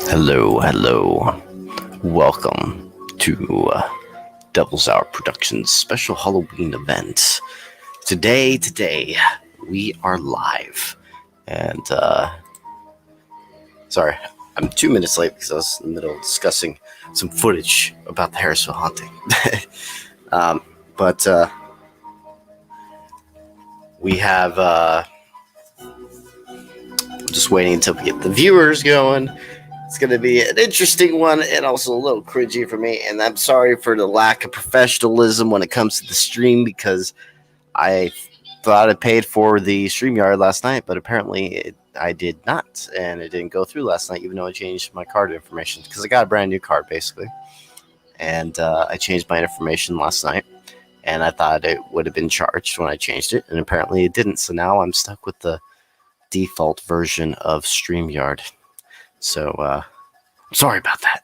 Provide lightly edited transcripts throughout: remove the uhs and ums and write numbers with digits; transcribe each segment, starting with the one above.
Hello. Welcome to Devil's Hour Productions special Halloween event. Today, we are live. And, sorry, I'm 2 minutes late because I was in the middle of discussing some footage about the Harrisville haunting. But we have, I'm just waiting until we get the viewers going. It's going to be an interesting one and also a little cringy for me. And I'm sorry for the lack of professionalism when it comes to the stream because I thought I paid for the StreamYard last night, but apparently I did not. And it didn't go through last night, even though I changed my card information because I got a brand new card, basically. And I changed my information last night. And I thought it would have been charged when I changed it. And apparently it didn't. So now I'm stuck with the default version of StreamYard. So, sorry about that.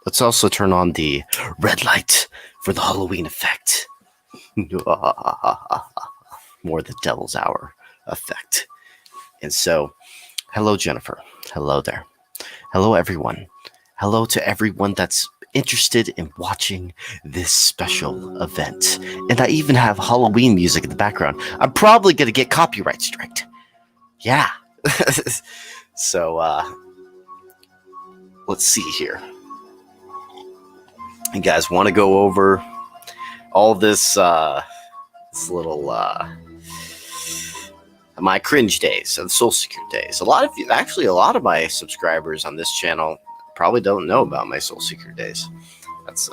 Let's also turn on the red light for the Halloween effect. More the Devil's Hour effect. And so, hello, Jennifer. Hello there. Hello, everyone. Hello to everyone that's interested in watching this special event. And I even have Halloween music in the background. I'm probably going to get copyright striked. Yeah. So, let's see here. You guys want to go over all this little, my cringe days and soul secure days. A lot of my subscribers on this channel probably don't know about my soul seeker days. That's,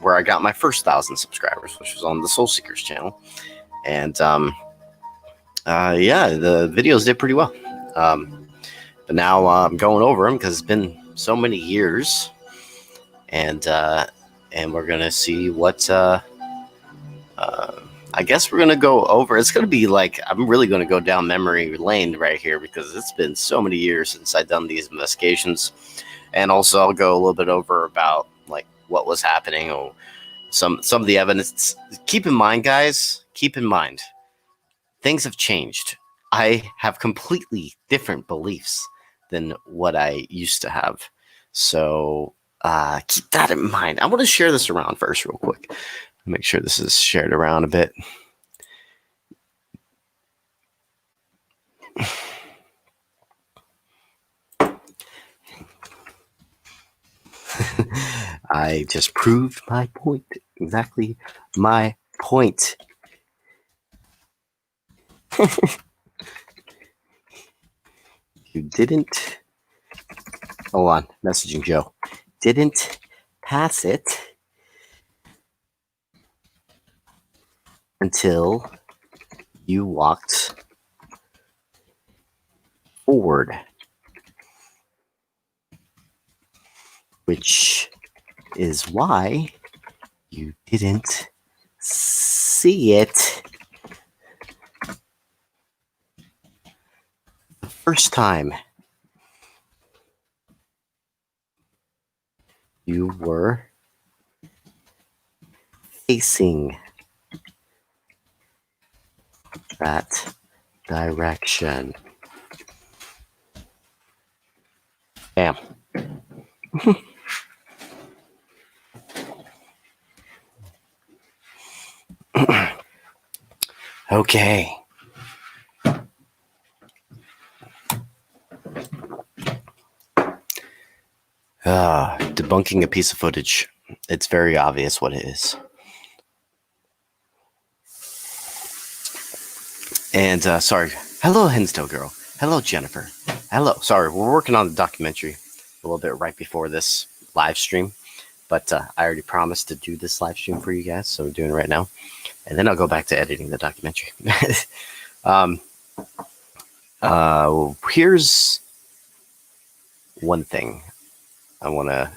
where I got my first 1,000 subscribers, which was on the Soul Seekers channel. And, yeah, the videos did pretty well. But now I'm going over them because it's been so many years, and we're gonna see what. I guess we're gonna go over. It's gonna be like I'm really gonna go down memory lane right here because it's been so many years since I've done these investigations, and also I'll go a little bit over about like what was happening or some of the evidence. Keep in mind, guys. Keep in mind, things have changed. I have completely different beliefs than what I used to have. So keep that in mind. I want to share this around first real quick. Make sure this is shared around a bit. I just proved my point. Exactly my point. You didn't. Hold on. Messaging Joe. Didn't pass it until you walked forward, which is why you didn't see it the first time. You were facing that direction. Bam. Okay. Debunking a piece of footage. It's very obvious what it is. And, sorry. Hello, Henstow Girl. Hello, Jennifer. Hello. Sorry, we're working on the documentary a little bit right before this live stream. But I already promised to do this live stream for you guys, so we're doing it right now. And then I'll go back to editing the documentary. Here's one thing I want to...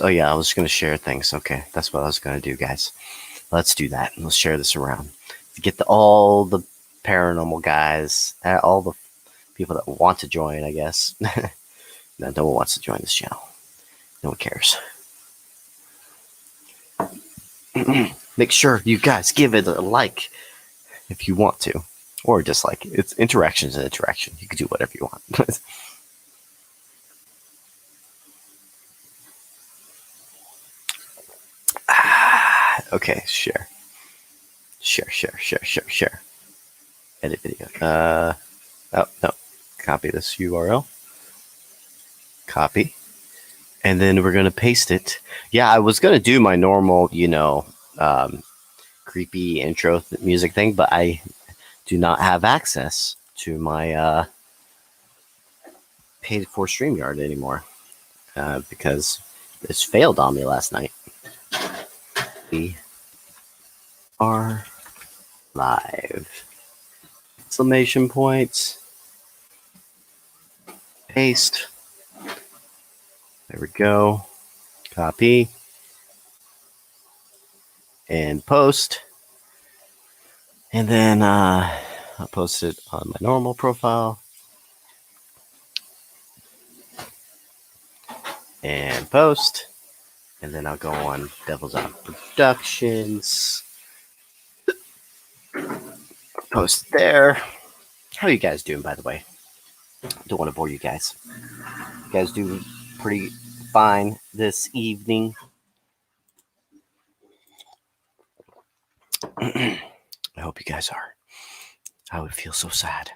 oh yeah, I was going to share things. Okay, that's what I was going to do, guys. Let's do that. Let's share this around. Get all the paranormal guys, all the people that want to join, I guess. No one wants to join this channel. No one cares. Make sure you guys give it a like if you want to. or dislike. It's interaction's an interaction. You can do whatever you want. Okay, share. Edit video. Oh, no. Copy this URL. Copy. And then we're going to paste it. Yeah, I was going to do my normal, creepy intro music thing, but I do not have access to my paid for StreamYard anymore because this failed on me last night. We are live. Exclamation points. Paste. There we go. Copy. And post. And then I'll post it on my normal profile. And post. And then I'll go on Devil's Eye Productions. Post there. How are you guys doing, by the way? Don't want to bore you guys. You guys do pretty fine this evening. I hope you guys are. I would feel so sad.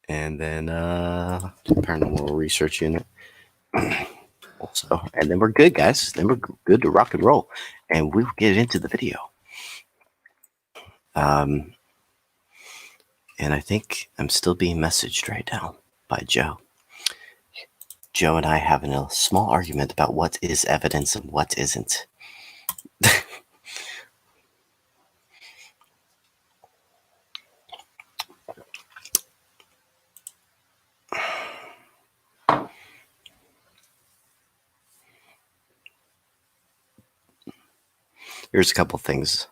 And then paranormal research unit. Also, and then we're good, guys. Then we're good to rock and roll. And we'll get into the video. And I think I'm still being messaged right now by Joe. Joe and I having a small argument about what is evidence and what isn't. Here's a couple things.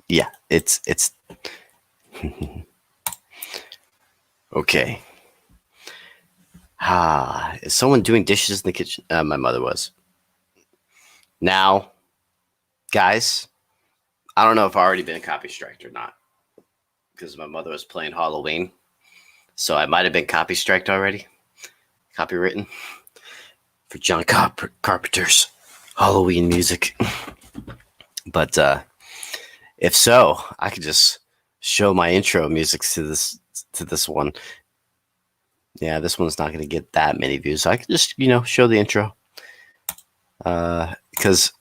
Yeah, it's okay. Is someone doing dishes in the kitchen? My mother was. Now, guys, I don't know if I've already been copy striked or not, because my mother was playing Halloween, so I might have been copy striked already. Copywritten for John Carpenter's Halloween music. But if so, I could just show my intro music to this one. Yeah, this one's not going to get that many views. So I could just, show the intro. Because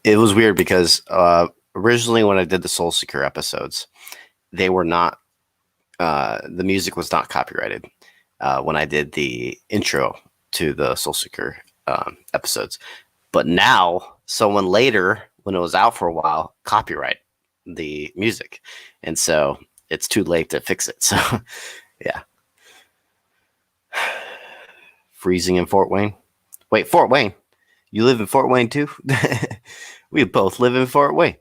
it was weird because originally when I did the Soul Seeker episodes, they were not, the music was not copyrighted. When I did the intro to the Soul Seeker episodes. But now, someone later, when it was out for a while, copyright the music. And so it's too late to fix it. So, yeah. Freezing in Fort Wayne. Wait, Fort Wayne? You live in Fort Wayne too? We both live in Fort Wayne.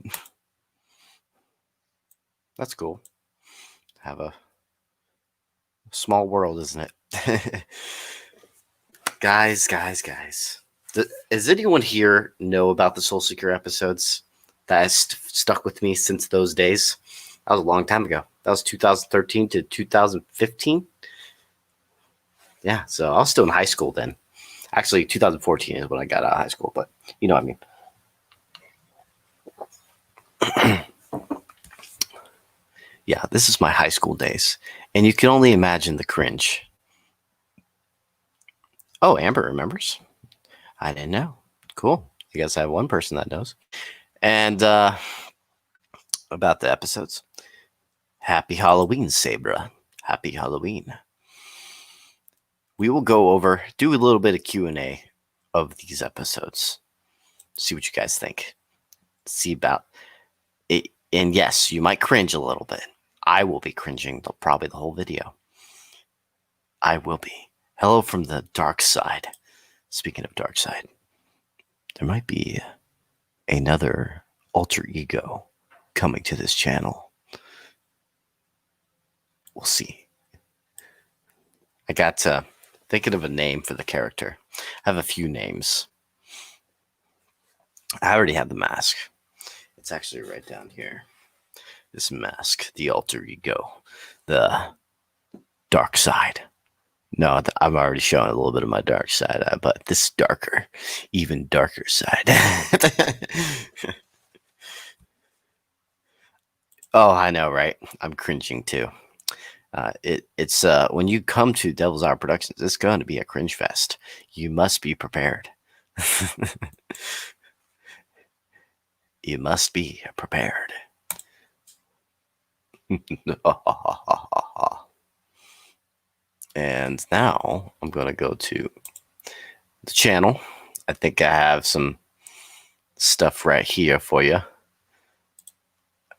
That's cool. Have a small world, isn't it? Guys. Does anyone here know about the Soul Seeker episodes that has stuck with me since those days? That was a long time ago. That was 2013 to 2015. Yeah, so I was still in high school then. Actually, 2014 is when I got out of high school, but you know what I mean. Yeah, this is my high school days. And you can only imagine the cringe. Oh, Amber remembers. I didn't know. Cool. I guess I have one person that knows. And about the episodes. Happy Halloween, Sabra. Happy Halloween. We will do a little bit of Q&A of these episodes. See what you guys think. See about it. And yes, you might cringe a little bit. I will be cringing probably the whole video. I will be. Hello from the dark side. Speaking of dark side, there might be another alter ego coming to this channel. We'll see. I got thinking of a name for the character. I have a few names. I already have the mask. It's actually right down here. This mask, the alter ego, the dark side. No, I'm already showing a little bit of my dark side, but this darker, even darker side. Oh, I know, right? I'm cringing too. It's when you come to Devil's Hour Productions, it's going to be a cringe fest. You must be prepared. You must be prepared. And now I'm going to go to the channel. I think I have some stuff right here for you.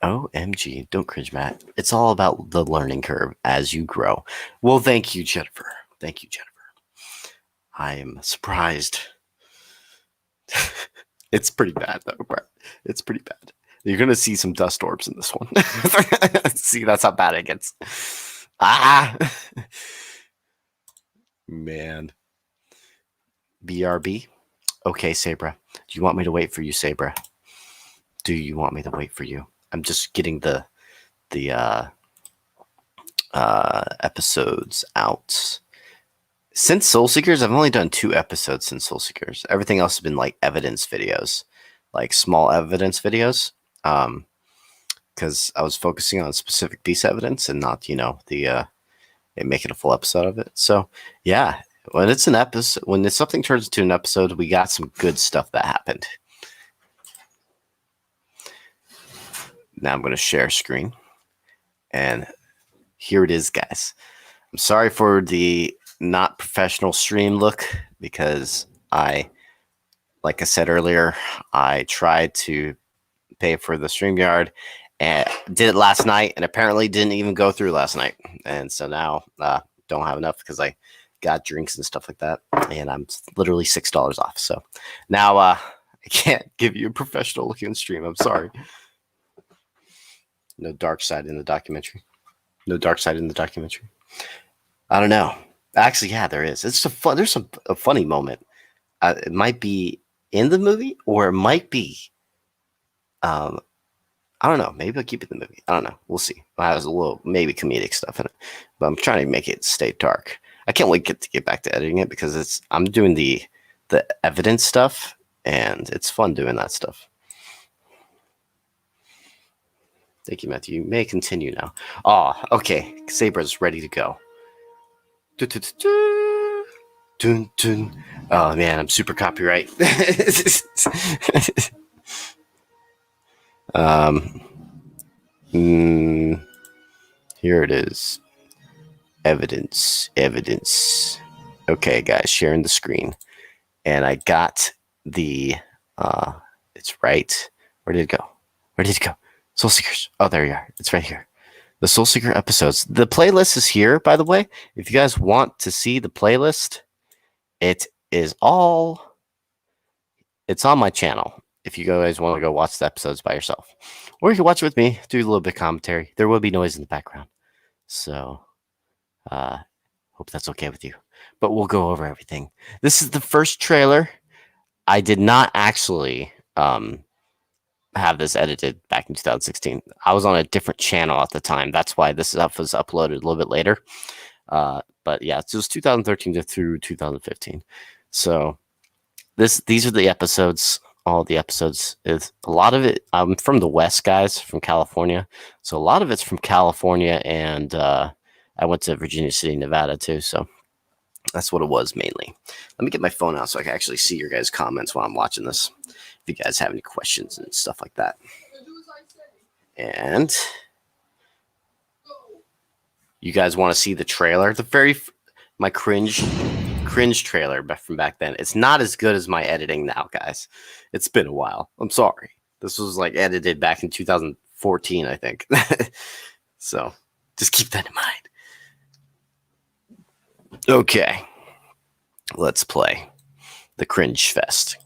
OMG, don't cringe, Matt. It's all about the learning curve as you grow. Well, thank you, Jennifer. Thank you, Jennifer. I am surprised. It's pretty bad, though, Brett. It's pretty bad. You're going to see some dust orbs in this one. See, that's how bad it gets. Ah! Man. BRB? Okay, Sabra. Do you want me to wait for you, Sabra? Do you want me to wait for you? I'm just getting the episodes out. Since Soul Seekers, I've only done 2 episodes since Soul Seekers. Everything else has been like evidence videos, like small evidence videos. Because I was focusing on specific piece of evidence and not, making a full episode of it. So yeah, when it's an episode, when something turns into an episode, we got some good stuff that happened. Now I'm going to share screen, and here it is, guys. I'm sorry for the not professional stream look, because like I said earlier, I tried to pay for the StreamYard and did it last night, and apparently didn't even go through last night. And so now don't have enough because I got drinks and stuff like that, and I'm literally $6 off. So now I can't give you a professional looking stream. I'm sorry. No dark side in the documentary. No dark side in the documentary. I don't know. Actually, yeah, there is. It's there's a funny moment. It might be in the movie, or it might be. I don't know. Maybe I'll keep it in the movie. I don't know. We'll see. It has a little maybe comedic stuff in it, but I'm trying to make it stay dark. I can't wait to get back to editing it, because I'm doing the evidence stuff, and it's fun doing that stuff. Thank you, Matthew. You may continue now. Oh, okay. Sabra's ready to go. Dun, dun. Oh, man, I'm super copyright. Here it is. Evidence. Okay, guys, sharing the screen. And I got the, it's right. Where did it go? Soul Seekers. Oh, there you are. It's right here. The Soul Seeker episodes. The playlist is here, by the way. If you guys want to see the playlist, it's on my channel. If you guys want to go watch the episodes by yourself, or you can watch it with me, do a little bit of commentary. There will be noise in the background. So, hope that's okay with you. But we'll go over everything. This is the first trailer. I did not actually, have this edited back in 2016. I was on a different channel at the time. That's why this stuff was uploaded a little bit later. But yeah, it was 2013 through 2015. So these are the episodes. All the episodes is a lot of it. I'm from the West, guys, from California. So a lot of it's from California, and I went to Virginia City, Nevada too. So that's what it was mainly. Let me get my phone out so I can actually see your guys' comments while I'm watching this. If you guys have any questions and stuff like that. And you guys want to see the trailer? My cringe trailer from back then. It's not as good as my editing now, guys. It's been a while. I'm sorry. This was like edited back in 2014, I think. So just keep that in mind. Okay. Let's play the Cringe Fest.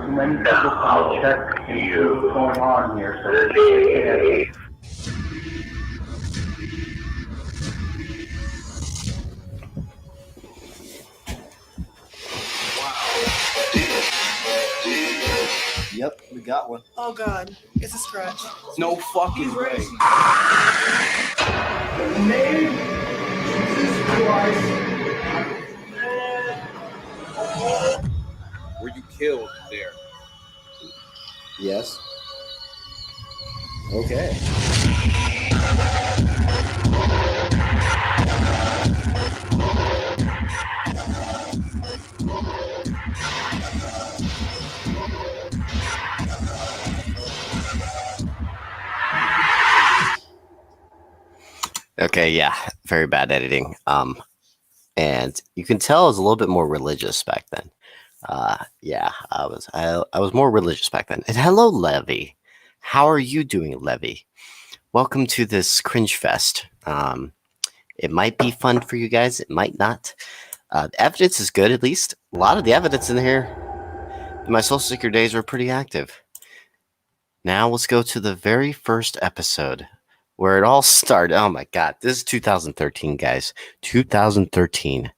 Many people check what's going on here, so got one. Oh God, it's a scratch. No fucking way. In the name of Jesus Christ. Were you killed there? Yes. Okay. Okay, yeah, very bad editing. And you can tell I was a little bit more religious back then. Yeah, I was more religious back then. And hello, Levy. How are you doing, Levy? Welcome to this cringe fest. It might be fun for you guys. It might not. The evidence is good, at least. A lot of the evidence in here in my Soul Seeker days were pretty active. Now let's go to the very first episode where it all started. Oh my God, this is 2013, guys. 2013,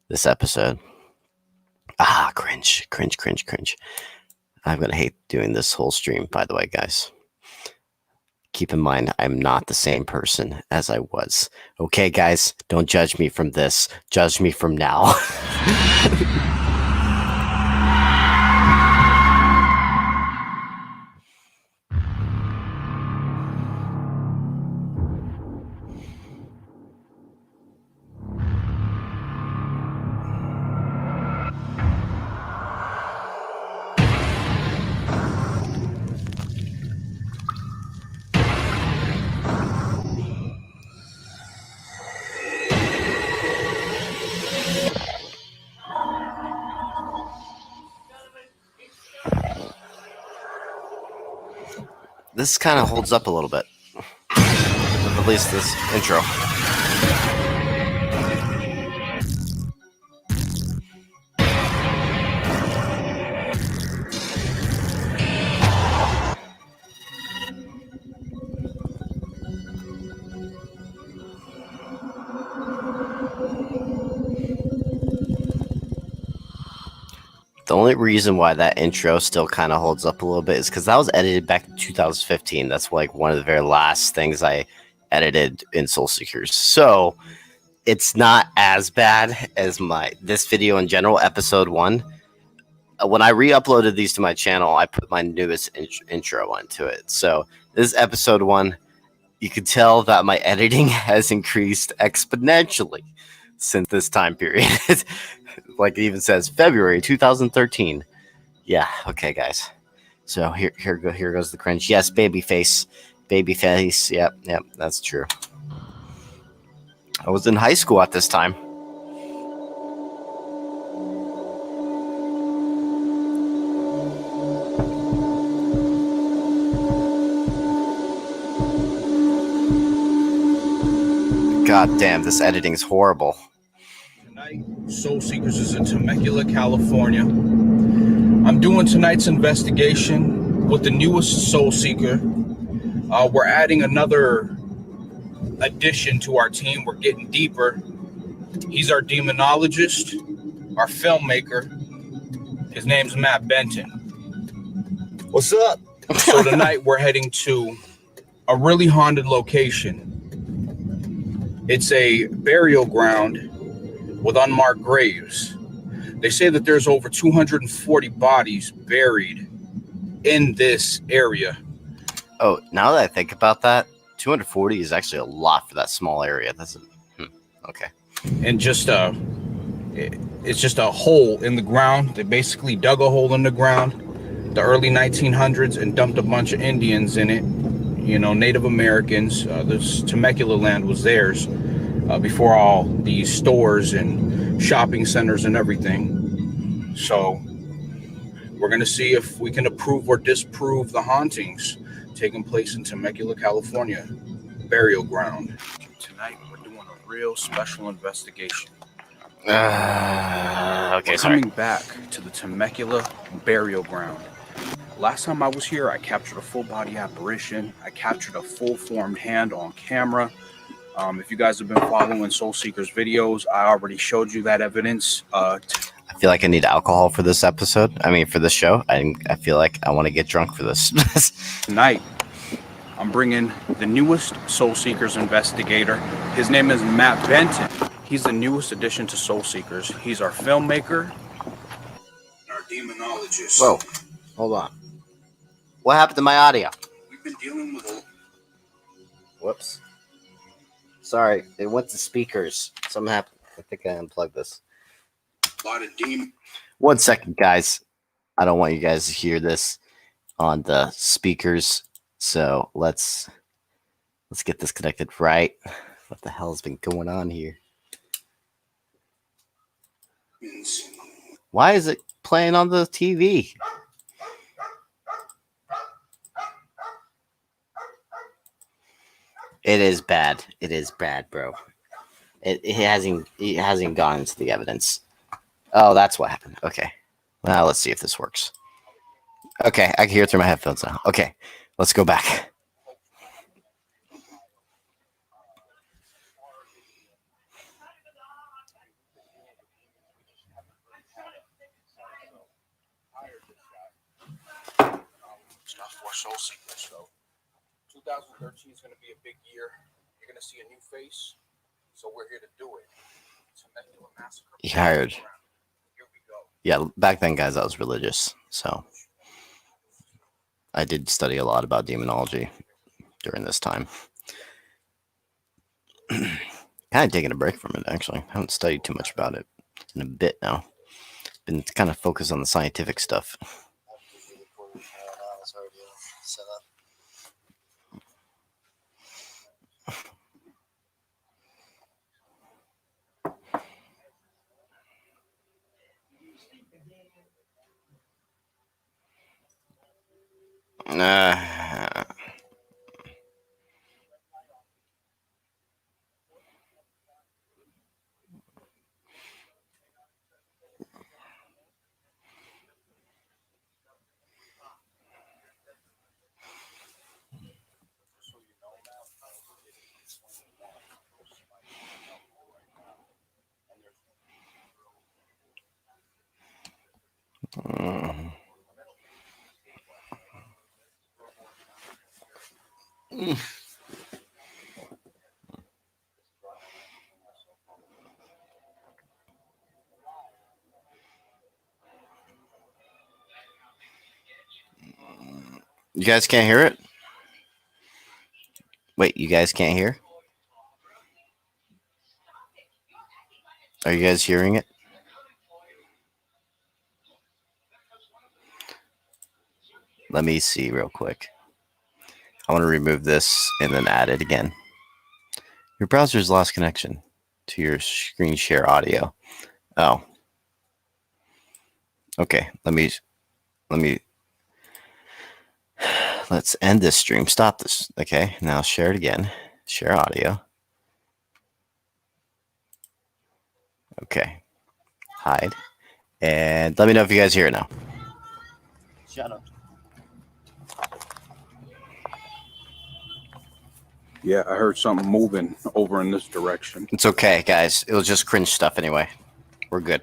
this episode. Cringe. I'm going to hate doing this whole stream, by the way, guys. Keep in mind, I'm not the same person as I was. Okay, guys, don't judge me from this. Judge me from now. This kind of holds up a little bit. At least this intro. The only reason why that intro still kind of holds up a little bit is because that was edited back in 2015. That's like one of the very last things I edited in Soul Seekers. So it's not as bad as this video in general, episode 1. When I re-uploaded these to my channel, I put my newest intro onto it. So this is episode 1. You can tell that my editing has increased exponentially since this time period. Like it even says February 2013. Yeah, okay, guys. So here goes the cringe. Yes, babyface. Yep, that's true. I was in high school at this time. God damn, this editing is horrible. Tonight, Soul Seekers is in Temecula, California. I'm doing tonight's investigation with the newest Soul Seeker. We're adding another addition to our team. We're getting deeper. He's our demonologist, our filmmaker. His name's Matt Benton. What's up? So tonight we're heading to a really haunted location. It's a burial ground with unmarked graves. They say that there's over 240 bodies buried in this area. Oh, now that I think about that, 240 is actually a lot for that small area. That's okay. And it's just a hole in the ground. They basically dug a hole in the ground the early 1900s and dumped a bunch of Indians in it. You know, Native Americans. This Temecula land was theirs before all these stores and shopping centers and everything. So we're going to see if we can approve or disprove the hauntings taking place in Temecula, California, burial ground. Tonight, we're doing a real special investigation. Okay, Coming back to the Temecula burial ground. Last time I was here, I captured a full body apparition. I captured a full formed hand on camera. If you guys have been following Soul Seekers videos, I already showed you that evidence. I feel like I need alcohol for this episode. I mean, for this show. I feel like I want to get drunk for this. Tonight, I'm bringing the newest Soul Seekers investigator. His name is Matt Benton. He's the newest addition to Soul Seekers. He's our filmmaker, our demonologist. Whoa, hold on. What happened to my audio? We've been dealing with a... Whoops. Sorry, it went to speakers. Something happened. I think I unplugged this. lot of demon. 1 second, guys. I don't want you guys to hear this on the speakers. So let's get this connected right. What the hell has been going on here? Why is it playing on the TV? It is bad. It is bad, bro. It hasn't gone into the evidence. Oh, that's what happened. Okay. Now let's see if this works. Okay, I can hear it through my headphones now. Okay, let's go back. Stuff for Soul Seekers. So 2013 is going to be a big year. You're going to see a new face. So we're here to do it. Temecula massacre. He hired. Here we go. Yeah, back then, guys, I was religious, so I did study a lot about demonology during this time. Kind of taking a break from it, actually. I haven't studied too much about it in a bit now. Been kind of focused on the scientific stuff. You guys can't hear it? Wait, you guys can't hear? Are you guys hearing it? Let me see real quick. I want to remove this and then add it again. Your browser's lost connection to your screen share audio. Oh. Okay, let's end this stream. Stop this. Okay, now share it again. Share audio. Okay. Hide. And let me know if you guys hear it now. Shut up. Yeah, I heard something moving over in this direction. It's okay, guys. It was just cringe stuff anyway. We're good.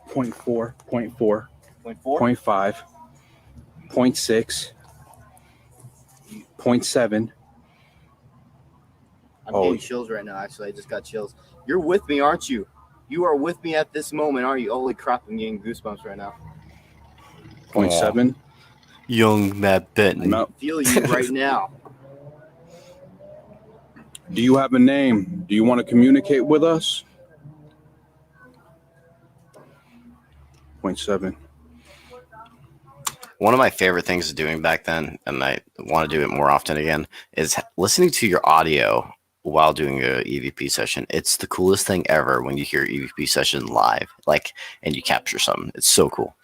Point 4, point 4, point 5, point 6, point 7. I'm getting chills right now. Actually, I just got chills. You're with me, aren't you? You are with me at this moment, aren't you? Holy crap, I'm getting goosebumps right now. Point 7. Young Matt Benton. I feel you right now. Do you have a name? Do you want to communicate with us? Point 7. One of my favorite things doing back then, and I want to do it more often again, is listening to your audio while doing a EVP session. It's the coolest thing ever when you hear EVP session live, and you capture something. It's so cool.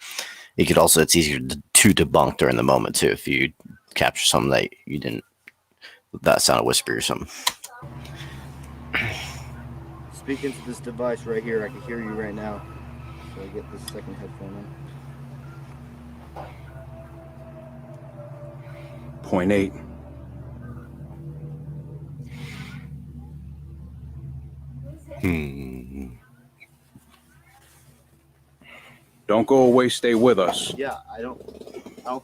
You could also, it's easier to debunk during the moment too if you capture something that you didn't, that sounded whispery or something. Speak into this device right here. I can hear you right now. So I get this second headphone 0.8. Don't go away, stay with us. Yeah, I don't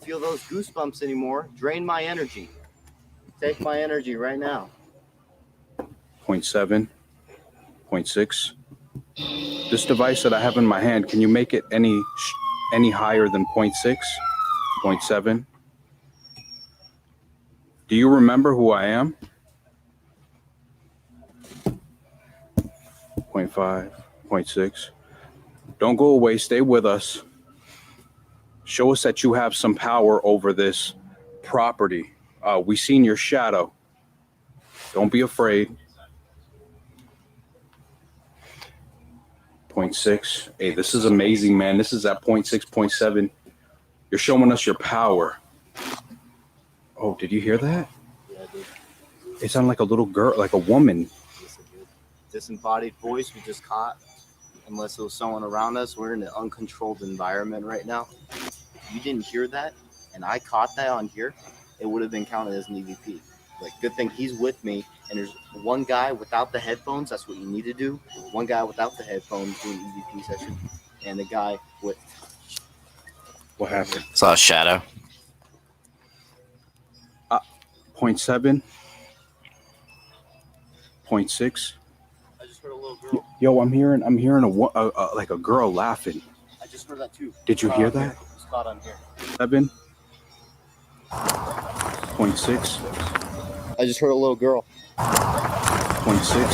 feel those goosebumps anymore. Drain my energy. Take my energy right now. 0.7, 0.6. This device that I have in my hand, can you make it any higher than 0.6, 0.7? Do you remember who I am? 0.5, 0.6. Don't go away, stay with us. Show us that you have some power over this property. We seen your shadow. Don't be afraid. 0.6. Hey, this is amazing, man. This is at 0.6, 0.7. You're showing us your power. Oh, did you hear that? Yeah, dude. It sounded like a little girl, like a woman. Disembodied voice we just caught. Unless it was someone around us. We're in an uncontrolled environment right now. If you didn't hear that, and I caught that on here, it would have been counted as an EVP. Like, good thing he's with me, and there's one guy without the headphones. That's what you need to do. One guy without the headphones doing EVP session, and the guy with. What happened? Saw a shadow. 0.7, 0.6. I just heard a little girl. Yo, I'm hearing like a girl laughing. I just heard that too. Did you hear that? It's caught on here. 7, 0.6, I just heard a little girl. 0.6,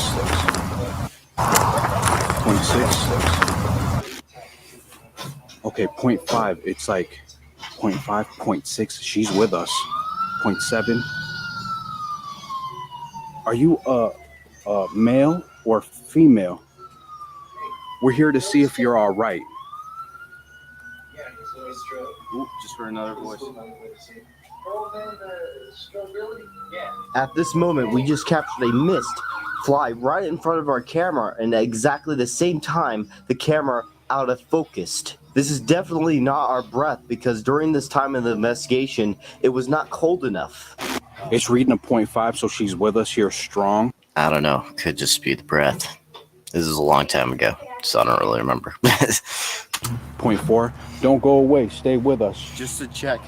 0.6. Okay, 0.5. It's like 0.5, 0.6. She's with us. 0.7. Are you a male or female? We're here to see if you're all right. Ooh, just heard another voice. At this moment, we just captured a mist fly right in front of our camera, and at exactly the same time, the camera out of focused. This is definitely not our breath, because during this time of the investigation, it was not cold enough. It's reading a 0.5, so she's with us here strong. I don't know. Could just be the breath. This is a long time ago, so I don't really remember. 0.4. Don't go away. Stay with us. Just to check.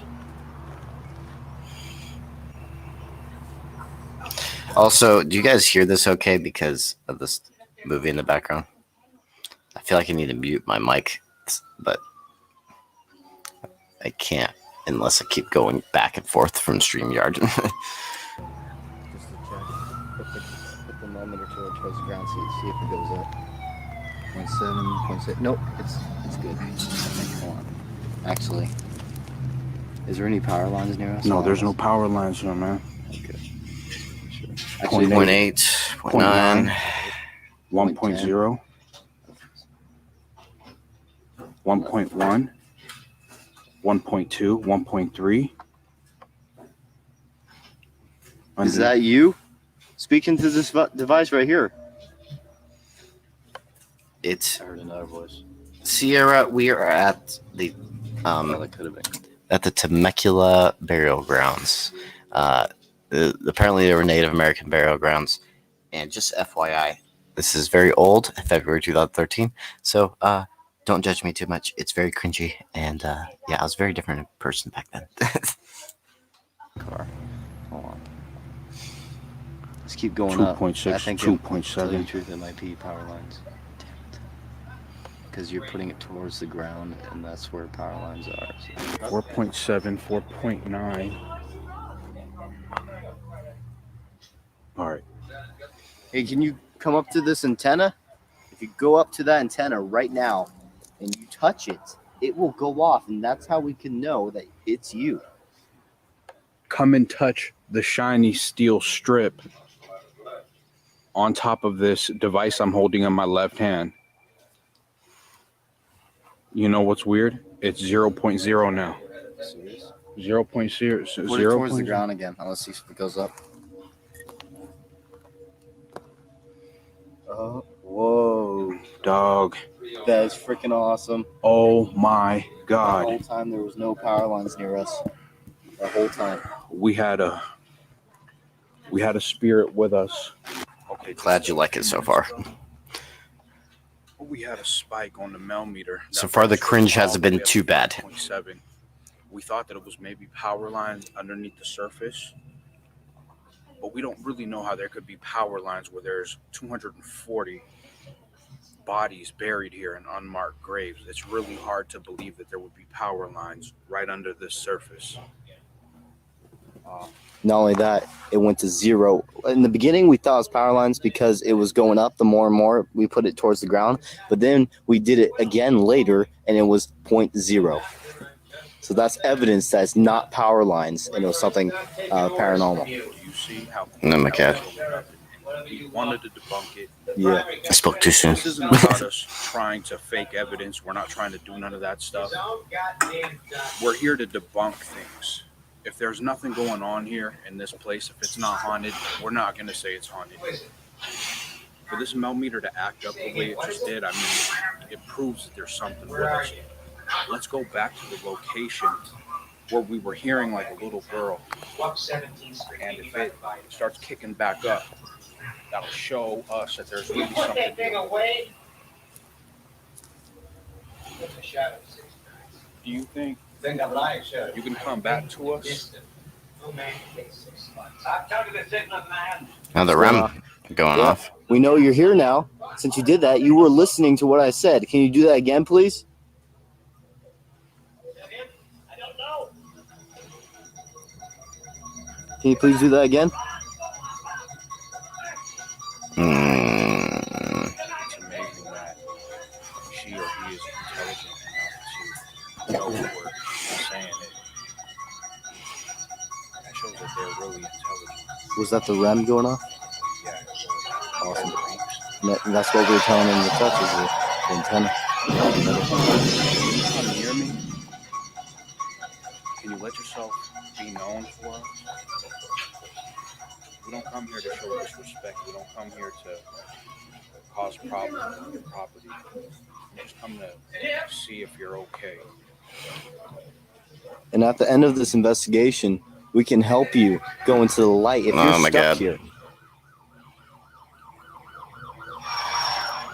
Also, do you guys hear this okay because of this movie in the background? I feel like I need to mute my mic, but I can't unless I keep going back and forth from StreamYard. Just to check. Put the thermometer towards the ground, see if it goes up. 0.7, 0.6. Nope, it's good. Hold on. Actually, is there any power lines near us? No, there's no power lines here, man. Okay. Actually, 0.8, 0.9, 1.0, 1.1, 1.2, 1.3. Is that you speaking to this device right here? It's I heard another voice. Sierra. We are at the That could have been. at the Temecula burial grounds. Apparently, they were Native American burial grounds. And just FYI, this is very old, February 2013. So don't judge me too much. It's very cringy. And yeah, I was a very different person back then. Car. Hold on. Let's keep going 2.6, up. I think 2.7. truth, it might be power lines. Because you're putting it towards the ground, and that's where power lines are. So. 4.7, 4.9. All right. Hey, can you come up to this antenna? If you go up to that antenna right now and you touch it, it will go off, and that's how we can know that it's you. Come and touch the shiny steel strip on top of this device I'm holding in my left hand. You know what's weird? It's 0.0 now. Serious? 0.0. Put it 0. towards the ground again. Let's see if it goes up. Whoa. Dog. That is freaking awesome. Oh my The God. whole time there was no power lines near us. The whole time. we had a spirit with us. Okay, Glad you like it so far. We had a spike on the millimeter. So far, the cringe hasn't been too bad. 0.7. We thought that it was maybe power lines underneath the surface, but we don't really know how there could be power lines where there's 240 bodies buried here in unmarked graves. It's really hard to believe that there would be power lines right under this surface. Not only that, it went to 0. In the beginning, we thought it was power lines because it was going up. The more and more we put it towards the ground, but then we did it again later, and it was 0.0. So that's evidence that it's not power lines, and it was something paranormal. Do you see how? Oh my God. We wanted to debunk it. Yeah. I spoke too soon. This isn't about us trying to fake evidence. We're not trying to do none of that stuff. We're here to debunk things. If there's nothing going on here in this place, if it's not haunted, we're not going to say it's haunted. For this millimeter to act up the way it just did, I mean, it proves that there's something with us. Let's go back to the location where we were hearing like a little girl. And if it starts kicking back up, that'll show us that there's really something here. Do you think you can come back to us? Now the REM going off. We know you're here now. Since you did that, you were listening to what I said. Can you do that again, please? Can you please do that again? It's amazing that she or he is intelligent enough to know what we're saying. It shows that they're really intelligent. Was that the REM going off? Yeah. Awesome. And that's what we were telling them to touch is the antenna. Can you hear me? Can you let yourself be known for us? We don't come here to show disrespect. We don't come here to cause problems on your property. We just come to see if you're okay. And at the end of this investigation, we can help you go into the light if you're stuck here.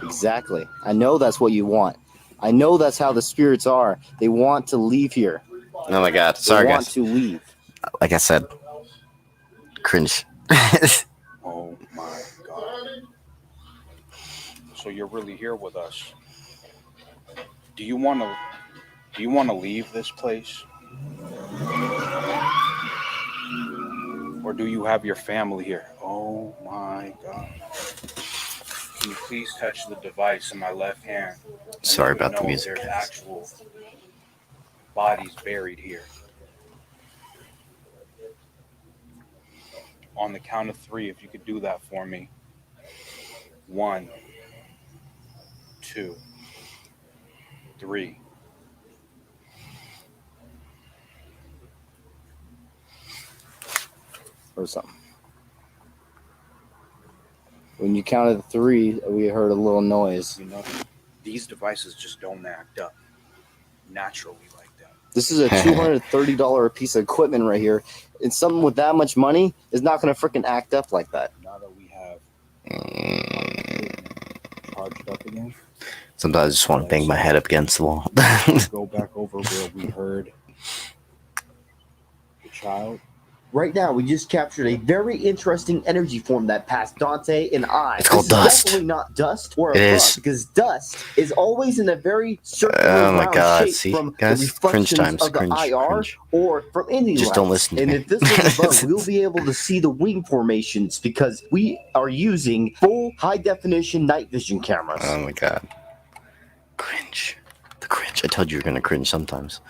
Exactly. I know that's what you want. I know that's how the spirits are. They want to leave here. Oh my God. Sorry, they want guys. to leave. Like I said, cringe. Oh my God. So you're really here with us. Do you want to leave this place? Or do you have your family here? Oh my God. Can you please touch the device in my left hand? Sorry about the music. There's actual bodies buried here. On the count of 3, if you could do that for me. 1, 2, 3. Or something. When you counted 3, we heard a little noise. You know, these devices just don't act up naturally like that. This is a $230 piece of equipment right here. And something with that much money is not going to freaking act up like that. Now that we have charged up again, Sometimes I just want to bang my head up against the wall. go back over where we heard the child. Right now, we just captured a very interesting energy form that passed Dante and I. It's called This is dust. definitely not dust or a It bug, is. because dust is always in a very circular Oh my round God, shape see, from guys, the cringe reflections times, of the cringe, IR cringe. or from any Just light. don't listen to and me. if this was a bug, we'll be able to see the wing formations because we are using full high-definition night vision cameras. Oh my God. Cringe. The cringe. I told you you're going to cringe sometimes.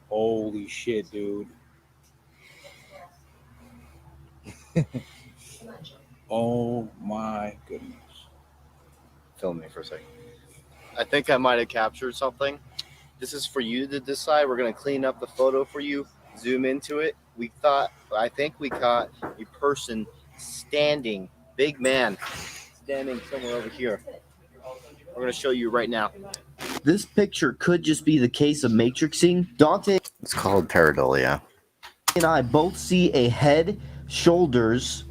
Holy shit, dude. Oh my goodness. Film me for a second. I think I might have captured something. This is for you to decide. We're going to clean up the photo for you, zoom into it. I think we caught a person standing, big man, standing somewhere over here. We're going to show you right now. this picture could just be the case of matrixing. Dante It's called pareidolia. and I both see a head, shoulders,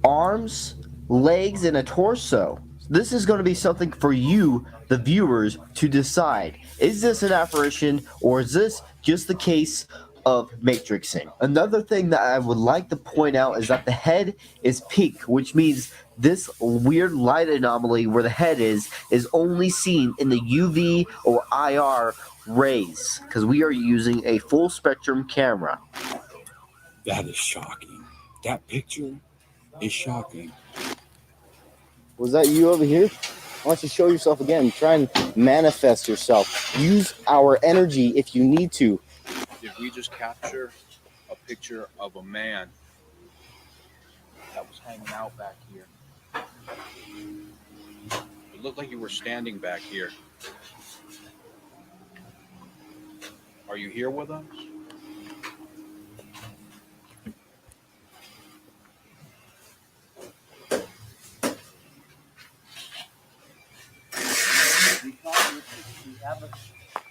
arms, legs, and a torso. This is going to be something for you, the viewers, to decide. Is this an apparition, or is this just the case of matrixing? Another thing that I would like to point out is that the head is pink, which means this weird light anomaly where the head is only seen in the UV or IR rays, because we are using a full spectrum camera. That is shocking. That picture is shocking. Was that you over here? Why don't you show yourself again? Try and manifest yourself. Use our energy if you need to. Did we just capture a picture of a man that was hanging out back here? It looked like you were standing back here. Are you here with us? We have a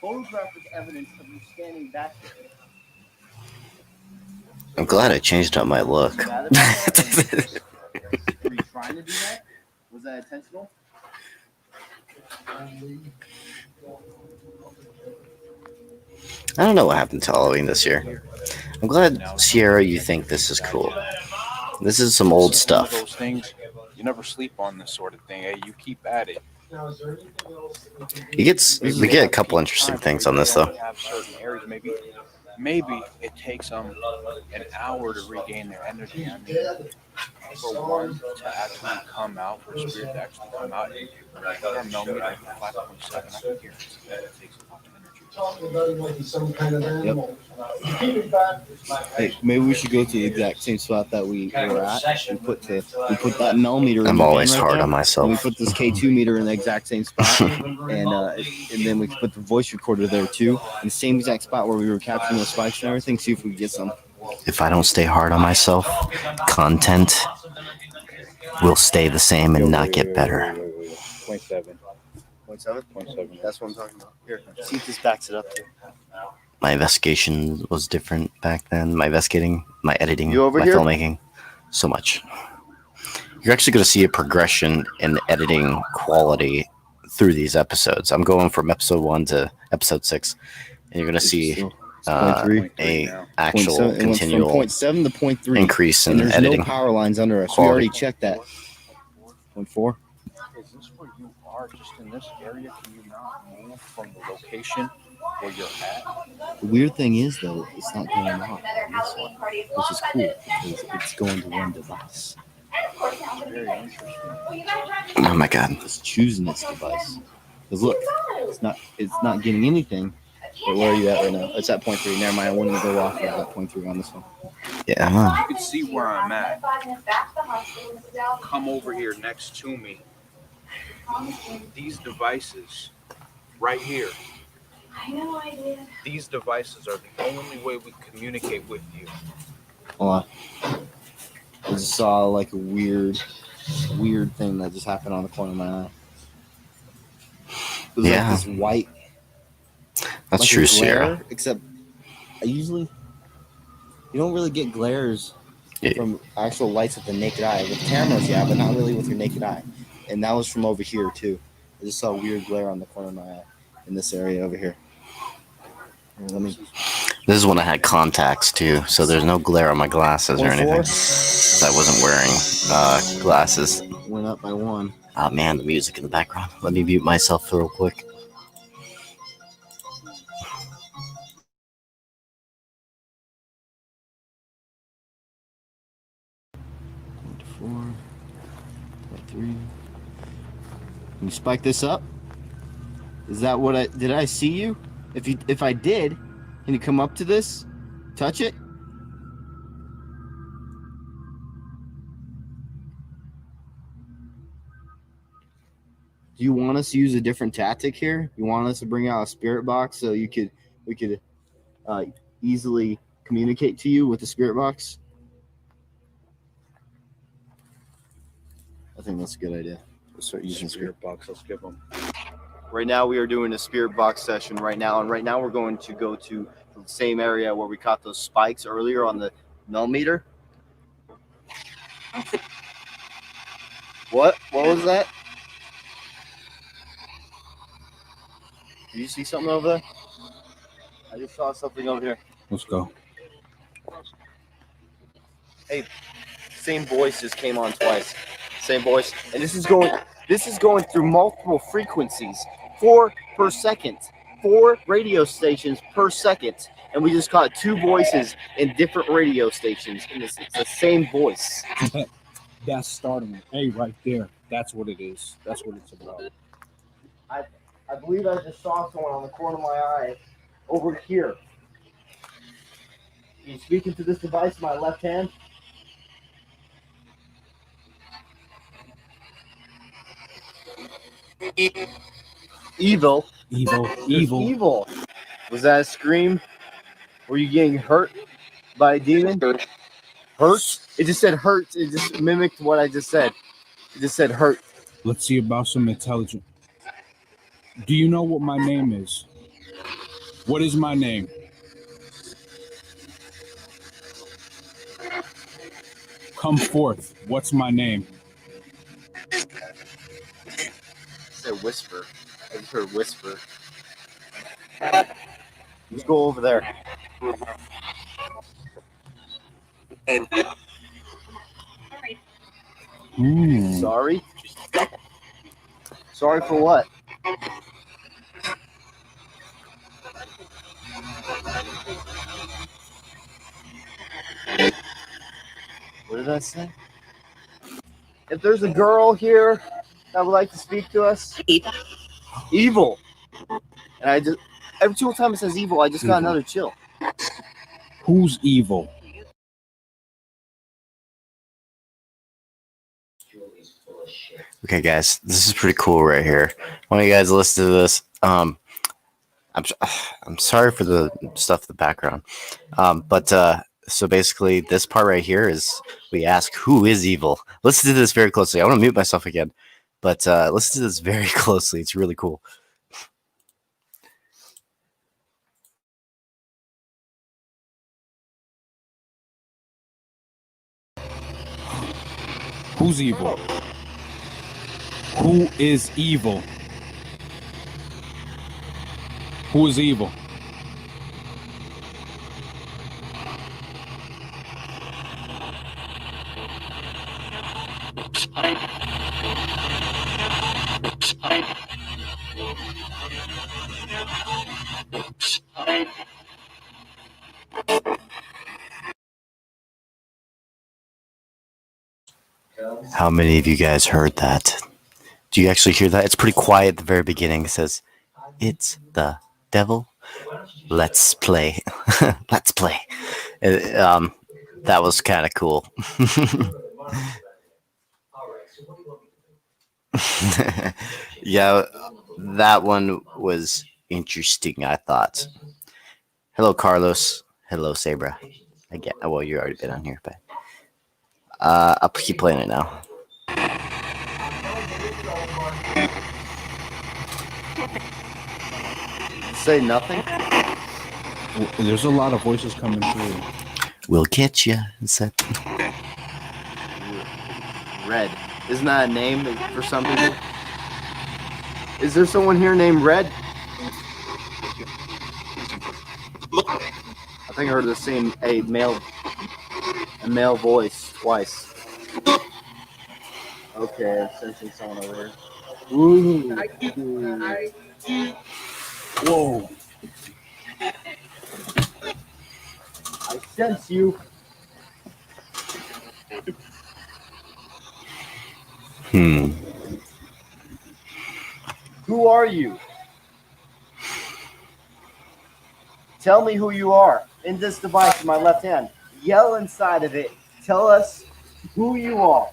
photographic evidence of you standing back there. I'm glad I changed up my look. Were you trying to do that? Was that intentional? I don't know what happened to Halloween this year. I'm glad, Sierra, you think this is cool. This is some old stuff. Those things, you never sleep on this sort of thing. Hey, you keep at it. We get a couple interesting things on this, though. Have certain areas, maybe it takes them an hour to regain their energy. I mean, for one to actually come out, for a spirit to actually come out, our millimeter 5.7, I can guarantee that it takes a lot of energy. Hey, maybe we should go to the exact same spot that we were at. We put that millimeter. I'm always hard on and myself. we put this K2 meter in the exact same spot, and then we put the voice recorder there too, in the same exact spot where we were capturing the spikes and everything. See if we can get some. If I don't stay hard on myself, content will stay the same and not get better. 0.7. 0.7? 0.7. That's what I'm talking about. Here, see if this backs it up. My investigation was different back then. My investigating, my editing, You over my here? filmmaking, so much. You're actually going to see a progression in the editing quality through these episodes. I'm going from episode 1 to episode 6, and you're going to see a actual continual 0.7 to 0.3 increase in and there's editing. No power lines under us. Quality. We already checked that. 0.4. Is this where you are, just in this area? Can you not move from the location where you're at? The weird thing is, though, it's not going off on this one, which is cool because it's going to one device. It's very interesting. Oh my god. It's choosing its device. Because look, it's not getting anything. But where are you at right now? It's at 0.3. Never mind. I wanted to go off of that 0.3 on this one. Yeah. You can see where I'm at. Come over here next to me. These devices right here. These devices are the only way we communicate with you. Hold on. I just saw like a weird thing that just happened on the corner of my eye. It was Yeah. like this white. That's like true, a glare, Sierra. Except you don't really get glares Yeah. from actual lights with the naked eye. With cameras, yeah, but not really with your naked eye. And that was from over here too. I just saw a weird glare on the corner of my eye in this area over here. Here, let me. This is when I had contacts too, so there's no glare on my glasses or anything. 'Cause I wasn't wearing glasses. Went up by 1. Oh man, the music in the background. Let me mute myself real quick. Four, 3. Can you spike this up? Is that what did I see you? If I did, can you come up to this? Touch it? Do you want us to use a different tactic here? You want us to bring out a spirit box so we could easily communicate to you with the spirit box? I think that's a good idea. We'll start using spirit. Spirit box, let's give them. Right now we are doing a spirit box session right now, and right now we're going to go to the same area where we caught those spikes earlier on the millimeter. What? What was that? Did you see something over there? I just saw something over here. Let's go. Hey, same voice just came on twice. Same voice, and this is going through multiple frequencies, 4 per second, 4 radio stations per second, and we just caught 2 voices in different radio stations, and it's the same voice. That's startling. Hey, right there. That's what it is. That's what it's about. I believe I just saw someone on the corner of my eye over here. Are you speaking to this device in my left hand? Evil. Evil. Was that a scream? Were you getting hurt by a demon? Hurt? It just said hurt. It just mimicked what I just said. It just said hurt. Let's see about some intelligence. Do you know what my name is? What is my name? Come forth. What's my name? It said whisper. I just heard whisper. Let's go over there. Sorry? Sorry for what? What did I say? If there's a girl here that would like to speak to us, evil. And I just, every single time it says evil, I just got another chill. Who's evil? Okay, guys, this is pretty cool right here. Why don't you guys listen to this? I'm sorry for the stuff in the background, but so basically, this part right here is we ask who is evil. Listen to this very closely. I want to mute myself again, but listen to this very closely. It's really cool. Who's evil? Who is evil? Who is evil? How many of you guys heard that? Do you actually hear that? It's pretty quiet at the very beginning. It says, "It's the devil. Let's play." Let's play. That was kind of cool. Yeah, that one was interesting, I thought. Hello, Carlos. Hello, Sabra. Again, well, you already been on here, but I'll keep playing it now. Say nothing? There's a lot of voices coming through. We'll get you. Red. Isn't that a name for some people? Is there someone here named Red? I think I heard the same a male voice twice. Okay, I'm sensing someone over here. Ooh. Whoa. I sense you. Who are you? Tell me who you are. In this device in my left hand. Yell inside of it. Tell us who you are.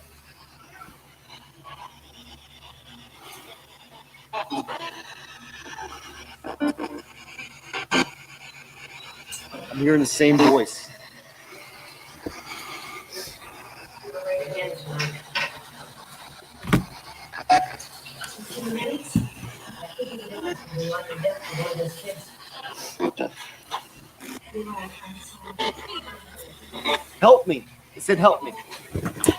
I'm hearing the same voice. Help me. It said help me.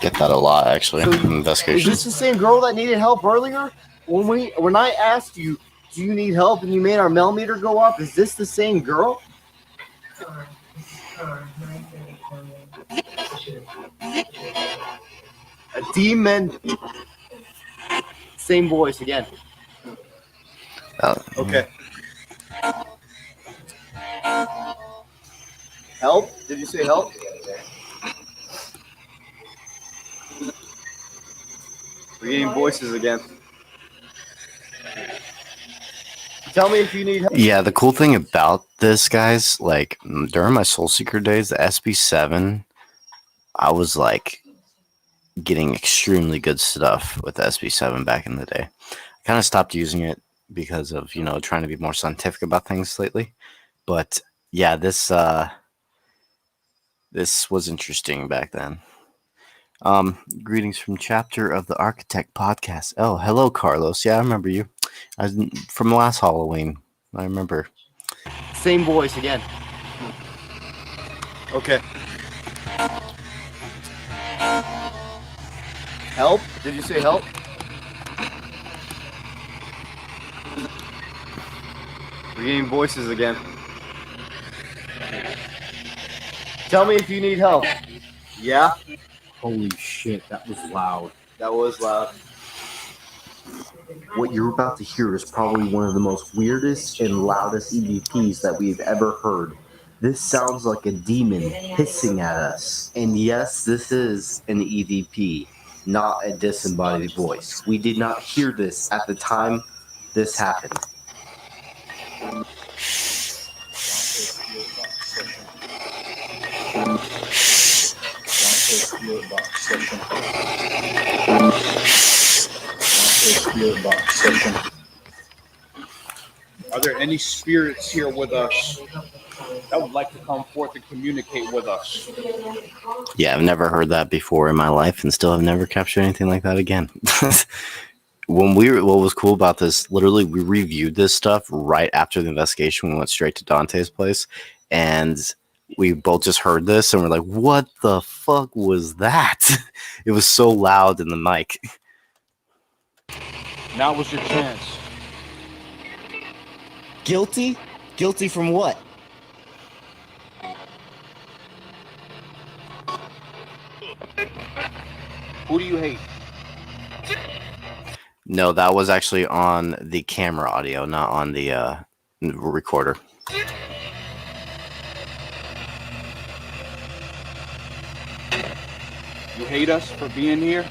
Get that a lot, actually. So, in is investigations. this the same girl that needed help earlier? When I asked you, do you need help, and you made our mail meter go up, is this the same girl? A demon. Same voice again. Okay. Help? Did you say help? We're getting voices again. Tell me if you need help. Yeah, the cool thing about this, guys, like during my Soul Seeker days, the SB7, I was like getting extremely good stuff with the SB7 back in the day. I kind of stopped using it because of, trying to be more scientific about things lately. But yeah, this was interesting back then. Greetings from Chapter of the Architect Podcast. Oh, hello, Carlos. Yeah, I remember you. From last Halloween. I remember. Same voice again. Okay. Help? Did you say help? We're getting voices again. Tell me if you need help. Yeah? Holy shit, that was loud. That was loud. What you're about to hear is probably one of the most weirdest and loudest EVPs that we've ever heard. This sounds like a demon hissing at us. And yes, this is an EVP, not a disembodied voice. We did not hear this at the time this happened. Are there any spirits here with us that would like to come forth and communicate with us? Yeah, I've never heard that before in my life, and still have never captured anything like that again. What was cool about this, literally, we reviewed this stuff right after the investigation. We went straight to Dante's place, and we both just heard this, and we're like, "What the fuck was that?" It was so loud in the mic. Now was your chance. Guilty? Guilty from what? Who do you hate? No, that was actually on the camera audio, not on the recorder. You hate us for being here?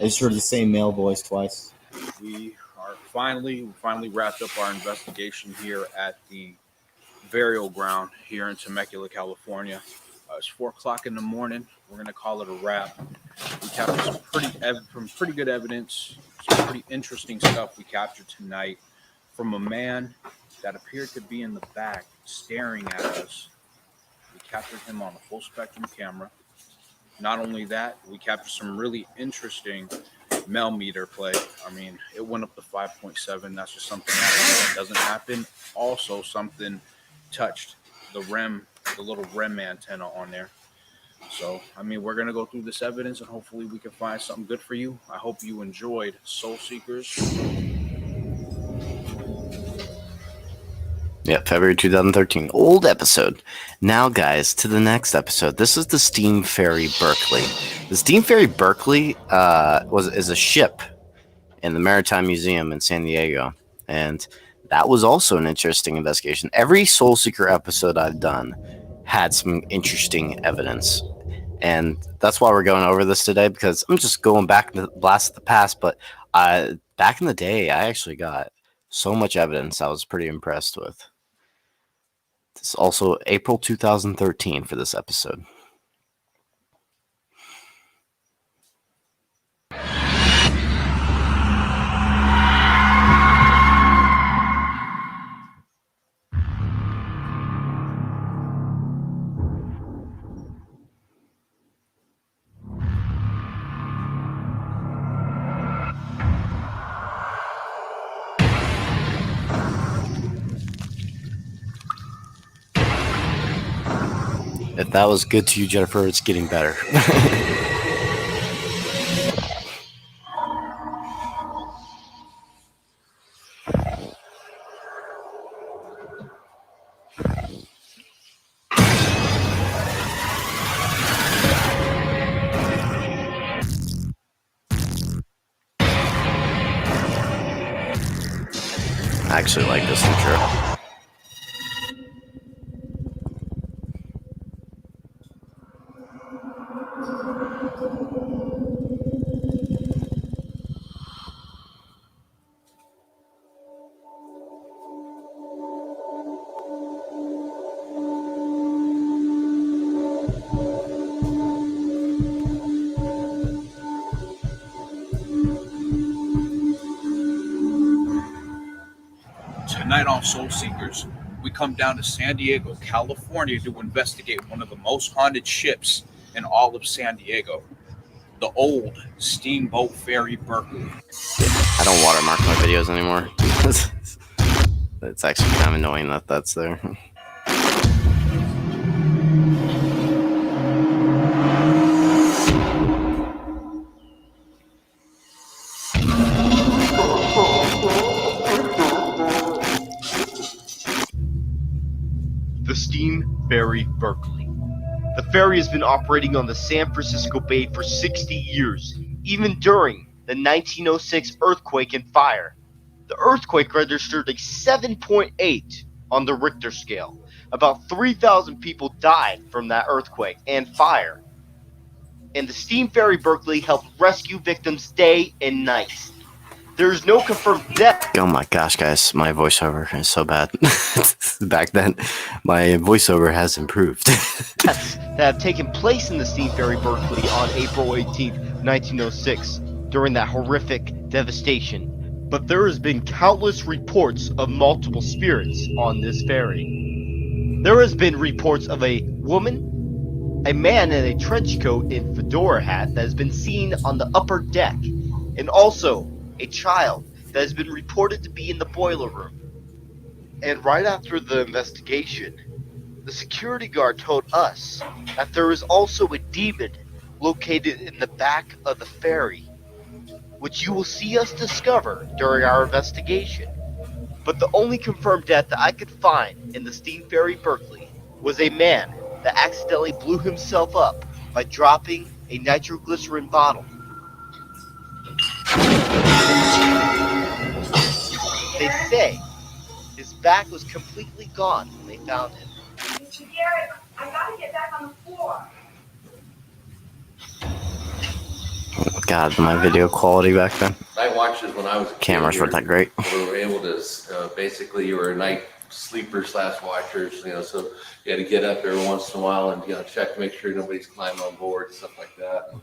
I just heard the same male voice twice. We finally wrapped up our investigation here at the burial ground here in Temecula, California. It's 4 o'clock in the morning. We're gonna call it a wrap. We captured some pretty good evidence, some pretty interesting stuff we captured tonight from a man that appeared to be in the back staring at us. We captured him on a full spectrum camera. Not only that, we captured some really interesting mail meter play. I mean, it went up to 5.7. That's just something that doesn't happen. Also, something touched the REM, the little REM antenna on there. So, I mean, we're going to go through this evidence and hopefully we can find something good for you. I hope you enjoyed Soul Seekers. Yeah, February 2013. Old episode. Now, guys, to the next episode. This is the Steam Ferry Berkeley. The Steam Ferry Berkeley is a ship in the Maritime Museum in San Diego. And that was also an interesting investigation. Every Soul Seeker episode I've done had some interesting evidence. And that's why we're going over this today, because I'm just going back to the blast of the past. But back in the day, I actually got so much evidence I was pretty impressed with. It's also April 2013 for this episode. If that was good to you, Jennifer, it's getting better. I actually like this intro. Tonight on Soul Seekers, we come down to San Diego, California to investigate one of the most haunted ships in all of San Diego, the old steamboat ferry Berkeley. I don't watermark my videos anymore. It's actually kind of annoying that that's there. The Steam Ferry Berkeley. The ferry has been operating on the San Francisco Bay for 60 years, even during the 1906 earthquake and fire. The earthquake registered a 7.8 on the Richter scale. About 3,000 people died from that earthquake and fire. And the Steam Ferry Berkeley helped rescue victims day and night. There is no confirmed death. Oh my gosh, guys, my voiceover is so bad. Back then, my voiceover has improved. Deaths that have taken place in the Steam Ferry Berkeley on April 18th, 1906, during that horrific devastation. But there has been countless reports of multiple spirits on this ferry. There has been reports of a woman, a man in a trench coat and fedora hat that has been seen on the upper deck, and also a child that has been reported to be in the boiler room. And right after the investigation, the security guard told us that there is also a demon located in the back of the ferry, which you will see us discover during our investigation. But the only confirmed death that I could find in the Steam Ferry Berkeley was a man that accidentally blew himself up by dropping a nitroglycerin bottle. They say his back was completely gone when they found him. Garrett, I gotta get back on the floor. God, my video quality back then. Night watches when I was a kid, Cameras weren't that great. We were able to, basically, you were a night sleeper / watchers, so you had to get up every once in a while and, check to make sure nobody's climbing on board, stuff like that.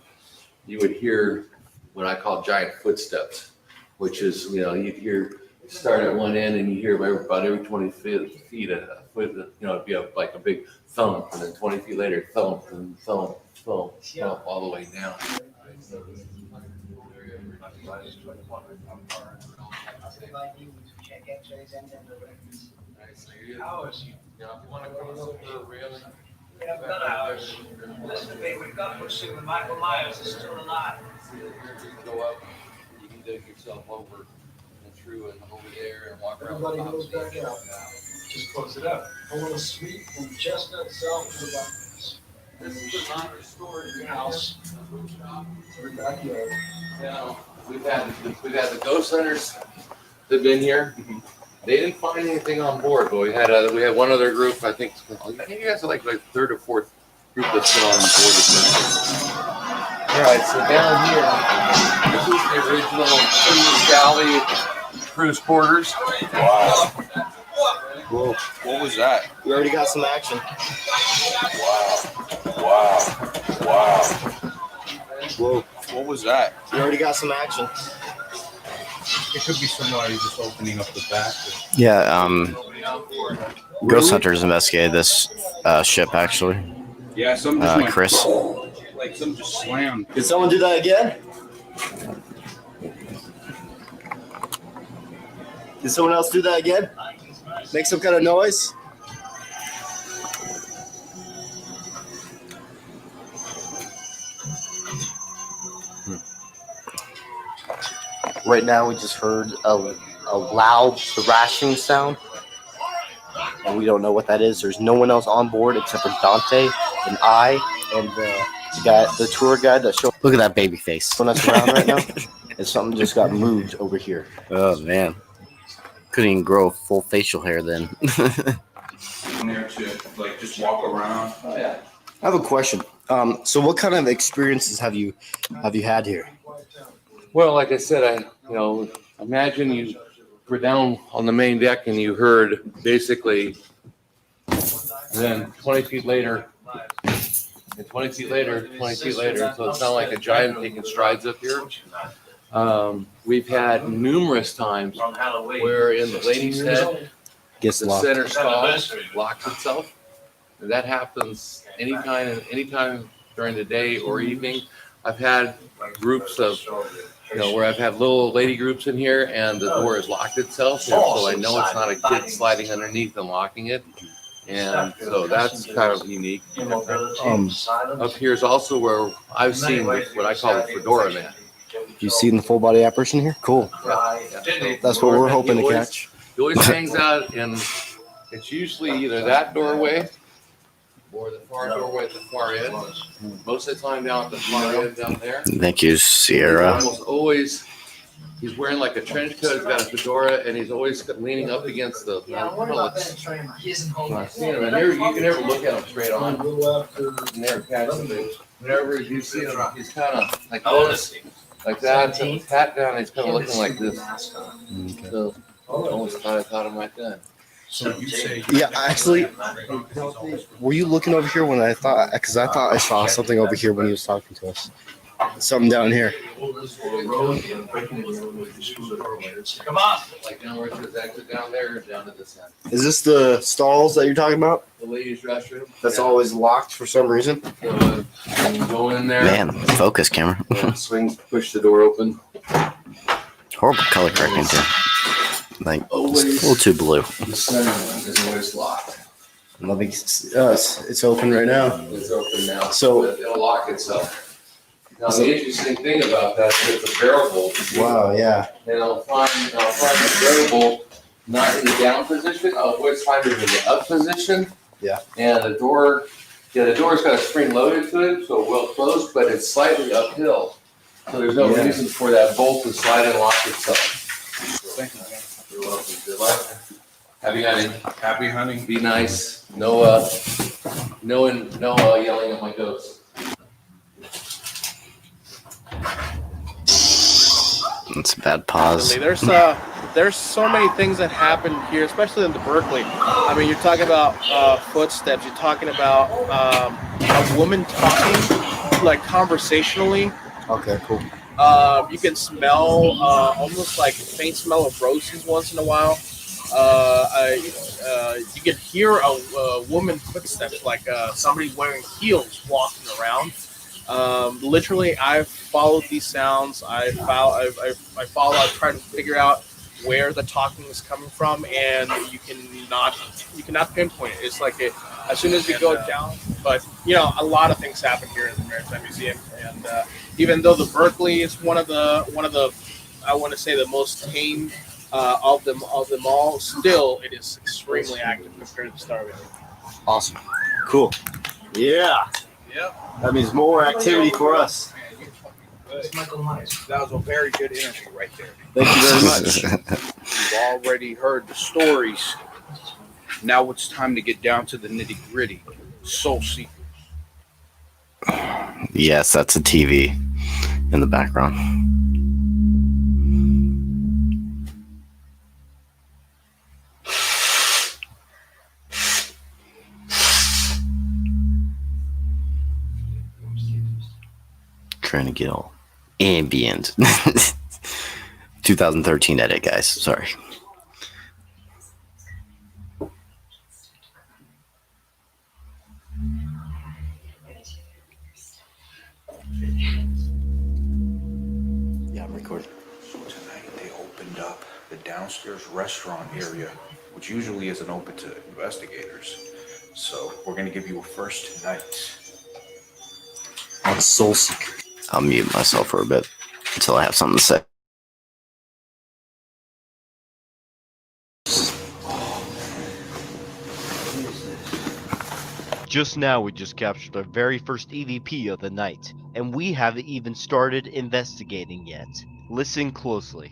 You would hear what I call giant footsteps, which is, you'd hear, start at one end and you hear about every 20 feet a foot, it'd be like a big thump, and then 20 feet later, thump, and thump, thump, thump, all the way down. Listen to me, we've got to see when Michael Myers is still alive. You can go up, you can dig yourself over and through and over there and walk around. Everybody goes back out. Just close it up. I want to sweep from Chestnut South to the Rockies. This is the non-restored House. Your backyard. We've had the ghost hunters that've been here. They didn't find anything on board, but we had one other group. I think you guys are like third or fourth group that's been on board this thing. All right, so down here, this is the original Cruise Galley cruise quarters. Wow. Whoa. What was that? We already got some action. Wow. Whoa. What was that? We already got some action. It could be somebody just opening up the back. Yeah, Ghost Hunters investigated this ship, actually. Yeah, some just went, Chris. like some just slammed. Did someone do that again? Did someone else do that again? Make some kind of noise? right now we just heard a loud thrashing sound, and we don't know what that is. There's no one else on board except for Dante and I and the tour guide that showed. Look at that baby face. Showing us around right now, and something just got moved over here. Oh man, couldn't even grow full facial hair then. I'm there to like just walk around. Oh yeah. I have a question. So what kind of experiences have you had here? Well, like I said, imagine you were down on the main deck and you heard basically, then 20 feet later, and 20 feet later, 20 feet later. So it sounded like a giant taking strides up here. We've had numerous times where in the lady's head, Gets the locked. center stall locks itself. And that happens anytime during the day or evening. I've had groups of, where I've had little lady groups in here and the door has locked itself. And so I know it's not a kid sliding underneath and locking it. And so that's kind of unique. Up here is also where I've seen what I call the fedora man. You seen the full body apparition here? Cool. Yeah. That's what we're hoping to catch. He always hangs out in, it's usually either that doorway or the far doorway at the far end. Most of the time down at the far end down there. Thank you, Sierra. Almost always, he's wearing like a trench coat, he's got a fedora, and he's always leaning up against the. I've seen him, and you can never look at him straight on. You never catch him. Whenever you see him, he's kind of like this, like that. He's got his hat down, and he's kind of looking like this. So I almost thought I caught him right then. So you say Yeah, actually, were you looking over here when I thought? Because I thought I saw something over here when he was talking to us. Something down here. Come on. Like down where there's exit down there, or down to this end. Is this the stalls that you're talking about? The ladies' restroom. That's Yeah. always locked for some reason. So you go in there. Man, focus camera. Swing, push the door open. Horrible color correcting too. Like it's a little too blue. The center one is always locked. Let me. It's open right now. It's open now. So- But it'll lock itself. Now the interesting thing about that is it's a barrel bolt. Wow. Yeah. And I'll find the barrel bolt not in the down position. I'll always find it in the up position. Yeah. And the door's got a spring loaded to it, so well closed, but it's slightly uphill. So there's no reason for that bolt to slide and lock itself. thank you. You're welcome. Good luck. Happy hunting. Happy hunting. Be nice. No yelling at my goats. It's a bad pause. There's so many things that happen here, especially in the Berkeley. I mean, you're talking about footsteps. You're talking about a woman talking like conversationally. Okay. Cool. You can smell almost like a faint smell of roses once in a while. You can hear a woman footsteps, like somebody wearing heels walking around. Literally, I've followed these sounds. I try to figure out where the talking is coming from, and you cannot pinpoint it. It's like as soon as we go down, but a lot of things happen here in the Maritime Museum, and even though the Berkeley is one of the I want to say the most tame of them all, still it is extremely active compared to Starving. Awesome. Cool. Yeah. Yep. That means more activity for us. That was a very good interview right there. Thank you very much. You've already heard the stories. Now it's time to get down to the nitty gritty. Soul Seekers. Yes, that's a TV in the background. Trying to get all ambient. 2013 edit, guys. Sorry. Yeah, I'm recording. So tonight they opened up the downstairs restaurant area, which usually isn't open to investigators. So we're going to give you a first tonight. On Soul Seekers. I'll mute myself for a bit until I have something to say. Just now, we just captured our very first EVP of the night, and we haven't even started investigating yet. Listen closely.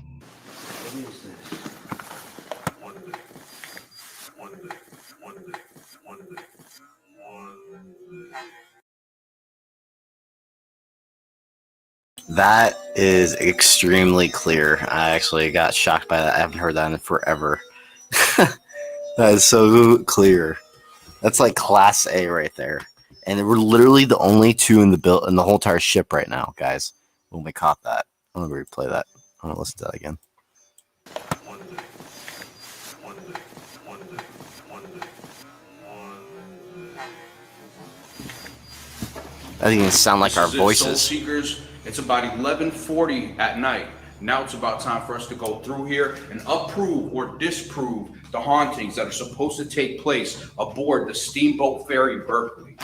That is extremely clear. I actually got shocked by that. I haven't heard that in forever. That is so clear. That's like class A right there. And we're literally the only two in the whole entire ship right now, guys. When we caught that. I'm gonna replay that. I'm gonna listen to that again. That doesn't even sound like our voices. Soul Seekers, it's about 11:40 at night. Now it's about time for us to go through here and approve or disprove the hauntings that are supposed to take place aboard the steamboat ferry Berkeley.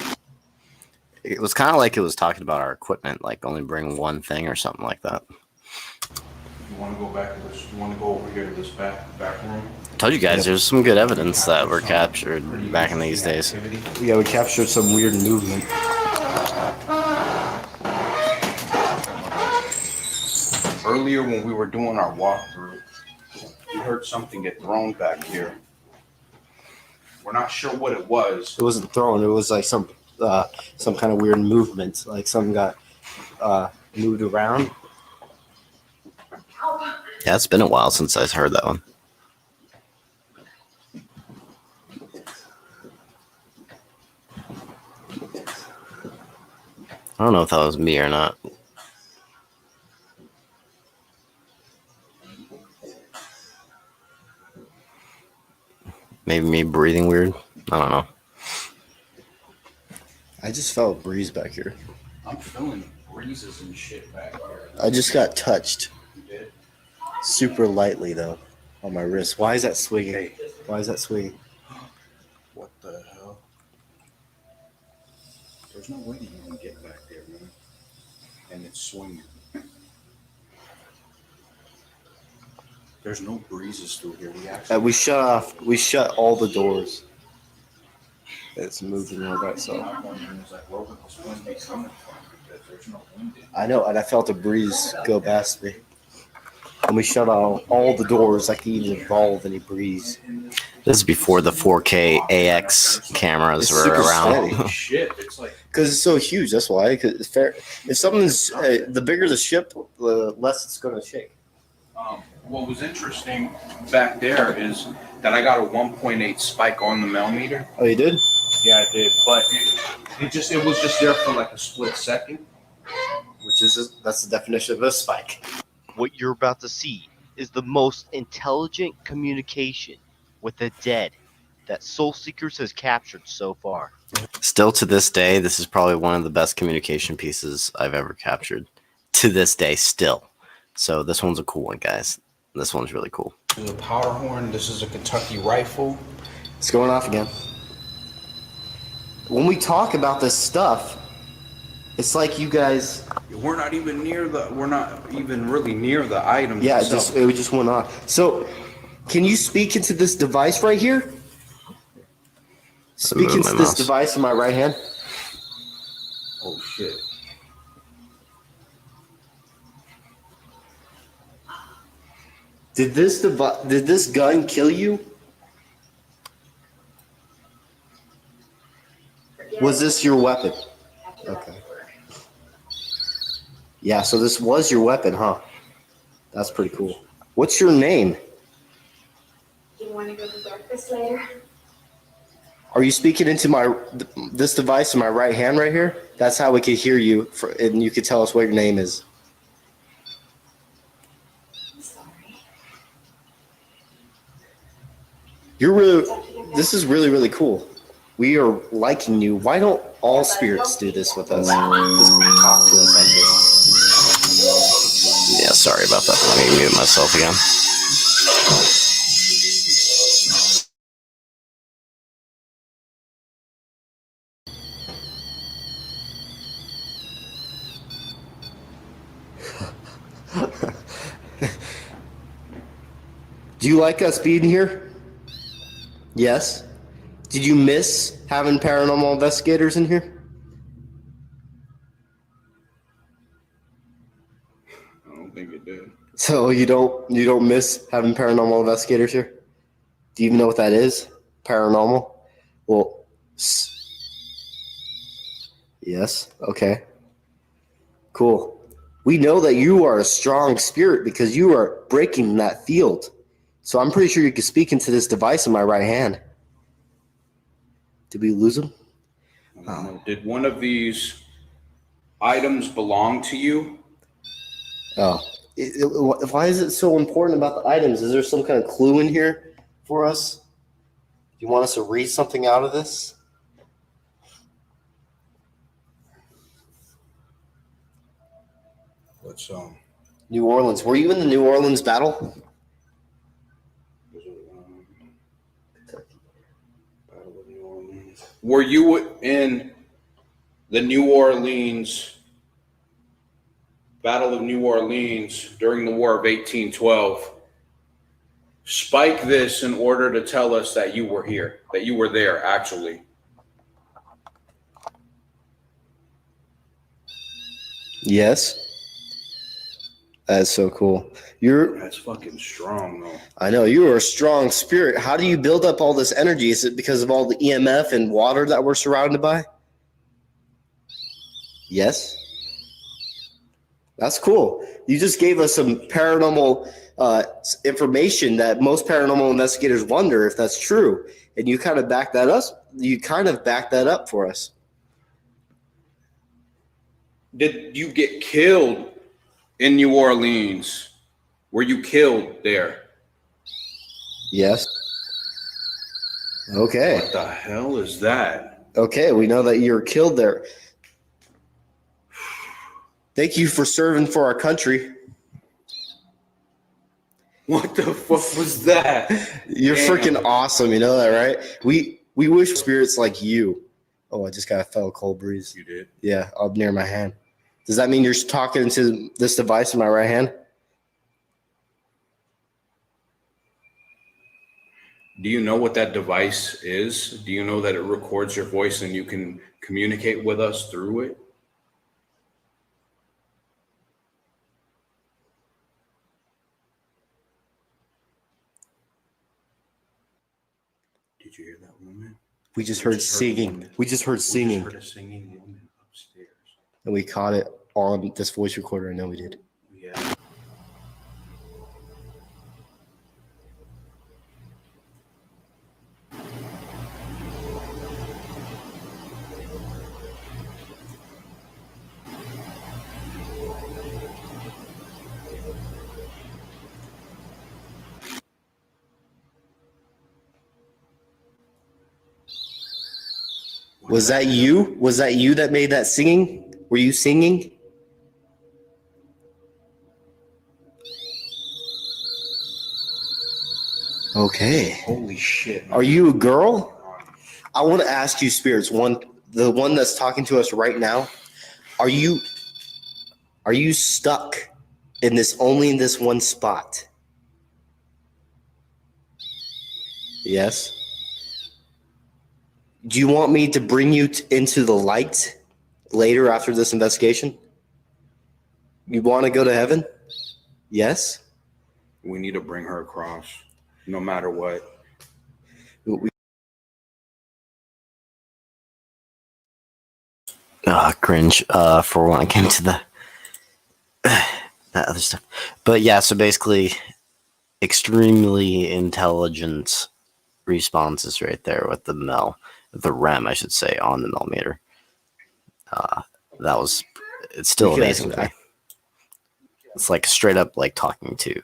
It was kind of like it was talking about our equipment, like only bring one thing or something like that. You want to go back to this? You want to go over here to this back room? I told you guys there's some good evidence that were captured back in these days. Yeah, we captured some weird movement. Earlier when we were doing our walkthrough, we heard something get thrown back here. We're not sure what it was. It wasn't thrown. It was like some kind of weird movement. Like something got moved around. Yeah, it's been a while since I heard that one. I don't know if that was me or not. Maybe me breathing weird. I don't know. I just felt a breeze back here. I'm feeling breezes and shit back here. I just got touched. You did? Super lightly, though, on my wrist. Why is that swinging? Why is that swinging? What the hell? There's no way you can get back there, man. And it's swinging. There's no breezes through here. We shut all the doors. It's moving all that stuff. I know, and I felt a breeze go past me. And we shut all the doors. I could even involve any breeze. This is before the 4K AX cameras were around. Shit, it's like because it's so huge. That's why. Cause if something's the bigger the ship, the less it's going to shake. What was interesting back there is that I got a 1.8 spike on the millimeter. Oh, you did? Yeah, I did, but it was just there for like a split second. That's the definition of a spike. What you're about to see is the most intelligent communication with the dead that Soul Seekers has captured so far. Still to this day, this is probably one of the best communication pieces I've ever captured. To this day, still. So this one's a cool one, guys. This one's really cool. This is a powder horn. This is a Kentucky rifle. It's going off again. When we talk about this stuff, it's like you guys. We're not even really near the item. Yeah, itself. it just went off. So, can you speak into this device right here? Speak into this device in my right hand. Oh shit. Did this gun kill you? Was this your weapon? Okay. Yeah, so this was your weapon, huh? That's pretty cool. What's your name? Do you want to go to breakfast later? Are you speaking into this device in my right hand right here? That's how we could hear you, and you could tell us what your name is. I'm sorry. This is really, really cool. We are liking you. Why don't all spirits do this with us? Just talk to us like this. Yeah, sorry about that. Let me mute myself again. Do you like us being here? Yes. Did you miss having paranormal investigators in here? I don't think it did. So you don't miss having paranormal investigators here? Do you even know what that is? Paranormal? Well, yes. Okay. Cool. We know that you are a strong spirit because you are breaking that field. So I'm pretty sure you can speak into this device in my right hand. Did we lose him? Oh. Did one of these items belong to you? Oh. Why is it so important about the items? Is there some kind of clue in here for us? Do you want us to read something out of this? Let's New Orleans. Were you in the New Orleans battle? Were you in the New Orleans Battle of New Orleans during the War of 1812? Spike this in order to tell us that you were here, that you were there, actually. Yes. That's so cool. That's fucking strong, though. I know, you are a strong spirit. How do you build up all this energy? Is it because of all the EMF and water that we're surrounded by? Yes. That's cool. You just gave us some paranormal information that most paranormal investigators wonder if that's true, and you kind of backed that up. You kind of backed that up for us. Did you get killed in New Orleans? Were you killed there? Yes. Okay. What the hell is that? Okay, we know that you were killed there. Thank you for serving for our country. What the fuck was that? You're freaking awesome, you know that, right? We wish spirits like you. Oh, I just got a fell cold breeze. You did? Yeah, up near my hand. Does that mean you're talking to this device in my right hand? Do you know what that device is? Do you know that it records your voice and you can communicate with us through it? Did you hear that woman? We just heard singing. We just heard singing. We just heard a singing woman upstairs. And we caught it on this voice recorder. I know we did. Yeah. Was that you? Was that you that made that singing? Were you singing? Okay. Holy shit. Are you a girl? I want to ask you, spirits, the one that's talking to us right now, are you stuck in this one spot? Yes. Do you want me to bring you into the light later after this investigation? You want to go to heaven? Yes. We need to bring her across, no matter what. Cringe for when I came to the that other stuff. But yeah, so basically extremely intelligent responses right there with the REM, I should say, on the millimeter. It's still amazing to me. It's like straight up like talking to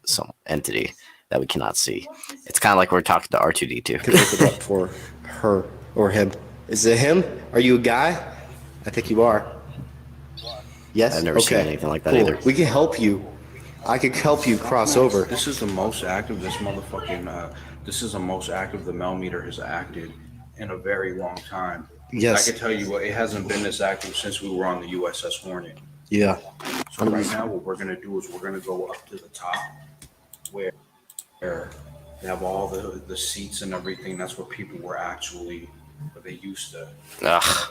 some entity that we cannot see. It's kind of like we're talking to R2D2. Could look it up for her or him. Is it him? Are you a guy? I think you are. Yes? I've never seen anything like that either. We can help you. I could help you cross over. This is the most active this is the most active the millimeter has acted in a very long time. Yes. I can tell you what, it hasn't been this active since we were on the USS Hornet. Yeah. So right now what we're going to do is we're going to go up to the top where They have all the seats and everything. That's where people were actually, where they used to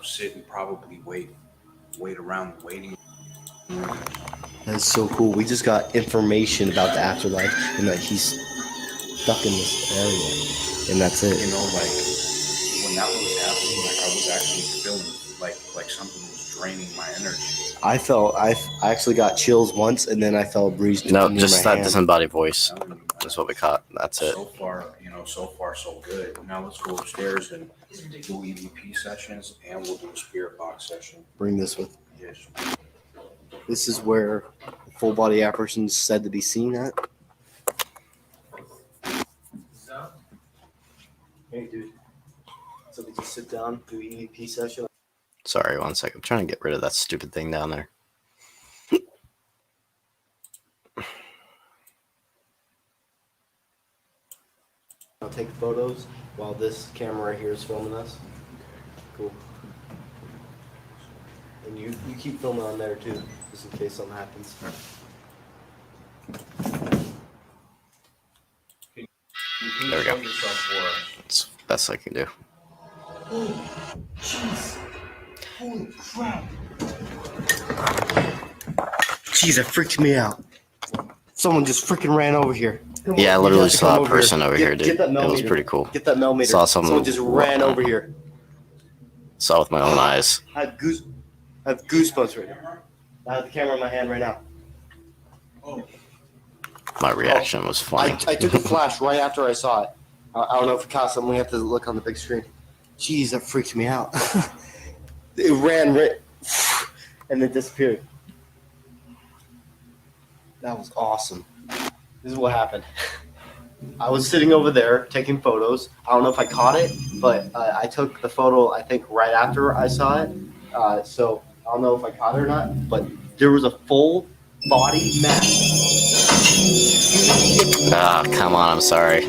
sit and probably wait around the waiting room. That's so cool. We just got information about the afterlife and that he's stuck in this area, and that's it. You know, like when that was happening, like I was actually feeling like something was draining my energy. I actually got chills once, and then I felt a breeze. No, near just my that hand. disembodied voice. That's what we caught. That's it. So far, so good. Now let's go upstairs and do EVP sessions, and we'll do a spirit box session. Bring this with. Yes. This is where full body apparitions said to be seen at. Hey, dude. So we just sit down, do EVP session. Sorry, 1 second. I'm trying to get rid of that stupid thing down there. I'll take photos while this camera right here is filming us. Cool. And you keep filming on there too, just in case something happens. There we go. That's the best I can do. Oh, jeez. Holy crap. Jeez, that freaked me out. Someone just freaking ran over here. Yeah, I literally saw a person over here, dude. Get that It was millimeter. pretty cool. Get that millimeter. Saw someone just ran over here. Saw with my own eyes. I have goosebumps right now. I have the camera in my hand right now. My reaction was funny. I took a flash right after I saw it. I don't know if it caught something. We have to look on the big screen. Jeez, that freaked me out. It ran right and then disappeared. That was awesome. This is what happened. I was sitting over there taking photos. I don't know if I caught it, but I took the photo, I think, right after I saw it. So I don't know if I caught it or not, but there was a full body mass. Ah, come on, I'm sorry.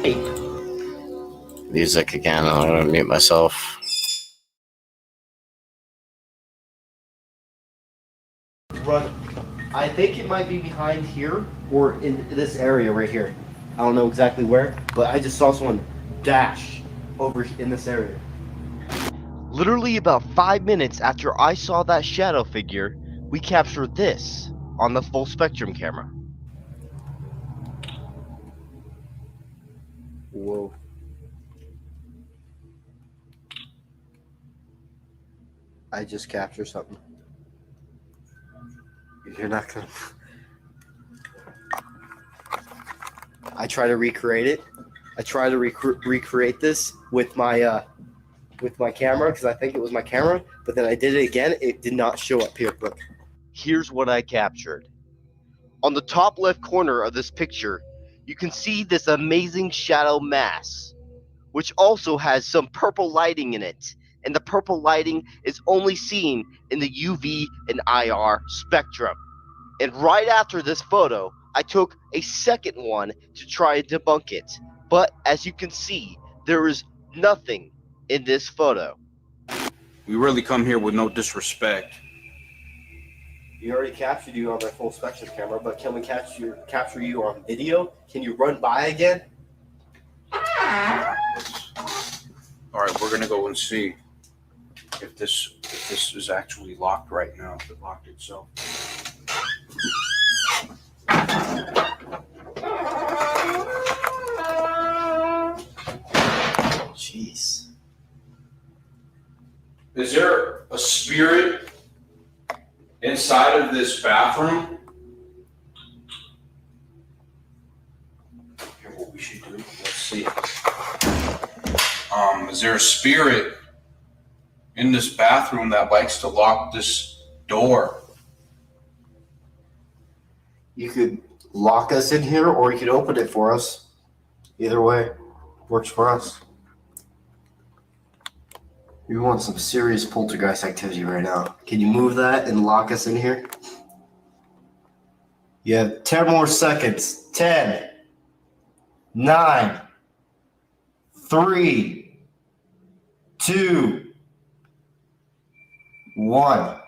Music again. I'm gonna mute myself. Run. I think it might be behind here or in this area right here. I don't know exactly where, but I just saw someone dash over in this area. Literally about 5 minutes after I saw that shadow figure, we captured this on the full spectrum camera. Whoa. I just captured something. You're not gonna. I try to recreate it. I try to recreate this with my camera because I think it was my camera. But then I did it again. It did not show up here. Look. Here's what I captured. On the top left corner of this picture, you can see this amazing shadow mass, which also has some purple lighting in it. And the purple lighting is only seen in the UV and IR spectrum. And right after this photo, I took a second one to try and debunk it. But as you can see, there is nothing in this photo. We really come here with no disrespect. We already captured you on my full spectrum camera, but can we capture you on video? Can you run by again? All right, we're gonna go and see if this is actually locked right now. If it locked itself. Jeez. Is there a spirit inside of this bathroom? Here, what we should do? Let's see. Is there a spirit in this bathroom that likes to lock this door? You could lock us in here, or you could open it for us. Either way, works for us. We want some serious poltergeist activity right now. Can you move that and lock us in here? You have 10 more seconds. 10, 9, 3, 2, 1.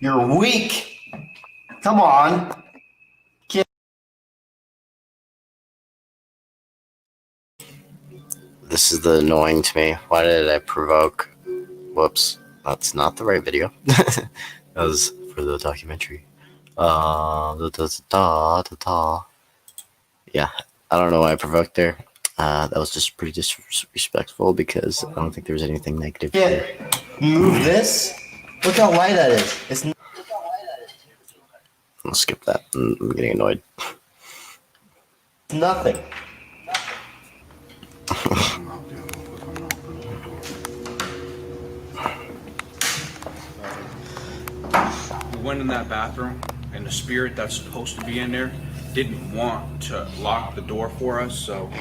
You're weak. Come on. This is the annoying to me. Why did I provoke? Whoops. That's not the right video. That was for the documentary. Yeah, I don't know why I provoked there. That was just pretty disrespectful because I don't think there was anything negative here. Move this. Look how light that is. It's I'll skip that. I'm getting annoyed. nothing. We went in that bathroom, and the spirit that's supposed to be in there didn't want to lock the door for us, so... This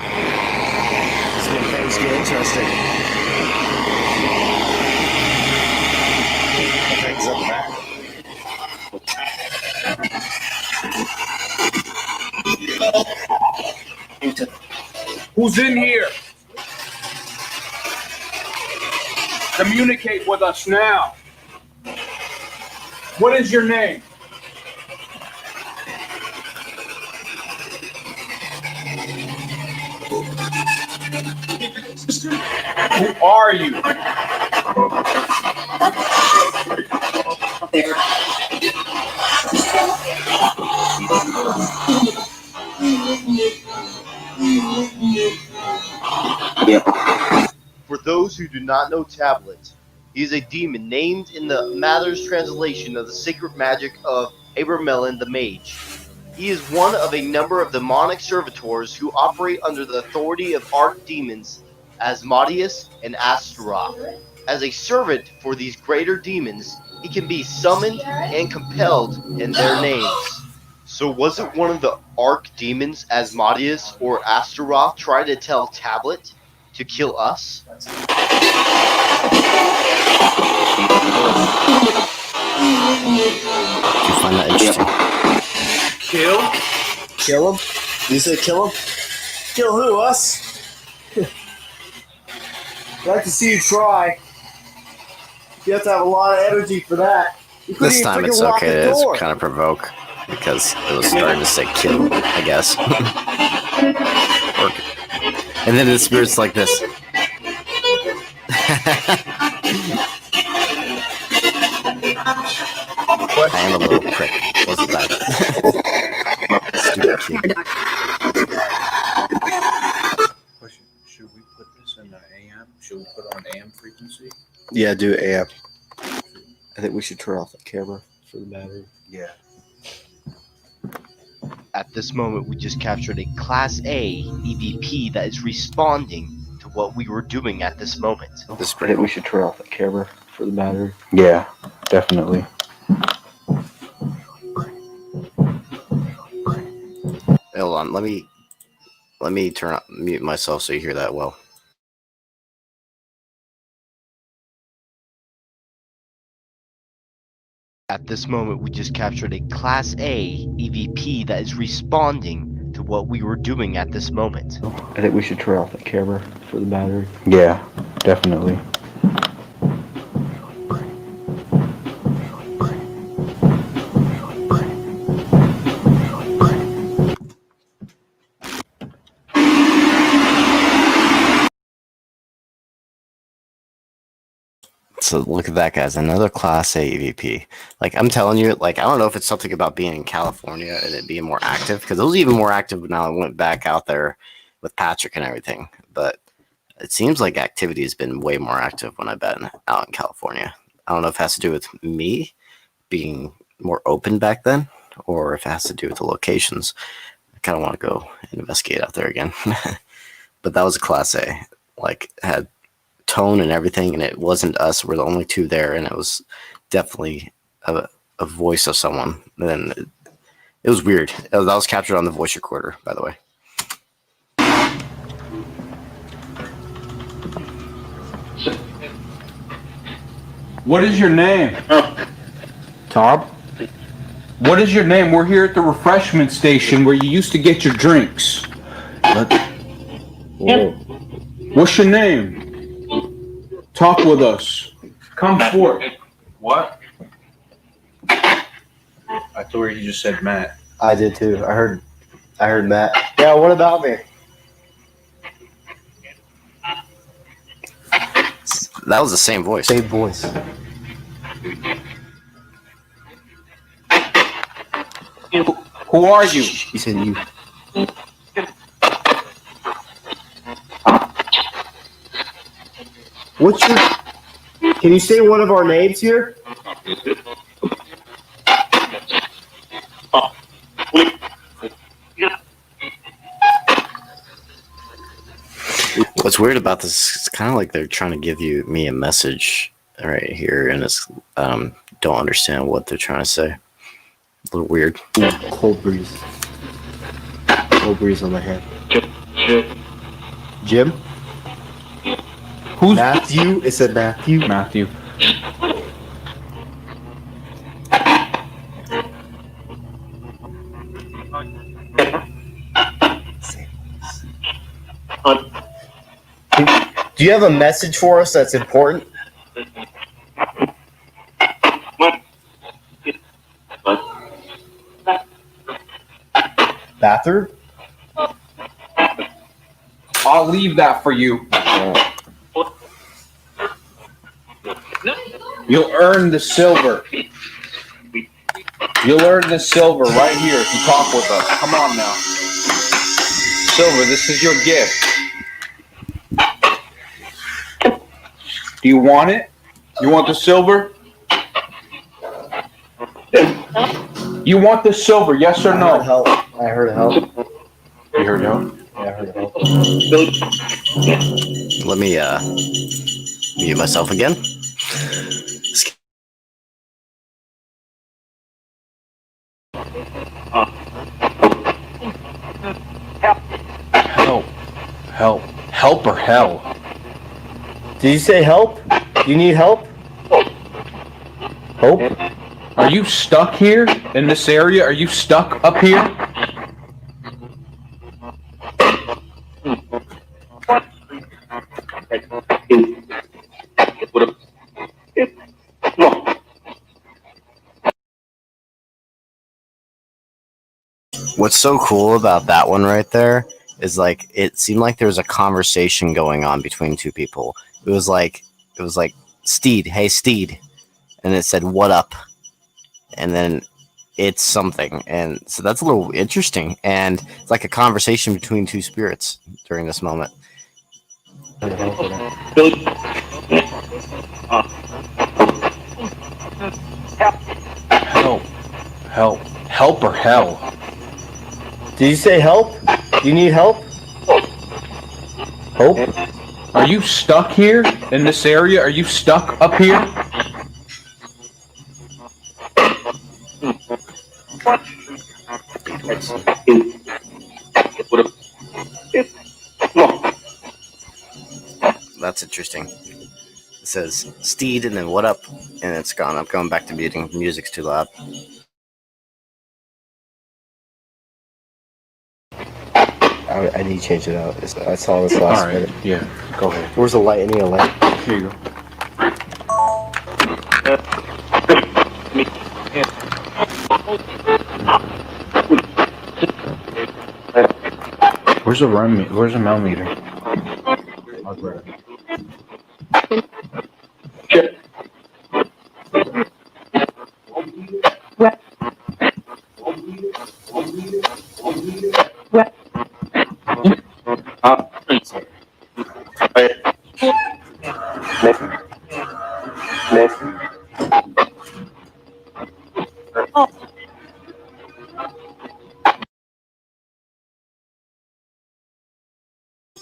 is when things get interesting. Things up back. Who's in here? Communicate with us now. What is your name? Who are you? For those who do not know Tablet, he is a demon named in the Mather's translation of the sacred magic of Abramelin the Mage. He is one of a number of demonic servitors who operate under the authority of archdemons Asmodeus and Astaroth. As a servant for these greater demons, he can be summoned and compelled in their names. So was it one of the archdemons Asmodeus or Astaroth trying to tell Tablet to kill us? Did you find that interesting? Kill? Kill him? You said kill him? Kill who? Us? I'd like to see you try. You have to have a lot of energy for that. This time it's okay to kind of provoke because it was starting to say kill, I guess. And then the spirit's like this. I am a little prick. Wasn't that? Stupid kid. Should we put this in the AM? Should we put on AM frequency? Yeah, do AM. I think we should turn off the camera for the battery. Yeah. At this moment, we just captured a Class A EVP that is responding to what we were doing at this moment. I think we should turn off the camera for the battery. Yeah, definitely. Hold on, let me mute myself so you hear that well. At this moment, we just captured a Class A EVP that is responding to what we were doing at this moment. I think we should turn off the camera for the battery. Yeah, definitely. So look at that, guys. Another Class A EVP. Like, I'm telling you, like, I don't know if it's something about being in California and it being more active, because it was even more active when I went back out there with Patrick and everything. But it seems like activity has been way more active when I've been out in California. I don't know if it has to do with me being more open back then, or if it has to do with the locations. I kind of want to go and investigate out there again. But that was a Class A. Like, it had tone and everything, and it wasn't us. We're the only two there, and it was definitely a voice of someone. And then it was weird. That was captured on the voice recorder, by the way. What is your name? Tom? What is your name? We're here at the refreshment station where you used to get your drinks. Whoa. What's your name? Talk with us. Come forth. What? I thought you just said Matt. I did too. I heard Matt. Yeah, what about me? That was the same voice. Same voice. Who are you? He said you. What's your... Can you say one of our names here? What's weird about this? It's kind of like they're trying to give me a message right here, and it's don't understand what they're trying to say. A little weird. Cold breeze. Cold breeze on my head. Jim? Who's Matthew? It said Matthew. Matthew? Do you have a message for us that's important? Bathroom? I'll leave that for you. You'll earn the silver. You'll earn the silver right here if you talk with us. Come on now. Silver, this is your gift. Do you want it? You want the silver? You want the silver, yes or no? I heard help. You heard help? Yeah, I heard help. Let me mute myself again. Help or hell? Did you say help? You need help? Hope? Are you stuck here in this area? Are you stuck up here? What's so cool about that one right there is like it seemed like there was a conversation going on between two people. It was like Steed, hey Steed, and it said what up, and then it's something, and so that's a little interesting, and it's like a conversation between two spirits during this moment. Help or hell? Did you say help? You need help? Hope? Are you stuck here in this area? Are you stuck up here? That's interesting. It says Steed and then what up, and it's gone. I'm going back to muting. The music's too loud. I need to change it out. I saw this last minute. Yeah, go ahead. Where's the light? I need a light. Here you go. Where's the mount meter? I'll grab it.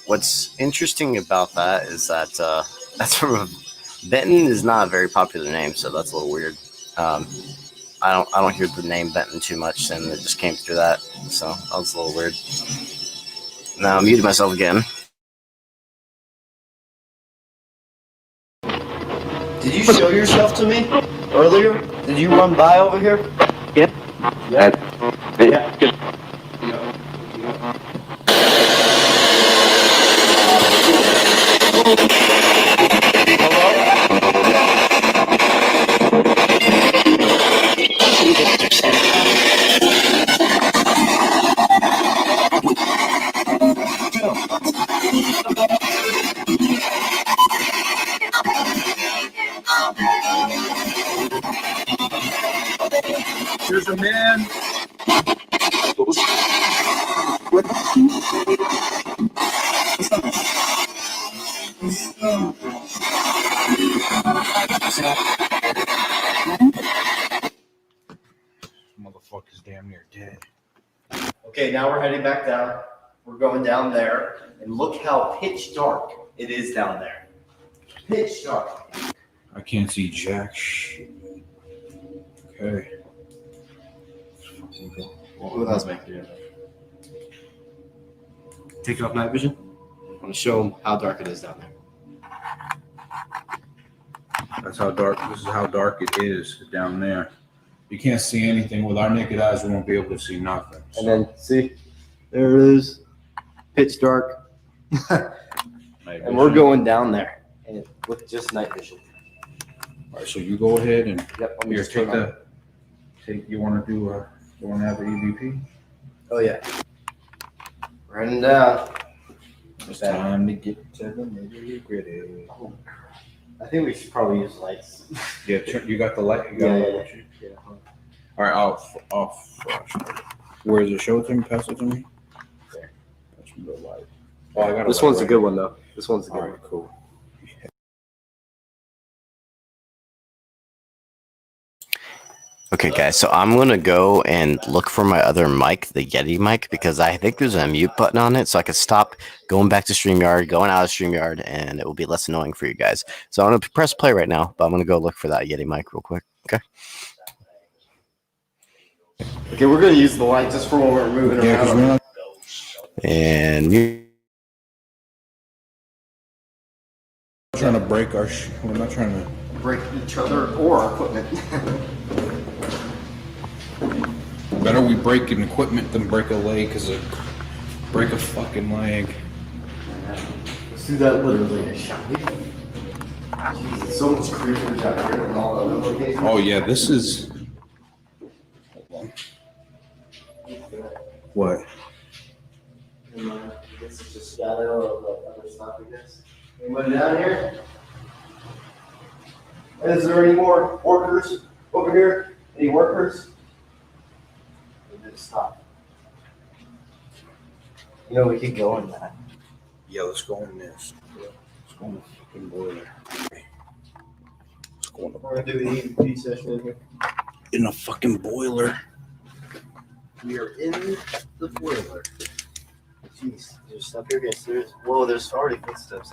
What's interesting about that is that that's from Benton is not a very popular name, so that's a little weird. I don't hear the name Benton too much, and it just came through that, so that was a little weird. Now I muted myself again. Did you show yourself to me earlier? Did you run by over here? Yeah. Motherfucker's damn near dead. Okay, now we're heading back down. We're going down there, and look how pitch dark it is down there. Pitch dark. I can't see jack shit. Okay. What else making it? Take off night vision. I want to show them how dark it is down there. That's how dark. This is how dark it is down there. You can't see anything with our naked eyes. We won't be able to see nothing. And then see, there it is, pitch dark. And we're going down there, and with just night vision. All right, so you go ahead and Yep. here, take the. Take. You want to do? You want to have the EVP? Oh yeah. We're heading down. It's time to get to the nitty gritty. I think we should probably use lights. Yeah, you got the light. You got the light with you? Yeah. All right, I'll flash. Where is it? Show it to me. Pass it to me. There. That's the light. Oh, I got This one's a good one though. This one's a good All one. right, cool. Okay, guys, so I'm going to go and look for my other mic, the Yeti mic, because I think there's a mute button on it, so I can stop going back to StreamYard, going out of StreamYard, and it will be less annoying for you guys. So I'm going to press play right now, but I'm going to go look for that Yeti mic real quick, okay? Okay, we're going to use the light just for when we're moving Yeah, because around. we're not And mute. trying to break our. We're not trying to Break each other or our equipment. Better we break an equipment than break a leg, because break a fucking leg. Let's do that literally, shall we? Jesus, so much creepers out here and all the other locations. Oh yeah, this is. What? This is just shadow of other stuff, I guess. Anybody down here? Is there any more workers over here? Any workers? We just stop. You know, we could go in that. Yeah, let's go in this. Let's go in the fucking boiler. Let's go in the, We're gonna do the EVP session in here. in the fucking boiler. We are in the boiler. Jeez, there's stuff here, guys. There's already footsteps.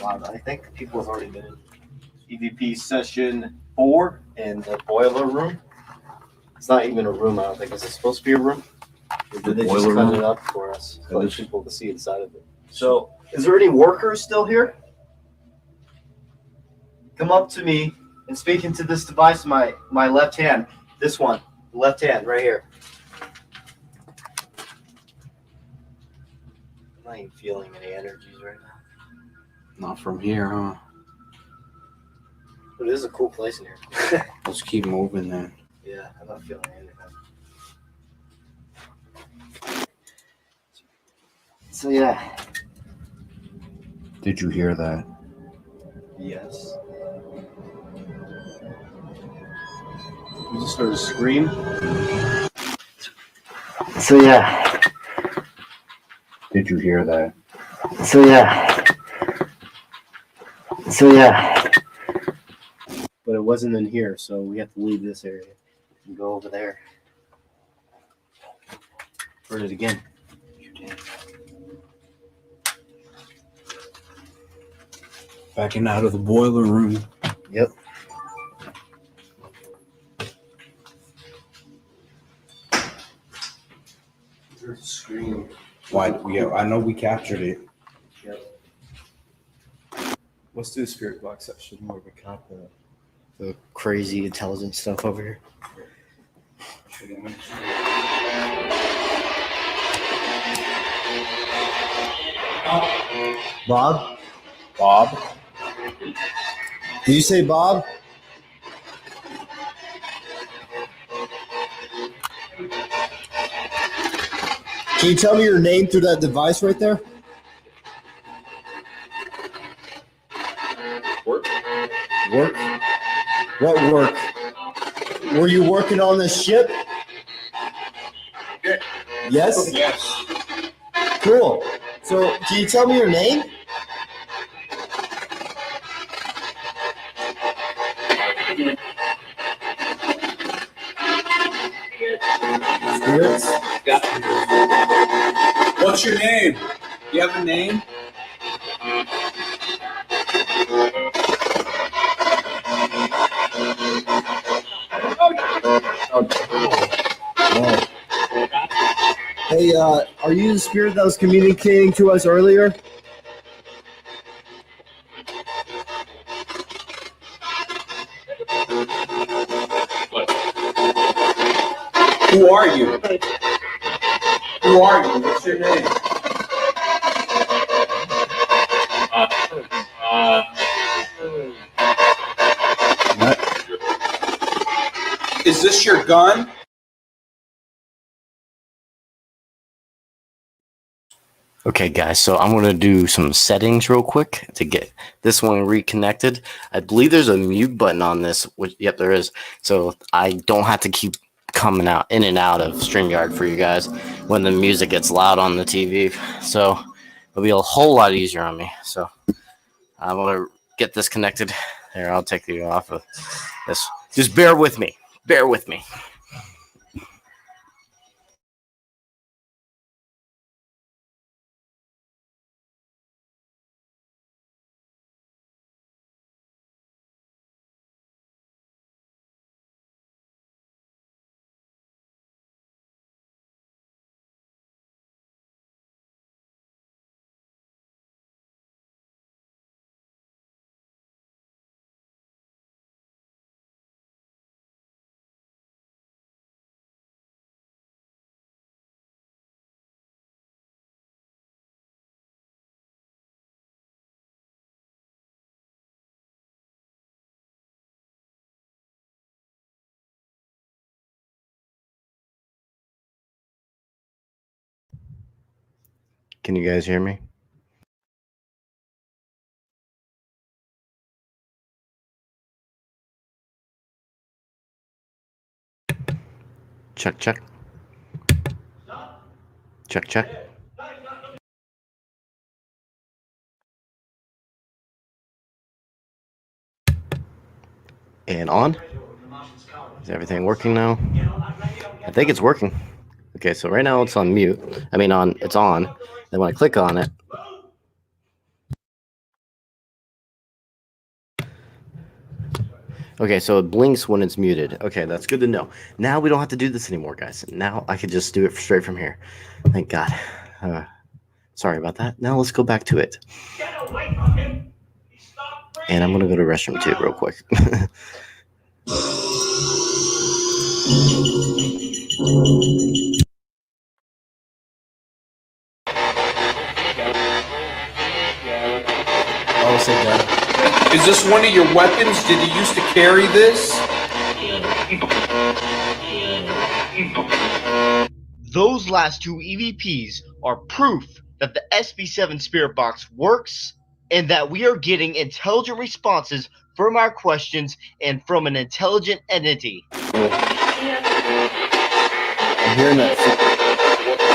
Wow, I think people have already been in EVP session 4 in the boiler room. It's not even a room, I don't think. Is it supposed to be a room? Or did they just boiler cut room? it up for us for people to see inside of it? So, is there any workers still here? Come up to me and speak into this device, my left hand. This one, left hand, right here. I'm not even feeling any energies right now. Not from here, huh? But it is a cool place in here. Let's keep moving then. Yeah, I'm not feeling anything. So yeah. Did you hear that? Yes. We just heard a scream. So yeah. Did you hear that? So yeah. So yeah. But it wasn't in here, so we have to leave this area and go over there. Heard it again. You did. Backing out of the boiler room. Yep. There's a scream. Why? Yeah, I know we captured it. Yep. Let's do a spirit box section where we caught the crazy intelligent stuff over here. Bob? Bob? Did you say Bob? Can you tell me your name through that device right there? Work? Work? What work? Were you working on this ship? Yes? Yes. Cool. So, can you tell me your name? Spirits? What's your name? You have a name? Oh. Hey, are you the spirit that was communicating to us earlier? Who are you? Who are you? What's your name? Is this your gun? Okay, guys, so I'm going to do some settings real quick to get this one reconnected. I believe there's a mute button on this. Which, yep, there is. So I don't have to keep coming out in and out of StreamYard for you guys when the music gets loud on the TV. So it'll be a whole lot easier on me. So I'm going to get this connected. There, I'll take you off of this. Just bear with me. Bear with me. Can you guys hear me? Check, check. Check, check. And on. Is everything working now? I think it's working. Okay, so right now it's on mute. I mean, it's on. Then when I click on it, okay, so it blinks when it's muted. Okay, that's good to know. Now we don't have to do this anymore, guys. Now I could just do it straight from here. Thank God. Sorry about that. Now let's go back to it. And I'm going to go to the restroom too, real quick. Oh, say that. Is this one of your weapons? Did you used to carry this? Those last two EVPs are proof that the SB7 Spirit Box works and that we are getting intelligent responses from our questions and from an intelligent entity. I'm hearing that.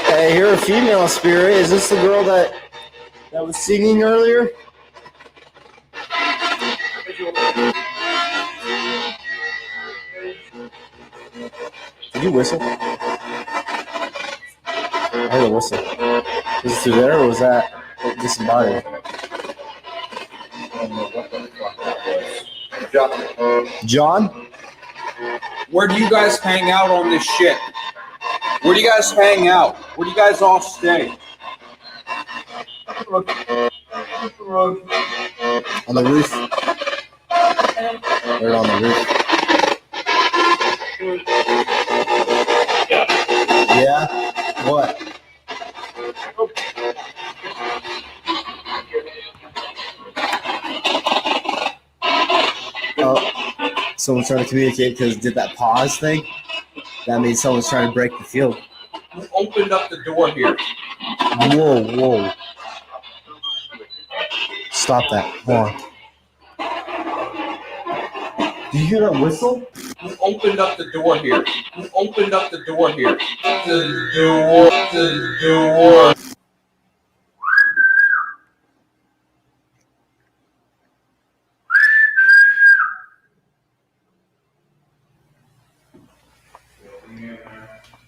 Hey, I hear a female spirit. Is this the girl that was singing earlier? Did you whistle? I heard a whistle. Was it through there or was that disembodied? John? Where do you guys hang out on this shit? Where do you guys hang out? Where do you guys all stay? On the roof. They're on the roof. Yeah? What? Oh, someone's trying to communicate because did that pause thing? That means someone's trying to break the field. Who opened up the door here? Whoa, whoa. Stop that. Hold on. Did you hear that whistle? Who opened up the door here? Who opened up the door here? The door. The door.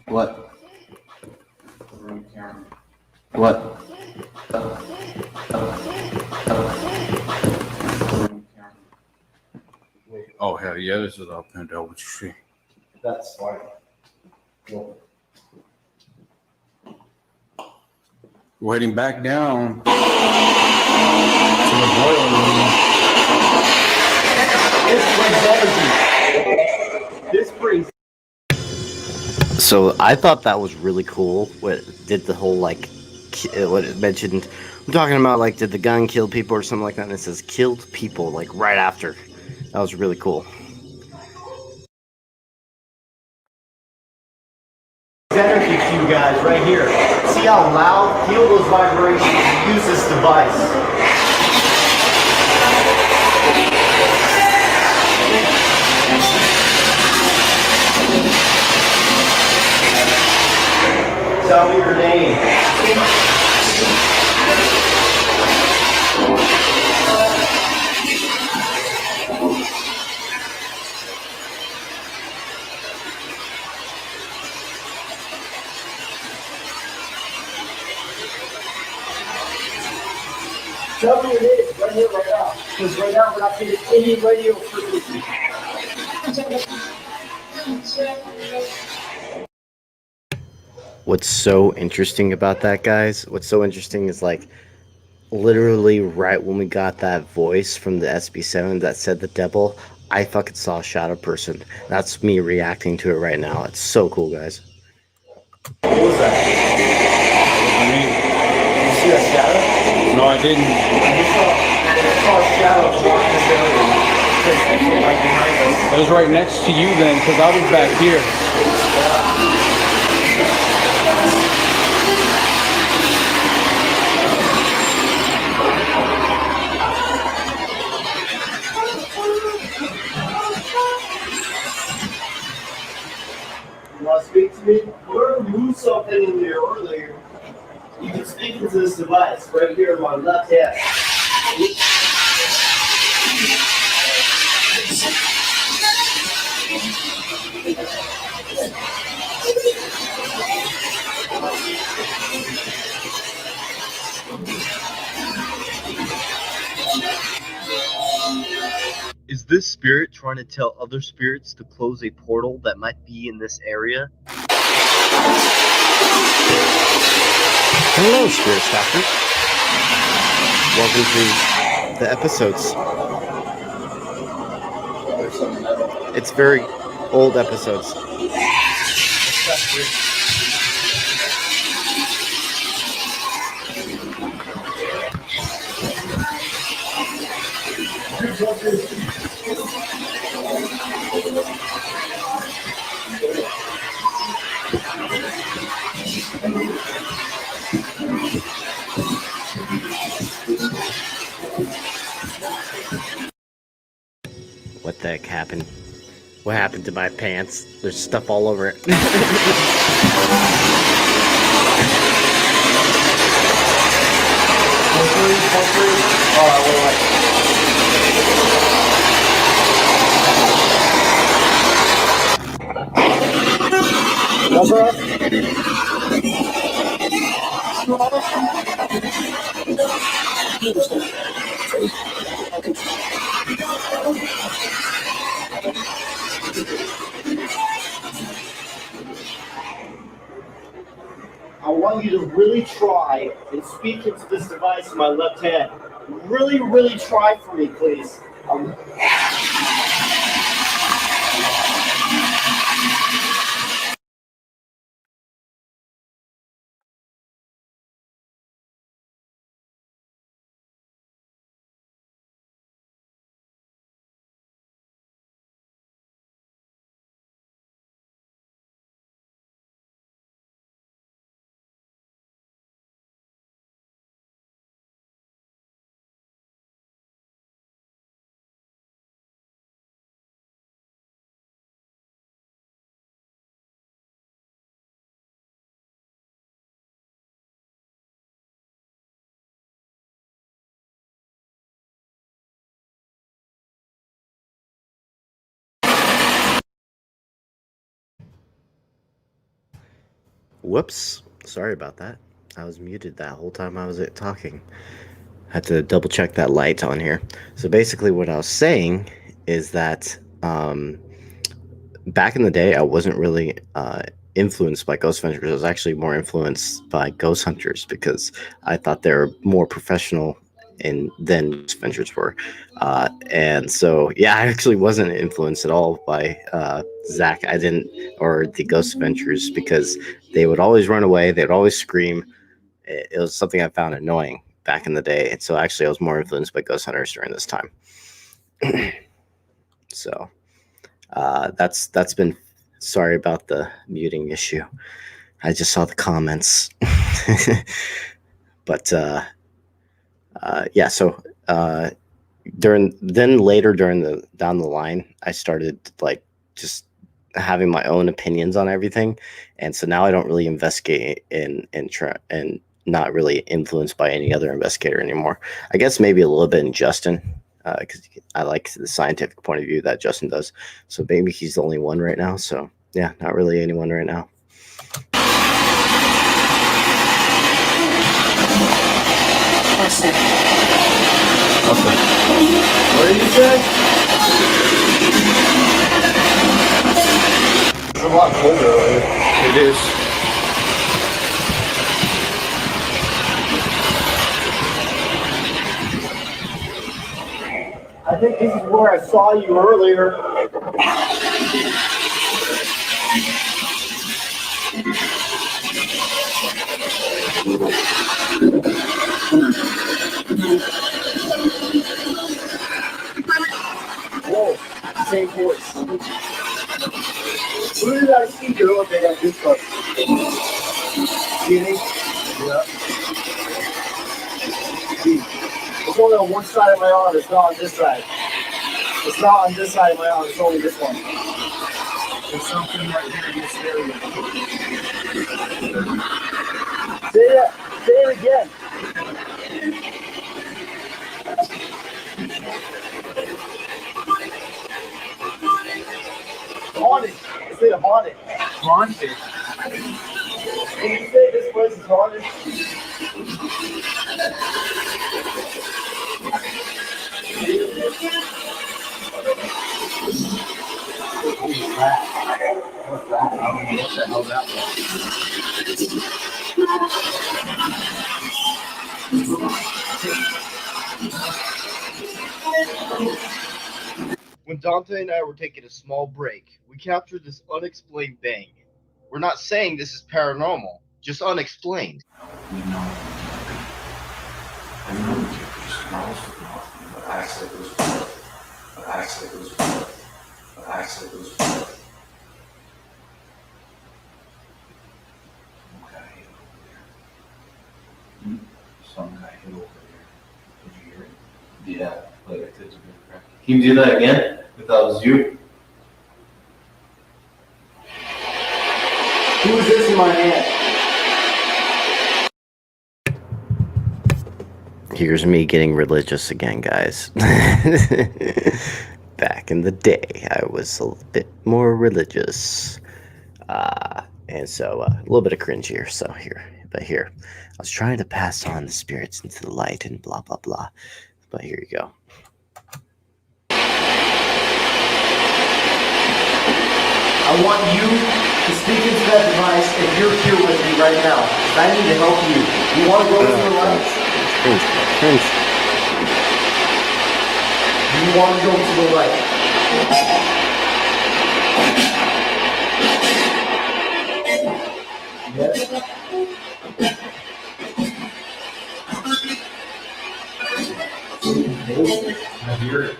What? What? Oh hell yeah, this is up and down. What you see? That's fine. We're heading back down to the boiler room. This brings. So I thought that was really cool. What did the whole like, what it mentioned? I'm talking about like, did the gun kill people or something like that? And it says killed people like right after. That was really cool. Energy to you guys right here. See how loud? Feel those vibrations. Use this device. Tell me your name. Tell me your name right here, right now. Because right now we're not getting any radio frequency. What's so interesting about that, guys? What's so interesting is like, literally right when we got that voice from the SB7 that said the devil, I fucking saw a shadow person. That's me reacting to it right now. It's so cool, guys. What was that? Did you see that shadow? No, I didn't. I saw a shadow walking this area. Right behind us. It was right next to you then, because I was back here. You want to speak to me? Whoever moved something in there earlier, you can speak into this device right here in my left hand. Is this spirit trying to tell other spirits to close a portal that might be in this area? Hello, Spirit Staffers. Welcome to the episodes. It's very old episodes. What the heck happened? What happened to my pants? There's stuff all over it. I want you to really try and speak into this device in my left hand. Really, really try for me, please. Whoops. Sorry about that. I was muted that whole time I was talking. Had to double check that light on here. So basically what I was saying is that back in the day, I wasn't really influenced by ghost hunters. I was actually more influenced by ghost hunters because I thought they were more professional than ghost hunters were. And so, yeah, I actually wasn't influenced at all by Zach. I didn't, or the ghost adventures, because they would always run away. They'd always scream. It was something I found annoying back in the day. And so actually I was more influenced by ghost hunters during this time. So that's been, sorry about the muting issue. I just saw the comments. But yeah, so later down the line, I started like just having my own opinions on everything. And so now I don't really investigate and not really influenced by any other investigator anymore. I guess maybe a little bit in Justin, because I like the scientific point of view that Justin does. So maybe he's the only one right now. So yeah, not really anyone right now. What did you say? It's a lot colder over here. It is. I think this is where I saw you earlier. Whoa, same voice. Who did I see earlier that got this close? Jimmy? Yeah. It's only on one side of my arm, it's not on this side. It's not on this side of my arm, it's only this one. There's something right here in this area. Say it again. Haunted. Say it haunted. Haunted. Can you say this place is haunted? What's that? I don't know what the hell that was. When Dante and I were taking a small break, we captured this unexplained bang. We're not saying this is paranormal, just unexplained. We know. I know we get these smells, but acts like it was blood. But acts like it was blood. But acts like it was blood. Some guy hit over there. Did you hear it? Yeah, like it did. Can you do that again? If that was you? Who is this in my hand? Here's me getting religious again, guys. Back in the day, I was a little bit more religious. And so a little bit of cringe here. So here, I was trying to pass on the spirits into the light and blah, blah, blah. But here you go. I want you to speak into that device if you're here with me right now. I need to help you. You want to go to the light? Cringe. You want to go to the light? Yes. I hear it.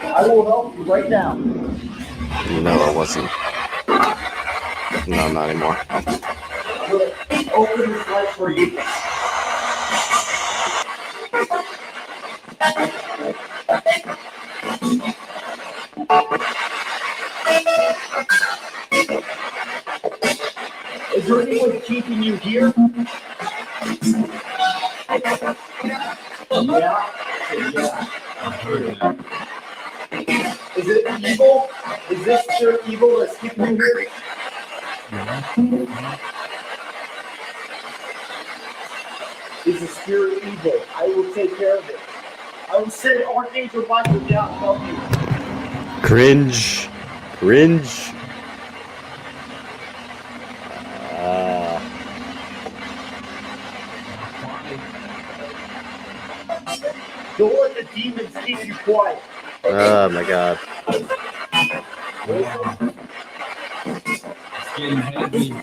I will help you right now. No, I wasn't. No, not anymore. Open this light for you. Is there anyone keeping you here? Yeah. Is it evil? Is this pure evil that's keeping you here? Is the spirit evil? I will take care of it. I will send Archangel Michael down to help you. Cringe. Cringe. Don't let the demons keep you quiet. Oh my god. It's getting heavy.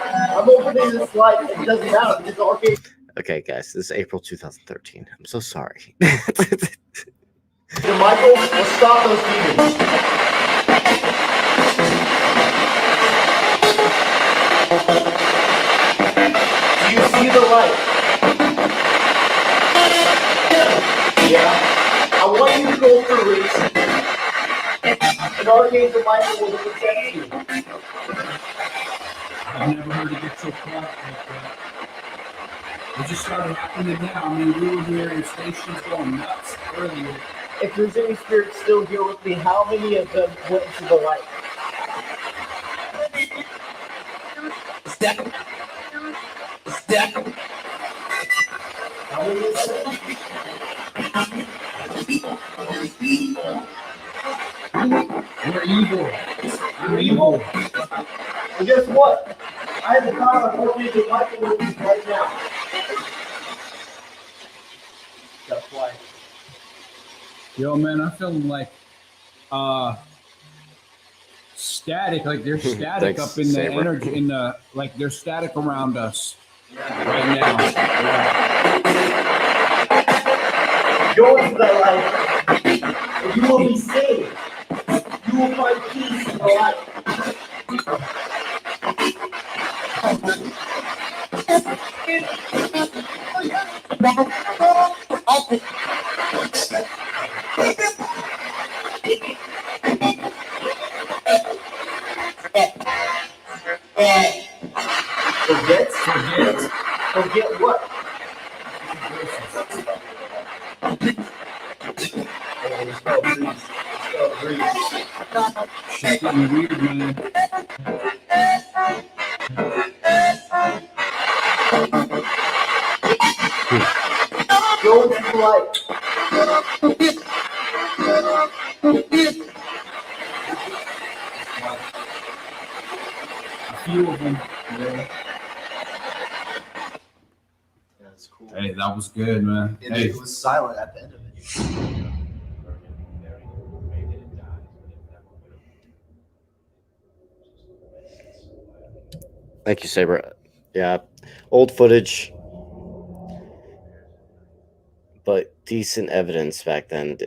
I'm opening this light. It doesn't matter because Archangel. Okay, guys, this is April 2013. I'm so sorry. Michael will stop those demons. Do you see the light? Yeah. I want you to go through it. And Archangel Michael will protect you. I've never heard it get so quiet like that. It just started happening now. I mean, we were hearing stations going nuts earlier. If there's any spirits still here with me, how many of them went into the light? Step. How many is it? We're evil. I'm evil. And guess what? I have the power of Archangel Michael with me right now. That's why. Yo, man, I'm feeling like static. Like there's static Thanks, up in the Sabra. energy, in the like there's static around us right now. Go into that light, and you will be saved. You will find peace in the light. Forget what? Shit's getting weird, man. Go into the light. A few of them. Yeah. That's cool. Hey, that was good, man. And Hey, it was silent at the end of it. Thank you, Sabra. Yeah, old footage, but decent evidence back then.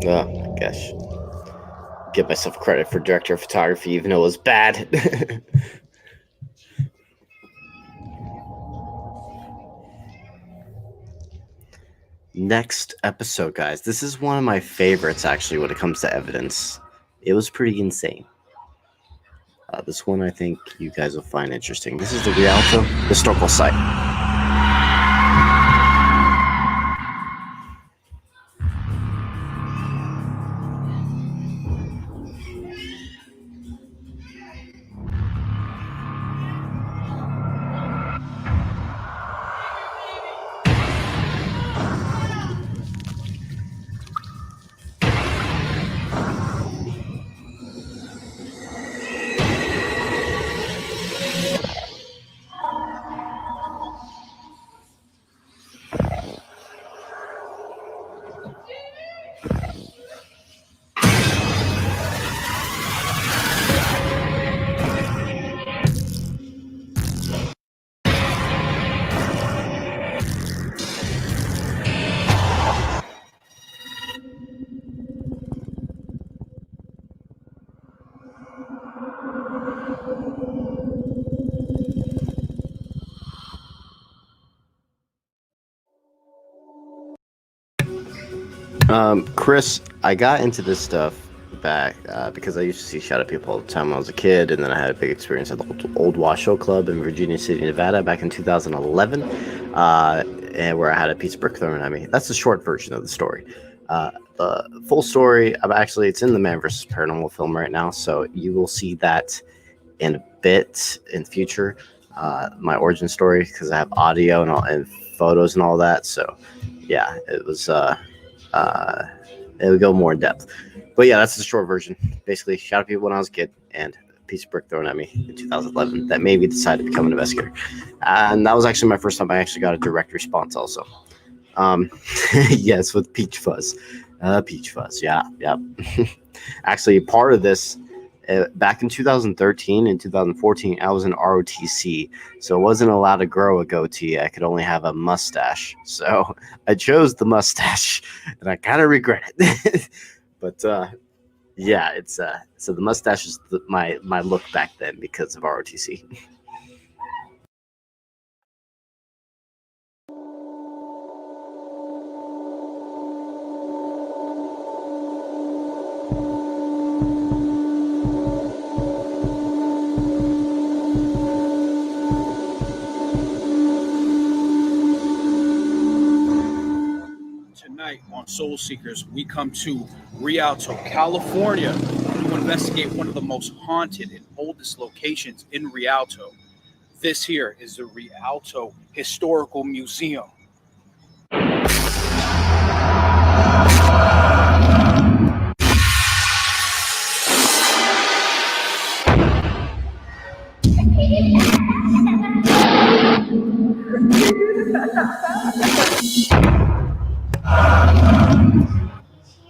Oh my gosh. Give myself credit for director of photography, even though it was bad. Next episode, guys. This is one of my favorites, actually, when it comes to evidence. It was pretty insane. This one I think you guys will find interesting. This is the Rialto historical site. Chris, I got into this stuff back because I used to see shadow people all the time when I was a kid, and then I had a big experience at the Old Washoe Club in Virginia City, Nevada, back in 2011, and where I had a piece of brick thrown at me. That's the short version of the story. The full story, it's in the Man vs. Paranormal film right now, so you will see that in a bit in the future. My origin story, because I have audio and photos and all that. So yeah, it would go more in depth. But yeah, that's the short version. Basically, shadow people when I was a kid, and a piece of brick thrown at me in 2011 that made me decide to become an investigator. And that was actually my first time I actually got a direct response also. Yes, with Peach Fuzz. Peach Fuzz, yeah. Actually, part of this, back in 2013 and 2014, I was in ROTC, so I wasn't allowed to grow a goatee. I could only have a mustache. So I chose the mustache, and I kind of regret it. But yeah, so the mustache is my look back then because of ROTC. Tonight on Soul Seekers, we come to Rialto, California to investigate one of the most haunted and oldest locations in Rialto. This here is the Rialto Historical Museum.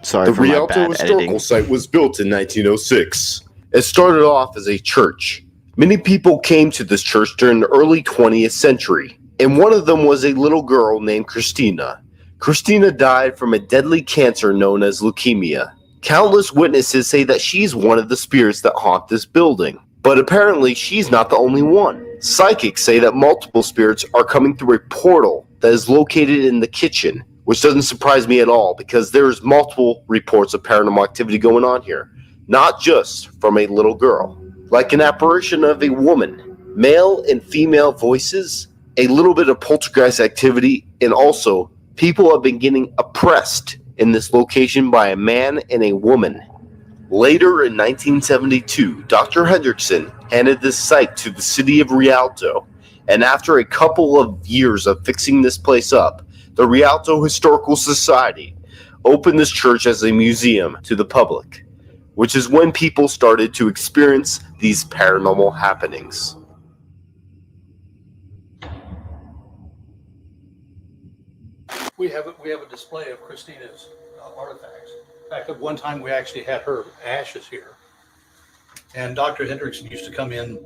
Sorry the for my Rialto bad Historical editing. Site was built in 1906. It started off as a church. Many people came to this church during the early 20th century, and one of them was a little girl named Christina. Christina died from a deadly cancer known as leukemia. Countless witnesses say that she's one of the spirits that haunt this building, but apparently she's not the only one. Psychics say that multiple spirits are coming through a portal that is located in the kitchen, which doesn't surprise me at all because there's multiple reports of paranormal activity going on here, not just from a little girl. Like an apparition of a woman, male and female voices, a little bit of poltergeist activity, and also people have been getting oppressed in this location by a man and a woman. Later in 1972, Dr. Hendrickson handed this site to the city of Rialto, and after a couple of years of fixing this place up, the Rialto Historical Society opened this church as a museum to the public, which is when people started to experience these paranormal happenings. We have a display of Christina's artifacts. In fact, at one time we actually had her ashes here. And Dr. Hendrickson used to come in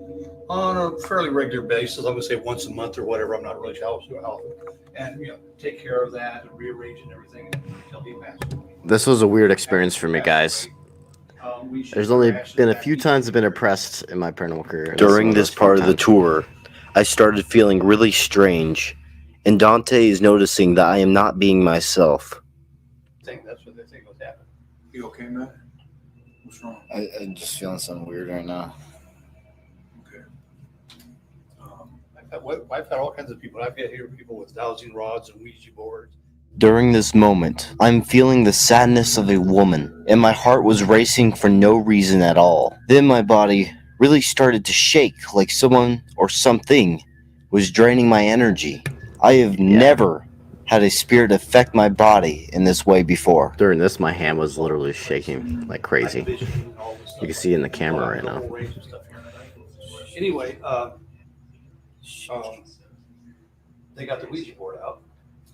on a fairly regular basis. I'm going to say once a month or whatever. I'm not really sure how often. And take care of that and rearrange and everything until he passed away. This was a weird experience for me, guys. There's only been a few times I've been oppressed in my paranormal career. During this part of the tour, I started feeling really strange, and Dante is noticing that I am not being myself. I think that's what they think was happening. You okay, Matt? What's wrong? I'm just feeling something weird right now. Okay. I've had all kinds of people. I've had here people with dowsing rods and Ouija boards. During this moment, I'm feeling the sadness of a woman, and my heart was racing for no reason at all. Then my body really started to shake like someone or something was draining my energy. I have never had a spirit affect my body in this way before. During this, my hand was literally shaking like crazy. You can see in the camera right now. Anyway, they got the Ouija board out.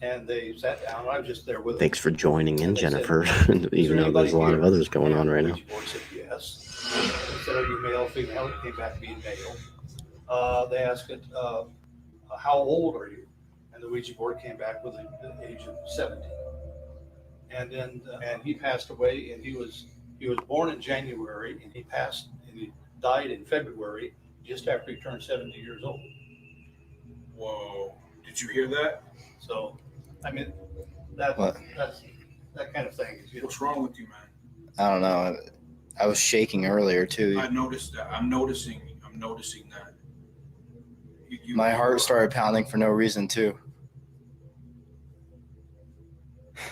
And they sat down. I was just there with them. Thanks for joining in, Jennifer. Even though there's a lot of others going on right now. The board said yes. They said, "Are you male, female?" It came back being male. They asked it, "How old are you?" And the Ouija board came back with the age of 70. And then, and he passed away. And he was born in January, and he died in February, just after he turned 70 years old. Whoa! Did you hear that? So, I mean, that's that kind of thing. What's wrong with you, man? I don't know. I was shaking earlier too. I noticed that. I'm noticing that. My heart started pounding for no reason too. Yeah,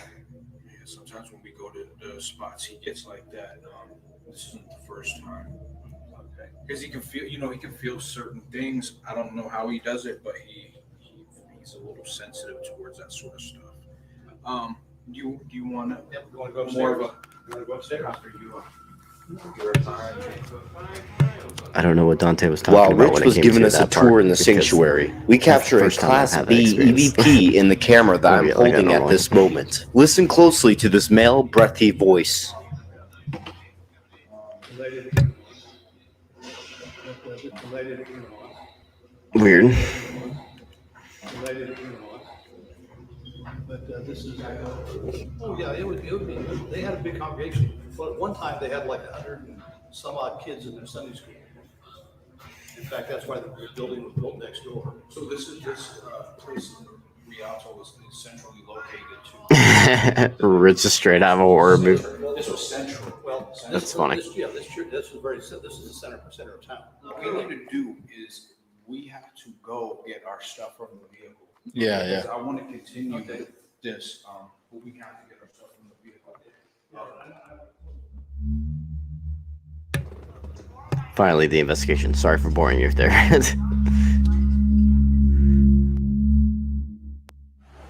sometimes when we go to the spots, he gets like that. This isn't the first time. Okay. Because he can feel, he can feel certain things. I don't know how he does it, but he's a little sensitive towards that sort of stuff. Do you want to? Yeah, you want to go upstairs? More of a. You want to go upstairs? After you. I don't know what Dante was talking While about. Rich when it was came giving to us a that tour part, in the because sanctuary, we that's the capture a first time I've Class had that B experience. EVP in the camera that I'm Like a holding at normal this one. moment. Listen closely to this male, breathy voice. Weird. But this is, oh yeah, it would be, they had a big congregation. But one time they had like 100 and some odd kids in their Sunday school. In fact, that's why the building was built next door. So this place in Rialto is centrally located to. Rich is straight out of a horror movie. This was central. Well, That's funny. This is the center of town. What we need to do is we have to go get our stuff from the vehicle. Yeah, Because yeah. I want to continue this, but we have to get our stuff from the vehicle. Finally, the investigation. Sorry for boring you there.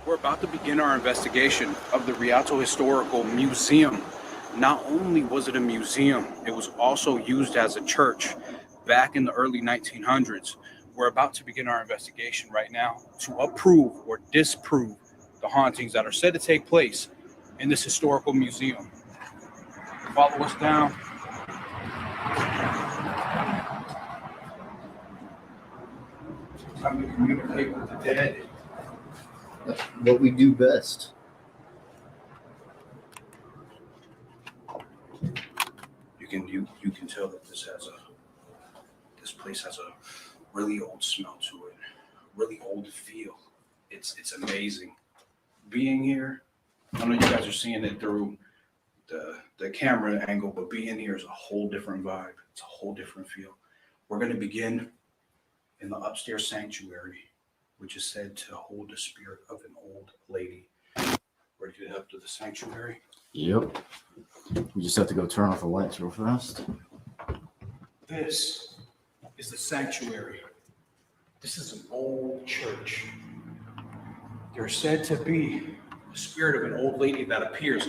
We're about to begin our investigation of the Rialto Historical Museum. Not only was it a museum, it was also used as a church back in the early 1900s. We're about to begin our investigation right now to approve or disprove the hauntings that are said to take place in this historical museum. Follow us down. It's time to communicate with the dead. That's what we do best. You can tell that this place has a really old smell to it, really old feel. It's amazing being here. I know you guys are seeing it through the camera angle, but being here is a whole different vibe. It's a whole different feel. We're going to begin in the upstairs sanctuary, which is said to hold the spirit of an old lady. Ready to head up to the sanctuary? Yep. We just have to go turn off the lights real fast. This is the sanctuary. This is an old church. There's said to be the spirit of an old lady that appears.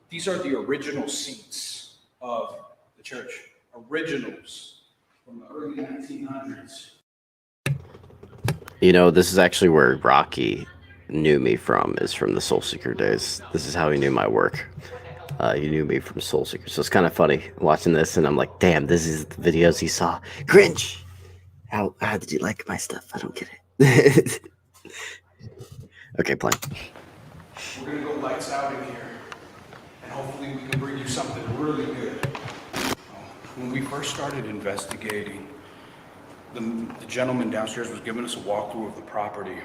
These are the original seats of the church. Originals from the early 1900s. This is actually where Rocky knew me from, is from the Soul Seeker days. This is how he knew my work. He knew me from Soul Seeker. So it's kind of funny watching this, and I'm like, damn, this is the videos he saw. Cringe! How did you like my stuff? I don't get it. Okay, play. We're going to go lights out in here, and hopefully we can bring you something really good. When we first started investigating, the gentleman downstairs was giving us a walkthrough of the property.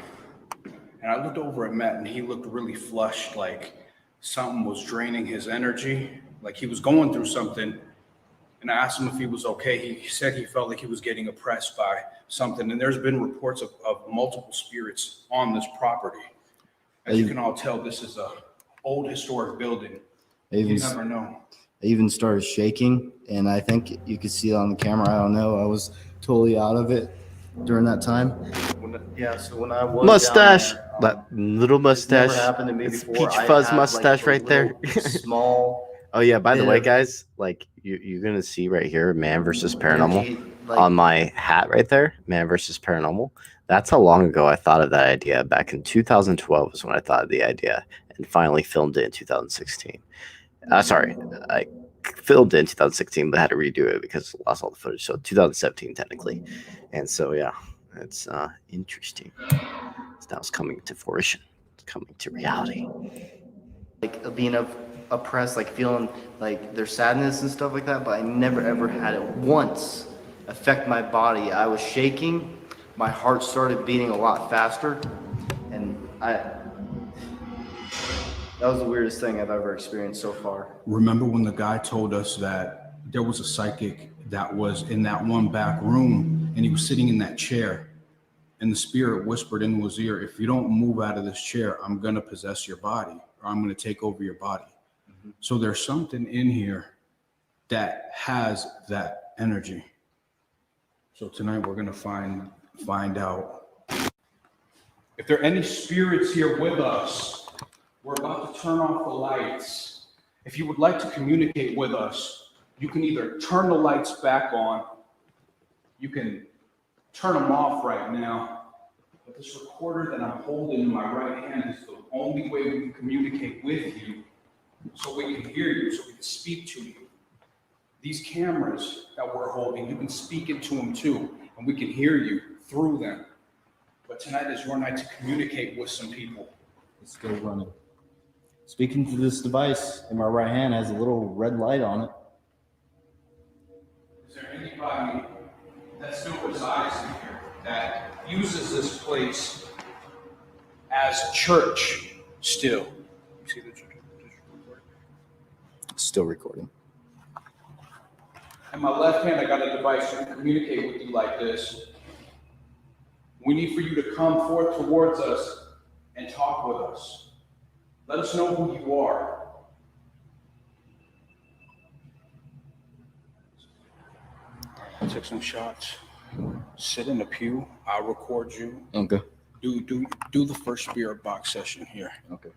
And I looked over at Matt, and he looked really flushed, like something was draining his energy, like he was going through something. And I asked him if he was okay. He said he felt like he was getting oppressed by something. And there's been reports of multiple spirits on this property. As you can all tell, this is a old historic building. You never know. I even started shaking, and I think you could see it on the camera. I don't know. I was totally out of it during that time. So when I was Mustache! down That little mustache. never happened to me It's before. peach I fuzz had, mustache like, right a there. little small. Oh yeah, by the bit way, of- guys, like you're gonna see right here, Man versus Paranormal, energy, like- on my hat right there, Man versus Paranormal. That's how long ago I thought of that idea. Back in 2012 was when I thought of the idea, and finally filmed it in 2016. Sorry, I filmed it in 2016, but had to redo it because I lost all the footage. So 2017 technically, and so yeah, it's interesting. So now it's coming to fruition, it's coming to reality. Like being oppressed, like feeling like their sadness and stuff like that, but I never ever had it once affect my body. I was shaking, my heart started beating a lot faster, and that was the weirdest thing I've ever experienced so far. Remember when the guy told us that there was a psychic that was in that one back room, and he was sitting in that chair, and the spirit whispered into his ear, if you don't move out of this chair, I'm going to possess your body, or I'm going to take over your body. So there's something in here that has that energy. So tonight we're going to find out. If there are any spirits here with us, we're about to turn off the lights. If you would like to communicate with us, you can either turn the lights back on, you can turn them off right now, but this recorder that I'm holding in my right hand is the only way we can communicate with you, so we can hear you, so we can speak to you. These cameras that we're holding, you can speak into them too, and we can hear you through them. But tonight is your night to communicate with some people. It's still running. Speaking to this device in my right hand has a little red light on it. Is there anybody that still resides in here that uses this place as a church still? You see the church? Still recording. In my left hand, I got a device to communicate with you like this. We need for you to come forth towards us and talk with us. Let us know who you are. Take some shots. Sit in the pew. I'll record you. Okay. Do the first spirit box session here. Okay.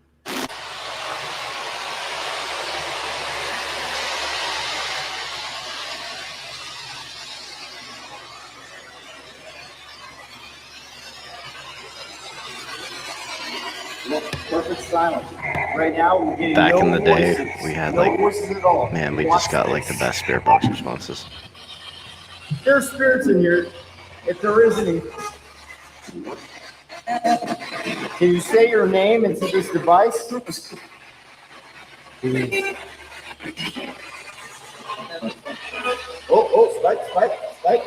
Perfect silence. Right now, we're getting Back no in the day, voices. we had No like, voices at all. man, we Watch just got like the best spirit box responses. There's spirits in here. If there is any, can you say your name into this device? Spike.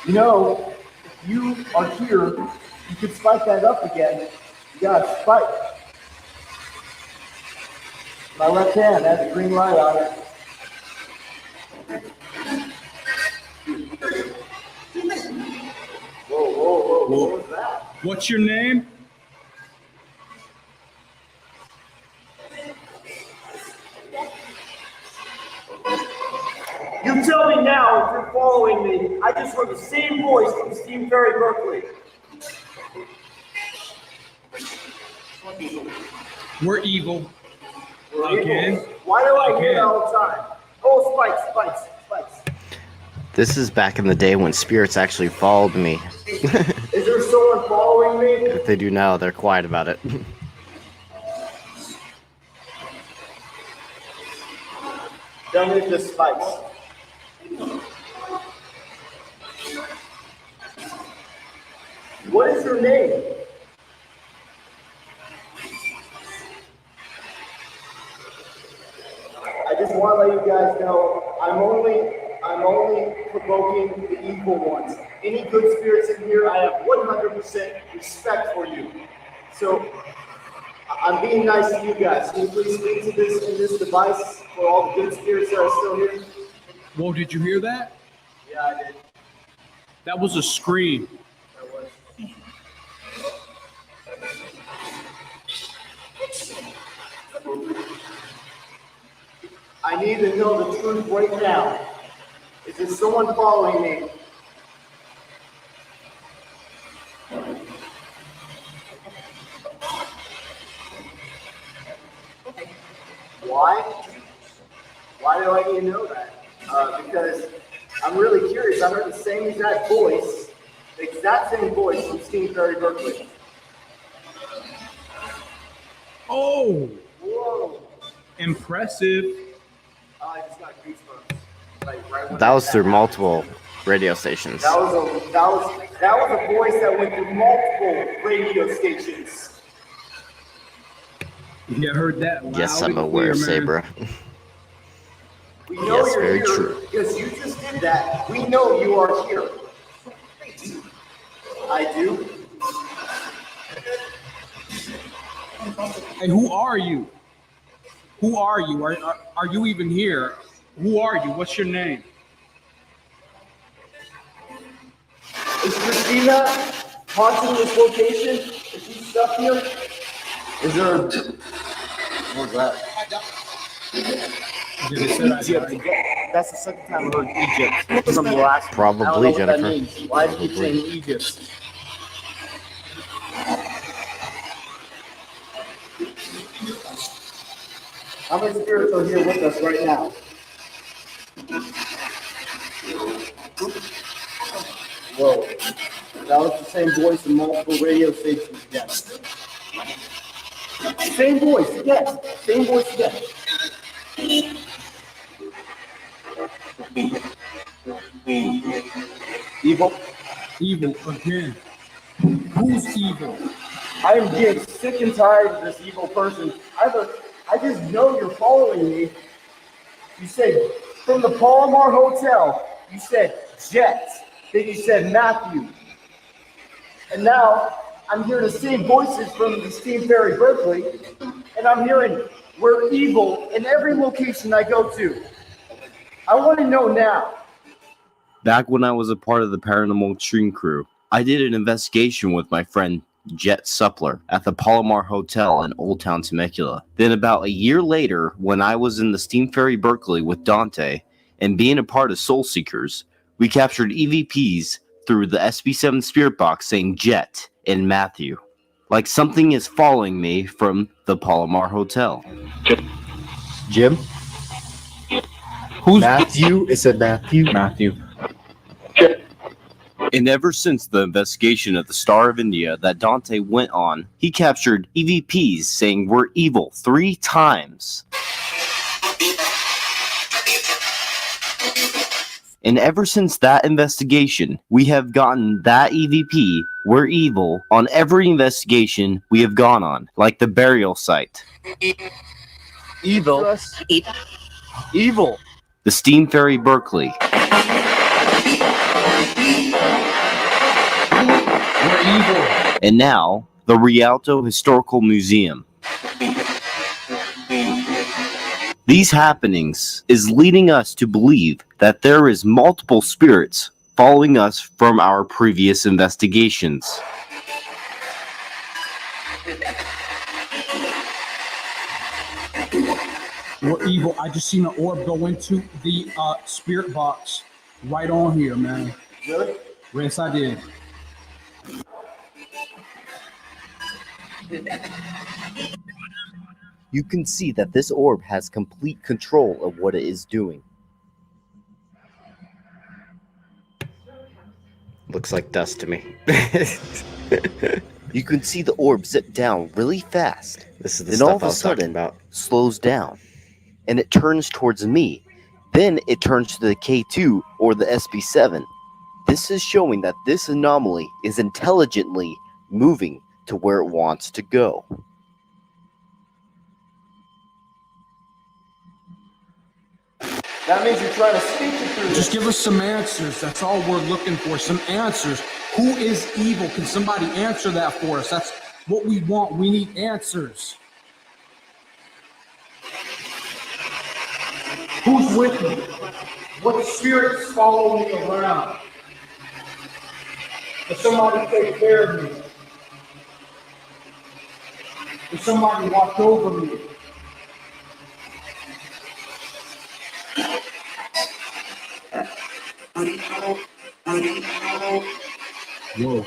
You know, if you are here, you can spike that up again. You got spike. My left hand has a green light on it. Whoa. What was that? What's your name? You tell me now if you're following me. I just heard the same voice from Steve Ferry, Berkeley. We're evil. We're Again. evil. Why do I hear that all the time? Oh, spikes. This is back in the day when spirits actually followed me. Is there someone following me? If they do now, they're quiet about it. Tell me if this spikes. What is your name? I just want to let you guys know I'm only provoking the evil ones. Any good spirits in here, I have 100% respect for you. So I'm being nice to you guys. Can you please speak to this in this device for all the good spirits that are still here? Whoa, did you hear that? Yeah, I did. That was a scream. I need to know the truth right now. Is there someone following me? Why? Why do I need to know that? Because I'm really curious. I heard the same exact voice, the exact same voice from Steve Ferry, Berkeley. Oh! Whoa! Impressive. I just got goosebumps. Like, right when That was through multiple radio stations. That was a voice that went through multiple radio stations. You heard that? Yes, loud I'm and aware, clear, man. Sabra. We know Yes, you're very here true. because you just did that. We know you are here. I do. Hey, who are you? Who are you? Are you even here? Who are you? What's your name? Is Christina haunting this location? Is she stuck here? Is there a... What was that? Egypt. That's the second time I heard Egypt from the last one. Probably, I don't know Jennifer. what that means. Why do you keep saying Egypt? How many spirits are here with us right now? Whoa. That was the same voice in multiple radio stations again. Same voice again. Same voice again. Evil? Evil again. Who's evil? I am getting sick and tired of this evil person. I just know you're following me. You said, from the Palomar Hotel, you said Jet. Then you said Matthew. And now I'm hearing the same voices from the steam ferry Berkeley. And I'm hearing, we're evil in every location I go to. I want to know now. Back when I was a part of the Paranormal Extreme crew, I did an investigation with my friend Jet Suppler at the Palomar Hotel in Old Town Temecula. Then about a year later, when I was in the steam ferry Berkeley with Dante and being a part of Soul Seekers, we captured EVPs through the SB7 spirit box saying Jet and Matthew. Like something is following me from the Palomar Hotel. Jim? Who's Matthew? It said Matthew. Matthew. And ever since the investigation of the Star of India that Dante went on, he captured EVPs saying we're evil 3 times. And ever since that investigation, we have gotten that EVP, we're evil, on every investigation we have gone on, like the burial site. Evil? Evil. The steam ferry Berkeley. We're evil. And now, the Rialto Historical Museum. These happenings is leading us to believe that there is multiple spirits following us from our previous investigations. We're evil. I just seen an orb go into the spirit box right on here, man. Really? Yes, I did. You can see that this orb has complete control of what it is doing. Looks like dust to me. You can see the orb zip down really fast. This is the then stuff all of I a was talking sudden about. slows down. And it turns towards me. Then it turns to the K2 or the SB7. This is showing that this anomaly is intelligently moving to where it wants to go. That means you're trying to speak it through Just give us some answers. That's all we're looking for. Some answers. Who is evil? Can somebody answer that for us? That's what we want. We need answers. Who's with me? What spirits follow me around? Does somebody take care of me? Does somebody watch over me? Whoa.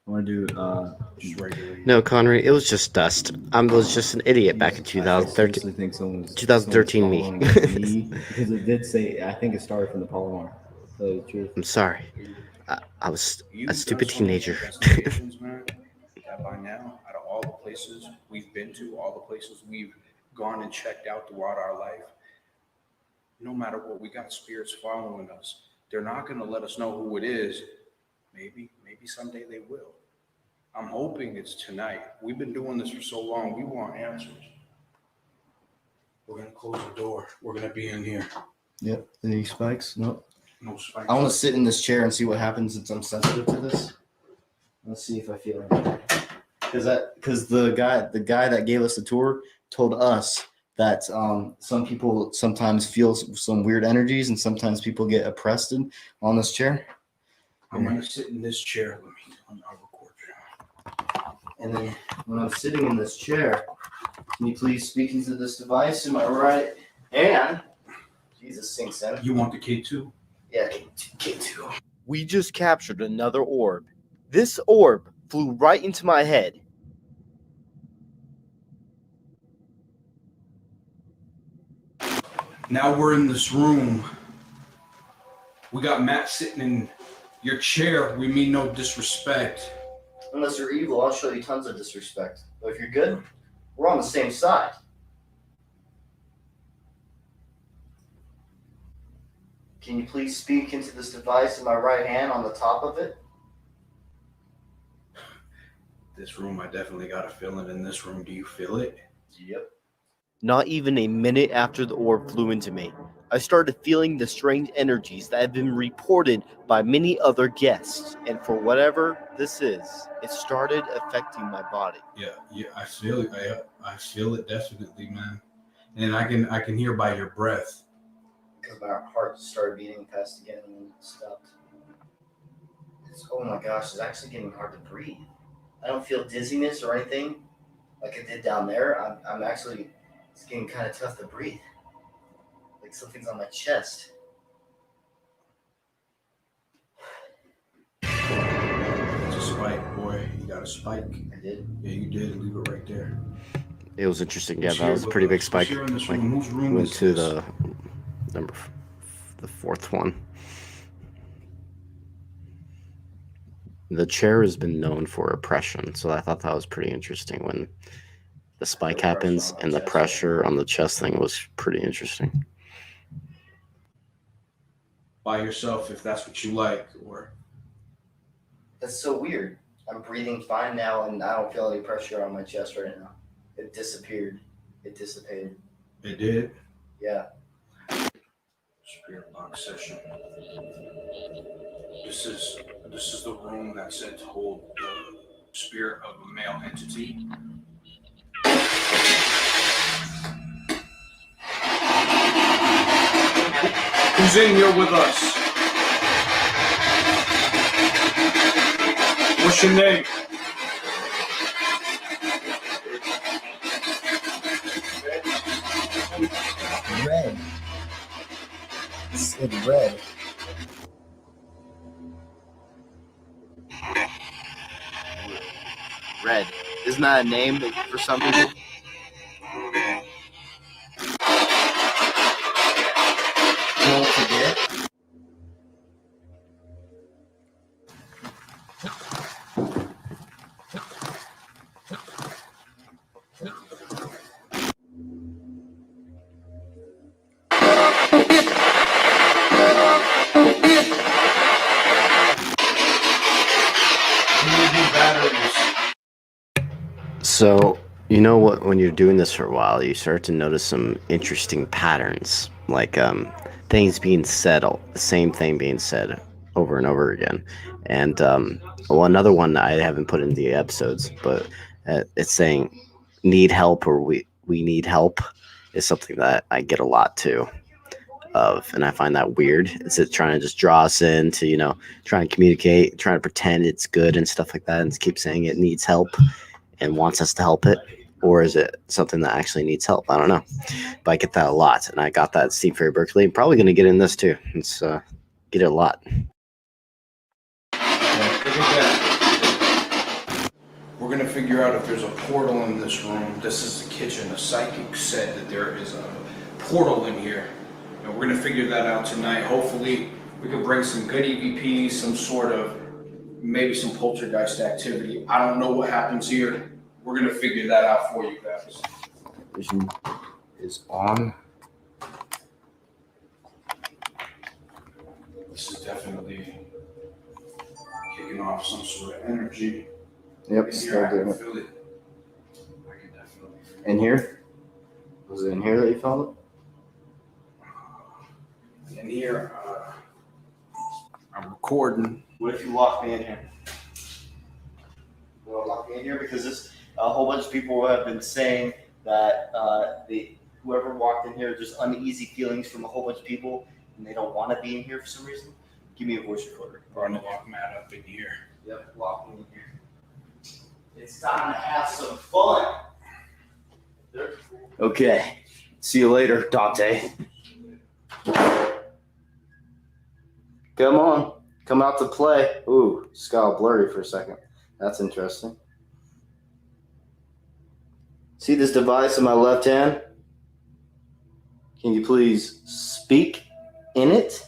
I want to do No, Connery, it was just dust. I was just an idiot back in I 2013. seriously think someone's 2013 me. following me because it did say, I think it started from the Palomar. So the truth. I'm sorry. I was a stupid teenager. Man, that by now, out of all the places we've been to, all the places we've gone and checked out throughout our life, no matter what, we got spirits following us. They're not going to let us know who it is. Maybe someday they will. I'm hoping it's tonight. We've been doing this for so long. We want answers. We're going to close the door. We're going to be in here. Yep. Any spikes? Nope. No spikes. I want to sit in this chair and see what happens since I'm sensitive to this. Let's see if I feel anything. Because the guy that gave us the tour told us that some people sometimes feel some weird energies, and sometimes people get oppressed on this chair. I'm gonna sit in this chair. I'll record you. And then when I'm sitting in this chair, can you please speak into this device? Am I right? And Jesus sinks in. You want the K2? Yeah, K2. We just captured another orb. This orb flew right into my head. Now we're in this room. We got Matt sitting in your chair. We mean no disrespect. Unless you're evil, I'll show you tons of disrespect. But if you're good, we're on the same side. Can you please speak into this device in my right hand on the top of it? This room, I definitely got a feeling in this room. Do you feel it? Yep. Not even a minute after the orb flew into me, I started feeling the strange energies that have been reported by many other guests. And for whatever this is, it started affecting my body. Yeah, I feel it. I feel it definitely, man. And I can hear by your breath. Because my heart started beating fast again and then it stopped. Oh my gosh, it's actually getting hard to breathe. I don't feel dizziness or anything like I did down there. I'm actually, it's getting kind of tough to breathe. Like something's on my chest. It's a spike, boy. You got a spike. I did. Yeah, you did. Leave it right there. It was interesting. Yeah, that was a pretty big spike. Like, went to the fourth one. The chair has been known for oppression, so I thought that was pretty interesting when the spike happens, and the pressure on the chest thing was pretty interesting. By yourself, if that's what you like, or That's so weird. I'm breathing fine now and I don't feel any pressure on my chest right now. It disappeared. It dissipated. it did. Yeah. Spirit box session. This is the room that's said to hold the spirit of a male entity. Who's in here with us? What's your name? Red. It's red. Red. Isn't that a name for some people? Don't forget. So, you know what, when you're doing this for a while, you start to notice some interesting patterns, like things being said, the same thing being said over and over again. And well, another one I haven't put in the episodes, but it's saying need help, or we need help, is something that I get a lot too of, and I find that weird. Is it trying to just draw us in to, try and communicate, trying to pretend it's good and stuff like that, and keep saying it needs help and wants us to help it? Or is it something that actually needs help? I don't know. But I get that a lot. And I got that at Steve Ferry Berkeley. I'm probably going to get in this too. It's get it a lot. We're going to figure out if there's a portal in this room. This is the kitchen. A psychic said that there is a portal in here. And we're going to figure that out tonight. Hopefully, we can bring some good EVPs, some sort of, maybe some poltergeist activity. I don't know what happens here. We're going to figure that out for you guys. Vision is on. This is definitely kicking off some sort of energy. Yep, In still here, I doing can it. feel it. I can definitely feel it. In here? Was it in here that you felt In here, I'm recording. What if you lock me in here? will lock me in here because this a whole bunch of people have been saying that whoever walked in here, there's uneasy feelings from a whole bunch of people, and they don't want to be in here for some reason. Give me a voice recorder. We're gonna lock Matt up in here. Yep, lock me in here. It's time to have some fun. Okay. See you later, Dante. Come on. Come out to play. Ooh, just got all blurry for a second. That's interesting. See this device in my left hand? Can you please speak in it?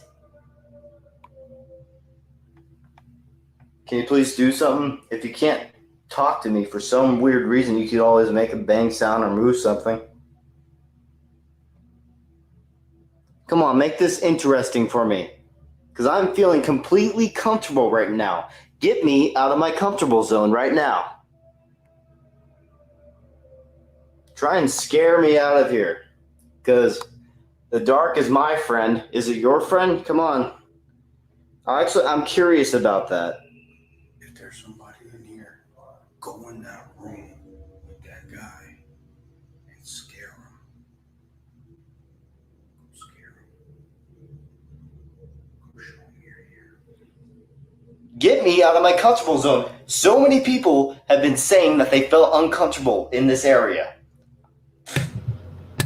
Can you please do something? If you can't talk to me for some weird reason, you could always make a bang sound or move something. Come on, make this interesting for me. Because I'm feeling completely comfortable right now. Get me out of my comfortable zone right now. Try and scare me out of here. Because the dark is my friend. Is it your friend? Come on. I'm curious about that. If there's somebody in here, go in that room with that guy and scare him. Get me out of my comfortable zone. So many people have been saying that they felt uncomfortable in this area.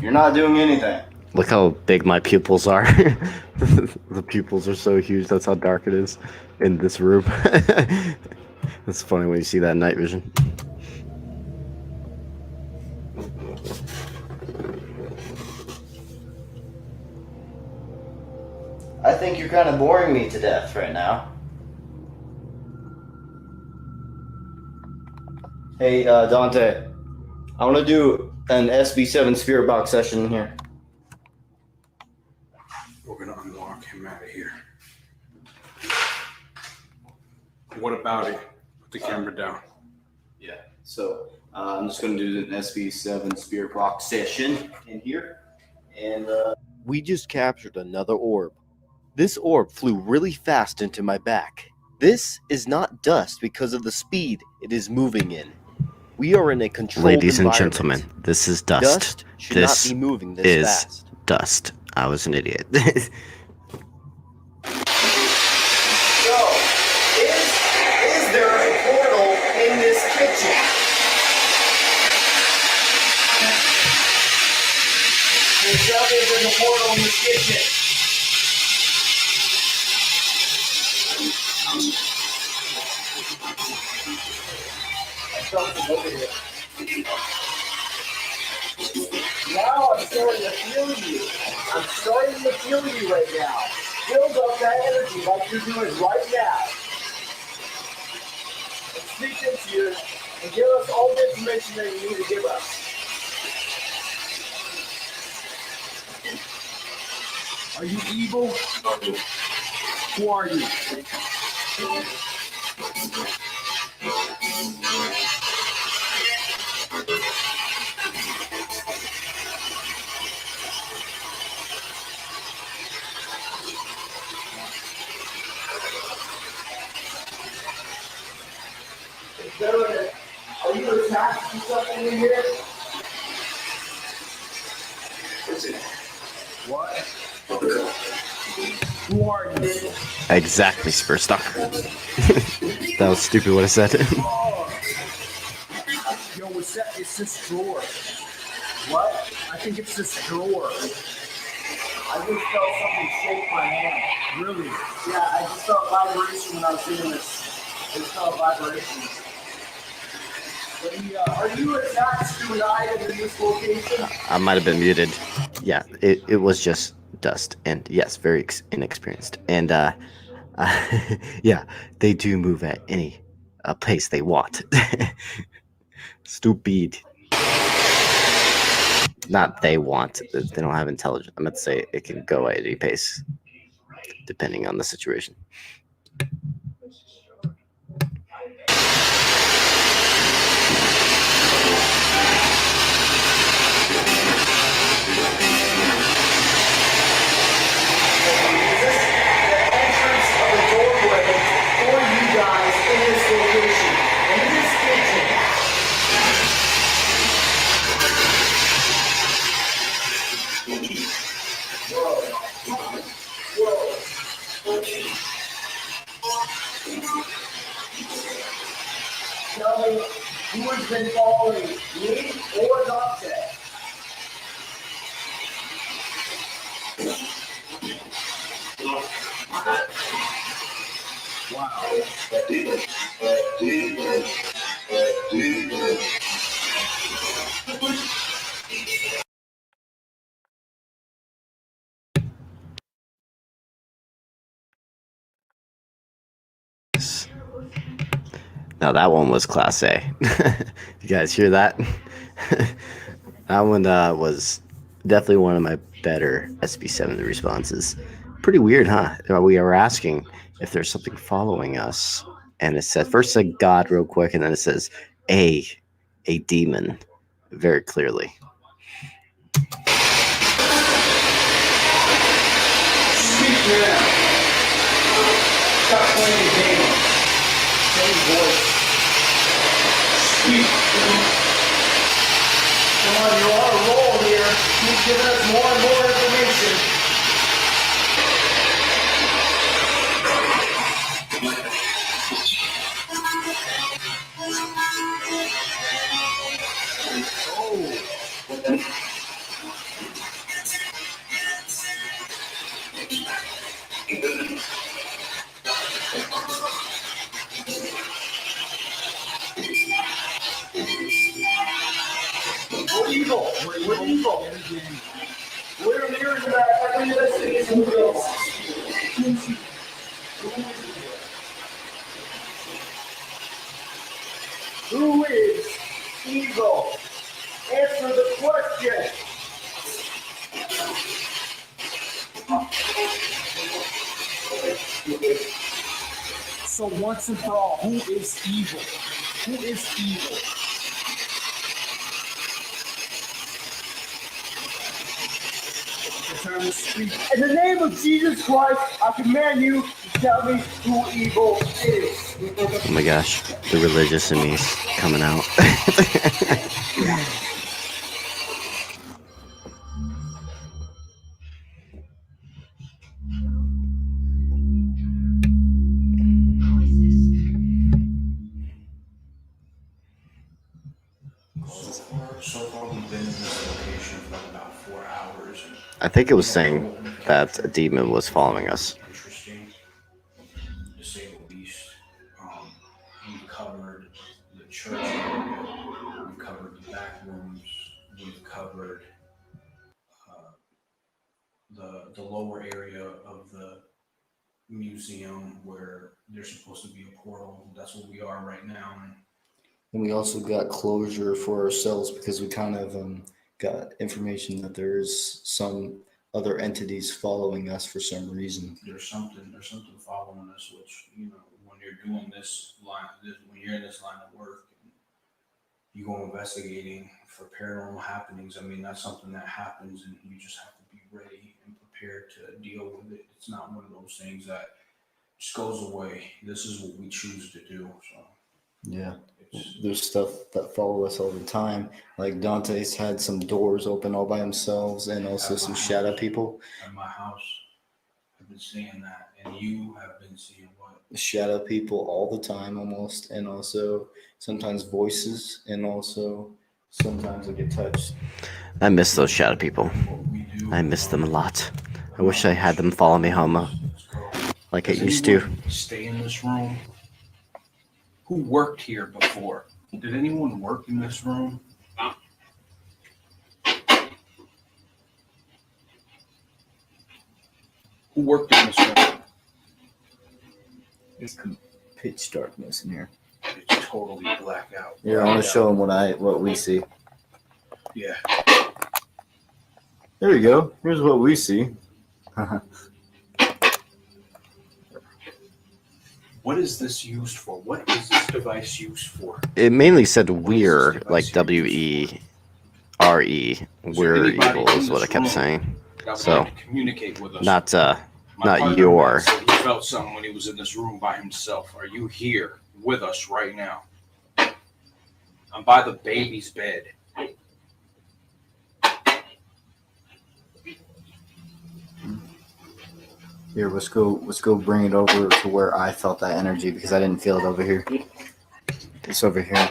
You're not doing anything. Look how big my pupils are. The pupils are so huge. That's how dark it is in this room. It's funny when you see that in night vision. I think you're kind of boring me to death right now. Hey, Dante. I want to do an SB7 spirit box session here. We're gonna unlock him out of here. What about it? Put the camera down. Yeah, so I'm just going to do an SB7 spirit box session in here. And we just captured another orb. This orb flew really fast into my back. This is not dust because of the speed it is moving in. We are in a controlled Ladies and environment. gentlemen, this is dust. Dust should This not be moving this is fast. dust. I was an idiot. So, is there a portal in this kitchen? Can you tell me if there's a portal in this kitchen? I felt it over here. Now I'm starting to feel you. I'm starting to feel you right now. Build up that energy like you're doing right now. And speak into you and give us all the information that you need to give us. Are you evil? Who are you? Are you attached to something in here? What? Who are you? Exactly, Spurstock. That was stupid what I said. Yo, what's that? It's this drawer. What? I think it's this drawer. I just felt something shake my hand. Really? Yeah, I just felt vibration when I was doing this. I just felt vibration. Are you attached to an item in this location? I might have been muted. Yeah, it was just dust. And yes, very inexperienced. And yeah, they do move at any pace they want. Stupid. Not they want. They don't have intelligence. I'm going to say it can go at any pace, depending on the situation. For you guys in this location, in this kitchen. been following me or Dante. Now that one was class A. You guys hear that? That one was definitely one of my better SB7 responses. Pretty weird, huh? We were asking if there's something following us, and it said first said God real quick, and then it says a demon, very clearly. Speak now. Stop playing games. Same voice. Speak. Come on, you're on a roll here. Keep giving us more and more information. We're evil. We're evil. We're mirrors that every investigation feels. Who is evil? Answer the question. So once and for all, who is evil? Who is evil? It's time to speak. In the name of Jesus Christ, I command you to tell me who evil is. Oh my gosh, the religious in me's coming out. So far, we've been in this location for about 4 hours. I think it was saying that a demon was following us. Interesting, to say the least. We've covered the church area, we've covered the back rooms, we've covered the lower area of the museum where there's supposed to be a portal. That's where we are right now. And we also got closure for ourselves because we kind of got information that there's some other entities following us for some reason. There's something following us, which, you know, when you're doing this line, when you're in this line of work, and you go investigating for paranormal happenings, I mean, that's something that happens, and you just have to be ready and prepared to deal with it. It's not one of those things that just goes away. This is what we choose to do. So yeah, there's stuff that follow us all the time. Like Dante's had some doors open all by themselves, and also some shadow people. At my house, I've been seeing that, and you have been seeing what? Shadow people all the time, almost, and also sometimes voices, and also sometimes I get touched. I miss those shadow people. I miss them a lot. I wish I had them follow me home like I used to. Stay in this room. Who worked here before? Did anyone work in this room? Who worked in this room? It's pitch darkness in here. It's totally black out. Yeah, I want to show them what we see. Yeah. There we go. Here's what we see. What is this used for? What is this device used for? It mainly said we're, like WERE. We're evil is what I kept saying. So, Communicate with us. not partner your. said he felt something when he was in this room by himself. Are you here with us right now? I'm by the baby's bed. Here, let's go bring it over to where I felt that energy because I didn't feel it over here. It's over here.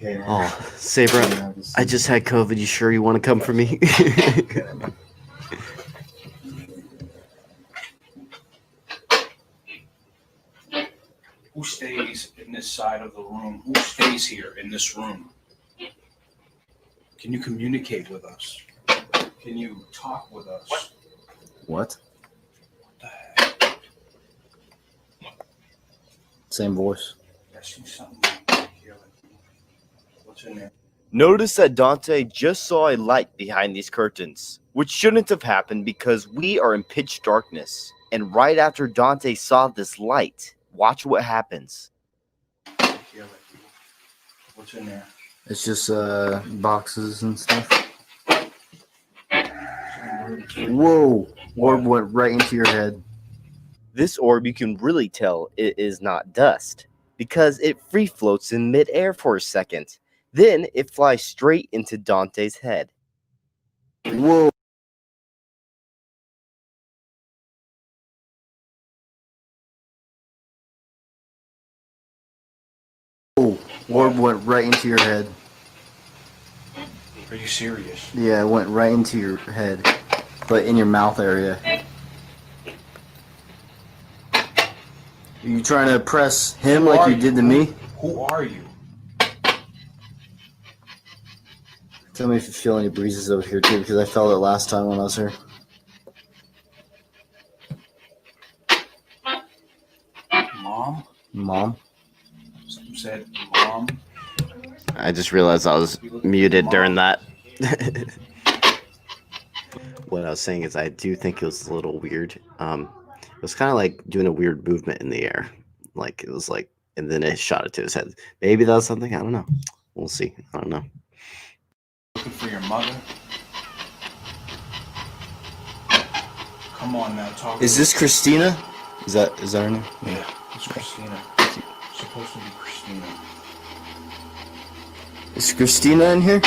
Okay. Oh, Sabra, I just had COVID. You sure you want to come for me? Who stays in this side of the room? Who stays here in this room? Can you communicate with us? Can you talk with us? What? Same voice. I see something here. What's in there? Notice that Dante just saw a light behind these curtains, which shouldn't have happened because we are in pitch darkness. And right after Dante saw this light, watch what happens. What's in there? It's just boxes and stuff. Whoa! Orb went right into your head. This orb, you can really tell it is not dust because it free floats in midair for a second. Then it flies straight into Dante's head. Whoa! Orb went right into your head. Are you serious? Yeah, it went right into your head, but in your mouth area. Are you trying to press him like you did to me? Who are you? Tell me if you feel any breezes over here too, because I felt it last time when I was here. Mom? Mom? Some said mom. I just realized I was muted during that. What I was saying is I do think it was a little weird. It was kind of like doing a weird movement in the air. Like it was like, and then it shot it to his head. Maybe that was something. I don't know. We'll see. I don't know. Looking for your mother? Come on now, talk. Is this Christina? Is that her name? Yeah, it's Christina. It's supposed to be Christina. Is Christina in here?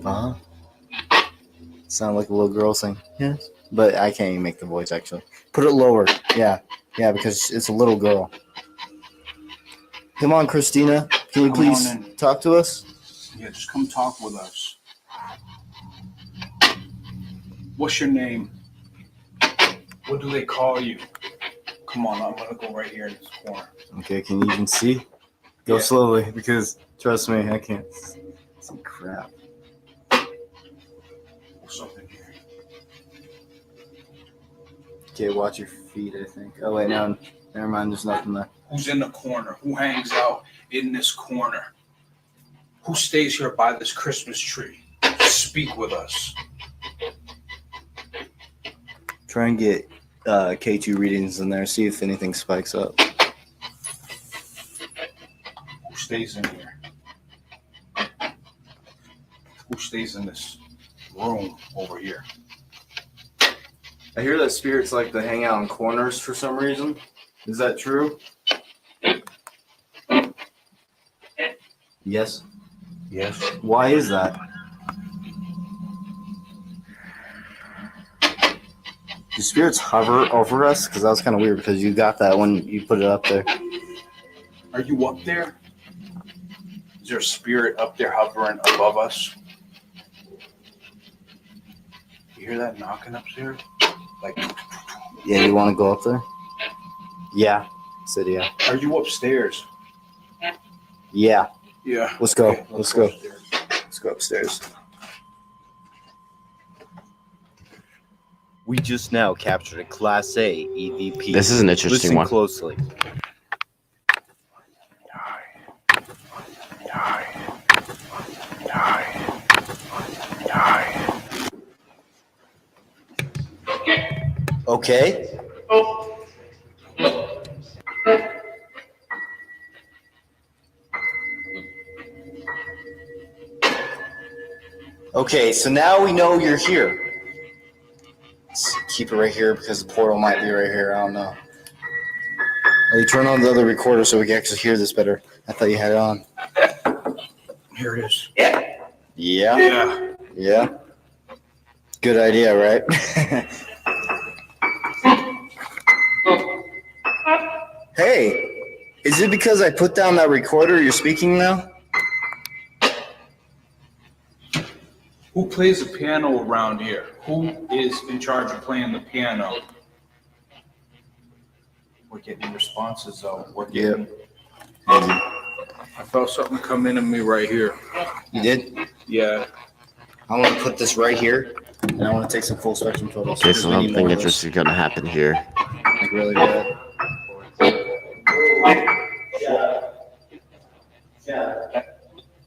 Uh-huh. Sound like a little girl saying, yes. But I can't even make the voice, actually. Put it lower. Yeah. Yeah, because it's a little girl. Come on, Christina. Can you please talk to us? Yeah, just come talk with us. What's your name? What do they call you? Come on, I'm gonna go right here in this corner. Okay, can you even see? Go slowly, because trust me, I can't see crap. What's up in here? Okay, watch your feet, I think. Oh, wait, no, never mind, there's nothing there. Who's in the corner? Who hangs out in this corner? Who stays here by this Christmas tree? Speak with us. Try and get K2 readings in there, see if anything spikes up. Who stays in here? Who stays in this room over here? I hear that spirits like to hang out in corners for some reason. Is that true? Yes. Yes. Why is that? Do spirits hover over us? Because that was kind of weird because you got that when you put it up there. Are you up there? Is there a spirit up there hovering above us? You hear that knocking upstairs? Like, Yeah, you want to go up there? Yeah. Said yeah. are you upstairs? Yeah. Yeah. Let's go. Okay, Let's go. upstairs. Let's go upstairs. We just now captured a Class A EVP. This is an interesting Listen one. closely. Okay. Okay, so now we know you're here. Let's keep it right here because the portal might be right here. I don't know. Oh, you turn on the other recorder so we can actually hear this better. I thought you had it on. Here it is. Yeah. Yeah. Yeah. Good idea, right? Hey, Is it because I put down that recorder you're speaking now? Who plays the piano around here? Who is in charge of playing the piano? We're getting responses though. We're getting. I felt something come into me right here. You did? Yeah. I want to put this right here, and I want to take some full spectrum photos. Okay, so something interesting is going to happen here. Like really bad. Yeah.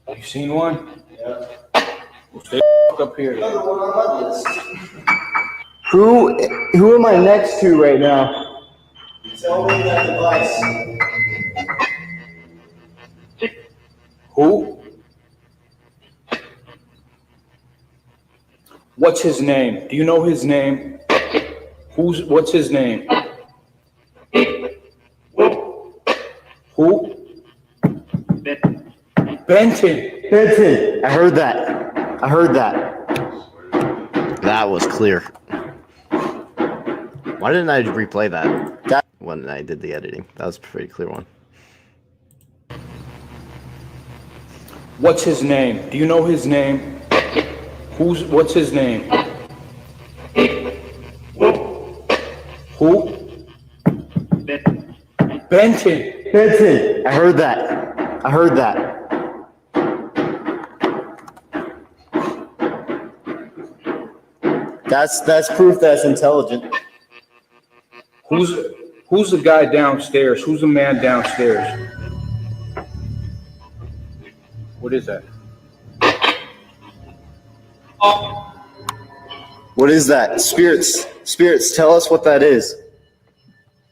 You seen one? Yeah. Well, stay up here. Who am I next to right now? Tell me that device. Who? What's his name? Do you know his name? What's his name? Who? Benton. Benton. I heard that. That was clear. Why didn't I replay that when I did the editing? That was a pretty clear one. What's his name? Do you know his name? What's his name? Who? Benton. Benton. I heard that. That's proof that's intelligent. Who's the guy downstairs? Who's the man downstairs? What is that? What is that? Spirits, tell us what that is.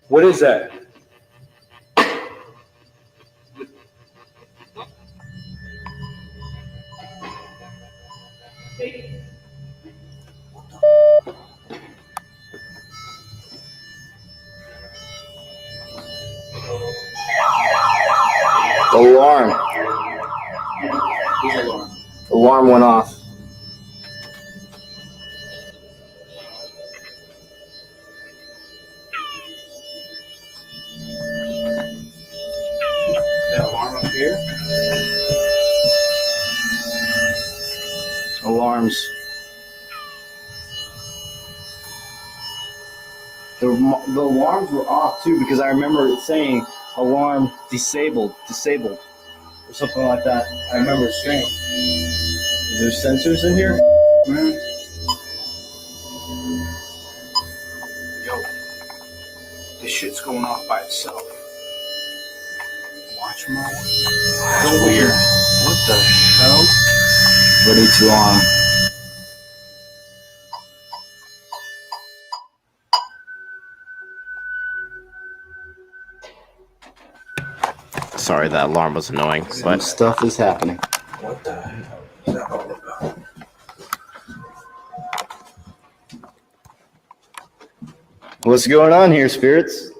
What is that? Alarm. Alarm went off. That alarm up here? Alarms. The alarms were off too because I remember it saying alarm disabled, or something like that. I remember saying. Is there sensors in here? Yo, this shit's going off by itself. Watch my. That's weird. What the hell? Ready to arm. Sorry, that alarm was annoying. But stuff is happening. What the hell is that all about? What's going on here, spirits?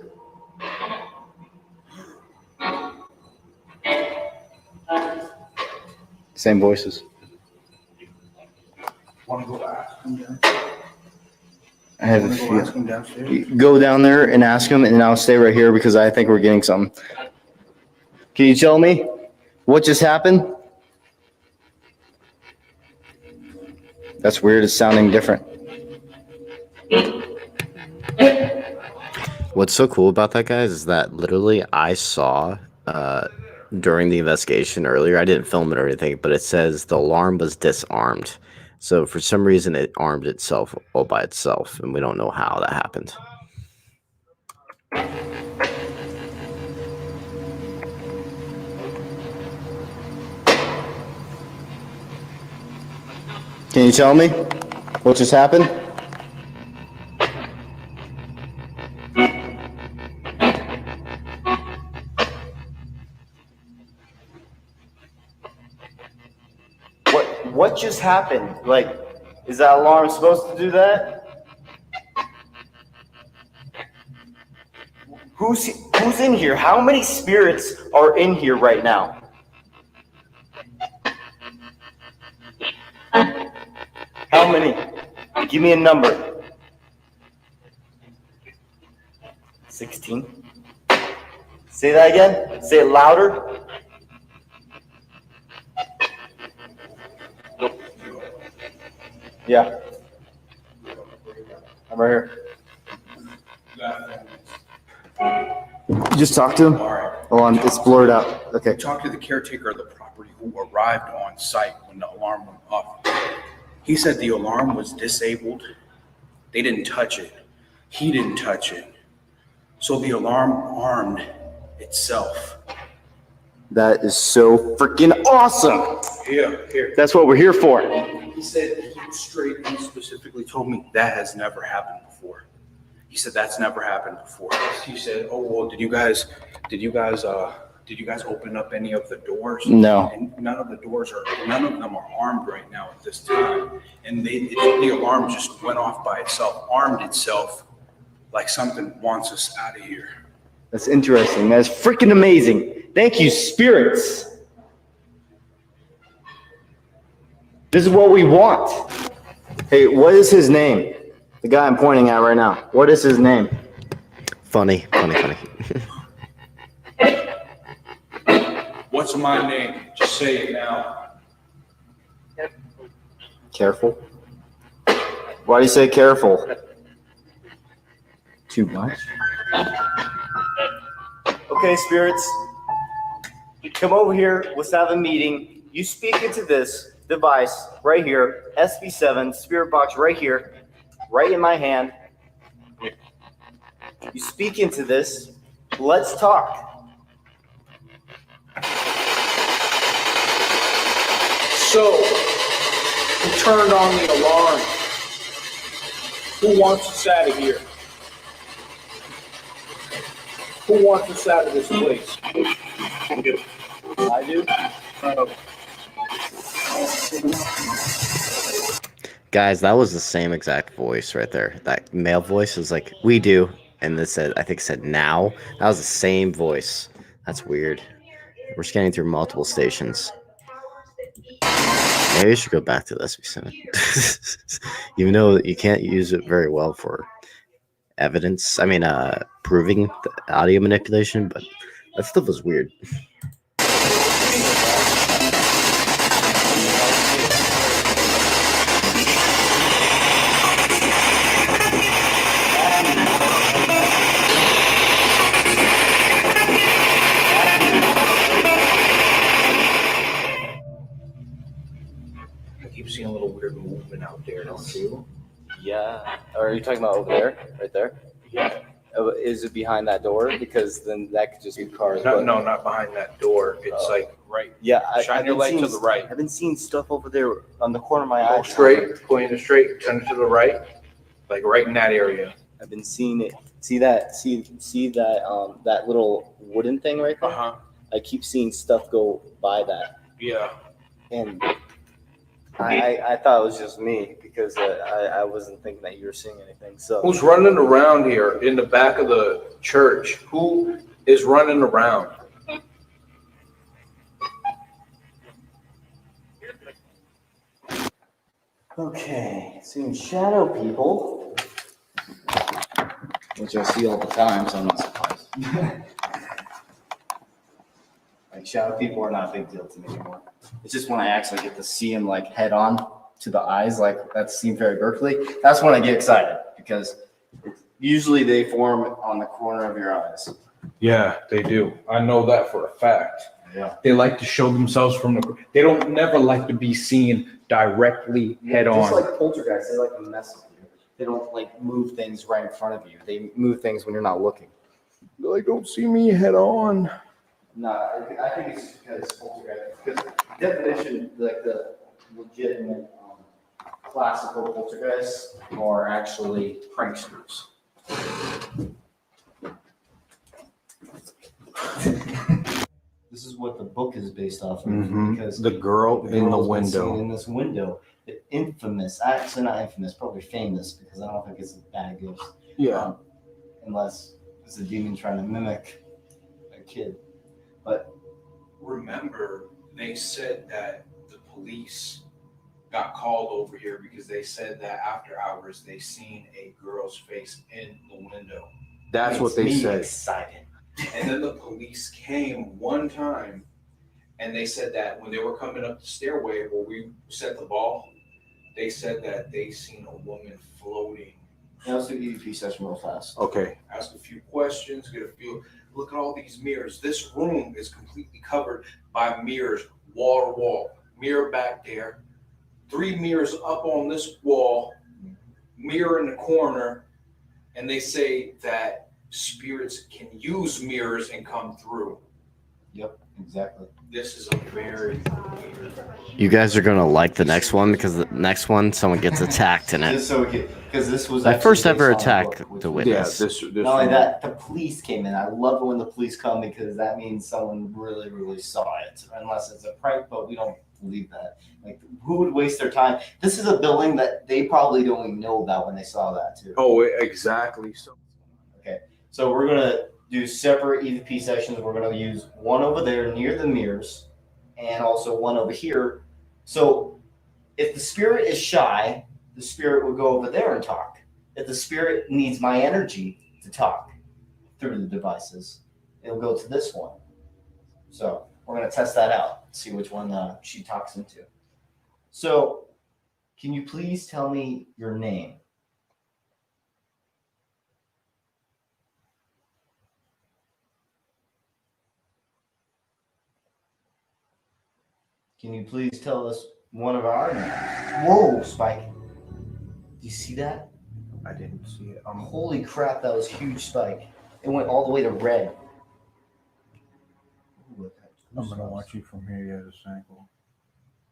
Same voices. Want to go ask him down? I have a Wanna go ask him downstairs? few. Go down there and ask him, and I'll stay right here because I think we're getting something. Can you tell me what just happened? That's weird. It's sounding different. what's so cool about that, guys, is that literally I saw during the investigation earlier, I didn't film it or anything, but it says the alarm was disarmed. So for some reason, it armed itself all by itself, and we don't know how that happened. Can you tell me what just happened? What just happened? Like, is that alarm supposed to do that? Who's in here? How many spirits are in here right now? How many? Give me a number. 16? Say that again. Say it louder. Yeah. I'm right here. You just talked to him? Oh, it's blurred out. Okay. Talk to the caretaker of the property who arrived on site when the alarm went off. He said the alarm was disabled. They didn't touch it. He didn't touch it. So the alarm armed itself. That is so freaking awesome. Here. That's what we're here for. He said he specifically told me that has never happened before. He said that's never happened before. He said, "Oh well, did you guys open up any of the doors?" No. And none of them are armed right now at this time. And the alarm just went off by itself, armed itself, like something wants us out of here. That's interesting. That's freaking amazing. Thank you, spirits. This is what we want. Hey, what is his name? The guy I'm pointing at right now. What is his name? Funny. What's my name? Just say it now. Careful. Why do you say careful? Too much? Okay, spirits. Come over here. Let's have a meeting. You speak into this device right here. SB7, spirit box right here. Right in my hand. You speak into this. Let's talk. So, who turned on the alarm? Who wants us out of here? Who wants us out of this place? I do. Guys, that was the same exact voice right there. That male voice was like, "We do," and it said, I think it said "now." That was the same voice. That's weird. We're scanning through multiple stations. Maybe I should go back to the SB7. Even though you can't use it very well for evidence. Proving the audio manipulation, but that stuff was weird. I keep seeing a little weird movement out there too. Yeah. Are you talking about over there? Right there? Yeah. Is it behind that door? Because then that could just be cars. No, not behind that door. It's like right. Yeah. Shine your light to the right. I've been seeing stuff over there on the corner of my Go eye. straight, pointing it straight, turn it to the right, like right in that area. I've been seeing it. See that? See that? That little wooden thing right there. I keep seeing stuff go by that. Yeah. And I thought it was just me because I wasn't thinking that you were seeing anything. So Who's running around here in the back of the church? Who is running around? okay, seeing shadow people, which I see all the time, so I'm not surprised. Like shadow people are not a big deal to me anymore. It's just when I actually get to see them like head on to the eyes, like that scene Ferry Berkeley. That's when I get excited because usually they form on the corner of your eyes. Yeah, they do. I know that for a fact. Yeah. They like to show themselves from the. They don't never like to be seen directly head on. Just like Poltergeist, they like to mess with you. They don't like move things right in front of you. They move things when you're not looking. They're like, don't see me head on. No, I think it's because Poltergeist. Because definition, like the legitimate classical Poltergeists are actually pranksters. This is what the book is based off of. Because the girl in the window. In this window, the infamous, actually not infamous, probably famous, because I don't think it's a bad ghost. Yeah. Unless it's a demon trying to mimic a kid. But remember, they said that the police got called over here because they said that after hours they seen a girl's face in the window. That's what they said. Excited. And then the police came one time, and they said that when they were coming up the stairway where we set the ball, they said that they seen a woman floating. Yeah, let's do EVP session real fast. Okay. Ask a few questions, get a feel. Look at all these mirrors. This room is completely covered by mirrors, wall to wall. Mirror back there, 3 mirrors up on this wall, mirror in the corner, and they say that spirits can use mirrors and come through. Yep, exactly. This is a very You guys are gonna like the next one because the next one someone gets attacked in it. Just so because this was My actually first based ever on a attack book, which the was- witness. Not only that, the police came in. I love it when the police come because that means someone really, really saw it. Unless it's a prank, but we don't believe that. Like, who would waste their time? This is a building that they probably don't even know about when they saw that too. Oh, exactly. So okay, so we're gonna do separate EVP sessions. We're gonna use one over there near the mirrors, and also one over here. So if the spirit is shy, the spirit would go over there and talk. If the spirit needs my energy to talk through the devices, it'll go to this one. So we're going to test that out, see which one she talks into. So can you please tell me your name? Can you please tell us one of our names? Whoa, Spike. Do you see that? I didn't see it. Holy crap, that was huge, Spike. It went all the way to red. I'm gonna watch you from here at this angle.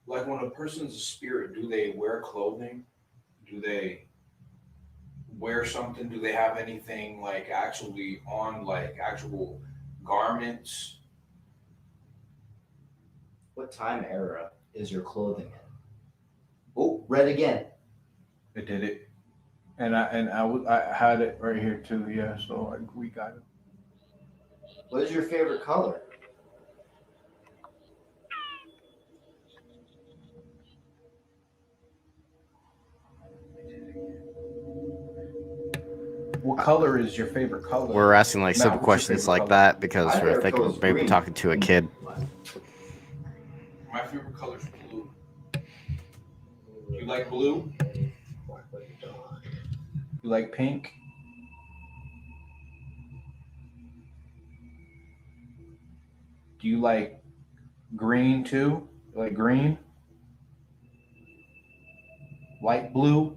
like when a person's a spirit, do they wear clothing? Do they wear something? Do they have anything like actually on, like actual garments? What time era is your clothing in? Oh, red again. It did it, and I had it right here too. Yeah, so we got it. What is your favorite color? What color is your favorite color? We're asking like Matt, simple what's your questions favorite like color? that because My we're favorite thinking color's maybe green. talking to a kid. My favorite color is blue. You like blue? You like pink? Do you like green too? You like green? Light blue?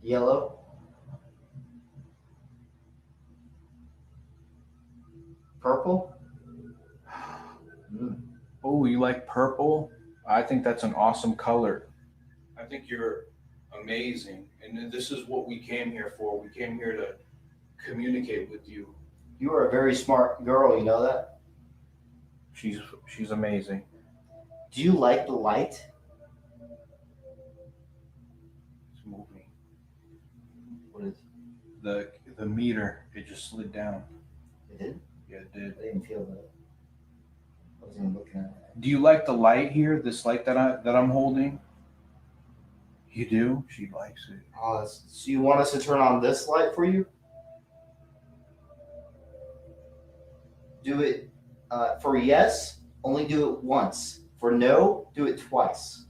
Yellow? Purple? Oh, you like purple? I think that's an awesome color. I think you're amazing. And this is what we came here for. We came here to communicate with you. You are a very smart girl, you know that? She's amazing. Do you like the light? It's moving. What is The meter, it just slid down. it? Did? Yeah, it did. I didn't feel that. I wasn't even looking at it. Do you like the light here? This light that I'm holding? You do? She likes it. Oh, so you want us to turn on this light for you? Do it for yes, only do it once. For no, do it twice.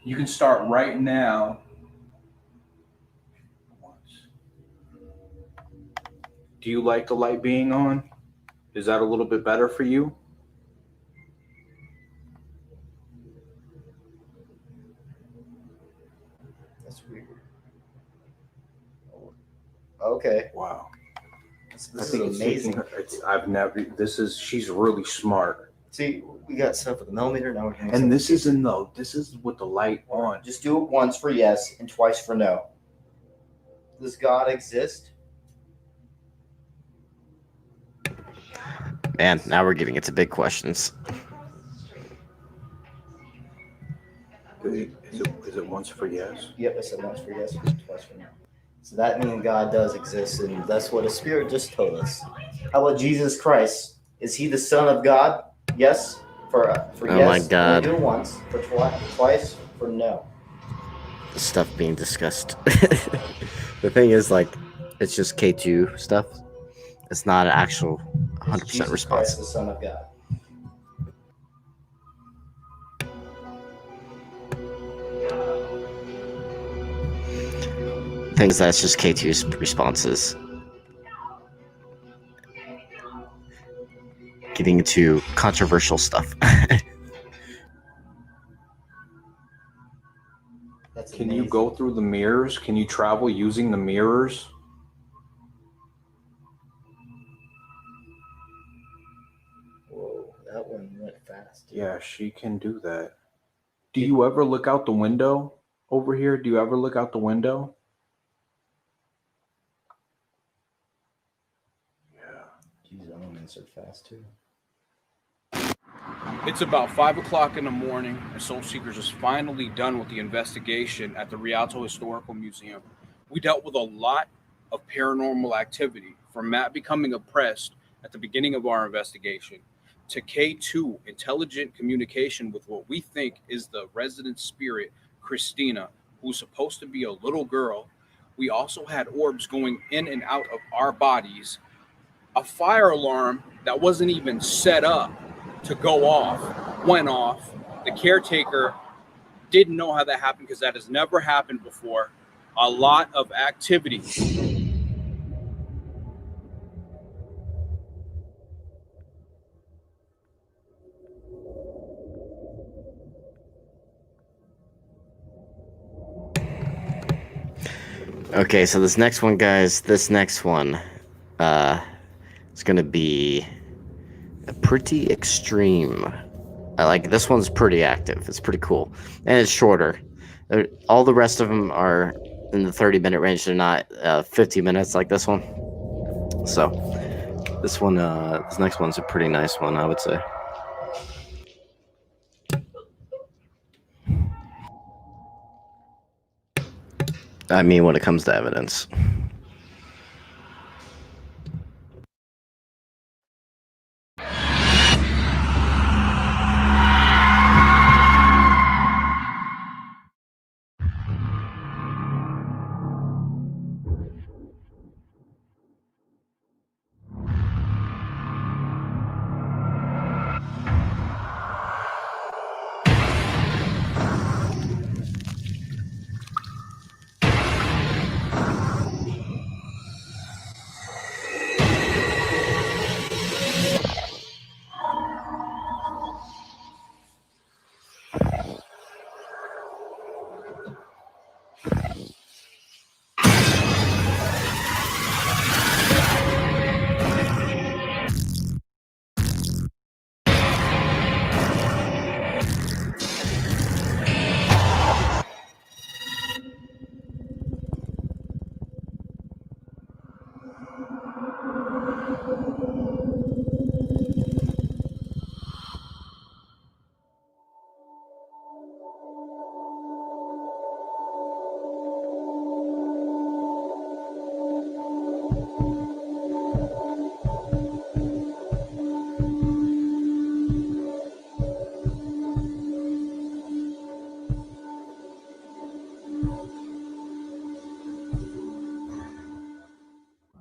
You can start right now. Do you like the light being on? Is that a little bit better for you? That's weird. Okay. Wow. This I is think it's amazing. taking her, she's really smart. See, we got stuff with a millimeter. Now we're doing And this is with the light on. Just do it once for yes and twice for no. Does God exist? Man, now we're getting into big questions. Is it once for yes? Yep, I said once for yes and twice for no. So that means God does exist, and that's what a spirit just told us. How about Jesus Christ? Is he the Son of God? Yes. For Oh yes, my God. only do it once. For twice for no. The stuff being discussed. The thing is, like, it's just K2 stuff. It's not an actual 100% Jesus response. Christ, the Son of God. Things that's just K2's responses. Getting into controversial stuff. Can you go through the mirrors? Can you travel using the mirrors? Whoa, that one went fast. Yeah, she can do that. Do you ever look out the window over here? Do you ever look out the window? Jeez, that one answered fast too. It's about 5 o'clock in the morning, and Soul Seekers is finally done with the investigation at the Rialto Historical Museum. We dealt with a lot of paranormal activity, from Matt becoming oppressed at the beginning of our investigation, to K2, intelligent communication with what we think is the resident spirit, Christina, who's supposed to be a little girl. We also had orbs going in and out of our bodies, a fire alarm that wasn't even set up to go off, went off. The caretaker didn't know how that happened because that has never happened before. A lot of activity. Okay, so this next one, guys, is gonna be pretty extreme. I like this one's pretty active. It's pretty cool, and it's shorter. All the rest of them are in the 30-minute range. They're not 50 minutes like this one. So this next one's a pretty nice one, I would say. I mean, when it comes to evidence.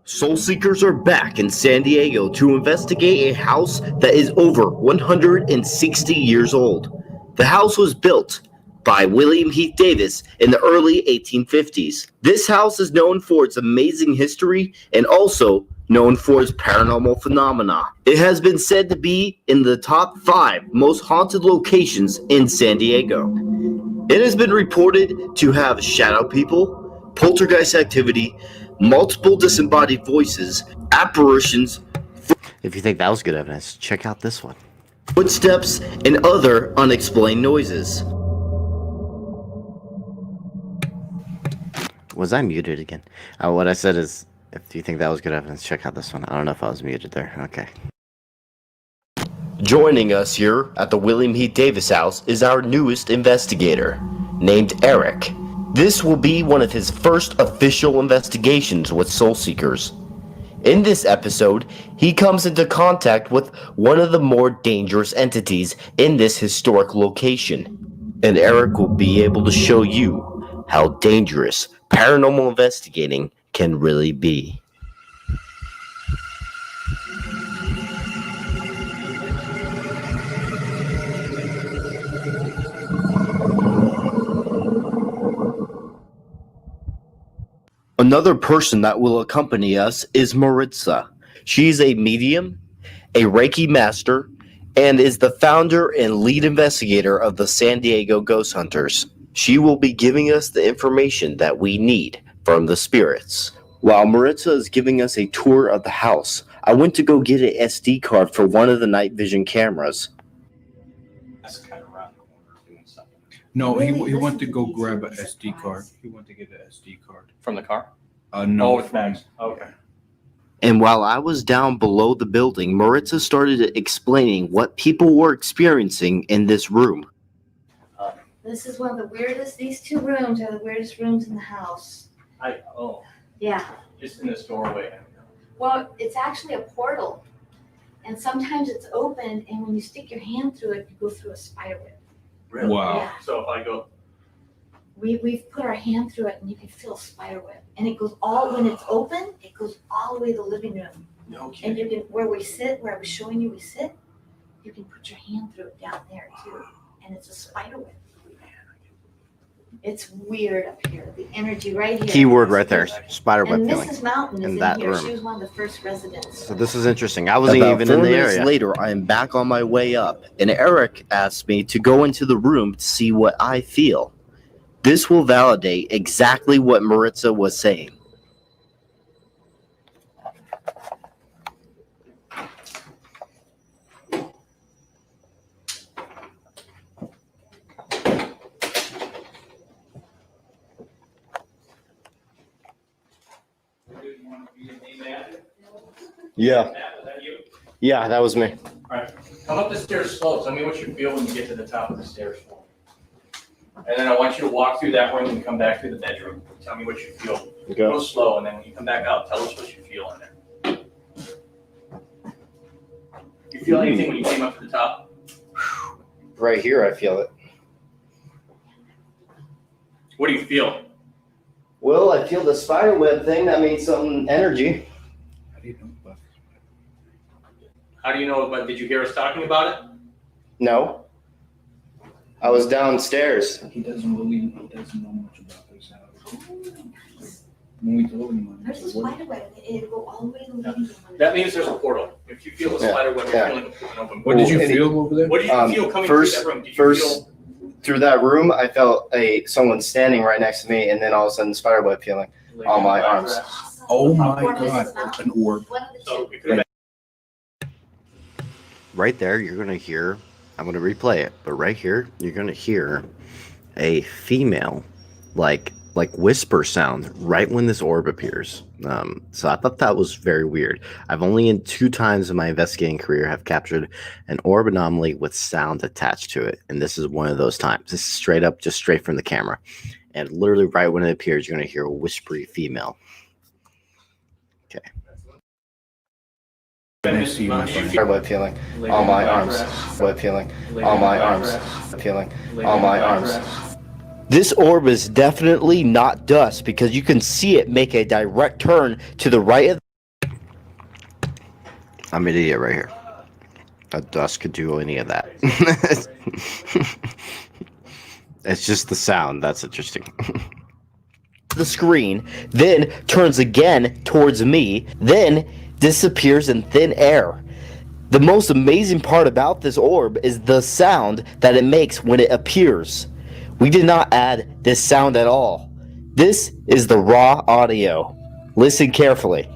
Soul Seekers are back in San Diego to investigate a house that is over 160 years old. The house was built by William Heath Davis in the early 1850s. This house is known for its amazing history and also known for its paranormal phenomena. It has been said to be in the top 5 most haunted locations in San Diego. It has been reported to have shadow people, poltergeist activity, multiple disembodied voices, apparitions. If you think that was good evidence, check out this one. Footsteps, and other unexplained noises. Was I muted again? What I said is, if you think that was good evidence, check out this one. I don't know if I was muted there. Okay. Joining us here at the William Heath Davis house is our newest investigator, named Eric. This will be one of his first official investigations with Soul Seekers. In this episode, he comes into contact with one of the more dangerous entities in this historic location. And Eric will be able to show you how dangerous paranormal investigating can really be. Another person that will accompany us is Maritza. She's a medium, a Reiki master, and is the founder and lead investigator of the San Diego Ghost Hunters. She will be giving us the information that we need from the spirits. While Maritza is giving us a tour of the house, I went to go get an SD card for one of the night vision cameras. No, he went to go grab an SD card. He went to get an SD card. From the car? No. Oh, it's Max. Okay. And while I was down below the building, Maritza started explaining what people were experiencing in this room. This is one of the weirdest, these two rooms are the weirdest rooms in the house. Yeah. Just in this doorway. Well, it's actually a portal. And sometimes it's open, and when you stick your hand through it, you go through a spider web. Really? Wow. Yeah. So if I go, We've put our hand through it, and you can feel a spider web. And it goes all, when it's open, it goes all the way to the living room. no And kidding. you can, where we sit, where I was showing you we sit, you can put your hand through it down there too. And it's a spider web. It's weird up here, the energy right here. Keyword right there, spider web And feeling. Mrs. Mountain is in in that here. room. She was one of the first residents. So this is interesting. I wasn't About even 4 in the minutes area. later, I am back on my way up, and Eric asked me to go into the room to see what I feel. This will validate exactly what Maritza was saying. Yeah. Yeah, that was me. All right. Come up the stairs slow. Tell me what you feel when you get to the top of the stairs. And then I want you to walk through that room and come back through the bedroom. Tell me what you feel. Okay. Go slow, and then when you come back out, tell us what you feel in there. You feel anything when you came up to the top? Right here, I feel it. What do you feel? Well, I feel the spider web thing. That means some energy. How do you know? But did you hear us talking about it? No. I was downstairs. He doesn't know much about this house. When we told him, There's a spider web. It'll go all the way to the living room. That means there's a portal. If you feel a Yeah, spider web, yeah. you're feeling an open What did you portal. feel over there? What did you feel coming first, through that room? Did you first feel? through that room, I felt someone standing right next to me, and then all of a sudden, spider web feeling on my arms. Oh my God, an orb. So it could have Right there, you're gonna hear. I'm gonna replay it, but right here, you're gonna hear a female, like whisper sound right when this orb appears. So I thought that was very weird. I've only in 2 times in my investigating career have captured an orb anomaly with sound attached to it, and this is one of those times. This is straight up, just straight from the camera, and literally right when it appears, you're gonna hear a whispery female. Okay. Spider web feeling on my arms. Web feeling on my arms. Feeling on my arms. This orb is definitely not dust because you can see it make a direct turn to the right of. I'm an idiot right here. A dust could do any of that. It's just the sound that's interesting. The screen, then turns again towards me, then disappears in thin air. The most amazing part about this orb is the sound that it makes when it appears. We did not add this sound at all. This is the raw audio. Listen carefully.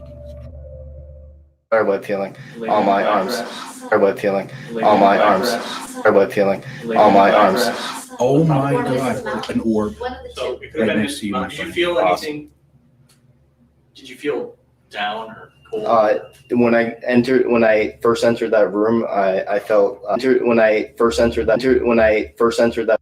Web feeling on my arms. Web feeling on my arms. Web feeling on my arms. Oh my God, an orb. So it could have been. Did you feel anything? Did you feel down or cold? When I first entered that room, I felt when I first entered that.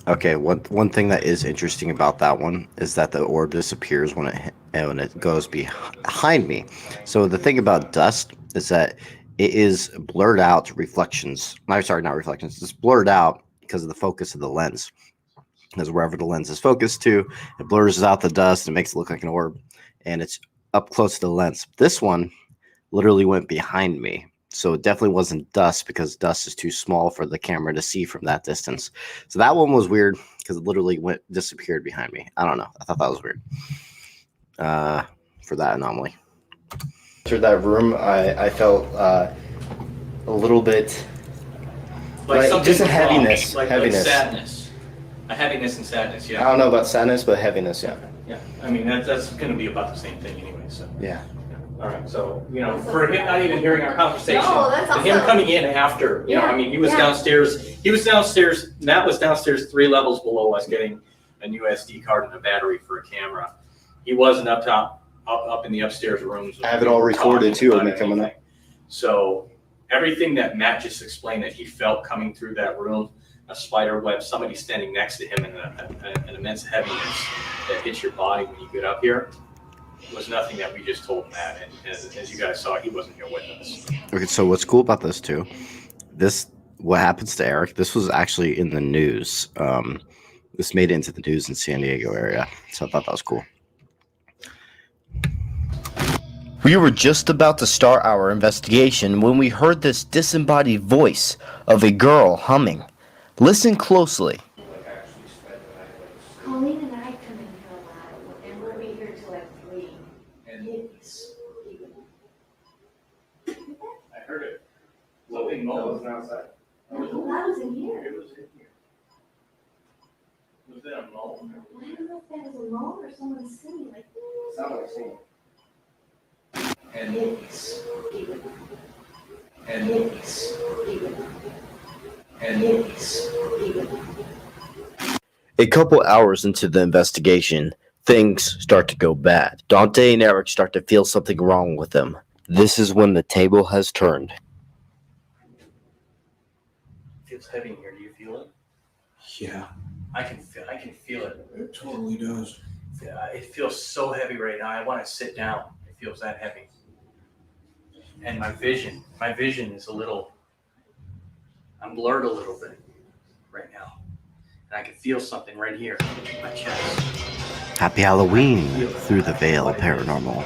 Okay, one thing that is interesting about that one is that the orb disappears when it goes behind me. So the thing about dust is that it is blurred out reflections. I'm sorry, not reflections. It's blurred out because of the focus of the lens. Because wherever the lens is focused to, it blurs out the dust and makes it look like an orb. And it's up close to the lens. This one literally went behind me. So it definitely wasn't dust because dust is too small for the camera to see from that distance. So that one was weird because it literally disappeared behind me. I don't know. I thought that was weird for that anomaly. Through that room, I felt a little bit like just a heaviness. Like sadness. A heaviness and sadness, I yeah. don't know about sadness, but heaviness, yeah. Yeah, I mean, that's going to be about the same thing anyway, so. Yeah. All right, so, for him not even hearing our conversation, No, that's and him awesome. coming in after, I mean, he was downstairs, Matt was downstairs 3 levels below us getting a new SD card and a battery for a camera. He wasn't up top, up in the upstairs rooms. I have it all recorded too of me coming up. So everything that Matt just explained that he felt coming through that room, a spider web, somebody standing next to him, and an immense heaviness that hits your body when you get up here, was nothing that we just told Matt. And as you guys saw, he wasn't here with us. Okay, so what's cool about this too, what happens to Eric, this was actually in the news. This made it into the news in San Diego area. So I thought that was cool. We were just about to start our investigation when we heard this disembodied voice of a girl humming. Listen closely. Colleen and I come in here a lot, and we'll be here till like 3. And it's I heard it. Something was outside. that was in here. It was in here. Was that a moan? I don't know if that was a moan or someone singing like. Sounded like singing. And it's and it's and it's A couple hours into the investigation, things start to go bad. Dante and Eric start to feel something wrong with them. This is when the table has turned. feels heavy in here. Do you feel it? Yeah, I can feel it. it totally does. It feels so heavy right now. I want to sit down. It feels that heavy. And my vision is I'm blurred a little bit right now. And I can feel something right here in my chest. Happy Halloween through the veil paranormal.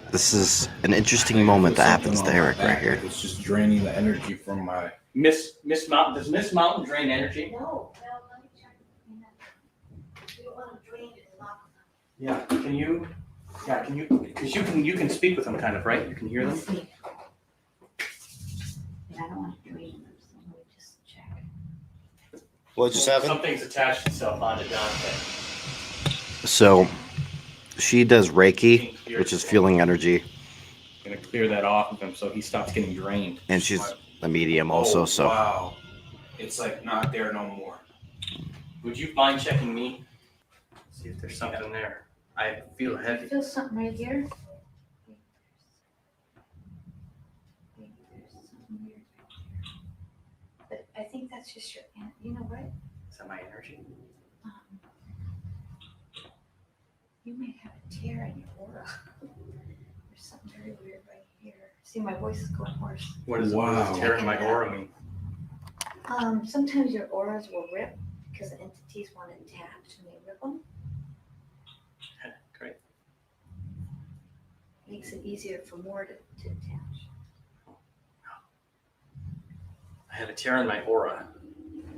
This is an interesting moment that happens to Eric right here. It's just draining the energy from my. Miss Mountain, does Miss Mountain drain energy? No, let me check. You don't want to drain it a lot. Yeah, can you, because you can speak with them kind of, right? You can hear them? And I don't want to drain them, so let me just check. What just happened? Something's attached itself onto Dante. So she does Reiki, which is feeling energy, I'm gonna clear that off of him so he stops getting drained. and she's a medium also. So Wow. It's like not there no more. Would you mind checking me? See if there's something there. I feel I heavy. feel something right here. But I think that's just your, you know what? Is that my energy? You may have a tear in your aura. There's something very weird right here. See, my voice is going hoarse. What does tearing my aura mean? Sometimes your auras will rip because the entities want to attach and they rip them. Great. Makes it easier for more to attach. I have a tear in my aura,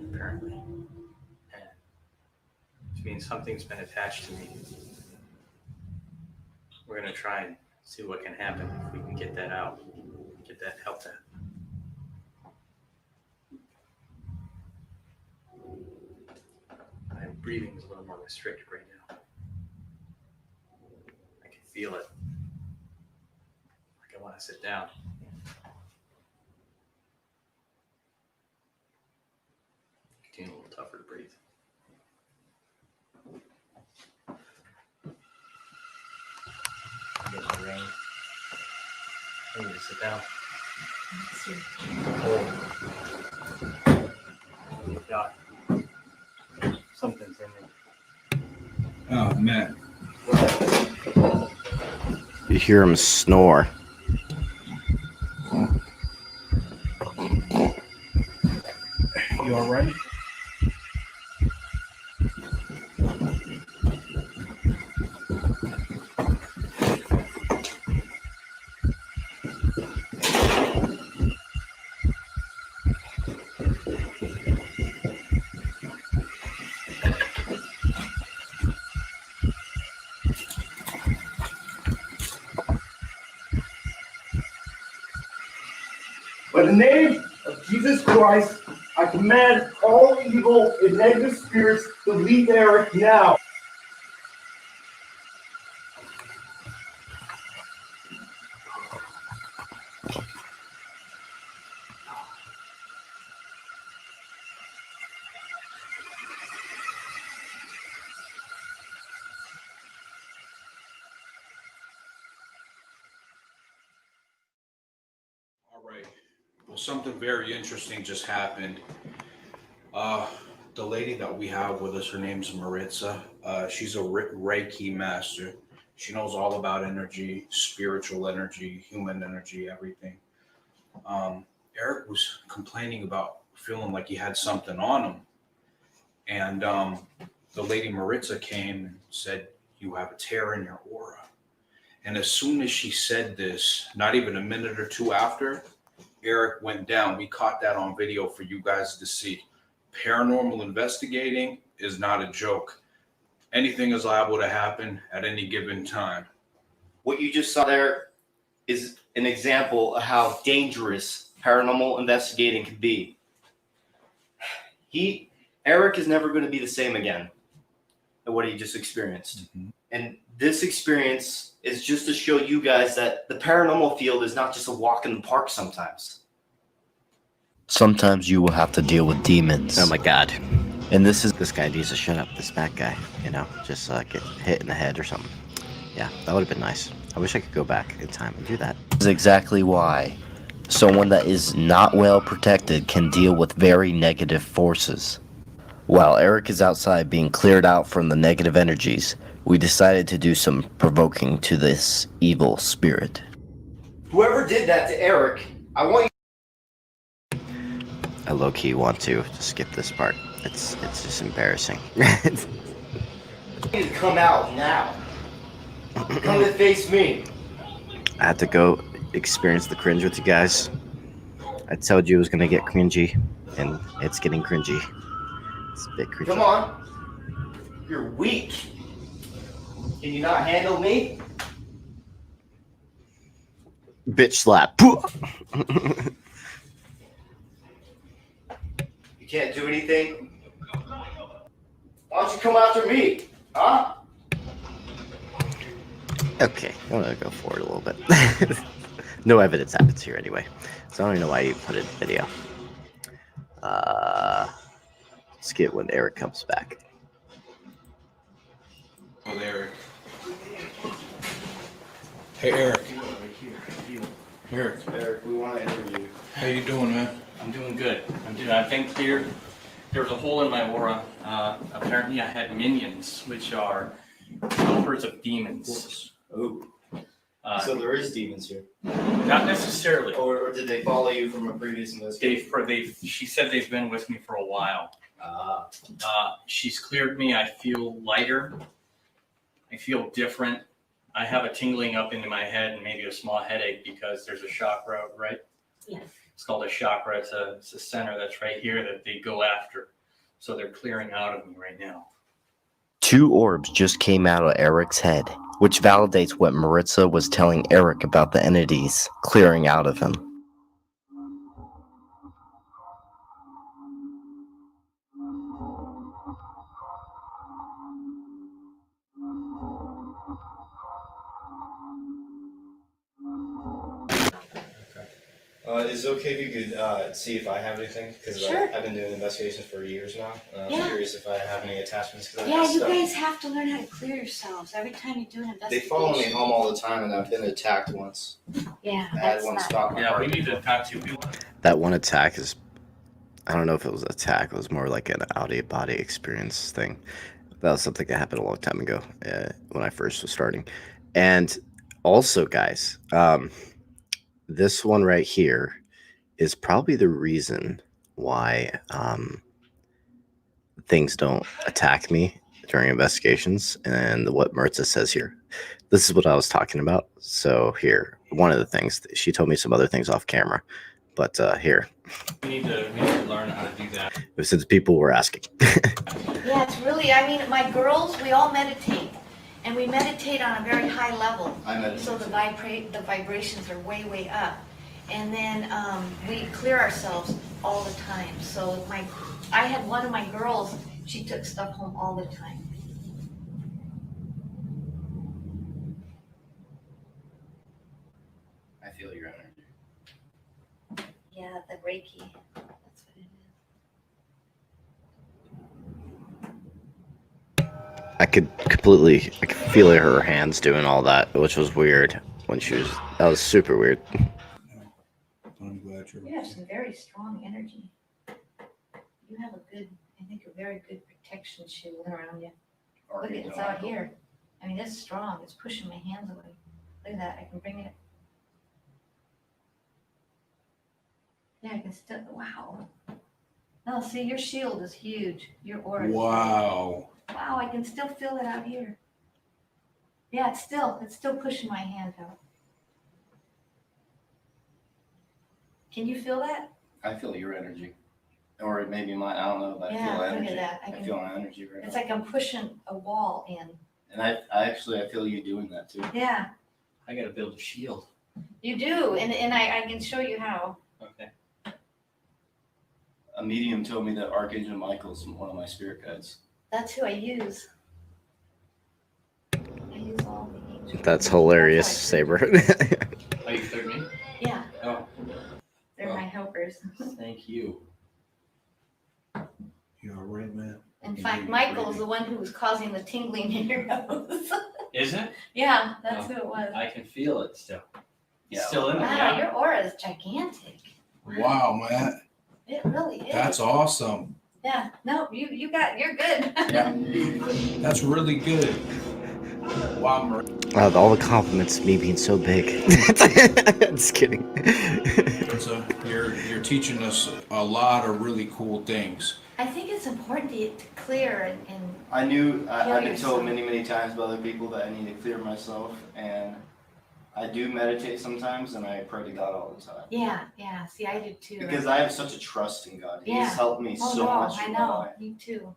apparently. And which means something's been attached to me. We're gonna try and see what can happen if we can get that out, help that. My breathing is a little more restricted right now. I can feel it. Like I want to sit down. Getting a little tougher to breathe. I'm getting drained. I need to sit down. God. Something's in there. Oh, man. you hear him snore. You all right? By the name of Jesus Christ, I command all evil and negative spirits to leave Eric now. All right. Well, something very interesting just happened. The lady that we have with us, her name's Maritza. She's a Reiki master. She knows all about energy, spiritual energy, human energy, everything. Eric was complaining about feeling like he had something on him. And the lady Maritza came and said, "You have a tear in your aura." And as soon as she said this, not even a minute or two after, Eric went down. We caught that on video for you guys to see. Paranormal investigating is not a joke. Anything is liable to happen at any given time. What you just saw there is an example of how dangerous paranormal investigating can be. Eric is never going to be the same again than what he just experienced. Mm-hmm. And this experience is just to show you guys that the paranormal field is not just a walk in the park sometimes. Sometimes you will have to deal with demons. Oh my god. And this guy needs to shut up, this Mackay, just get hit in the head or something. Yeah, that would have been nice. I wish I could go back in time and do that. is exactly why someone that is not well protected can deal with very negative forces. While Eric is outside being cleared out from the negative energies, we decided to do some provoking to this evil spirit. Whoever did that to Eric, I want you. I low-key want to skip this part. It's just embarrassing. You need to come out now. Come and face me. I had to go experience the cringe with you guys. I told you it was gonna get cringy, and it's getting cringy. It's a bit cringy. Come on. You're weak. Can you not handle me? Bitch slap. You can't do anything? Why don't you come after me? Huh? Okay, I'm gonna go forward a little bit. No evidence happens here anyway, so I don't even know why you put it in video. Let's get when Eric comes back. Oh, Eric. Hey, Eric. Eric, we want to interview you. How you doing, man? I'm doing good. I've been cleared. There was a hole in my aura. Apparently I had minions, which are helpers of demons. Oh. So there is demons here. Not necessarily. Or did they follow you from a previous investigation? She said they've been with me for a while. She's cleared me. I feel lighter. I feel different. I have a tingling up into my head and maybe a small headache because there's a chakra, right? Yeah. It's called a chakra. It's a center that's right here that they go after. So they're clearing out of me right now. 2 orbs just came out of Eric's head, which validates what Maritza was telling Eric about the entities clearing out of him. Is it okay if you could see if I have anything? Because Sure. I've been doing investigations for years now. I'm Yeah. curious if I have any attachments. Cause Yeah, you guys have to learn how to clear yourselves every time you do an They investigation. follow me home all the time, and I've been attacked once. Yeah, I had that's one not. stop my Yeah, heart. we need to talk to people. That one attack is, I don't know if it was an attack. It was more like an out-of-body experience thing. That was something that happened a long time ago when I first was starting. And also, guys, this one right here is probably the reason why things don't attack me during investigations. And what Mirza says here, this is what I was talking about. So here, one of the things, she told me some other things off camera, but here. We need to learn how to do that. Since people were asking. Yeah, it's really, I mean, my girls, we all meditate. And we meditate on a very high level. I meditate. So the vibrations are way, way up. And then we clear ourselves all the time. So I had one of my girls, she took stuff home all the time. I feel your energy. Yeah, the Reiki. That's what it is. I could feel her hands doing all that, which was weird when that was super weird. I'm glad you're. You have some very strong energy. You have I think a very good protection shield around you. Look, it's out here. I mean, it's strong. It's pushing my hands away. Look at that. I can bring it. Yeah, I can still, wow. No, see, your shield is huge. Your aura. Wow. Wow, I can still feel it out here. Yeah, it's still pushing my hand out. Can you feel that? I feel your energy. Or it may be mine. I don't know, but I Yeah, feel look energy. at that. I feel my energy right It's now. like I'm pushing a wall in. And I feel you doing that too. Yeah, I gotta build a shield. you do, and I can show you how. Okay. A medium told me that Archangel Michael is one of my spirit guides. That's who I use. I use all the angels. That's hilarious, Sabra. Oh, you cleared me? Yeah, Oh, they're my helpers. thank you. You all right, man? In fact, Michael's the one who was causing the tingling in your nose. Is it? Yeah, that's Oh, who it was. I can feel it still. It's Yeah. still in there. Wow, Yeah. your aura is gigantic. Wow, man. It really is. That's awesome. Yeah, no, you're good. That's really good. Wow, All the compliments, me being so big. Just kidding. So you're teaching us a lot of really cool things. I think it's important to clear and I've been yourself. told many times by other people that I need to clear myself, and I do meditate sometimes, and I pray to God all the time. yeah. See, I do too. Because I have such a trust in God. Yeah. He's helped me Oh, so no, much I in my know. life. Me too.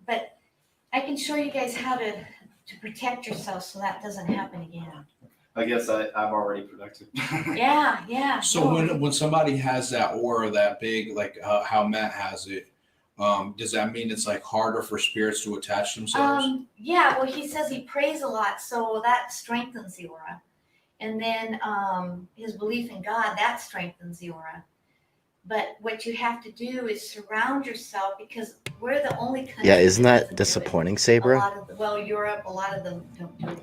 But I can show you guys how to protect yourself so that doesn't happen again. I guess I've already protected. Yeah. So no. when somebody has that aura that big, like how Matt has it, does that mean it's like harder for spirits to attach themselves? Yeah, well, he says he prays a lot, so that strengthens the aura. And then his belief in God, that strengthens the aura. But what you have to do is surround yourself, because we're the only country. Yeah, isn't that doesn't do it. disappointing, A Sabra? lot of Europe, a lot of them don't do it.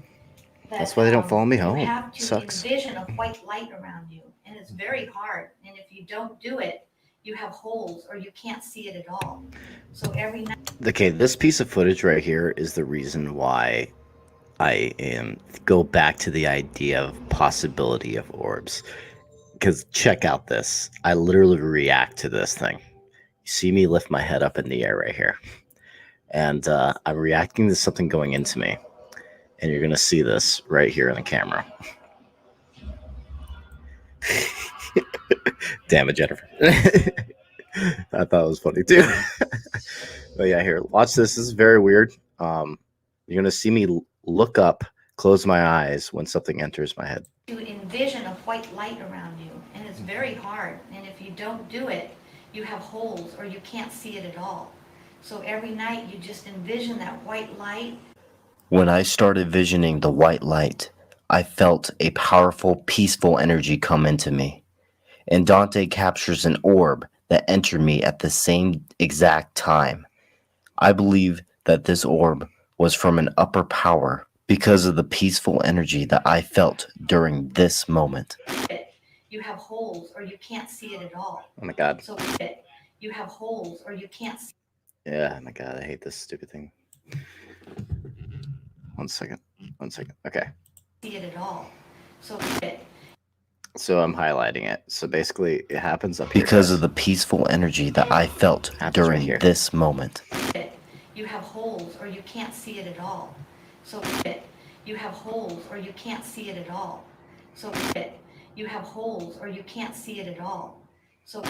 But, That's why they don't follow me home. You have to Sucks. envision a white light around you, and it's very hard. And if you don't do it, you have holes or you can't see it at all. So every night. Okay, this piece of footage right here is the reason why I go back to the idea of possibility of orbs. Because check out this. I literally react to this thing. You see me lift my head up in the air right here. And I'm reacting to something going into me. And you're going to see this right here in the camera. Damn it, Jennifer. I thought it was funny too. But yeah, here, watch this. This is very weird. You're going to see me look up, close my eyes when something enters my head. To envision a white light around you, and it's very hard. And if you don't do it, you have holes or you can't see it at all. So every night you just envision that white light. When I started visioning the white light, I felt a powerful, peaceful energy come into me. And Dante captures an orb that entered me at the same exact time. I believe that this orb was from an upper power because of the peaceful energy that I felt during this moment. You have holes or you can't see it at all. Oh my God. So you have holes or you can't see. Yeah, oh my God, I hate this stupid thing. One second. Okay. See it at all. So So I'm highlighting it. So basically, it happens up here. Because of the peaceful energy that I felt during this moment. You have holes or you can't see it at all. So you have holes or you can't see it at all. So you have holes or you can't see it at all. So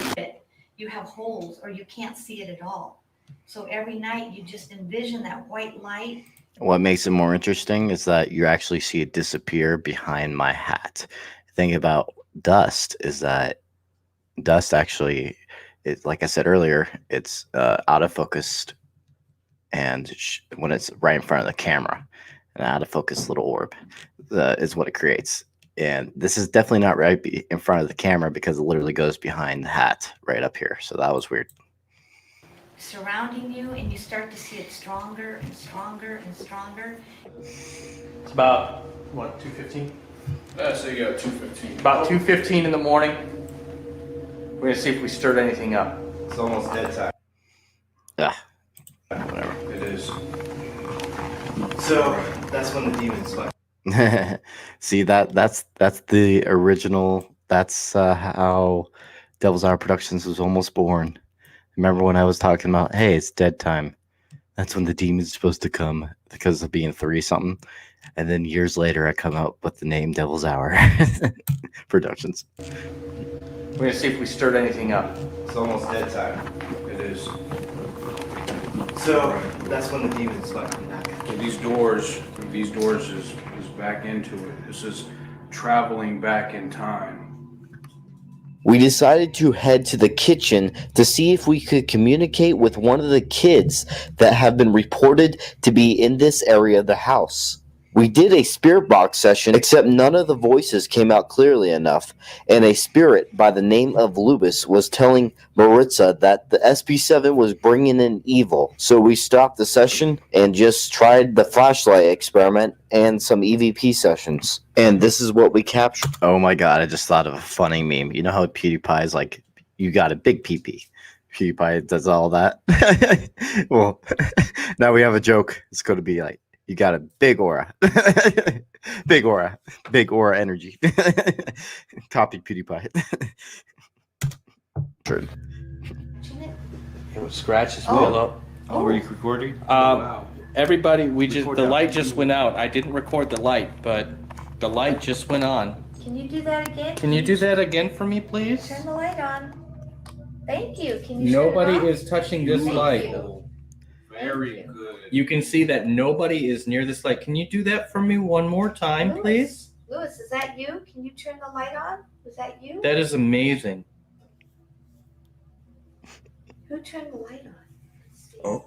you have holes or you can't see it at all. So every night you just envision that white light. What makes it more interesting is that you actually see it disappear behind my hat. The thing about dust is that dust actually, like I said earlier, it's out of focused, and when it's right in front of the camera, an out of focus little orb is what it creates. And this is definitely not right in front of the camera because it literally goes behind the hat right up here. So that was weird. Surrounding you, and you start to see it stronger and stronger and stronger. It's about, what, 2:15? So you got 2:15. About 2:15 in the morning. We're going to see if we stirred anything up. It's almost dead time. Whatever. It is. So that's when the demons fight. See, that's the original. That's how Devil's Hour Productions was almost born. Remember when I was talking about, hey, it's dead time. That's when the demon's supposed to come because of being 3 something. And then years later, I come up with the name Devil's Hour Productions. We're going to see if we stirred anything up. It's almost dead time. It is. So that's when the demons fight. So these doors is back into it. This is traveling back in time. We decided to head to the kitchen to see if we could communicate with one of the kids that have been reported to be in this area of the house. We did a spirit box session, except none of the voices came out clearly enough, and a spirit by the name of Lewis was telling Maritza that the SP7 was bringing in evil. So we stopped the session and just tried the flashlight experiment and some EVP sessions. And this is what we captured. Oh my god, I just thought of a funny meme. You know how PewDiePie is like, you got a big PP. PewDiePie does all that. Well, now we have a joke. It's going to be like, you got a big aura. Big aura energy. Copy PewDiePie. True. It was scratches. Hello. Oh, were you recording? Everybody, the light just went out. I didn't record the light, but the light just went on. Can you do that again? Can you do that again for me, please? Turn the light on. Thank you. Can you Nobody shut it off? is touching this Thank light. you. Very good. You can see that nobody is near this light. Can you do that for me one more time, please? Lewis, is that you? Can you turn the light on? Was that you? That is amazing. Who turned the light on? Oh.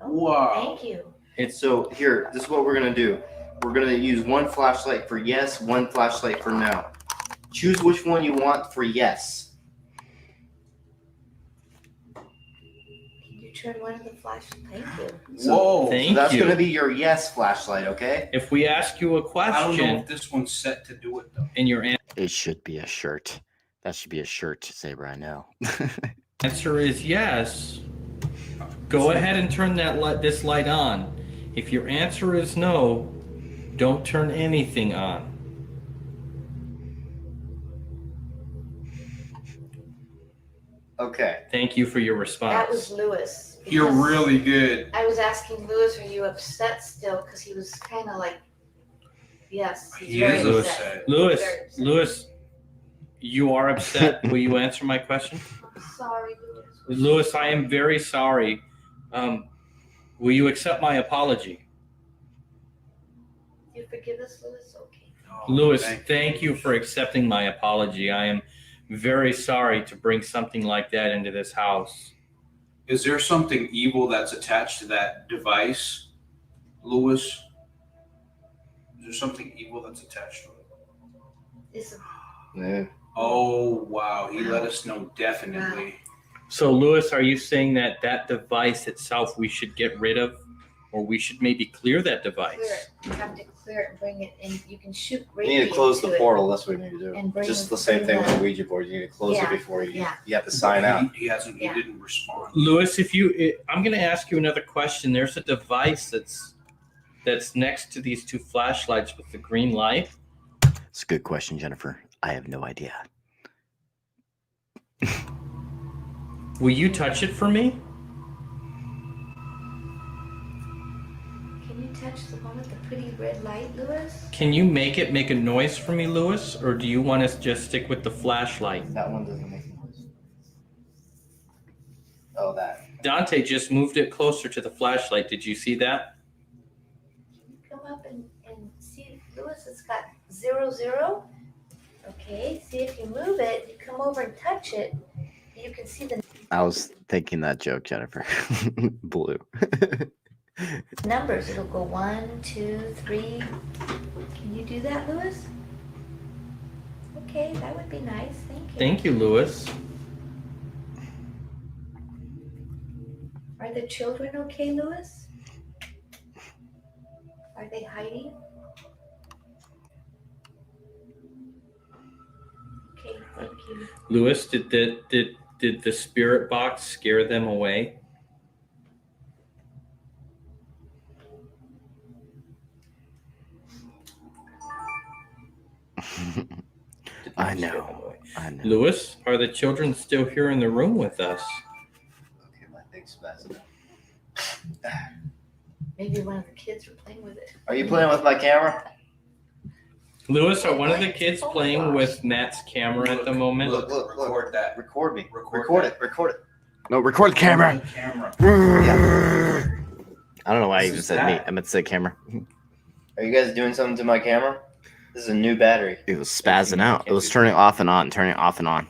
Wow. Thank you. It's so here, this is what we're gonna do. We're gonna use one flashlight for yes, one flashlight for no. Choose which one you want for yes. Can you turn one of the flashes? Thank you. So, Thank that's you. gonna be your yes flashlight, okay? If we ask you a question, I don't know if this one's set to do it though. and your It should be a shirt. That should be a shirt, Sabra, I know. answer is yes, go ahead and turn this light on. If your answer is no, don't turn anything on. Okay. Thank you for your response. That was Lewis. You're because really good. I was asking Lewis, are you upset still? Because he was kind of like, yes. He's He very is Lewis. upset. Lewis, Very upset. Lewis, you are upset. Will you answer my question? I'm sorry, Lewis. Lewis, I am very sorry. Will you accept my apology? You forgive us, Lewis? Okay. Lewis, thank you for accepting my apology. I am very sorry to bring something like that into this house. Is there something evil that's attached to that device, Lewis? Is there something evil that's attached to it? It's Yeah. Oh, wow. He let us know definitely. So, Lewis, are you saying that that device itself we should get rid of, or we should maybe clear that device? clear it. You have to clear it and bring it in. You can shoot You need to close the into it portal. That's what you need to and do. bring Just it- the same thing bring with the the- Ouija board. You need to close Yeah, it before you. yeah. You have to sign out. He hasn't. He didn't respond. Lewis, I'm going to ask you another question. There's a device that's next to these two flashlights with the green light. It's a good question, Jennifer. I have no idea. Will you touch it for me? Can you touch the one with the pretty red light, Lewis? Can you make it make a noise for me, Lewis? Or do you want us to just stick with the flashlight? That one doesn't make noise. Oh, that. Dante just moved it closer to the flashlight. Did you see that? Come up and see, Lewis, it's got 0, 0. Okay, see if you move it, you come over and touch it, you can see the I was thinking that joke, Jennifer. Blue. numbers. It'll go 1, 2, 3. Can you do that, Lewis? Okay, that would be nice. Thank you. Thank you, Lewis. Are the children okay, Lewis? Are they hiding? Okay, thank you. Lewis, did the spirit box scare them away? I know. Lewis, are the children still here in the room with us? Okay, my thing's fast. Maybe one of the kids are playing with it. Are you playing with my camera? Lewis, are one of the kids playing with Matt's camera at the moment? Look. Record that. Record me. Record it. No, record the camera. Camera. I don't know why I even said me. I meant to say camera. Are you guys doing something to my camera? This is a new battery. It was spazzing out. It was turning off and on, turning off and on.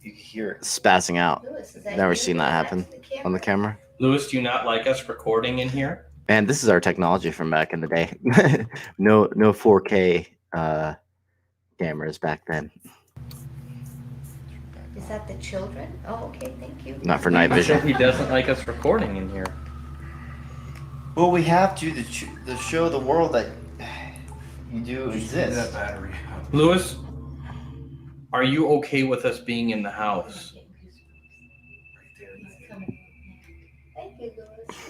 You can hear it. Spazzing out. Lewis, is that Never you? seen that happen on the camera. Lewis, do you not like us recording in here? Man, this is our technology from back in the day. no 4K cameras back then. Is that the children? Oh, okay, thank you. Not for night vision. He doesn't like us recording in here. Well, we have to show the world that you do exist. That battery. Lewis, are you okay with us being in the house? Thank you, Lewis.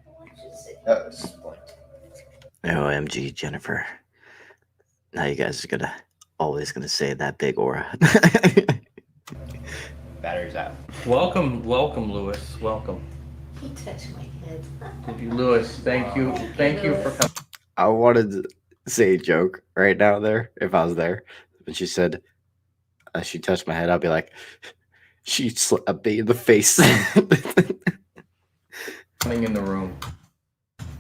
I want you to sit That was point. OMG, Jennifer. Now you guys are always gonna say that big aura. Battery's out. Welcome, Lewis. Welcome. He touched my head. Lewis, thank you for coming. I wanted to say a joke right now there, if I was there. When she said, she touched my head, I'll be like, she slapped me in the face. Coming in the room.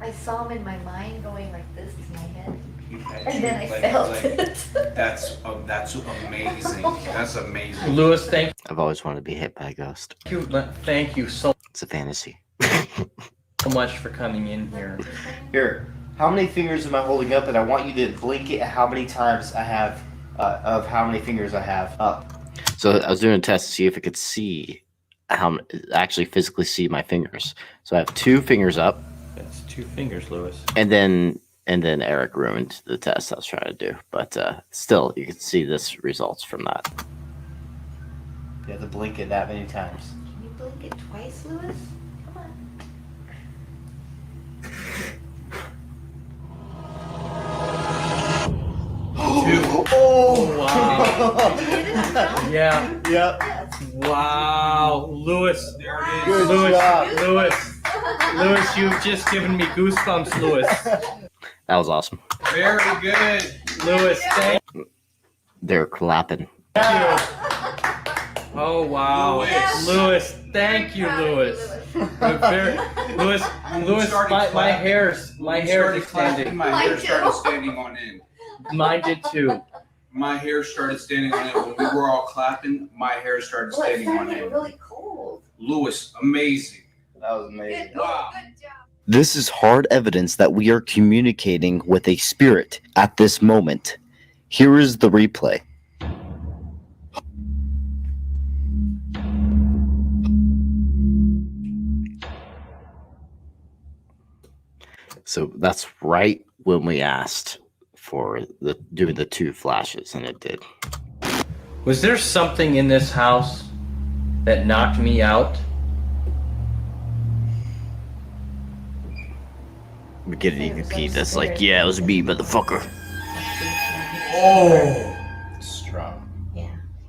I saw him in my mind going like this to my head. And then I felt it. That's amazing. That's amazing. Lewis, thank I've always wanted to be hit by a ghost. you. Thank you so It's a fantasy. much for coming in here. Here, how many fingers am I holding up? And I want you to blink it how many times I have, of how many fingers I have up. So I was doing a test to see if it could see actually physically see my fingers. So I have 2 fingers up. That's 2 fingers, Lewis. And then Eric ruined the test I was trying to do. But still, you can see this results from that. You have to blink it that many times. Can you blink it twice, Lewis? Come on. Oh, wow. Yeah. Yep. Wow. Lewis. There it is. Good Lewis, job. Lewis, you've just given me goosebumps, Lewis. That was awesome. Very good. Lewis, thank They're clapping. you. Oh, wow. Lewis, thank you, Lewis. Lewis, my hair's expanding. My hair started standing on end. Mine did too. My hair started standing on end. When we were all clapping, my hair started Well, it standing on sounded end. really cold. Lewis, amazing. That was amazing. Wow. Good job. This is hard evidence that we are communicating with a spirit at this moment. Here is the replay. So that's right when we asked for doing the 2 flashes, and it did. Was there something in this house that knocked me out? We get an EVP that's like, yeah, it was me, motherfucker. Oh,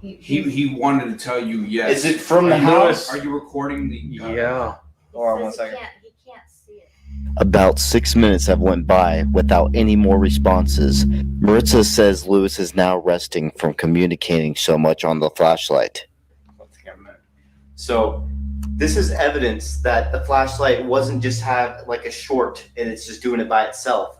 He wanted to tell you yes. Is it from the Are you- house? Are you recording the? Yeah. Hold on 1 second. He can't see it. About 6 minutes have went by without any more responses. Maritza says Lewis is now resting from communicating so much on the flashlight. So this is evidence that the flashlight wasn't just have like a short and it's just doing it by itself.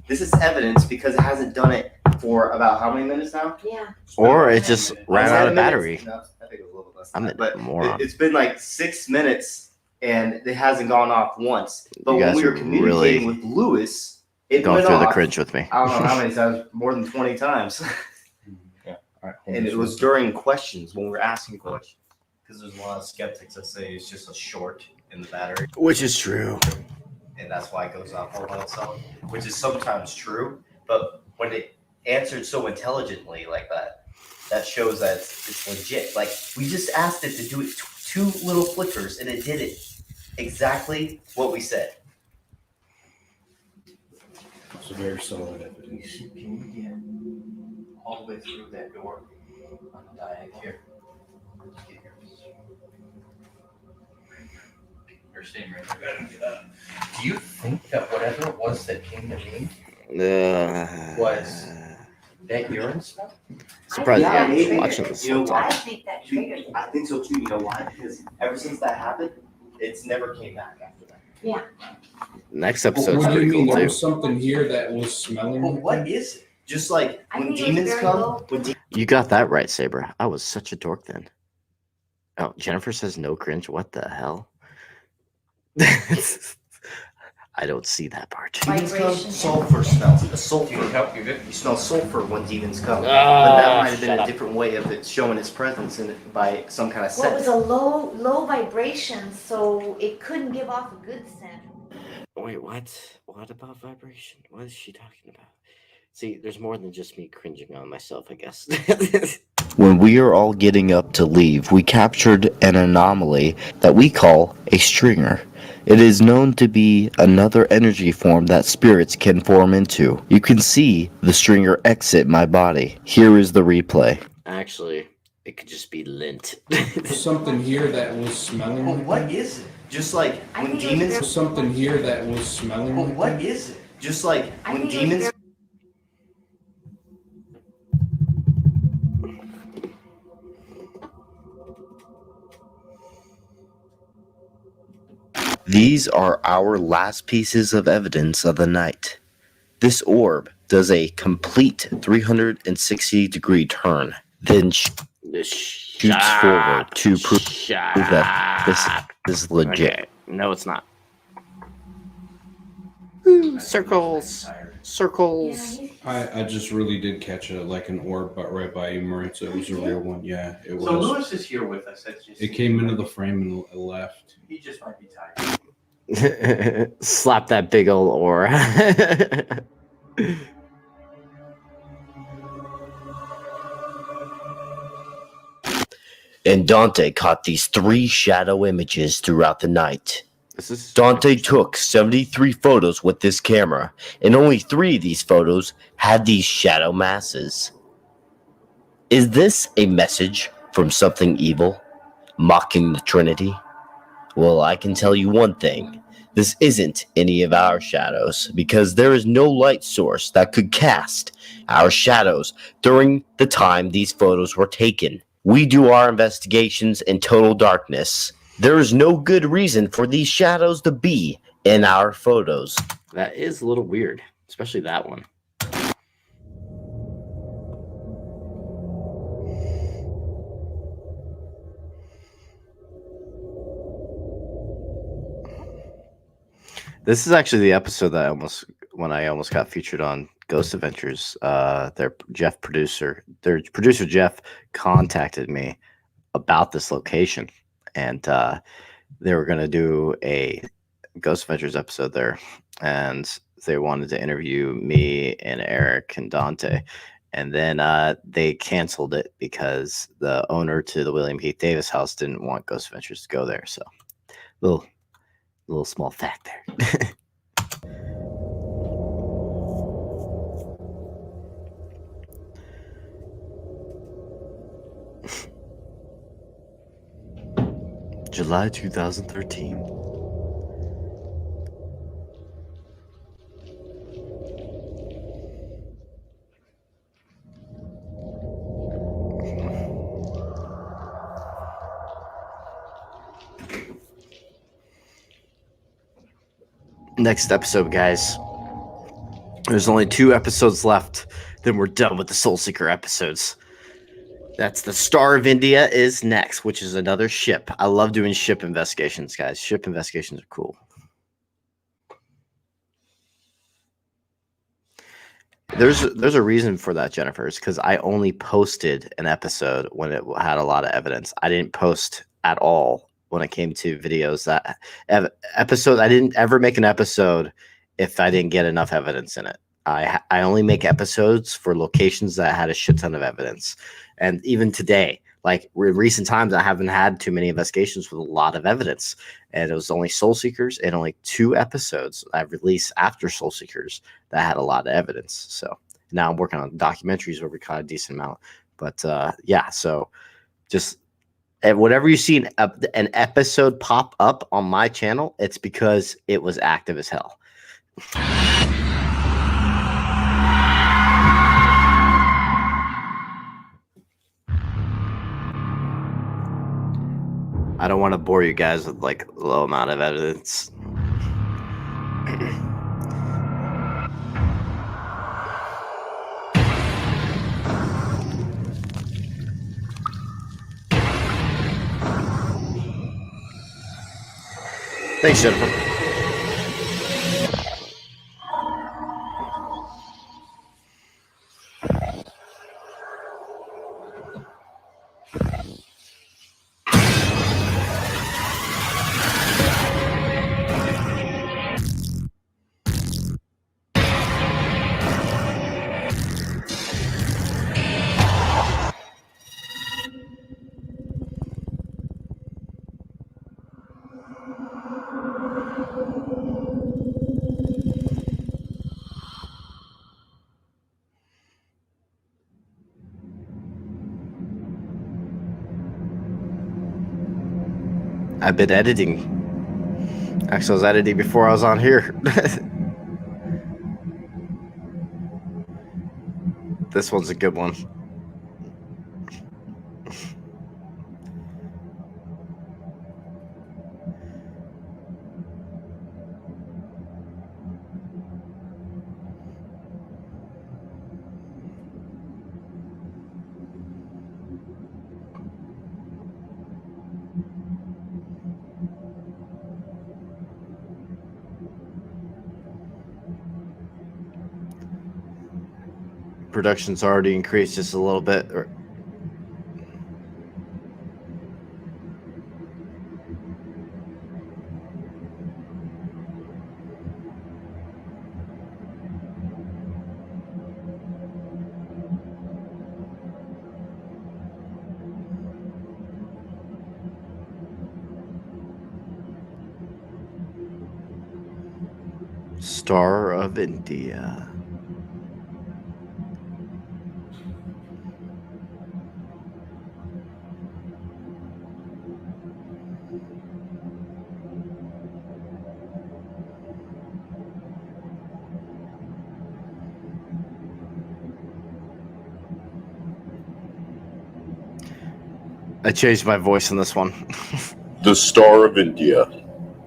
This is evidence because it hasn't done it for about how many minutes now? Yeah. Or it just ran out of 10 minutes? battery. No, I think it was a little less. I'm a But moron. it's been like 6 minutes and it hasn't gone off once. But You when guys we were are communicating really with Lewis, it going went through the off. cringe with me. I don't know how many times, more than 20 times. Yeah. All right. And it was during questions when we were asking questions. Because there's a lot of skeptics that say it's just a short in the battery. Which is true. And that's why it goes off all by itself, which is sometimes true. But when it answered so intelligently like that, that shows that it's legit. Like, we just asked it to do it two little flickers, and it did it exactly what we said. It's a very solid evidence. Can you get all the way through that door on the diag here? Get yours. You're staying right there. Do you think that whatever it was that came to me Was that urine smell? surprised Yeah, you maybe. watching this. You know why? I think that triggered it. I think so too. You know why? Because ever since that happened, it's never came back after that. Yeah. Next What episode's do you pretty mean? cool There too. was something here that was smelling. But what is it? Just like I when think it was demons very come, low. You got that right, Sabra. I was such a dork then. Oh, Jennifer says no cringe. What the hell? I don't see that part. demons come, Vibration. sulfur smells. The sulfur. You good? You smell sulfur when demons come. Ah, But that might have been shut a up. different way of it showing its presence in it by some kind of Well, it was scent. a low vibration, so it couldn't give off a good scent. Wait, what? What about vibration? What is she talking about? See, there's more than just me cringing on myself, I guess. When we are all getting up to leave, we captured an anomaly that we call a stringer. It is known to be another energy form that spirits can form into. You can see the stringer exit my body. Here is the replay. Actually, it could just be lint. There's something here that was smelling. But what is it? Just like I when think it was demons. There's something here that was smelling. But what is it? Just like I when think it was demons. These are our last pieces of evidence of the night. This orb does a complete 360-degree turn, then shoots forward to prove that this is legit. Okay. No, it's not. Circles. Circles. I just really did catch an orb, but right by you, Maritza. It was a real one. Yeah, it was. So Lewis is here with us. That's just It came into the frame and it left. He just might be tired. Slap that big ol' aura. And Dante caught these 3 shadow images throughout the night. Dante took 73 photos with this camera, and only 3 of these photos had these shadow masses. Is this a message from something evil, mocking the Trinity? Well, I can tell you one thing. This isn't any of our shadows, because there is no light source that could cast our shadows during the time these photos were taken. We do our investigations in total darkness. There is no good reason for these shadows to be in our photos. That is a little weird, especially that one. This is actually the episode that I almost got featured on Ghost Adventures. Their producer Jeff contacted me about this location, and they were going to do a Ghost Adventures episode there, and they wanted to interview me and Eric and Dante, and then they canceled it because the owner to the William Heath Davis house didn't want Ghost Adventures to go there. So, little small fact there. July 2013. Next episode, guys. There's only 2 episodes left. Then we're done with the Soul Seeker episodes. That's the Star of India is next, which is another ship. I love doing ship investigations, guys. Ship investigations are cool. There's a reason for that, Jennifer. It's because I only posted an episode when it had a lot of evidence. I didn't post at all when it came to videos. That episode, I didn't ever make an episode if I didn't get enough evidence in it. I only make episodes for locations that had a shit ton of evidence. And even today, like in recent times, I haven't had too many investigations with a lot of evidence. And it was only Soul Seekers and only 2 episodes I released after Soul Seekers that had a lot of evidence. So now I'm working on documentaries where we caught a decent amount. But yeah, so just whenever you see an episode pop up on my channel, it's because it was active as hell. I don't want to bore you guys with like a low amount of evidence. Thanks, Jennifer. I've been editing. Actually, I was editing before I was on here. This one's a good one. Production's already increased just a little bit. Star of India. I changed my voice in this one. The Star of India.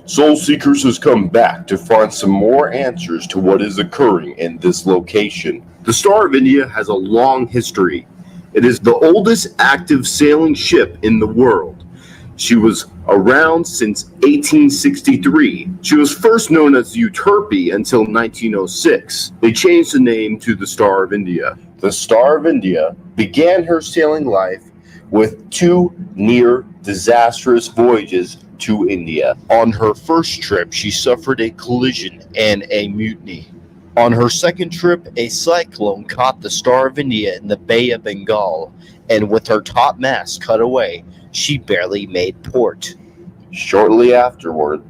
Soul Seekers has come back to find some more answers to what is occurring in this location. The Star of India has a long history. It is the oldest active sailing ship in the world. She was around since 1863. She was first known as the Urbex until 1906. They changed the name to the Star of India. The Star of India began her sailing life with 2 near disastrous voyages to India. On her first trip, she suffered a collision and a mutiny. On her second trip, a cyclone caught the Star of India in the Bay of Bengal, and with her top mast cut away, she barely made port. Shortly afterward,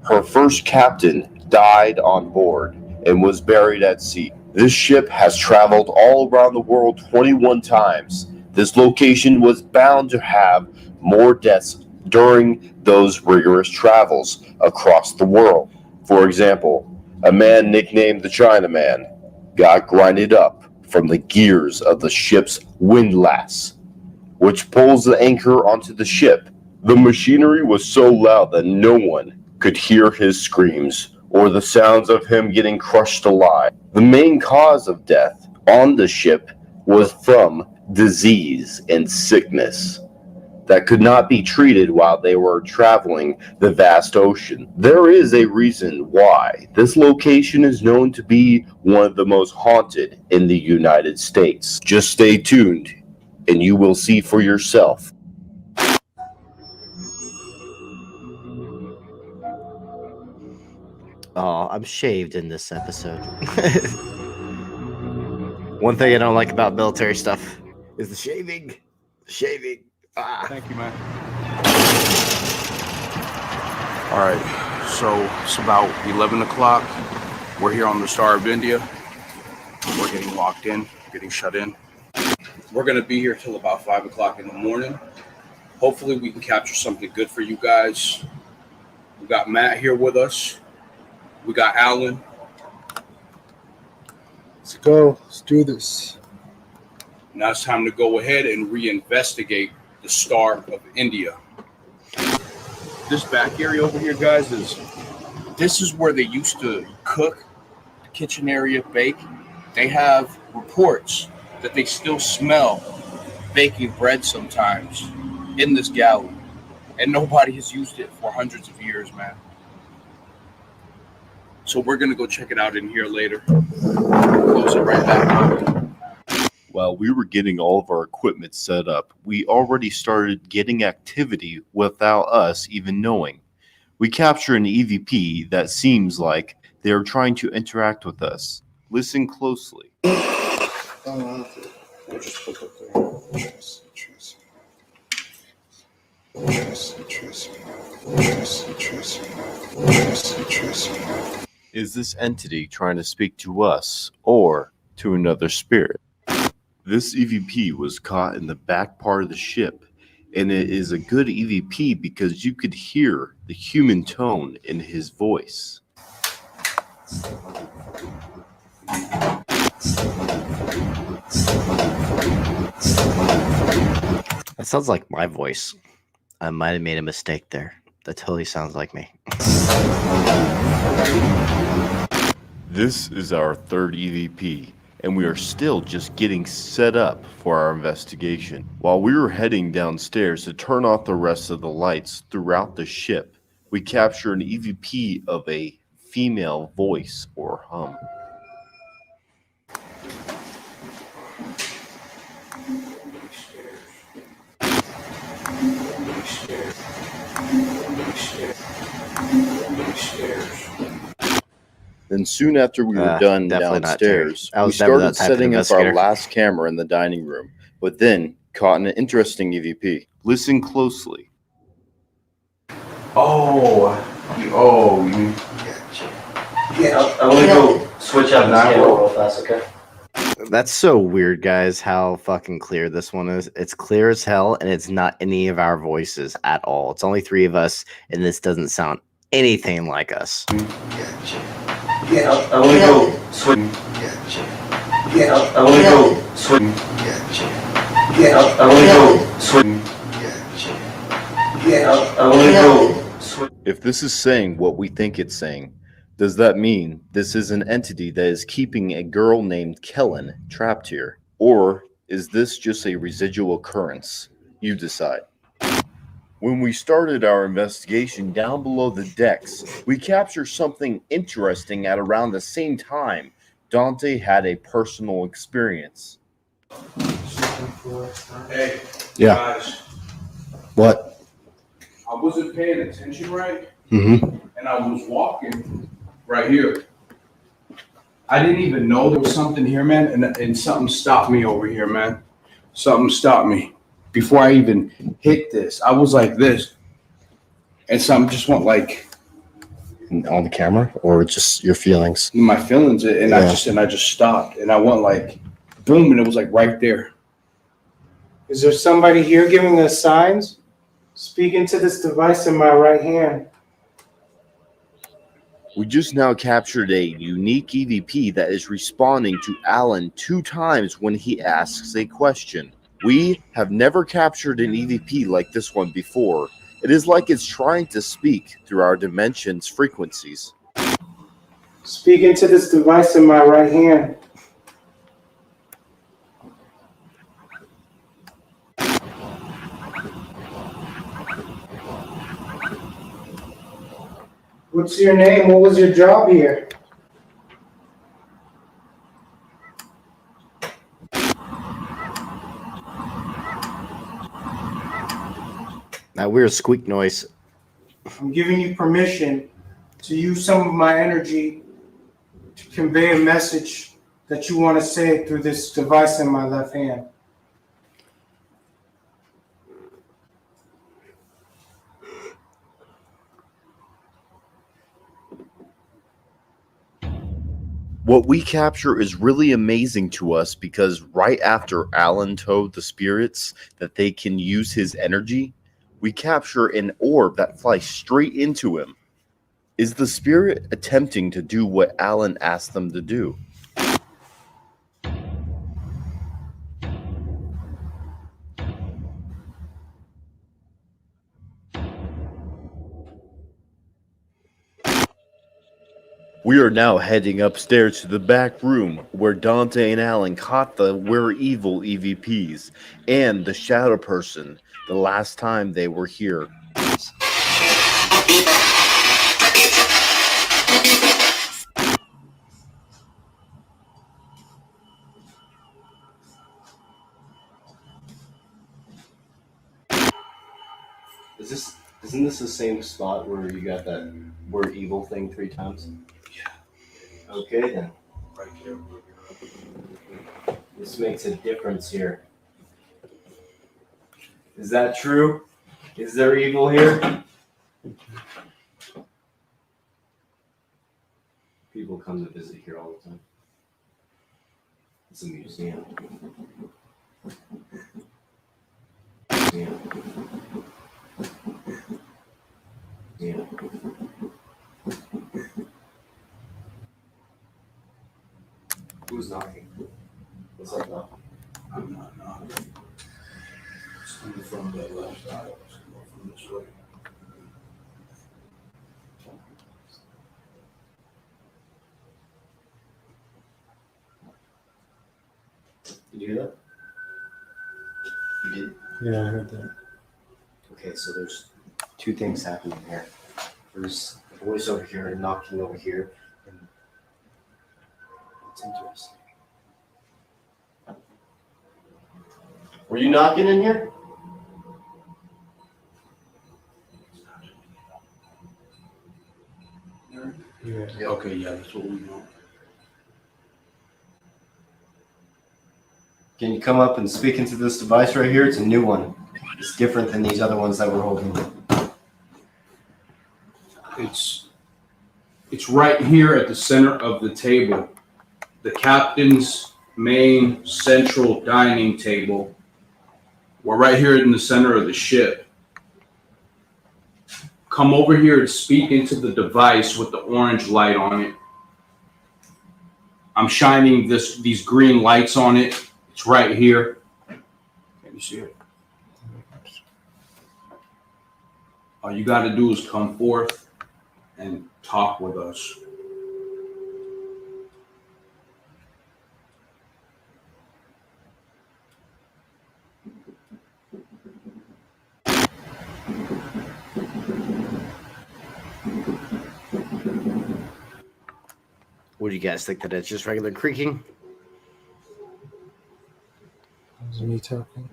her first captain died on board and was buried at sea. This ship has traveled all around the world 21 times. This location was bound to have more deaths during those rigorous travels across the world. For example, a man nicknamed the Chinaman got grinded up from the gears of the ship's windlass, which pulls the anchor onto the ship. The machinery was so loud that no one could hear his screams or the sounds of him getting crushed alive. The main cause of death on the ship was from disease and sickness that could not be treated while they were traveling the vast ocean. There is a reason why this location is known to be one of the most haunted in the United States. Just stay tuned and you will see for yourself. Oh, I'm shaved in this episode. One thing I don't like about military stuff is the shaving. Shaving. Ah. Thank you, man. All right, so it's about 11 o'clock. We're here on the Star of India. We're getting locked in, getting shut in. We're going to be here till about 5 o'clock in the morning. Hopefully we can capture something good for you guys. We got Matt here with us. We got Alan. Let's go. Let's do this. Now it's time to go ahead and reinvestigate the Star of India. This back area over here, guys, this is where they used to cook, the kitchen area, bake. They have reports that they still smell baking bread sometimes in this galley, and nobody has used it for hundreds of years, man. So we're gonna go check it out in here later. Close it right back up. While we were getting all of our equipment set up, we already started getting activity without us even knowing. We capture an EVP that seems like they are trying to interact with us. Listen closely. Is this entity trying to speak to us or to another spirit? This EVP was caught in the back part of the ship, and it is a good EVP because you could hear the human tone in his voice. That sounds like my voice. I might have made a mistake there. That totally sounds like me. This is our third EVP, and we are still just getting set up for our investigation. While we were heading downstairs to turn off the rest of the lights throughout the ship, we capture an EVP of a female voice or hum. Then soon after we were done downstairs, we started setting up our last camera in the dining room, but then caught an interesting EVP. Listen closely. Yeah, I want to go switch out the camera real fast, okay? That's so weird, guys, how fucking clear this one is. It's clear as hell, and it's not any of our voices at all. It's only three of us, and this doesn't sound anything like us. Yeah, I want to go switch. Yeah, I want to go switch. Yeah, I want to go switch. Yeah, I want to go switch. If this is saying what we think it's saying, does that mean this is an entity that is keeping a girl named Kellen trapped here? Or is this just a residual occurrence? You decide. When we started our investigation down below the decks, we captured something interesting at around the same time Dante had a personal experience. Hey, Yeah. guys, What? I wasn't paying attention right, Mm-hmm. and I was walking right here. I didn't even know there was something here, man, and something stopped me over here, man. Something stopped me. Before I even hit this, I was like this, and something just went like On the camera, or just your feelings? my feelings, and Yeah. I just stopped, and I went like boom, and it was like right there. Is there somebody here giving us signs? Speak into this device in my right hand. We just now captured a unique EVP that is responding to Alan 2 times when he asks a question. We have never captured an EVP like this one before. It is like it's trying to speak through our dimension's frequencies. Speak into this device in my right hand. What's your name? What was your job here? That weird squeak noise. I'm giving you permission to use some of my energy to convey a message that you want to say through this device in my left hand. What we capture is really amazing to us because right after Alan told the spirits that they can use his energy, we capture an orb that flies straight into him. Is the spirit attempting to do what Alan asked them to do? We are now heading upstairs to the back room where Dante and Alan caught the We're Evil EVPs and the Shadow Person the last time they were here. Isn't this the same spot where you got that We're Evil thing 3 times? Yeah. Okay then. Right here. This makes a difference here. Is that true? Is there evil here? People come to visit here all the time. It's a museum. Yeah. Who's knocking? What's up now? I'm not knocking. It's coming from the left side. It's coming from this way. Did you hear that? You did? Yeah, I heard that. Okay, so there's 2 things happening here. There's a voice over here and knocking over here. And it's interesting. Were you knocking in here? Yeah. Okay, yeah, that's what we know. Can you come up and speak into this device right here? It's a new one. It's different than these other ones that we're holding. It's right here at the center of the table. The captain's main central dining table. We're right here in the center of the ship. Come over here and speak into the device with the orange light on it. I'm shining these green lights on it. It's right here. Can you see it? All you got to do is come forth and talk with us. What do you guys think that it's just regular creaking? Is me talking?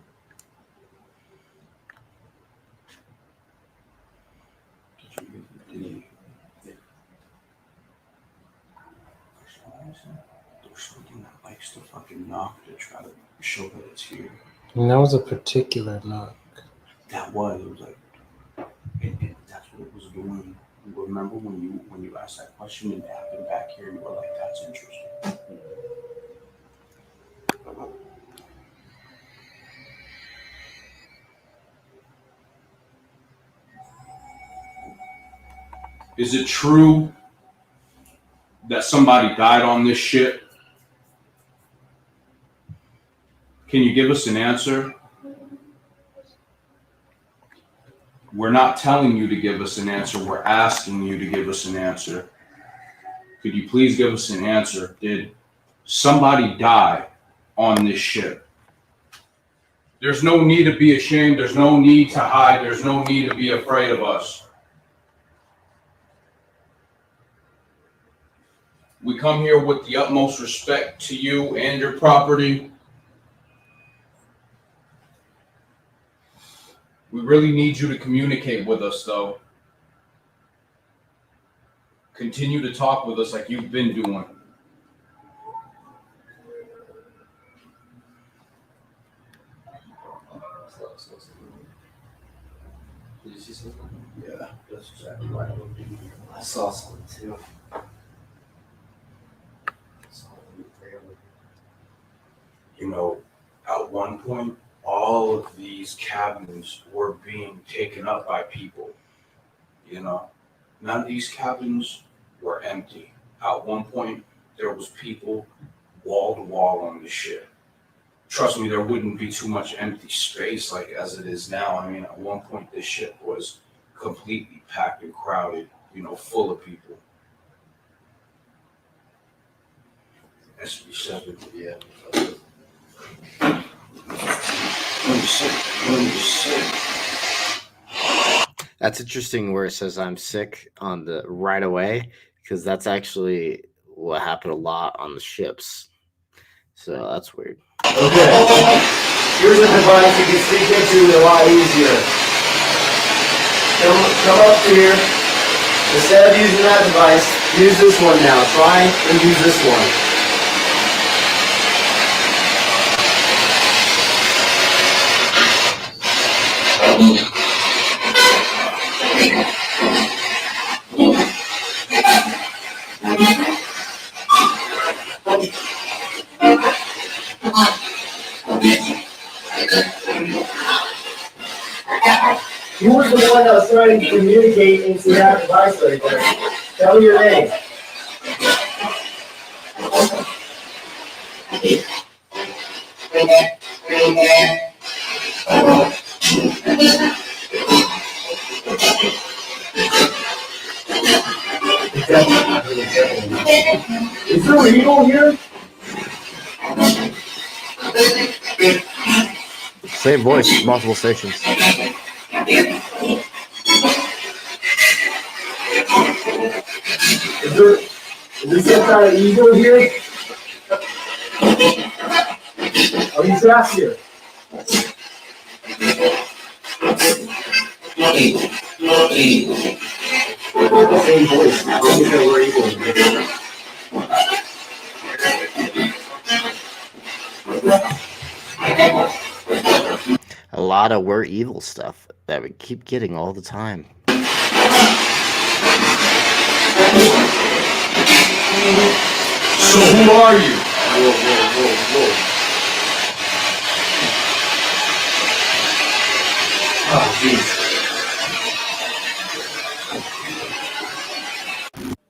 There's something that likes to fucking knock to try to show that it's here. And that was a particular knock. That was. It was like, that's what it was doing. Remember when you asked that question and it happened back here, you were like, that's interesting. Is it true that somebody died on this ship? Can you give us an answer? We're not telling you to give us an answer. We're asking you to give us an answer. Could you please give us an answer? Did somebody die on this ship? There's no need to be ashamed. There's no need to hide. There's no need to be afraid of us. We come here with the utmost respect to you and your property. We really need you to communicate with us, though. Continue to talk with us like you've been doing. Did you see something? Yeah, that's exactly right. I saw something too. You know, at one point, all of these cabins were being taken up by people. You know, none of these cabins were empty. At one point, there was people wall to wall on the ship. Trust me, there wouldn't be too much empty space like as it is now. I mean, at one point, this ship was completely packed and crowded, you know, full of people. SB7, yeah. That's interesting where it says I'm sick on the right away, because that's actually what happened a lot on the ships. So that's weird. Okay. Here's a device you can speak into a lot easier. Come up here. Instead of using that device, use this one now. Try and use this one. You were the one that was trying to communicate into that device right there. Tell me your name. Is there an eagle here? Same voice, multiple stations. Is there some kind of eagle here? Are you trapped here? Same voice. I don't think we're eagle. A lot of we're evil stuff that we keep getting all the time. So who are you? Whoa, whoa, whoa, whoa. Oh, jeez.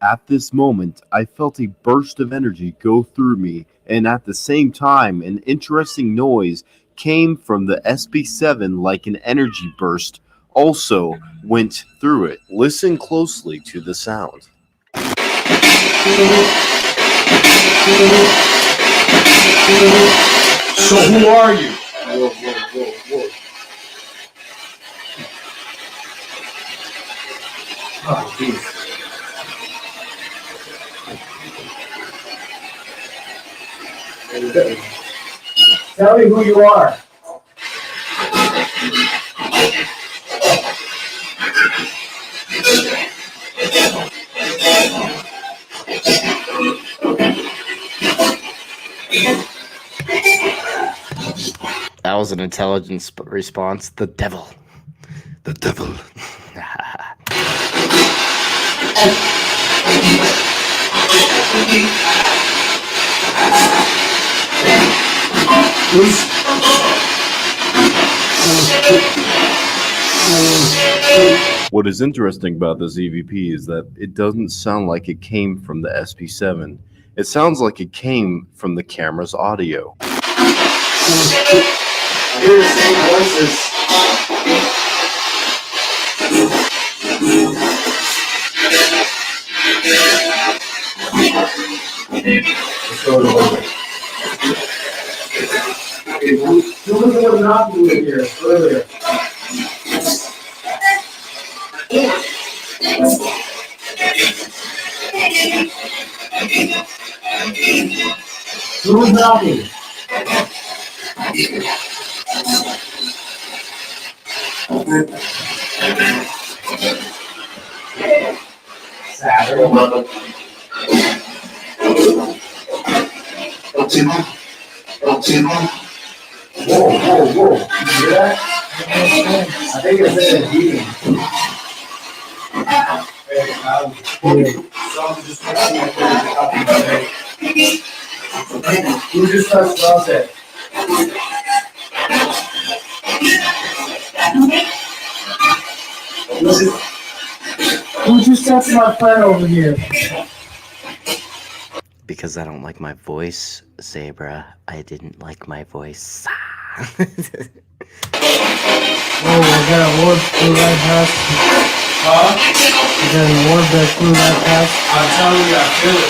At this moment, I felt a burst of energy go through me, and at the same time, an interesting noise came from the SB7 like an energy burst also went through it. Listen closely to the sound. So who are you? Whoa, whoa, whoa, whoa. Oh, jeez. Tell me who you are. That was an intelligence response. The devil. The devil. What is interesting about this EVP is that it doesn't sound like it came from the SP7. It sounds like it came from the camera's audio. Hear the same voices. Let's go to work. Who was the one knocking in here earlier? Who was knocking? Sabra. Whoa, whoa, whoa. You hear that? I think it's in a beating. Who just touched Dante? Who just touched my friend over here? Because I don't like my voice, Sabra. I didn't like my voice. Oh, I got an orb flew right past. Huh? I got an orb that flew right past. I'm telling you, I feel it.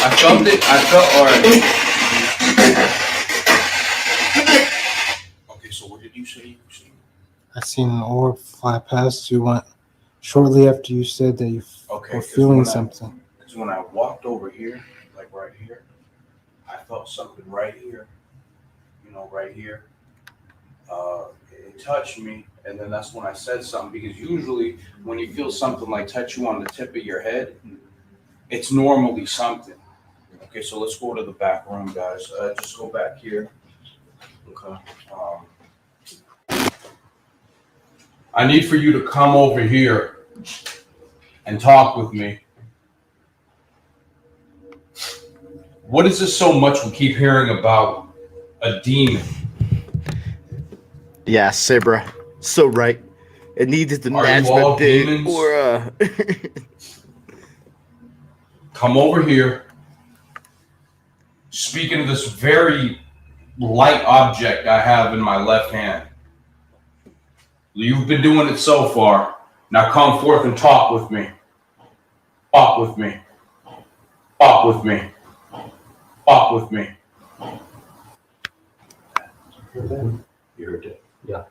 I felt it. I felt alright. Okay, so what did you say? I seen an orb fly past you shortly after you said that you were feeling something. Because when I walked over here, like right here, I felt something right here. You know, right here. It touched me, and then that's when I said something. Because usually, when you feel something like touch you on the tip of your head, it's normally something. Okay, so let's go to the back room, guys. Just go back here. Okay. I need for you to come over here and talk with me. What is this so much we keep hearing about a demon? Yeah, Sabra. So right. It needed the Are you all management big demons? or Come over here. Speaking of this very light object I have in my left hand. You've been doing it so far. Now come forth and talk with me. Talk with me. Talk with me. Talk with me. You heard it. Yeah.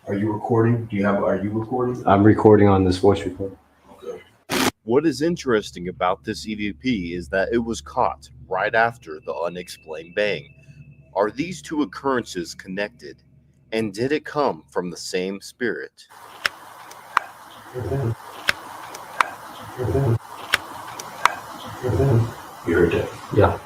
Are you recording? Are you recording? I'm recording on this voice recorder. What is interesting about this EVP is that it was caught right after the unexplained bang. Are these two occurrences connected? And did it come from the same spirit? You heard it. Yeah.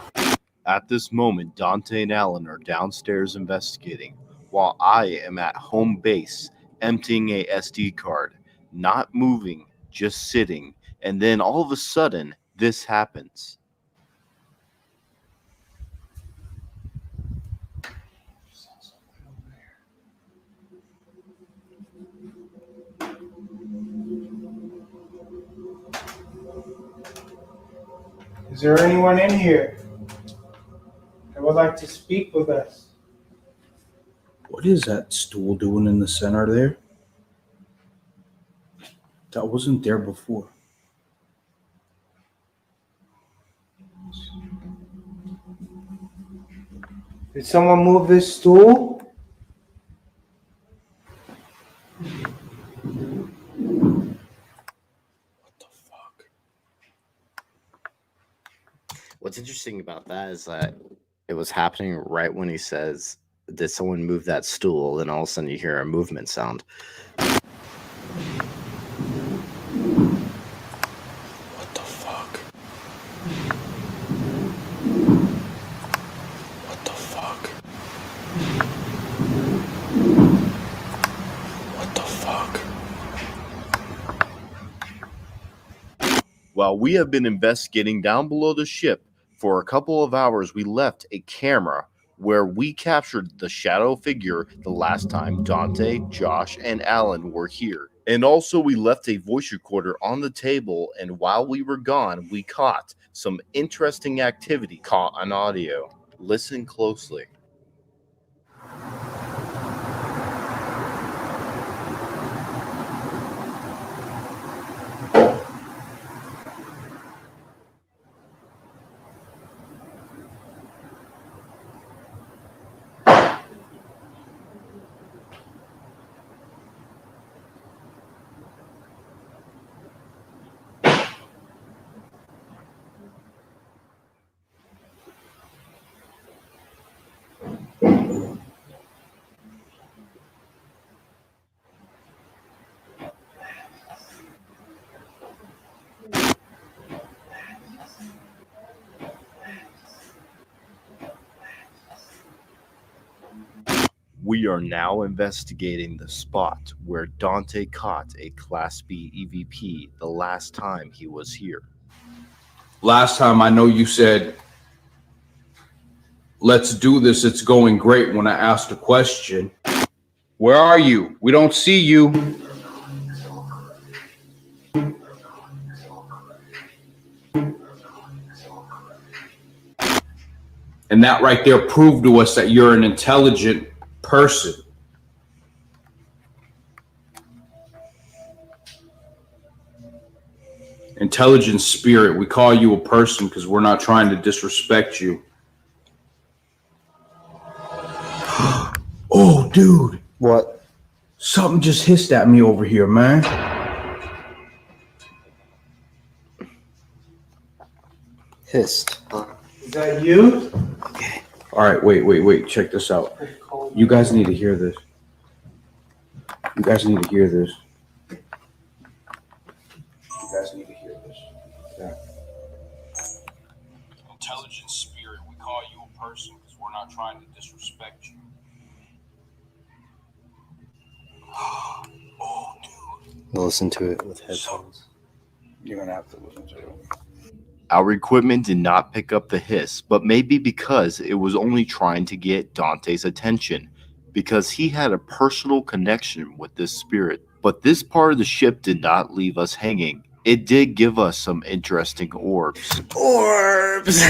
At this moment, Dante and Alan are downstairs investigating, while I am at home base emptying a SD card, not moving, just sitting, and then all of a sudden, this happens. Is there anyone in here that would like to speak with us? What is that stool doing in the center there? That wasn't there before. Did someone move this stool? What's interesting about that is that it was happening right when he says, "Did someone move that stool?" Then all of a sudden you hear a movement sound. What the fuck? What the fuck? What the fuck? While we have been investigating down below the ship for a couple of hours, we left a camera where we captured the shadow figure the last time Dante, Josh, and Alan were here. And also we left a voice recorder on the table, and while we were gone, we caught some interesting activity caught on audio. Listen closely. We are now investigating the spot where Dante caught a Class B EVP the last time he was here. Last time I know you said, let's do this, it's going great, when I asked a question. Where are you? We don't see you. And that right there proved to us that you're an intelligent person. Intelligent spirit. We call you a person because we're not trying to disrespect you. Oh, dude. What? Something just hissed at me over here, man. Hissed. Is that you? Okay. All right, wait. Check this out. You guys need to hear this. You guys need to hear this. Yeah. Intelligent spirit. We call you a person because we're not trying to disrespect you. Oh, dude. Listen to it with headphones. You're gonna have to listen to it. Our equipment did not pick up the hiss, but maybe because it was only trying to get Dante's attention, because he had a personal connection with this spirit. But this part of the ship did not leave us hanging. It did give us some interesting orbs. Orbs!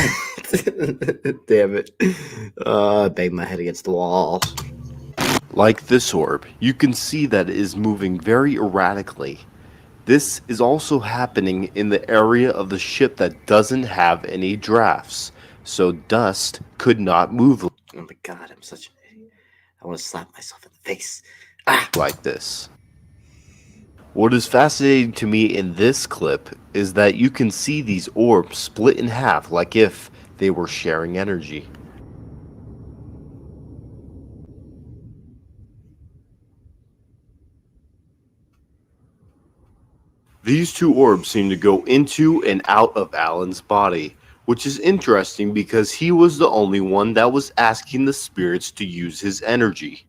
Damn it. I banged my head against the wall. Like this orb, you can see that it is moving very erratically. This is also happening in the area of the ship that doesn't have any drafts, so dust could not move. Oh my god, I'm such an idiot. I want to slap myself in the face. Like this. What is fascinating to me in this clip is that you can see these orbs split in half like if they were sharing energy. These two orbs seem to go into and out of Alan's body, which is interesting because he was the only one that was asking the spirits to use his energy.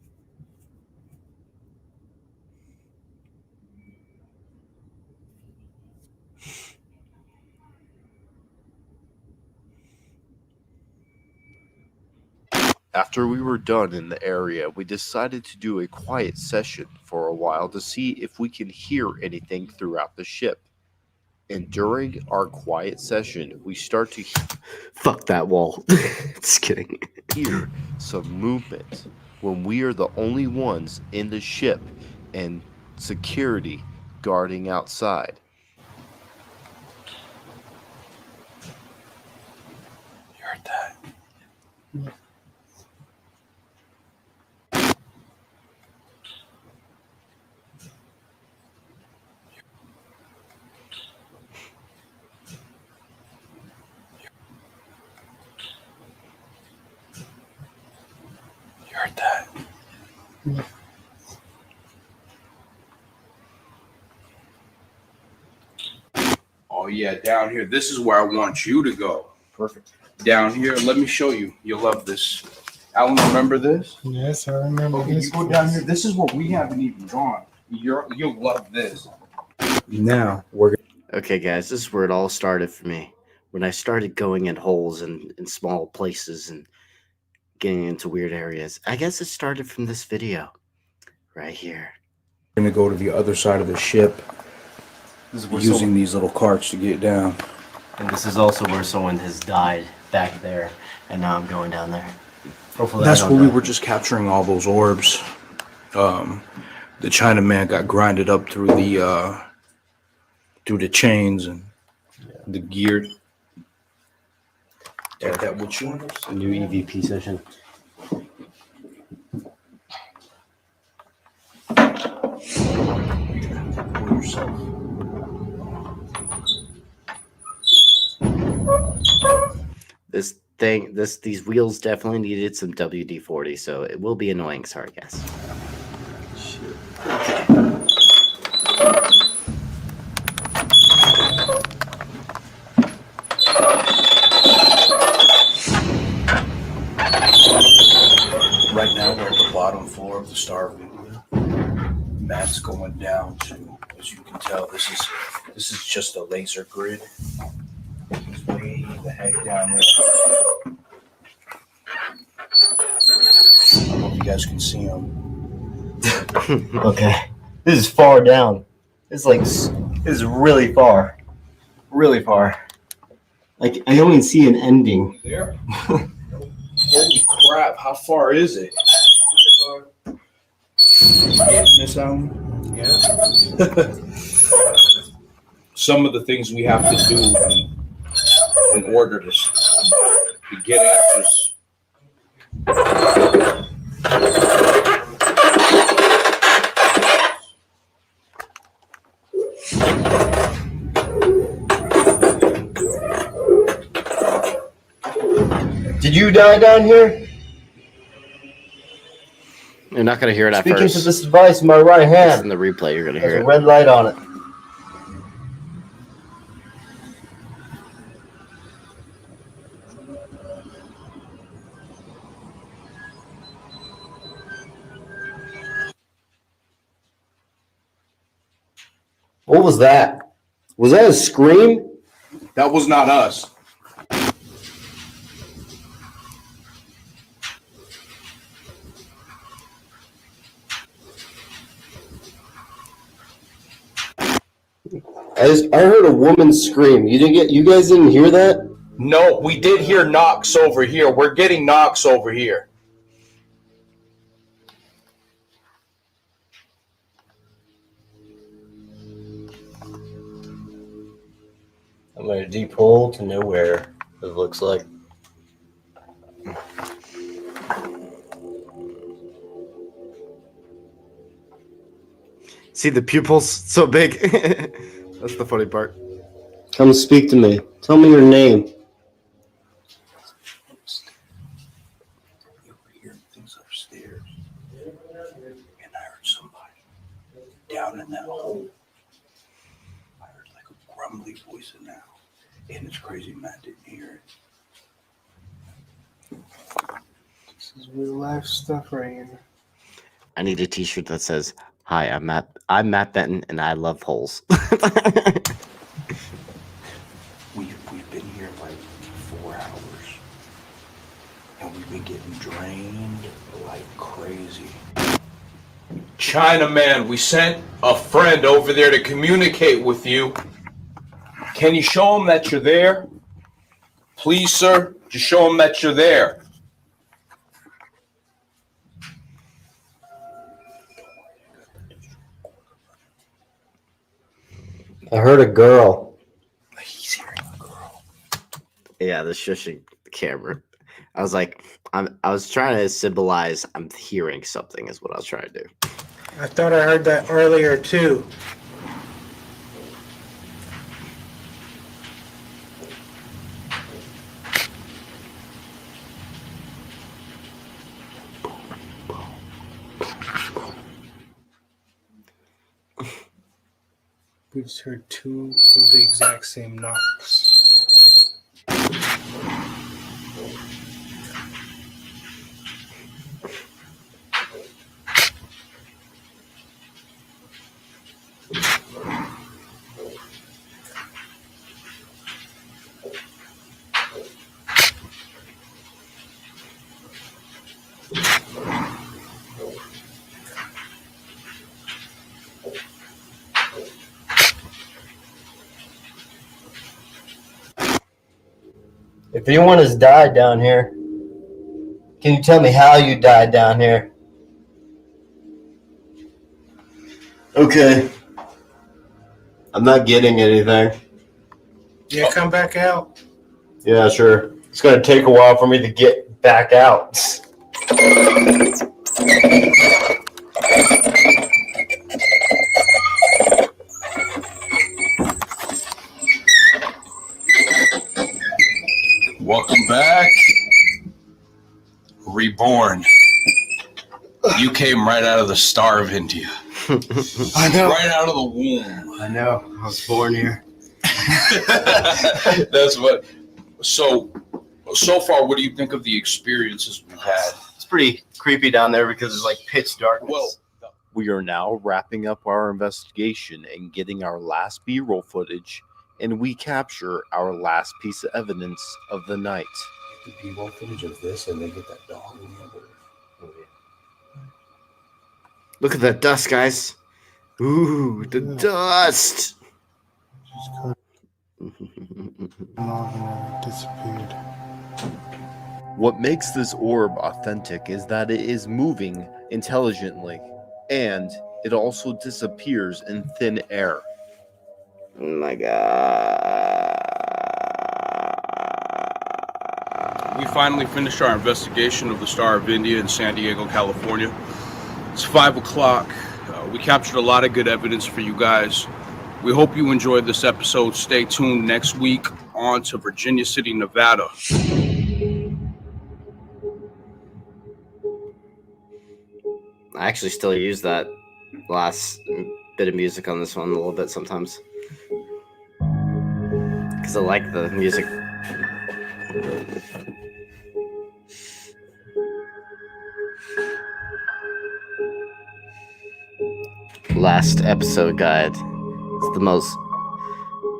After we were done in the area, we decided to do a quiet session for a while to see if we can hear anything throughout the ship. And during our quiet session, we start to fuck that wall. Just kidding. Hear some movement when we are the only ones in the ship and security guarding outside. You heard that? You heard that? Oh yeah, down here. This is where I want you to go. Perfect. Down here, let me show you. You'll love this. Alan, remember this? Yes, I remember Okay, this. you go down here. This is what we haven't even drawn. You'll love this. Now we're Okay, guys, this is where it all started for me. When I started going in holes and in small places and getting into weird areas. I guess it started from this video right here. We're going to go to the other side of the ship using these little carts to get down. And this is also where someone has died back there, and now I'm going down there. Hopefully That's where we were just capturing all those orbs. The Chinaman got grinded up through the chains and the gear. That would show us a new EVP session. These wheels definitely needed some WD-40, so it will be annoying. Sorry, guys. Right now we're at the bottom floor of the Star Video. Matt's going down to, as you can tell, this is just a laser grid. He's way the heck down there. I don't know if you guys can see him. Okay. This is far down. This is really far. Really far. Like, I don't even see an ending. There? Holy crap, how far is it? This yeah. Some of the things we have to do in order to get answers. Did you die down here? You're not going to hear it at Speaking first. to this device in my right hand. It's in the replay, you're going to hear There's it. a red light on it. What was that? Was that a scream? That was not us. I heard a woman scream. You guys didn't hear that? No, we did hear knocks over here. We're getting knocks over here. I'm in a deep hole to nowhere, it looks like. See the pupils? So big. That's the funny part. Come speak to me. Tell me your name. Things upstairs. And I heard somebody down in that hole. I heard like a grumbly voice in that hole. And it's crazy, Matt didn't hear it. This is real life stuff right here. I need a t-shirt that says, "Hi, I'm Matt Benton and I love holes." We've been here like 4 hours. And we've been getting drained like crazy. Chinaman, we sent a friend over there to communicate with you. Can you show him that you're there? Please, sir, just show him that you're there. I heard a girl. He's hearing a girl. Yeah, the shushing camera. I was like, I was trying to symbolize I'm hearing something is what I was trying to do. I thought I heard that earlier too. We just heard two of the exact same knocks. If anyone has died down here, can you tell me how you died down here? Okay. I'm not getting anything. Yeah, come back out. Yeah, sure. It's going to take a while for me to get back out. Welcome back. Reborn. You came right out of the Star of India. I know. Right out of the womb. I know. I was born here. That's what. So far, what do you think of the experiences we've had? It's pretty creepy down there because it's like pitch darkness. Well, We are now wrapping up our investigation and getting our last B-roll footage, and we capture our last piece of evidence of the night. The B-roll footage of this, and they get that dog in the other. Look at that dust, guys. Ooh, the dust. Disappeared. What makes this orb authentic is that it is moving intelligently, and it also disappears in thin air. Oh my god. We finally finished our investigation of the Star of India in San Diego, California. It's 5 o'clock. We captured a lot of good evidence for you guys. We hope you enjoyed this episode. Stay tuned next week on to Virginia City, Nevada. I actually still use that last bit of music on this one a little bit sometimes. Because I like the music. Last episode guide. It's the most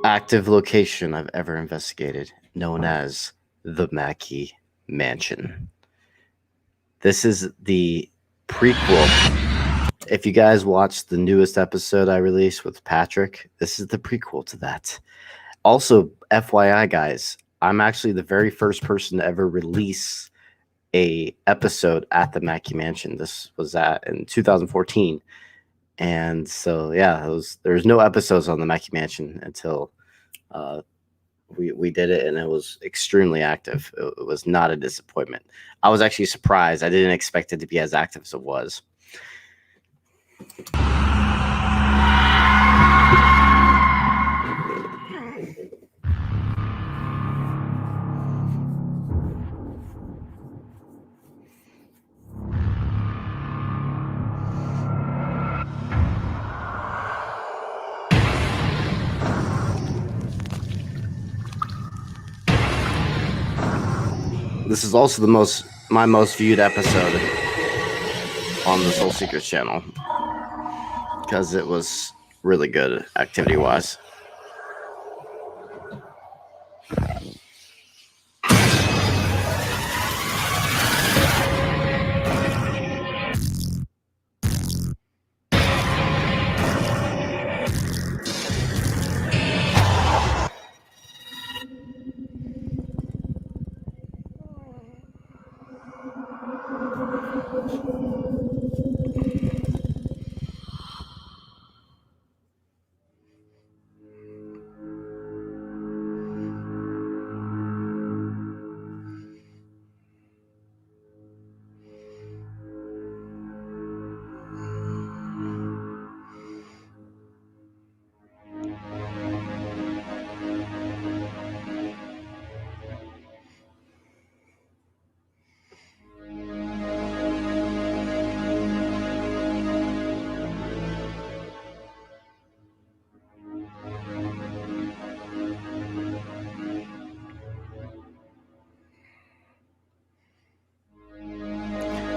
active location I've ever investigated, known as the Mackay Mansion. This is the prequel. If you guys watched the newest episode I released with Patrick, this is the prequel to that. Also, FYI, guys, I'm actually the very first person to ever release a episode at the Mackay Mansion. This was in 2014. And so, yeah, there's no episodes on the Mackay Mansion until we did it, and it was extremely active. It was not a disappointment. I was actually surprised. I didn't expect it to be as active as it was. This is also my most viewed episode on the Soul Seekers channel because it was really good activity wise.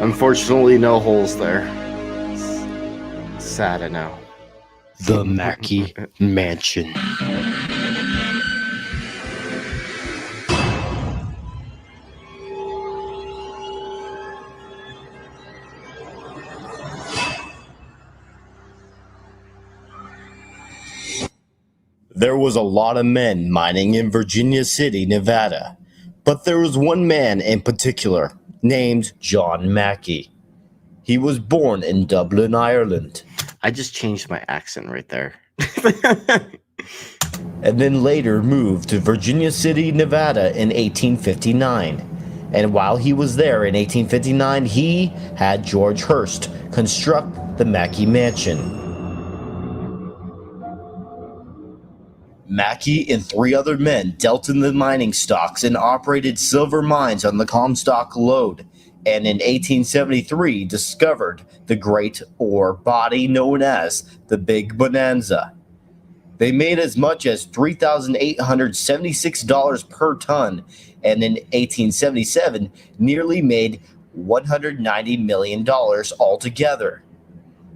Unfortunately, no holes there. It's sad, I know. The Mackay Mansion. There was a lot of men mining in Virginia City, Nevada, but there was one man in particular named John Mackay. He was born in Dublin, Ireland. I just changed my accent right there. And then later moved to Virginia City, Nevada in 1859. And while he was there in 1859, he had George Hurst construct the Mackay Mansion. Mackay and 3 other men dealt in the mining stocks and operated silver mines on the Comstock Lode, and in 1873 discovered the great ore body known as the Big Bonanza. They made as much as $3,876 per ton, and in 1877 nearly made $190 million altogether.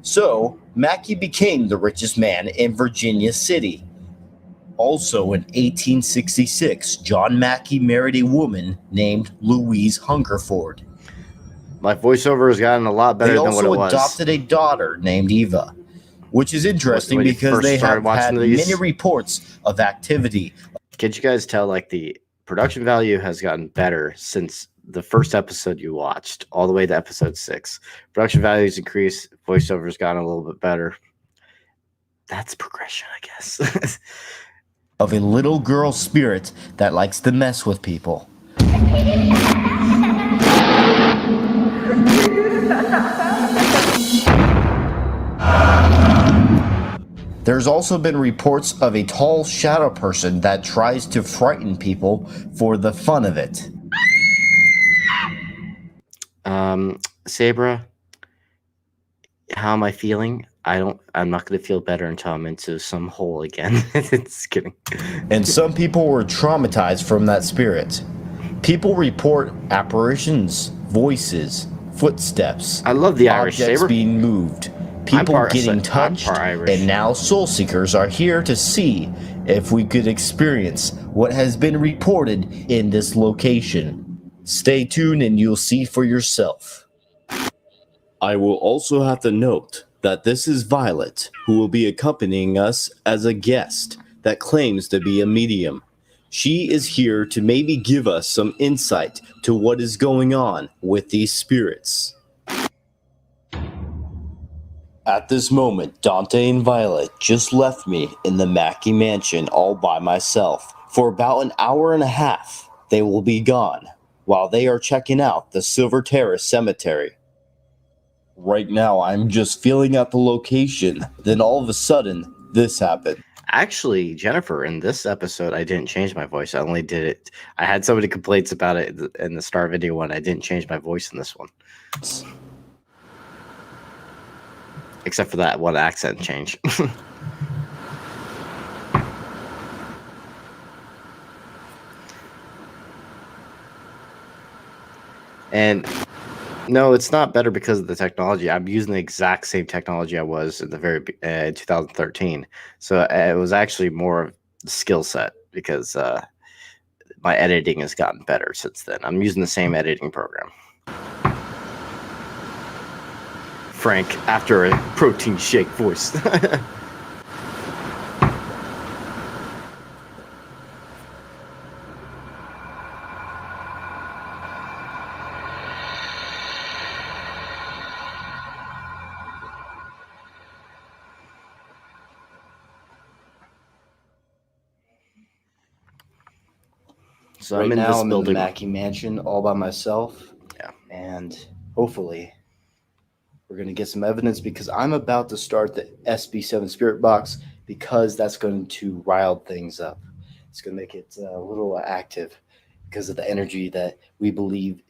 So Mackay became the richest man in Virginia City. Also in 1866, John Mackay married a woman named Louise Hungerford. My voiceover has gotten a lot better than what it was. They also adopted a daughter named Eva, which is interesting because they have had many reports of activity. Can't you guys tell, like, the production value has gotten better since the first episode you watched all the way to episode 6? Production values increased, voiceover's gotten a little bit better. That's progression, I guess. Of a little girl spirit that likes to mess with people. There's also been reports of a tall shadow person that tries to frighten people for the fun of it. Sabra, how am I feeling? I'm not going to feel better until I'm into some hole again. Just kidding. And some people were traumatized from that spirit. People report apparitions, voices, footsteps. I love the Irish objects Saber. Being moved, people getting touched, and now soul seekers are here to see if we could experience what has been reported in this location. Stay tuned and you'll see for yourself. I will also have to note that this is Violet, who will be accompanying us as a guest that claims to be a medium. She is here to maybe give us some insight to what is going on with these spirits. At this moment, Dante and Violet just left me in the Mackay Mansion all by myself. For about an hour and a half, they will be gone, while they are checking out the Silver Terrace Cemetery. Right now, I'm just feeling out the location. Then all of a sudden, this happened. Actually, Jennifer, in this episode, I didn't change my voice. I only did it. I had so many complaints about it in the Star Video one. I didn't change my voice in this one. Except for that one accent change. And no, it's not better because of the technology. I'm using the exact same technology I was in the very 2013. So it was actually more of a skill set because my editing has gotten better since then. I'm using the same editing program. Frank, after a protein shake voice. So right now I'm in the Mackay Mansion all by myself. Yeah. And hopefully we're going to get some evidence because I'm about to start the SB7 Spirit Box because that's going to rile things up. It's going to make it a little active because of the energy that we believe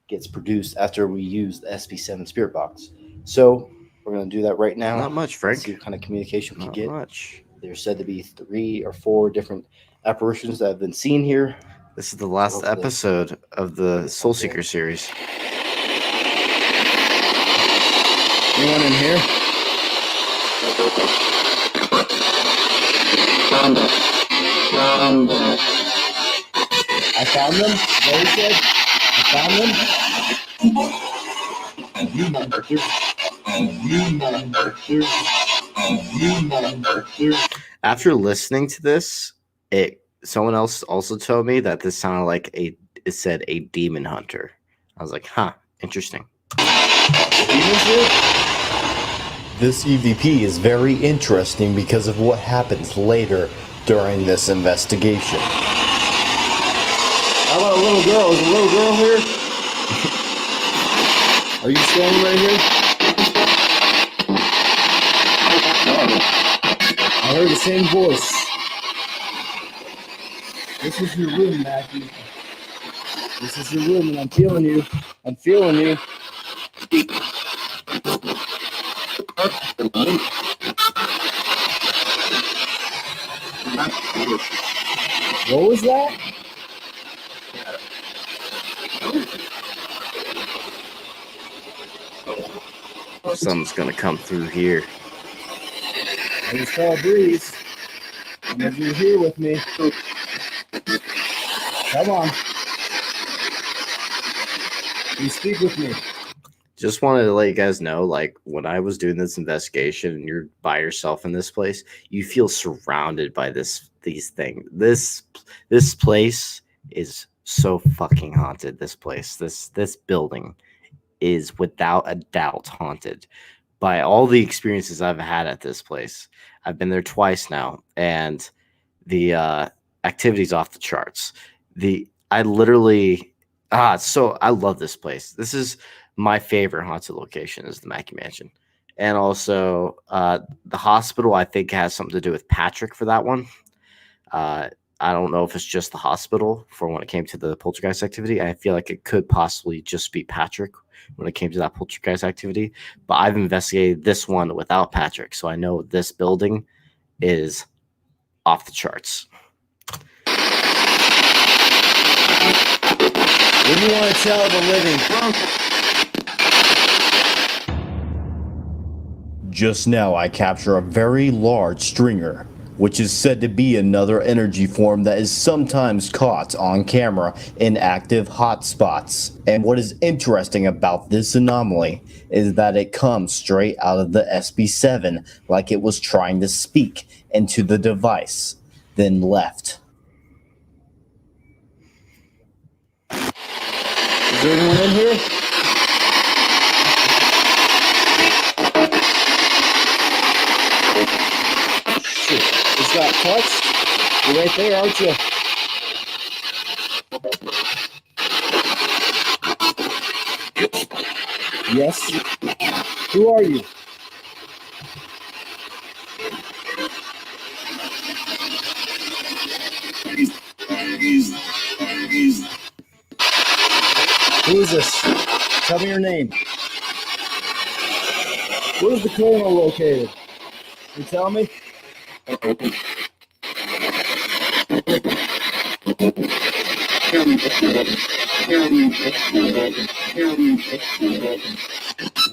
gets produced after we use the SB7 Spirit Box. So we're going to do that right now. Not much, Frank. See what kind of communication we can get. Not much. There's said to be 3 or 4 different apparitions that have been seen here. This is the last episode of the Soul Seeker series. Anyone in here? I found them. What he said? I after listening to this, someone else also told me that this sounded like it said a demon hunter. I was like, huh, interesting. This EVP is very interesting because of what happens later during this investigation. How about a little girl? Is a little girl here? Are you standing right here? I heard the same voice. This is your room, Matthew. This is your room, and I'm feeling you. I'm feeling you. What was that? Something's gonna come through here. I just felt a breeze. And if you're here with me, come on. You speak with me. Just wanted to let you guys know, like, when I was doing this investigation and you're by yourself in this place, you feel surrounded by these things. This place is so fucking haunted. This place, this building is without a doubt haunted by all the experiences I've had at this place. I've been there twice now, and the activity's off the charts. I love this place. This is my favorite haunted location, is the Mackay Mansion. And also the hospital, I think, has something to do with Patrick for that one. I don't know if it's just the hospital for when it came to the poltergeist activity. I feel like it could possibly just be Patrick when it came to that poltergeist activity. But I've investigated this one without Patrick, so I know this building is off the charts. What do you want to tell the living? Just now, I capture a very large stringer, which is said to be another energy form that is sometimes caught on camera in active hotspots. And what is interesting about this anomaly is that it comes straight out of the SB7, like it was trying to speak into the device, then left. Is there anyone in here? Shit, is that touched? You're right there, aren't you? Yes. Who are you? Who is this? Tell me your name. Where's the colonel located? Can you tell me?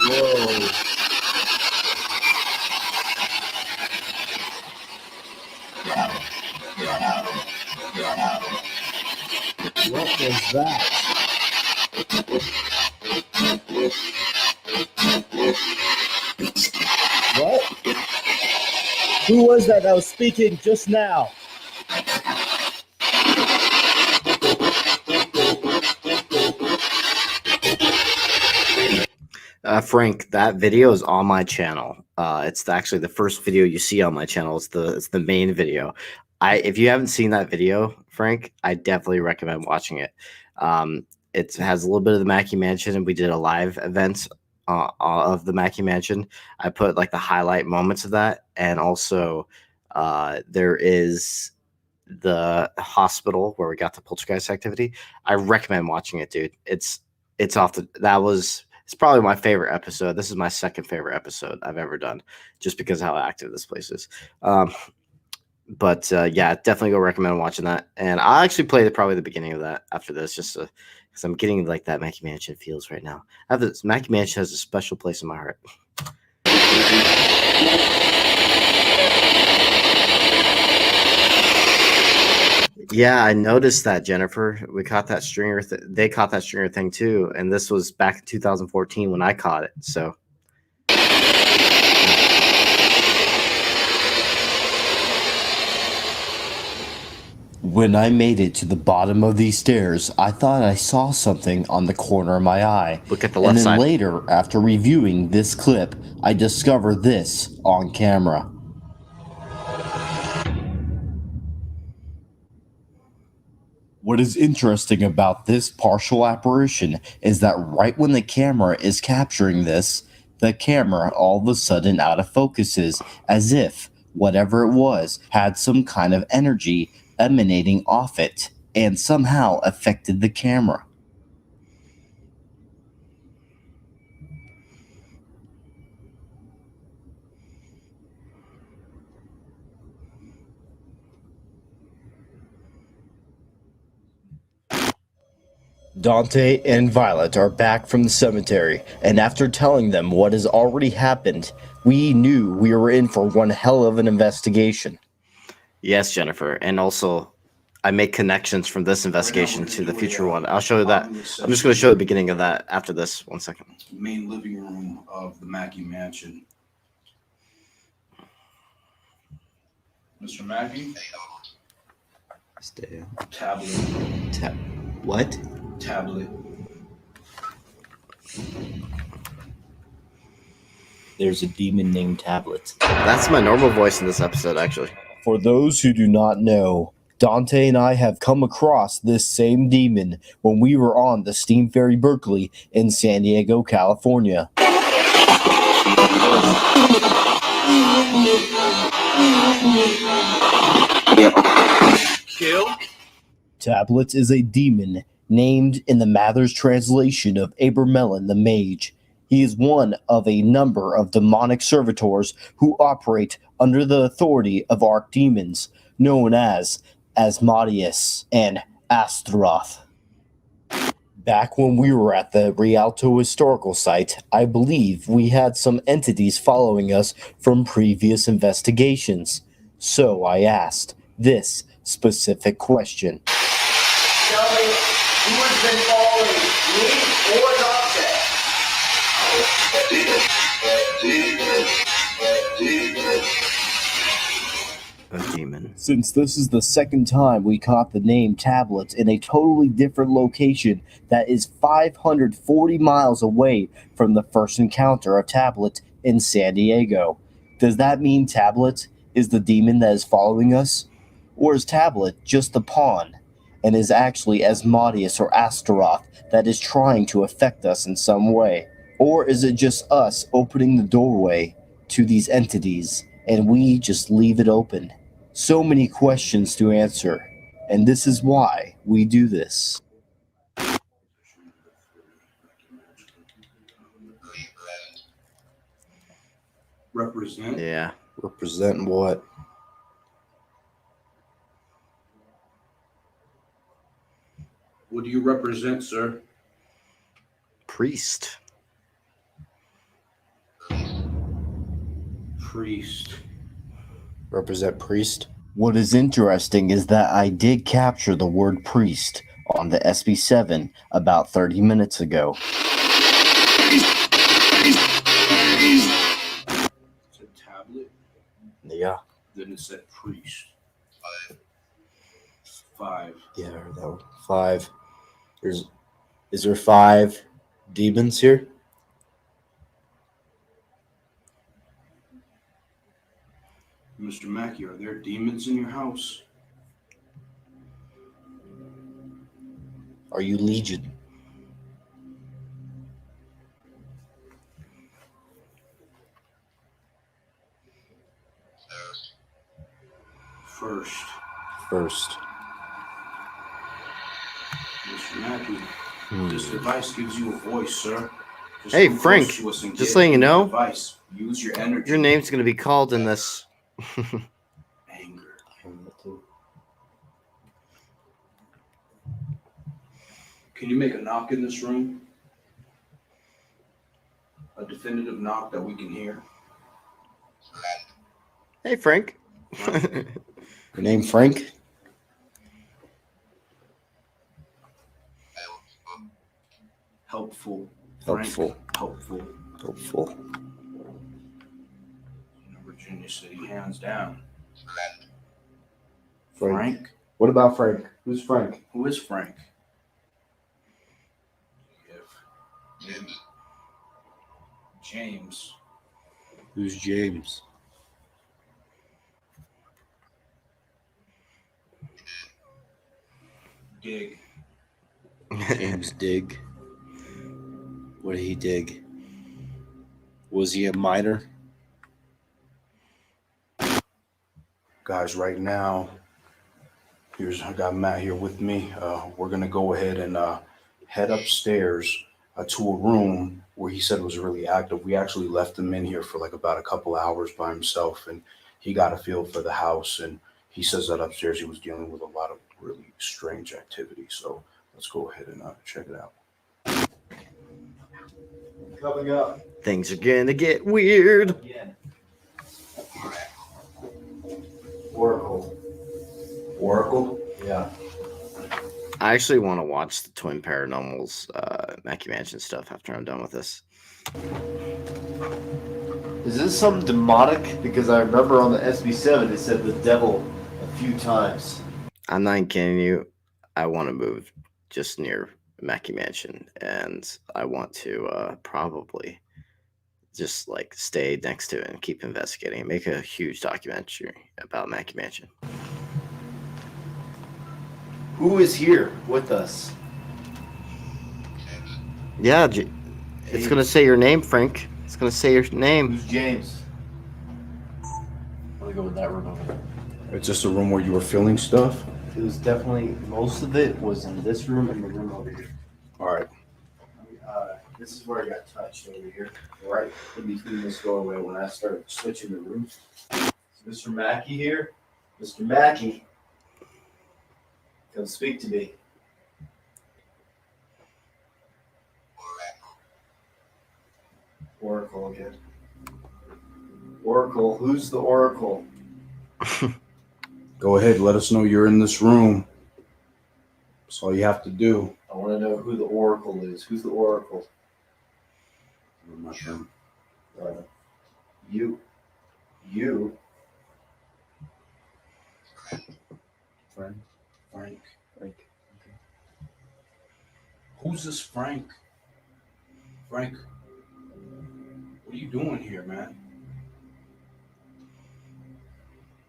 Whoa. What was that? What? Who was that was speaking just now? Frank, that video is on my channel. It's actually the first video you see on my channel. It's the main video. If you haven't seen that video, Frank, I definitely recommend watching it. It has a little bit of the Mackay Mansion, and we did a live event of the Mackay Mansion. I put like the highlight moments of that, and also there is the hospital where we got the poltergeist activity. I recommend watching it, dude. It's probably my favorite episode. This is my second favorite episode I've ever done, just because of how active this place is. But yeah, definitely go recommend watching that. And I'll actually play probably the beginning of that after this, just because I'm getting like that Mackay Mansion feels right now. Mackay Mansion has a special place in my heart. Yeah, I noticed that, Jennifer. We caught that stringer. They caught that stringer thing too, and this was back in 2014 when I caught it. So. When I made it to the bottom of these stairs, I thought I saw something on the corner of my eye. Look at the and left then side. later, after reviewing this clip, I discovered this on camera. What is interesting about this partial apparition is that right when the camera is capturing this, the camera all of a sudden out of focuses, as if whatever it was had some kind of energy emanating off it and somehow affected the camera. Dante and Violet are back from the cemetery, and after telling them what has already happened, we knew we were in for one hell of an investigation. Yes, Jennifer, and also I make connections from this investigation to the future one. I'll show you that. I'm just going to show the beginning of that after this. 1 second. Main living room of the Mackay mansion. Mr. Mackay? Stay. Tablet. What? Tablet. There's a demon named Tablet. That's my normal voice in this episode, actually. For those who do not know, Dante and I have come across this same demon when we were on the Steam Ferry Berkeley in San Diego, California. Kill? Tablet is a demon named in the Mather's translation of Abramelin the Mage. He is one of a number of demonic servitors who operate under the authority of archdemons, known as Asmodeus and Astaroth. Back when we were at the Rialto historical site, I believe we had some entities following us from previous investigations. So I asked this specific question. Tell me who has been following me or Dante? A demon. Since this is the second time we caught the name Tablet in a totally different location that is 540 miles away from the first encounter of Tablet in San Diego, does that mean Tablet is the demon that is following us? Or is Tablet just the pawn and is actually Asmodeus or Astaroth that is trying to affect us in some way? Or is it just us opening the doorway to these entities and we just leave it open? So many questions to answer, and this is why we do this. Represent? Yeah. Represent what? What do you represent, sir? Priest. Priest. Represent priest? What is interesting is that I did capture the word priest on the SB7 about 30 minutes ago. It's a tablet? Yeah. Then it said priest. 5. Yeah, I heard that one. 5. Is there 5 demons here? Mr. Mackay, are there demons in your house? Are you Legion? First. Mr. Mackay, this device gives you a voice, sir. Just Hey, come Frank, close to us and just get letting you in the know, device. Use your energy. your name's going to be called in this. Anger. Can you make a knock in this room? A definitive knock that we can hear? Hey, Frank. Your name Frank? Helpful. Helpful. Helpful. Helpful. Virginia City, hands down. Frank. What about Frank? Who's Frank? Who is Frank? James. Who's James? Dig. James Dig. What did he dig? Was he a miner? Guys, right now, I got Matt here with me. We're gonna go ahead and head upstairs to a room where he said was really active. We actually left him in here for like about a couple hours by himself, and he got a feel for the house. And he says that upstairs he was dealing with a lot of really strange activity. So let's go ahead and check it out. Coming up. Things are gonna get weird. Again. Oracle. Oracle? Yeah. I actually want to watch the Twin Paranormals Mackay Mansion stuff after I'm done with this. Is this something demonic? Because I remember on the SB7 it said the devil a few times. I'm not kidding you. I want to move just near Mackay Mansion, and I want to probably just like stay next to it and keep investigating and make a huge documentary about Mackay Mansion. Who is here with us? Yeah, it's gonna say your name, Frank. It's gonna say your name. Who's James? I'm gonna go with that room over there. It's just a room where you were filling stuff? It was definitely, most of it was in this room and the room over here. All right. This is where I got touched over here, right in between this doorway when I started switching the rooms. Is Mr. Mackay here? Mr. Mackay, come speak to me. Oracle again. Oracle, who's the Oracle? Go ahead, let us know you're in this room. That's all you have to do. I want to know who the Oracle is. Who's the Oracle? You. Frank. Okay. Who's this Frank? Frank, what are you doing here, man?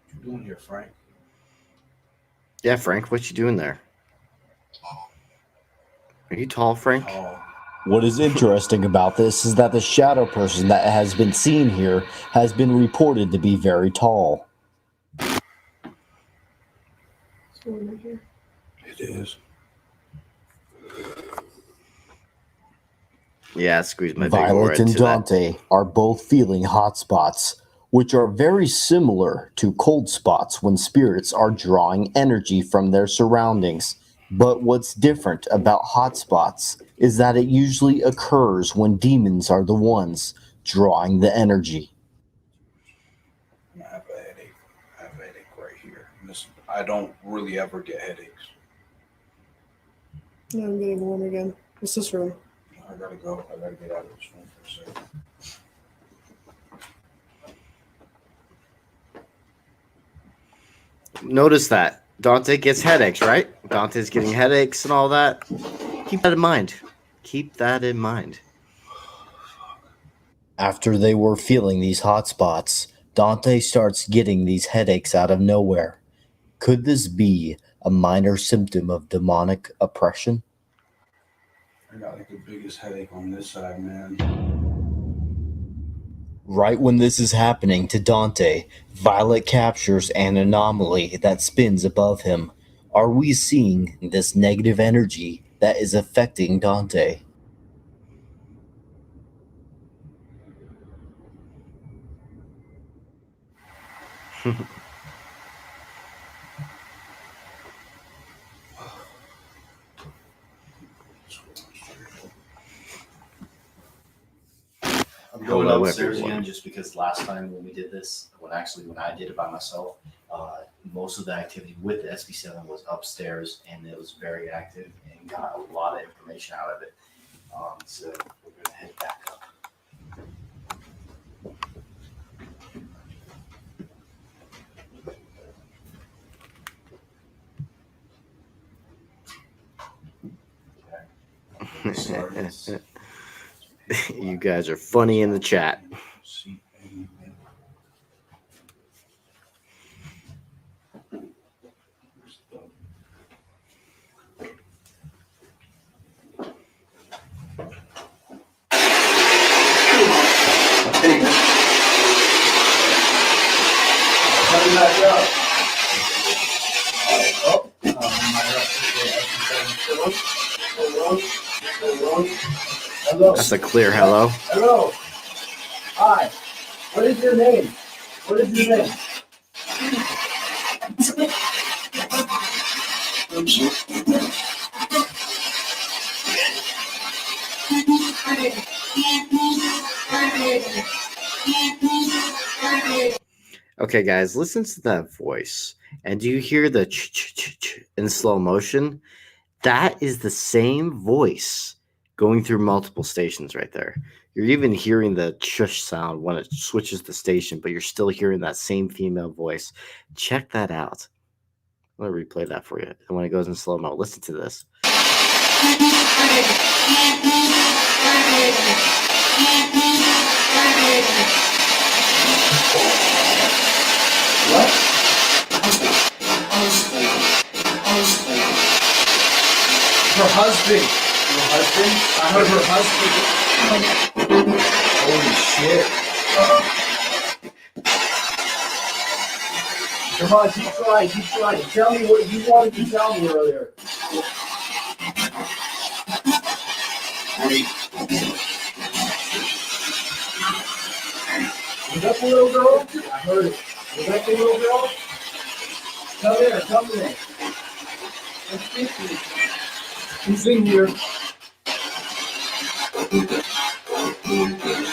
What you doing here, Frank? Yeah, Frank, what you doing there? Are you tall, Frank? What is interesting about this is that the shadow person that has been seen here has been reported to be very tall. It is. Yeah, squeeze my big Violet red and to that. Dante are both feeling hot spots, which are very similar to cold spots when spirits are drawing energy from their surroundings. But what's different about hot spots is that it usually occurs when demons are the ones drawing the energy. I have a headache. I have a headache right here. Listen, I don't really ever get headaches. Yeah, I'm getting one again. What's this room? I gotta go. I gotta get out of this room for a second. Notice that Dante gets headaches, right? Dante's getting headaches and all that. Keep that in mind. Keep that in mind. After they were feeling these hot spots, Dante starts getting these headaches out of nowhere. Could this be a minor symptom of demonic oppression? I got like the biggest headache on this side, man. Right when this is happening to Dante, Violet captures an anomaly that spins above him. Are we seeing this negative energy that is affecting Dante? I'm going upstairs again just because last time when we did this, when I did it by myself, most of the activity with the SB7 was upstairs and it was very active and got a lot of information out of it. So we're going to head back up. You guys are funny in the chat. Coming back up. Hello. That's a clear hello. Hello. Hi. What is your name? What is your name? Okay, guys, listen to that voice. And do you hear the ch-ch-ch-ch in slow motion? That is the same voice going through multiple stations right there. You're even hearing the shush sound when it switches the station, but you're still hearing that same female voice. Check that out. I'm going to replay that for you. And when it goes in slow mo, listen to this. What? Her husband. Her husband? I heard her husband. Holy shit. Come on, keep trying, keep trying. Tell me what you wanted to tell me earlier. Was that the little girl? I heard it. Was that the little girl? Come here, come here. Let's speak to you. Who's in here?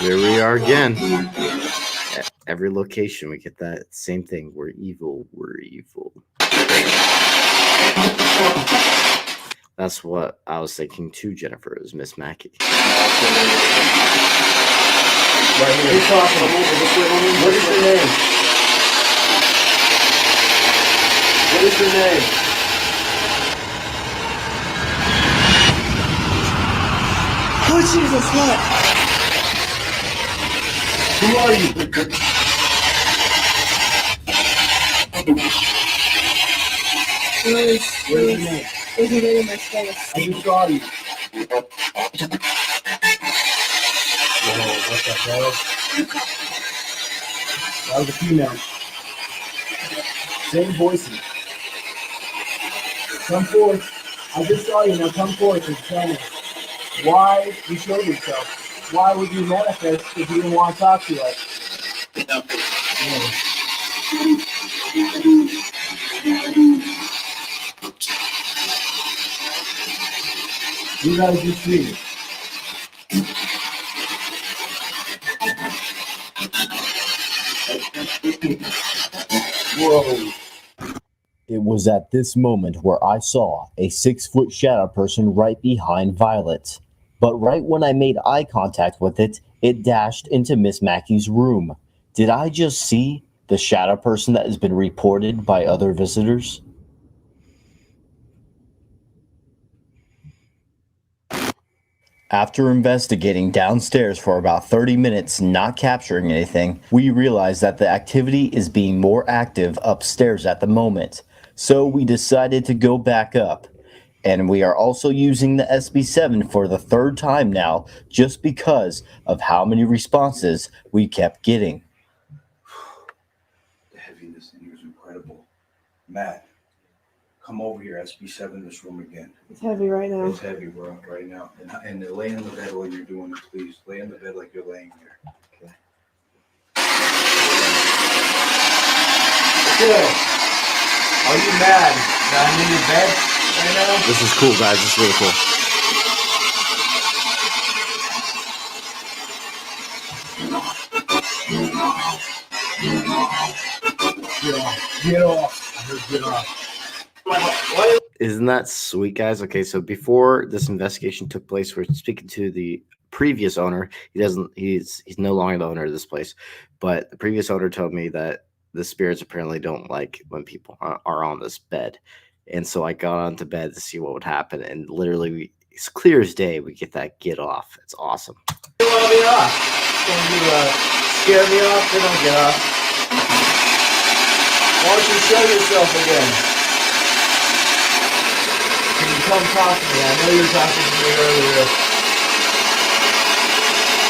Here we are again. At every location, we get that same thing. We're evil. We're evil. That's what I was thinking too, Jennifer, is Miss Mackay. Right here. Who's talking? What is your name? What is your name? Oh, Jesus, what? Who are you? Where's your name? There's a lady in my face. I just saw you. Whoa, what the hell? That was a female. Same voices. Come forth. I just saw you. Now come forth and tell me why you showed yourself. Why would you manifest if you didn't want to talk to us? Yeah. You guys just see it. Whoa. It was at this moment where I saw a 6-foot shadow person right behind Violet. But right when I made eye contact with it, it dashed into Miss Mackey's room. Did I just see the shadow person that has been reported by other visitors? After investigating downstairs for about 30 minutes, not capturing anything, we realized that the activity is being more active upstairs at the moment. So we decided to go back up. And we are also using the SB7 for the 3rd time now, just because of how many responses we kept getting. The heaviness in here is incredible. Matt, come over here. SB7 this room again. It's heavy right now. It's heavy, bro, right now. And lay in the bed while you're doing it, please. Lay in the bed like you're laying here. Okay. Good. Are you mad that I'm in your bed right now? This is cool, guys. This is really cool. Get off. I heard get off. Isn't that sweet, guys? Okay, so before this investigation took place, we're speaking to the previous owner. He's no longer the owner of this place, but the previous owner told me that the spirits apparently don't like when people are on this bed. And so I got onto bed to see what would happen, and literally it's clear as day. We get that get off. It's awesome. You want me off? Can you scare me off? Then I'll get off. Why don't you show yourself again? Can you come talk to me? I know you were talking to me earlier.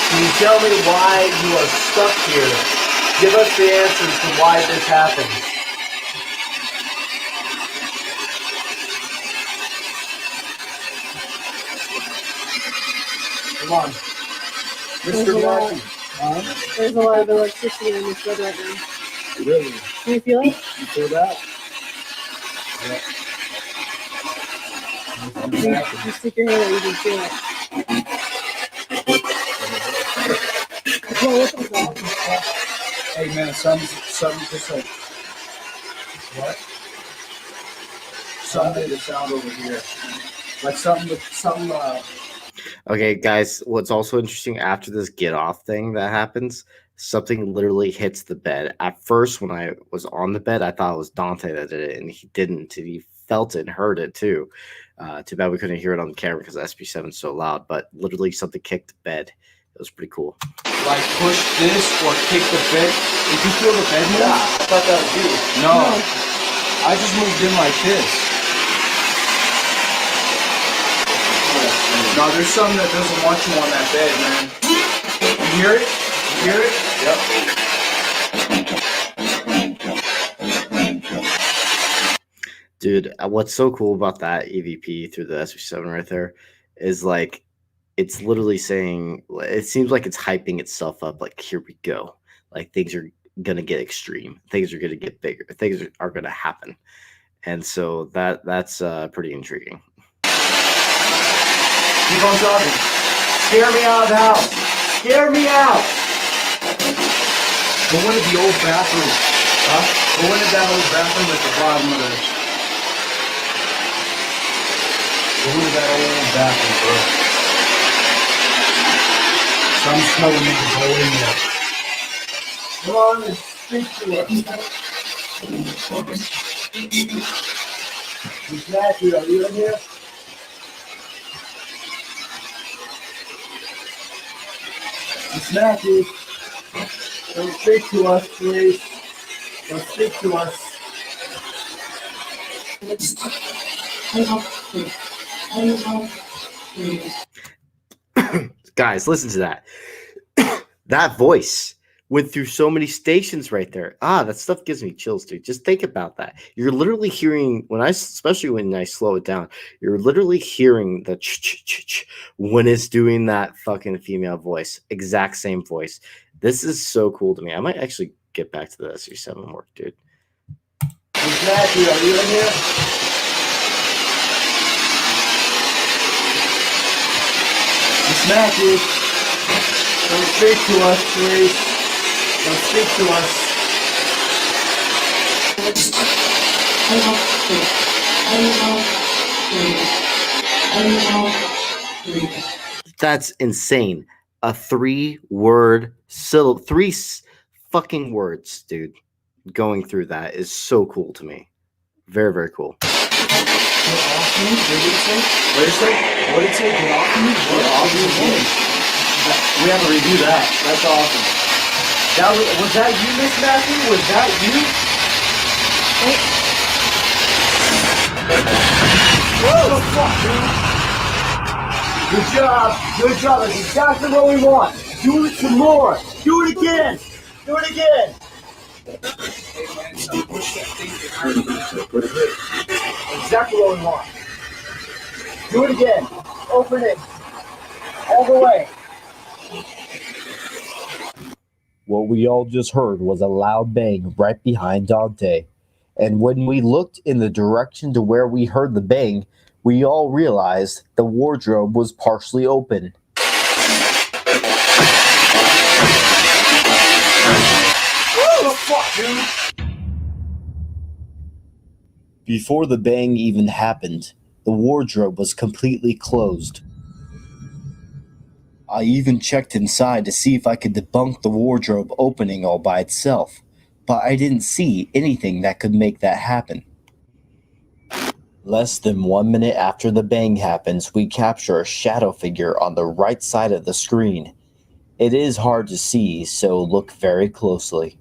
Can you tell me why you are stuck here? Give us the answers to why this happened. Come on. Mr. Martin. There's a lot of electricity in this bed right now. Really? Can you feel it? You feel that? You stick your hand out, you can feel it. Whoa, what was that? Hey man, something just like what? Something made a sound over here. Like something. Okay, guys, what's also interesting after this get off thing that happens, something literally hits the bed. At first, when I was on the bed, I thought it was Dante that did it, and he didn't. He felt it and heard it too. Too bad we couldn't hear it on the camera because SB7 is so loud, but literally something kicked the bed. It was pretty cool. Like push this or kick the bed. Did you feel the bed move? Yeah, I thought that was you. No. I just moved in like this. No, there's something that doesn't want you on that bed, man. You hear it? You hear it? Yep. Dude, what's so cool about that EVP through the SB7 right there is like, it's literally saying, it seems like it's hyping itself up. Like, here we go. Like, things are going to get extreme. Things are going to get bigger. Things are going to happen. And so that's pretty intriguing. Keep on talking. Scare me out of the house. Scare me out. Go into the old bathroom. Huh? Go into that old bathroom at the bottom of the... Go into that old bathroom, bro. Some smelling me to go in there. Come on and speak to us. Miss Matthew, are you in here? Miss Matthew, don't speak to us, please. Don't speak to us. Guys, listen to that. That voice went through so many stations right there. That stuff gives me chills, dude. Just think about that. You're literally hearing especially when I slow it down, you're literally hearing the ch when it's doing that fucking female voice. Exact same voice. This is so cool to me. I might actually get back to the SU7 work, dude. Miss Matthew, are you in here? Miss Matthew, don't speak to us, please. Don't speak to us. That's insane. A 3-word syllable, 3 fucking words, dude. Going through that is so cool to me. Very, very cool. What did it say? What did it say? Get off me? What off me? We have to review that. That's awesome. Was that you, Miss Matthew? Was that you? What the fuck, dude? Good job. Good job. That's exactly what we want. Do it some more. Do it again. Do it again. Exactly what we want. Do it again. Open it. All the way. What we all just heard was a loud bang right behind Dante. And when we looked in the direction to where we heard the bang, we all realized the wardrobe was partially open. What the fuck, dude? Before the bang even happened, the wardrobe was completely closed. I even checked inside to see if I could debunk the wardrobe opening all by itself, but I didn't see anything that could make that happen. Less than 1 minute after the bang happens, we capture a shadow figure on the right side of the screen. It is hard to see, so look very closely.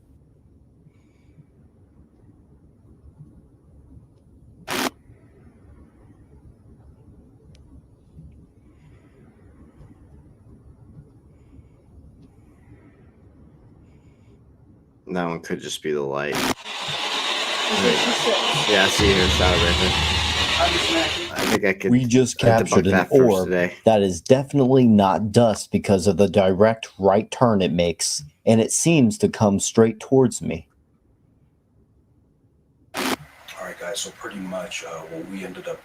That one could just be the light. Yeah, I see her shadow right there. I think I could. We just captured an orb that is definitely not dust because of the direct right turn it makes, and it seems to come straight towards me. All right, guys. So pretty much what we ended up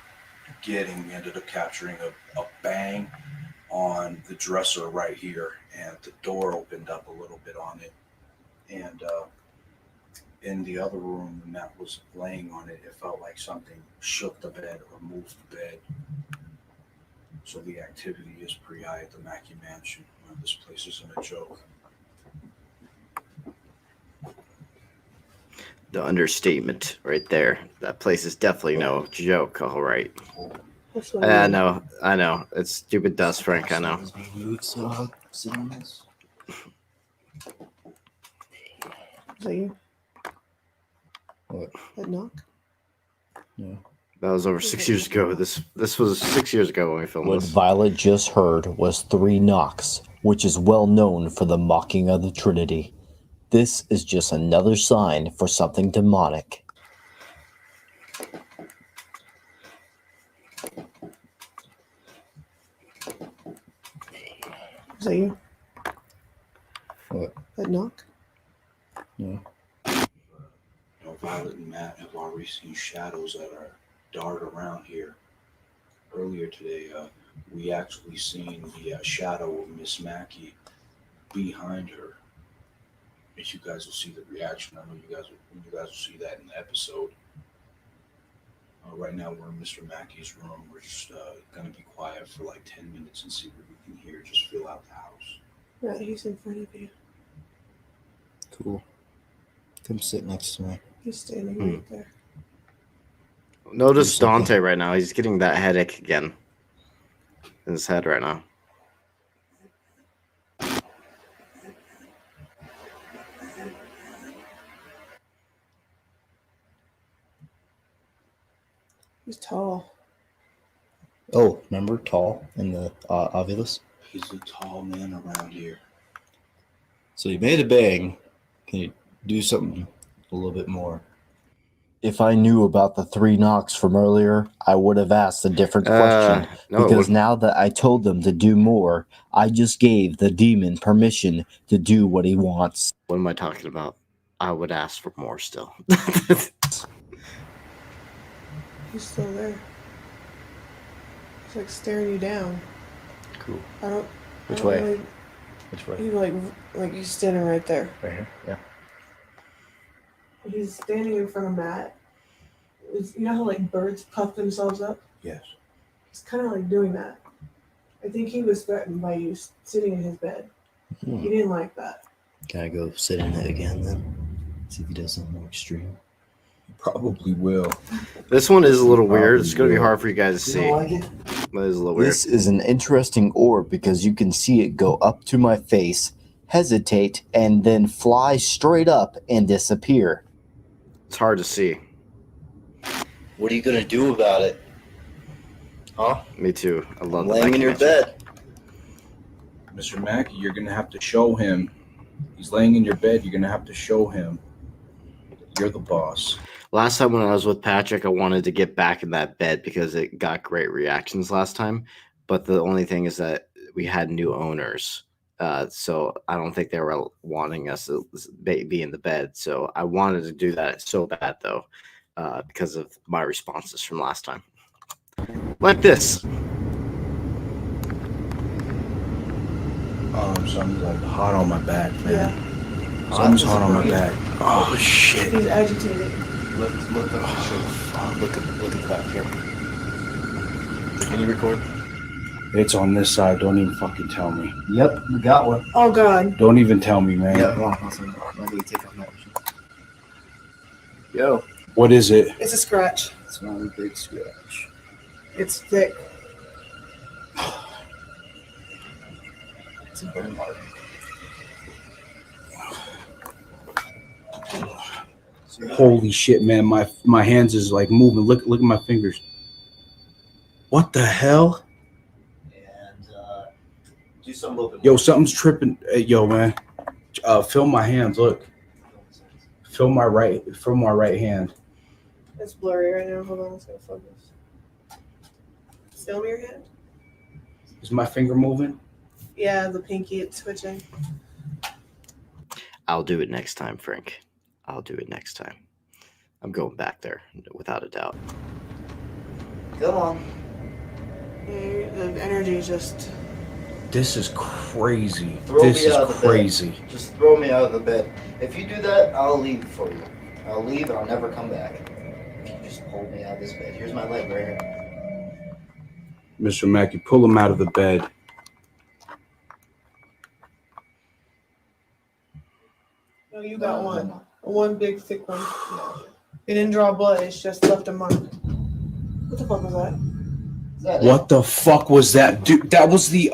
capturing a bang on the dresser right here, and the door opened up a little bit on it. And in the other room, when Matt was laying on it, it felt like something shook the bed or moved the bed. So the activity is pretty high at the Mackay mansion. This place isn't a joke. The understatement right there. That place is definitely no joke. All right. I know. It's stupid dust, Frank. I know. Is that you? What? That knock? No. That was over 6 years ago. This was 6 years ago when we filmed What this. Violet just heard was 3 knocks, which is well known for the mocking of the Trinity. This is just another sign for something demonic. Is that you? What? That knock? No. Violet and Matt have already seen shadows that are dart around here. Earlier today, we actually seen the shadow of Miss Mackay behind her. If you guys will see the reaction, I know you guys will see that in the episode. Right now, we're in Mr. Mackey's room. We're just gonna be quiet for like 10 minutes and see what we can hear. Just fill out the house. Right, he's in front of you. Cool. Come sit next to me. He's standing right there. Notice Dante right now. He's getting that headache again in his head right now. He's tall. Oh, remember tall in the Ovilus? He's a tall man around here. So you made a bang. Can you do something a little bit more? If I knew about the 3 knocks from earlier, I would have asked a different question. Because now that I told them to do more, I just gave the demon permission to do what he wants. What am I talking about? I would ask for more still. He's still there. He's like staring you down. Cool. Which way? Really, Which way? He like he's standing right there. Right here? Yeah. He's standing in front of Matt. You know how like birds puff themselves up? Yes. He's kind of like doing that. I think he was threatened by you sitting in his bed. He didn't like that. Can I go sit in it again then? See if he does something more extreme. Probably will. This one is a little weird. It's going to be hard for you guys to see. Like it? But it's a little weird. This is an interesting orb because you can see it go up to my face, hesitate, and then fly straight up and disappear. It's hard to see. What are you going to do about it? Huh? Me too. I love laying in your bed. Mr. Mackay, you're going to have to show him. He's laying in your bed. You're going to have to show him you're the boss. Last time when I was with Patrick, I wanted to get back in that bed because it got great reactions last time. But the only thing is that we had new owners. So I don't think they were wanting us to be in the bed. So I wanted to do that so bad, though, because of my responses from last time. Like this. Something's like hot on my back, man. Yeah. Something's hot on my back. Oh, shit. He's agitated. Look at the back here. Can you record? It's on this side. Don't even fucking tell me. Yep, we got one. Oh god. Don't even tell me, man. Yeah, take off that. Yo. What is it? It's a scratch. It's one big scratch. It's thick. It's a burn mark. Holy shit, man! My hands is like moving. Look at my fingers. What the hell? And do something a little bit more. Yo, something's tripping. Hey, yo, man. Feel my hands. Look. Feel my right hand. It's blurry right now. Hold on, it's gonna focus. Film your hand? Is my finger moving? Yeah, the pinky, it's twitching. I'll do it next time, Frank. I'll do it next time. I'm going back there, without a doubt. Come on. Yeah, the energy just. This is crazy. Throw This me is out of the crazy. bed. Just throw me out of the bed. If you do that, I'll leave for you. I'll leave and I'll never come back. If you just hold me out of this bed. Here's my leg right here. Mr. Mackay, pull him out of the bed. No, you got one. One big thick one. It didn't draw blood, it's just left a mark. What the fuck was that? What the fuck was that, dude? That was the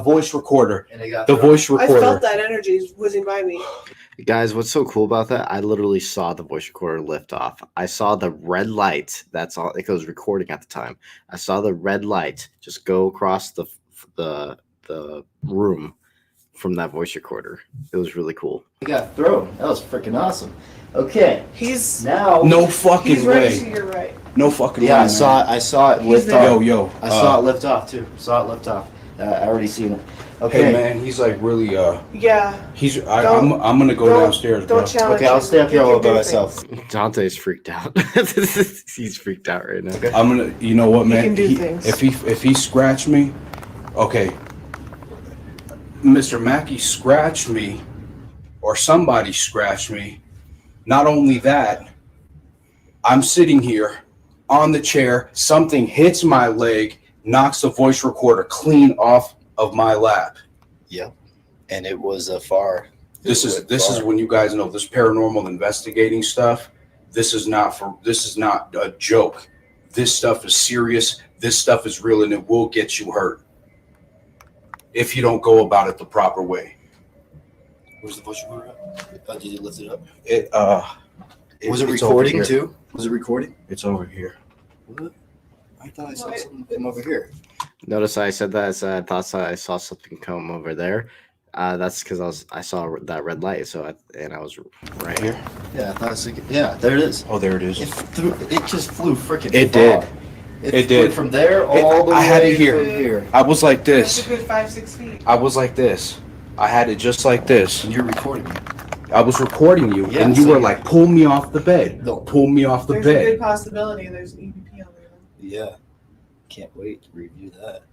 voice recorder. The voice I recorder. felt that energy whizzing by me. Guys, what's so cool about that? I literally saw the voice recorder lift off. I saw the red light. That's all. It was recording at the time. I saw the red light just go across the room from that voice recorder. It was really cool. He got thrown. That was freaking awesome. Okay. He's now. No fucking He's right way. to your right. No fucking way. Yeah, man. I saw it lift there. off. Yo. I saw it lift off too. Saw it lift off. I already seen it. Okay. Hey man, he's like really Yeah. I'm gonna go downstairs, bro. Don't challenge Okay, I'll him. stay up here You all can by do myself. Dante's freaked out. He's freaked out right now. I'm gonna. You know what, He man? can do things. If he scratched me, okay. Mr. Mackay scratched me, or somebody scratched me. Not only that, I'm sitting here on the chair. Something hits my leg, knocks the voice recorder clean off of my lap. Yep. And it was a far. This is when you guys know this paranormal investigating stuff. This is not a joke. This stuff is serious. This stuff is real, and it will get you hurt if you don't go about it the proper way. Where's the voice recorder at? Did you lift it up? Was it recording too? Was it recording? It's over here. What? I thought I saw something come over here. Notice I said that. I thought I saw something come over there. That's because I saw that red light. And I was right here. Yeah, I thought I saw. Yeah, there it is. Oh, there it is. It just flew freaking. It far. did. It did from there all the way. I had it from here. I was like That's this. a good 5-6 feet. I was like this. I had it just like this. And you're recording me. I was recording you, Yeah, and you so- were like, "Pull me off the bed. No. Pull me off the There's a bed." good possibility there's an EVP on there. Yeah. Can't wait to review that.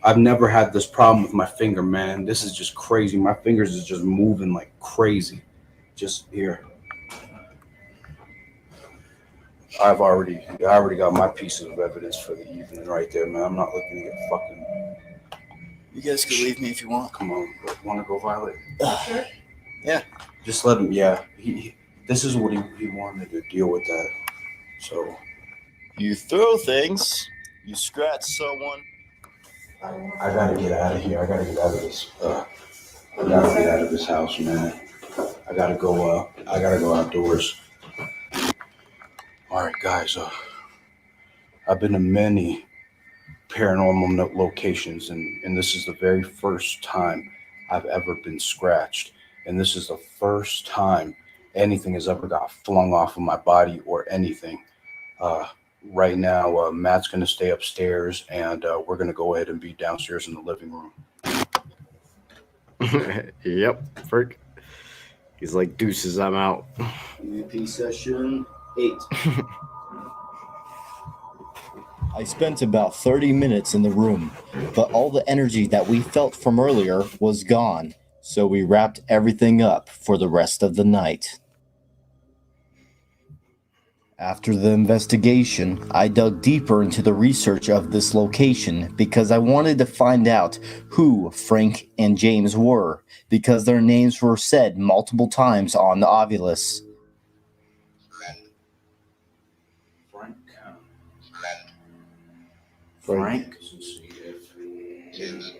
I've never had this problem with my finger, man. This is just crazy. My fingers is just moving like crazy. Just here. I already got my pieces of evidence for the evening right there, man. I'm not looking to get fucking. You guys can leave me if you want. Come on, want to go Violet? Sure. Yeah. Just let him. Yeah, this is what he wanted to deal with that. So You throw things. You scratch someone. I gotta get out of here. I gotta get out of this. I gotta get out of this house, man. I gotta go. I gotta go outdoors. All right, guys. I've been to many paranormal locations, and this is the very first time I've ever been scratched, and this is the first time anything has ever got flung off of my body or anything. Right now, Matt's going to stay upstairs, and we're going to go ahead and be downstairs in the living room. Yep, Frank. He's like, deuces, I'm out. EVP session 8. I spent about 30 minutes in the room, but all the energy that we felt from earlier was gone, so we wrapped everything up for the rest of the night. After the investigation, I dug deeper into the research of this location because I wanted to find out who Frank and James were, because their names were said multiple times on the Ovilus. Frank. And see if James.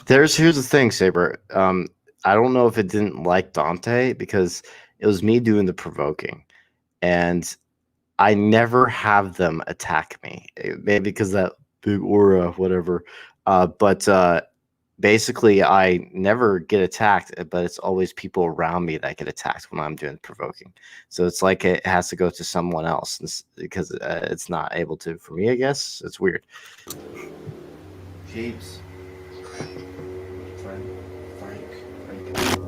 Here's the thing, Saber. I don't know if it didn't like Dante because it was me doing the provoking, and I never have them attack me. Maybe because that big aura, whatever. But basically, I never get attacked, but it's always people around me that get attacked when I'm doing provoking. So it's like it has to go to someone else because it's not able to for me. I guess it's weird. James.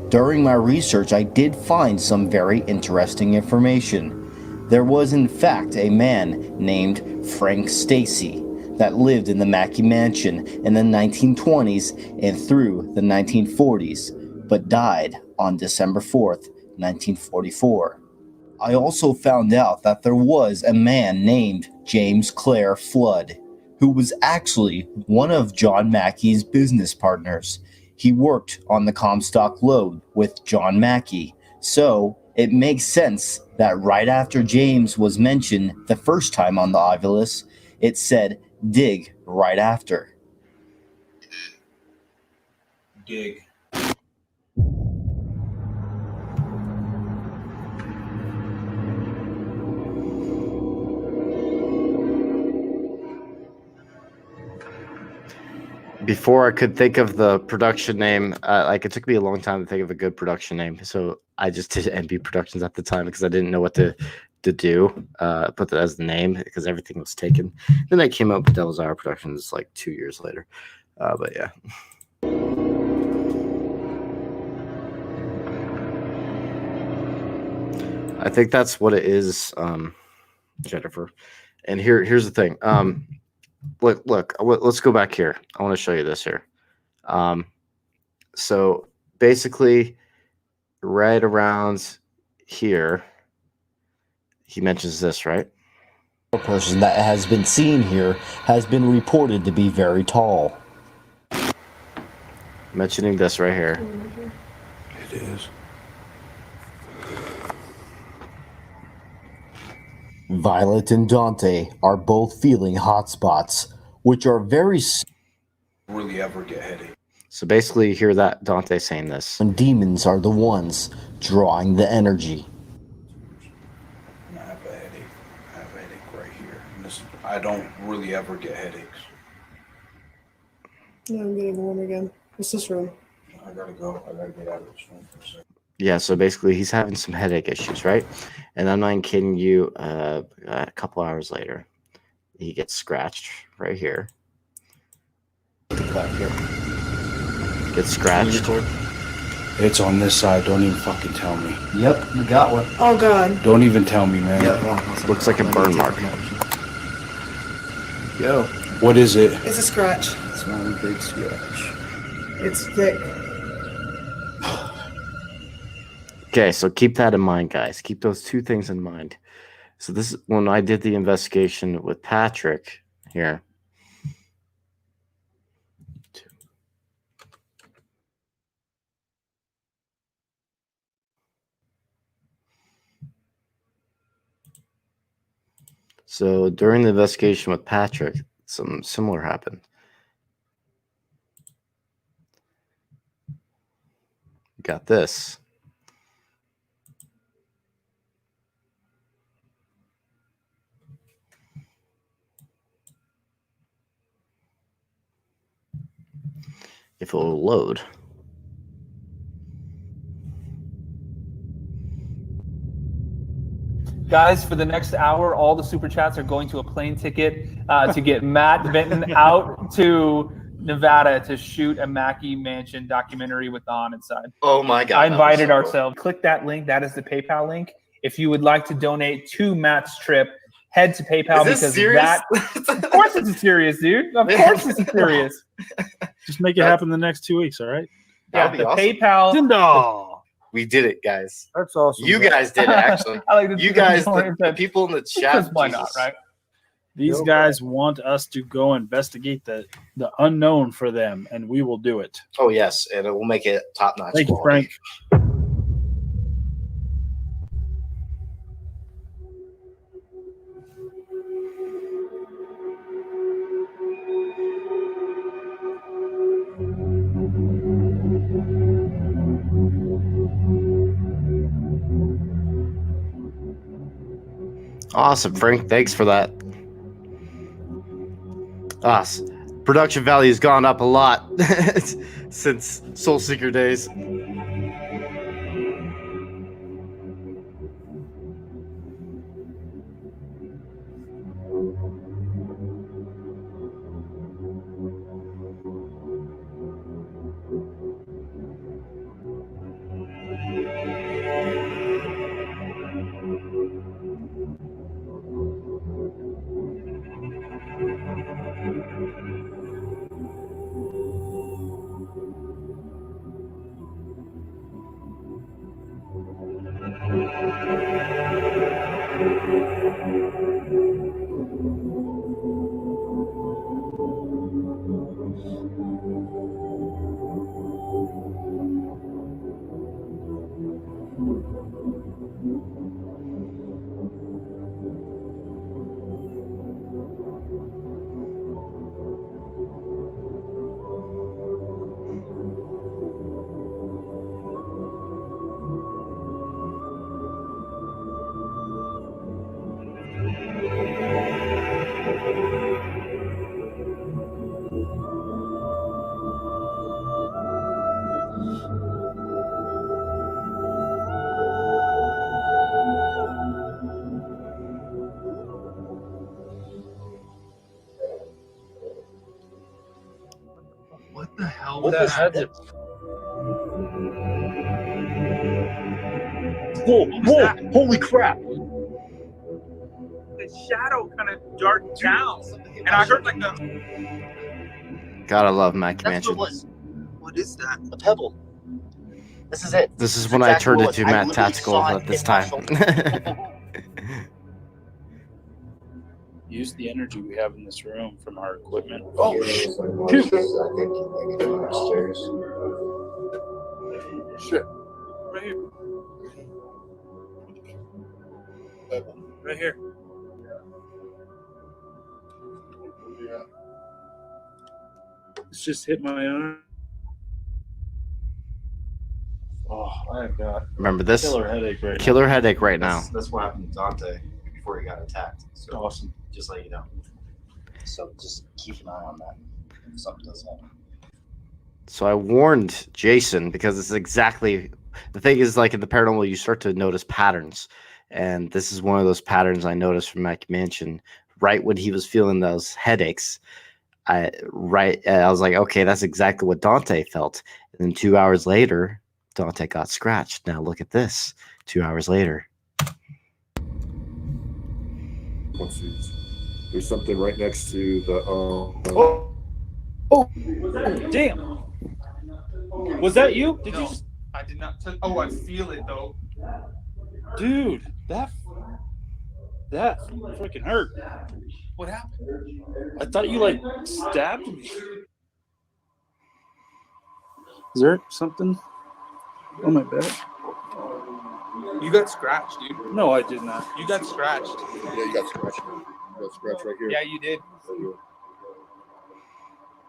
During my research, I did find some very interesting information. There was, in fact, a man named Frank Stacy that lived in the Mackay mansion in the 1920s and through the 1940s, but died on December 4th, 1944. I also found out that there was a man named James Clare Flood, who was actually one of John Mackay's business partners. He worked on the Comstock load with John Mackay, so it makes sense that right after James was mentioned the first time on the Ovilus, it said dig right after. Dig. Before I could think of the production name, it took me a long time to think of a good production name. So I just did NB Productions at the time because I didn't know what to do. Put that as the name because everything was taken. Then I came up with Devil's Hour Productions like 2 years later. But yeah. I think that's what it is, Jennifer. And here's the thing. Look, let's go back here. I want to show you this here. So basically right around here, he mentions this, right? A person that has been seen here has been reported to be very tall. Mentioning this right here. It is. Violet and Dante are both feeling hot spots, which are very Really ever get headache. So basically you hear that Dante saying this. And demons are the ones drawing the energy. I have a headache. I have a headache right here. I don't really ever get headaches. Yeah, I'm getting warm again. What's this room? I gotta go. I gotta get out of this room for a second. Yeah, so basically he's having some headache issues, right? And I'm not kidding you, a couple hours later, he gets scratched right here. Back here. Gets scratched. It's on this side. Don't even fucking tell me. Yep, you got one. Oh god. Don't even tell me, man. Yep. Looks like a burn mark. Yo. What is it? It's a scratch. It's one big scratch. It's thick. Okay, so keep that in mind, guys. Keep those two things in mind. So this is when I did the investigation with Patrick here. So during the investigation with Patrick, something similar happened. Got this. If it will load. Guys, for the next hour, all the super chats are going to a plane ticket to get Matt Benton out to Nevada to shoot a Mackay Mansion documentary with On inside. Oh my God. I invited ourselves. Click that link. That is the PayPal link. If you would like to donate to Matt's trip, head to PayPal because serious? that. Of course it's serious, dude. Of course it's serious. Just make it happen the next 2 weeks, all right? Yeah, the PayPal. No. We did it, guys. That's awesome. You guys did it, actually. I like you guys, the people in the chat. Why not, right? These guys want us to go investigate the unknown for them, and we will do it. Oh, yes, and it will make it top-notch. Thank you, Frank. Awesome, Frank. Thanks for that. Production value has gone up a lot since Soul Seeker days. What the hell What was the that? heck? Whoa! Whoa! Holy crap! The shadow kind of darted down, and I heard like the. Gotta love Mackay That's Mansion. what it was. What is that? A pebble. This is it. This is when I exactly turned what it into was. I Matt literally Tactical saw it at this in my time. Use the energy we have in this room from our equipment. Oh, shit. Shit. Right here. Right here. Yeah. It's just hit my arm. Oh, I've got Remember this? killer headache right now. Killer headache right now. That's what happened to Dante before he got attacked. So Awesome. Just let you know. So just keep an eye on that. If something does happen. So I warned Jason because it's exactly the thing is like in the paranormal, you start to notice patterns. And this is one of those patterns I noticed from Mackay Mansion. Right when he was feeling those headaches, I was like, okay, that's exactly what Dante felt. And then 2 hours later, Dante got scratched. Now look at this. 2 hours later. There's something right next to the Oh, damn. Was that you? Did you just... I did not touch. Oh, I feel it though. Dude, that freaking hurt. What happened? I thought you like stabbed me. Is there something on my back? You got scratched, dude. No, I did not. You got scratched. Yeah, you got scratched. You got scratched right here. Yeah, you did.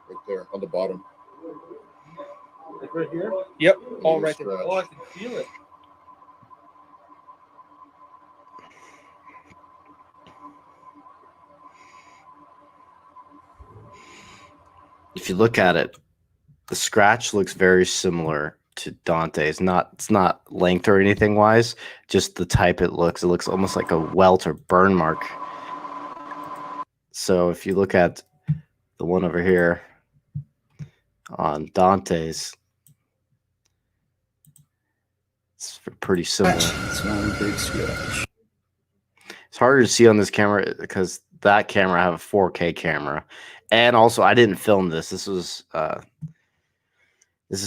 Right there on the bottom. Like right here? Yep. All Yeah, right there. scratch. Oh, I can feel it. If you look at it, the scratch looks very similar to Dante's. It's not length or anything wise, just the type it looks. It looks almost like a welt or burn mark. So if you look at the one over here on Dante's, it's pretty similar. It's one big scratch. It's harder to see on this camera because that camera I have a 4K camera. And also I didn't film this. This is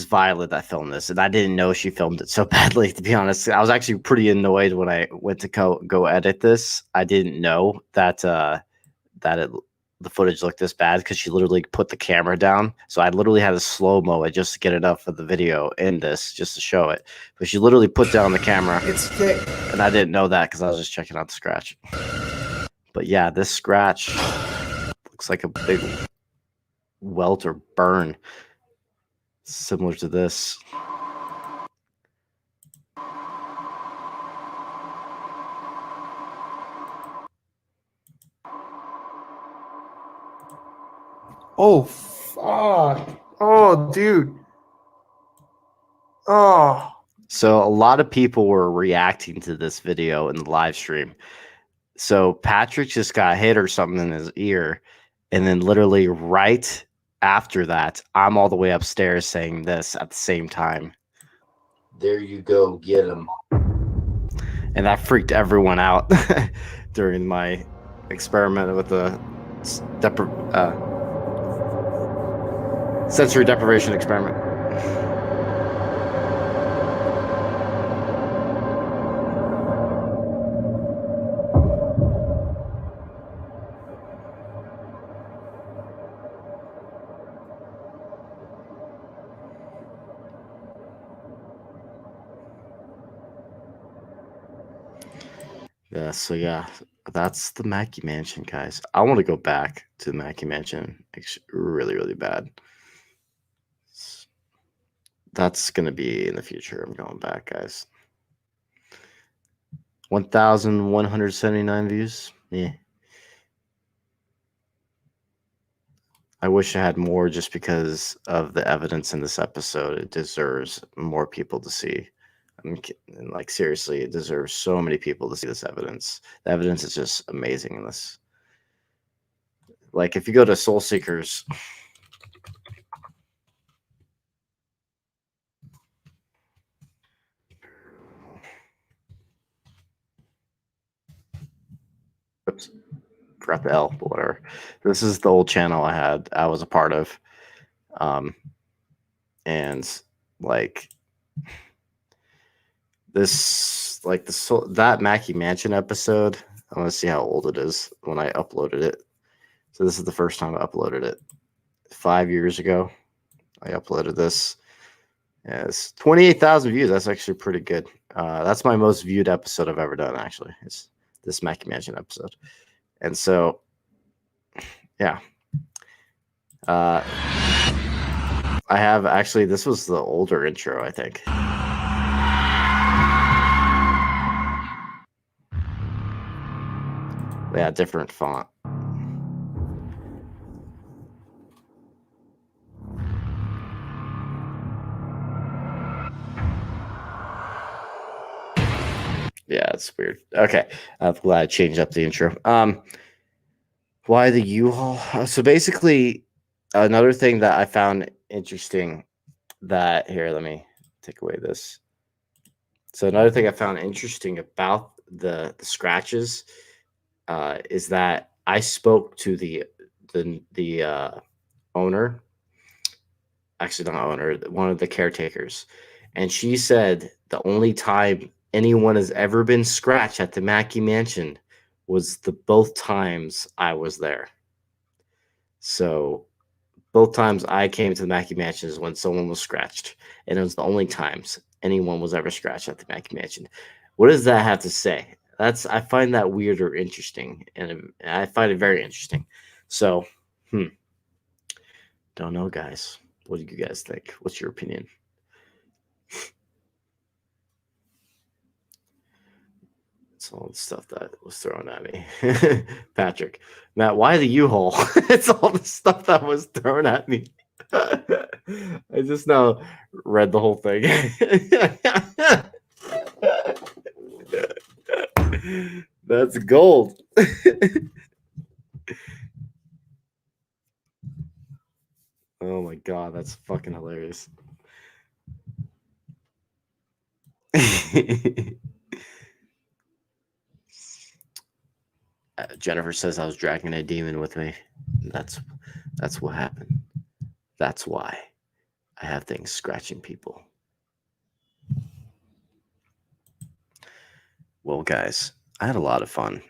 Violet that filmed this, and I didn't know she filmed it so badly, to be honest. I was actually pretty annoyed when I went to go edit this. I didn't know that the footage looked this bad because she literally put the camera down. So I literally had to slow-mo it just to get it up for the video in this, just to show it. But she literally put down the camera. It's thick. And I didn't know that because I was just checking out the scratch. But yeah, this scratch looks like a big welt or burn. Similar to this. Oh, fuck. Oh, dude. Oh. So a lot of people were reacting to this video in the live stream. So Patrick just got hit or something in his ear. And then literally right after that, I'm all the way upstairs saying this at the same time. There you go. Get him. And that freaked everyone out during my experiment with the sensory deprivation experiment. Yeah, so yeah, that's the Mackay Mansion, guys. I want to go back to the Mackay Mansion. It's really, really bad. That's going to be in the future. I'm going back, guys. 1,179 views. Yeah. I wish I had more just because of the evidence in this episode. It deserves more people to see. Like, seriously, it deserves so many people to see this evidence. The evidence is just amazing in this. Like, if you go to Soul Seekers, oops, forgot the L, but whatever. This is the old channel I was a part of. And like this, like that Mackay Mansion episode, I want to see how old it is when I uploaded it. So this is the first time I uploaded it. 5 years ago, I uploaded this. Yeah, it's 28,000 views. That's actually pretty good. That's my most viewed episode I've ever done, actually. It's this Mackay Mansion episode. And so, yeah. I have actually, this was the older intro, I think. Yeah, different font. Yeah, it's weird. Okay, I'm glad I changed up the intro. Why the U-Haul? So basically, another thing that I found interesting that here, let me take away this. So another thing I found interesting about the scratches is that I spoke to the owner, actually not owner, one of the caretakers, and she said the only time anyone has ever been scratched at the Mackay Mansion was the both times I was there. So both times I came to the Mackay Mansion is when someone was scratched, and it was the only times anyone was ever scratched at the Mackay Mansion. What does that have to say? I find that weird or interesting, and I find it very interesting. So, don't know, guys. What do you guys think? What's your opinion? It's all the stuff that was thrown at me. Patrick, Matt, why the U-Haul? It's all the stuff that was thrown at me. I just now read the whole thing. That's gold. Oh my god, that's fucking hilarious. Jennifer says I was dragging a demon with me. That's what happened. That's why I have things scratching people. Well, guys, I had a lot of fun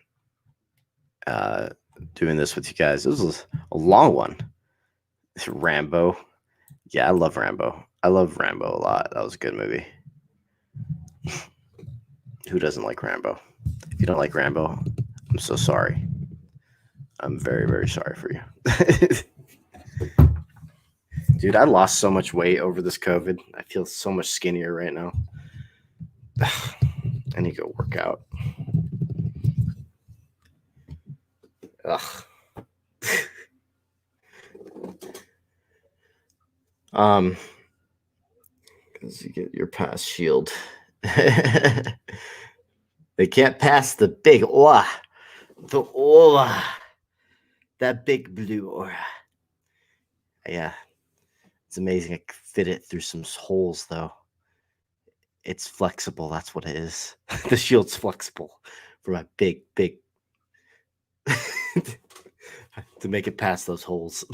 doing this with you guys. This was a long one. Rambo. Yeah, I love Rambo. I love Rambo a lot. That was a good movie. Who doesn't like Rambo? If you don't like Rambo, I'm so sorry. I'm very, very sorry for you. Dude, I lost so much weight over this COVID. I feel so much skinnier right now. I need to go work out. Ugh. Because you get your pass shield. They can't pass the big aura. The aura. That big blue aura. Yeah. It's amazing. I could fit it through some holes, though. It's flexible. That's what it is. The shield's flexible for my big. To make it past those holes.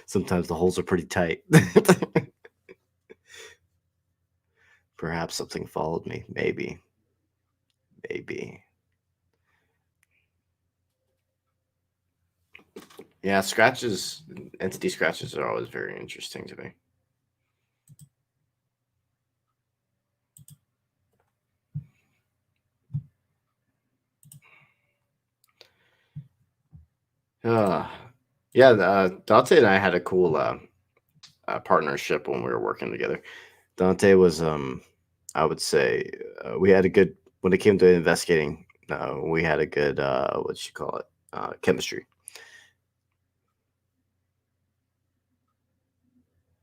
Sometimes the holes are pretty tight. Perhaps something followed me. Maybe. Yeah, scratches, entity scratches are always very interesting to me. Dante and I had a cool partnership when we were working together. Dante was, I would say, we had a good, when it came to investigating, we had a good, chemistry.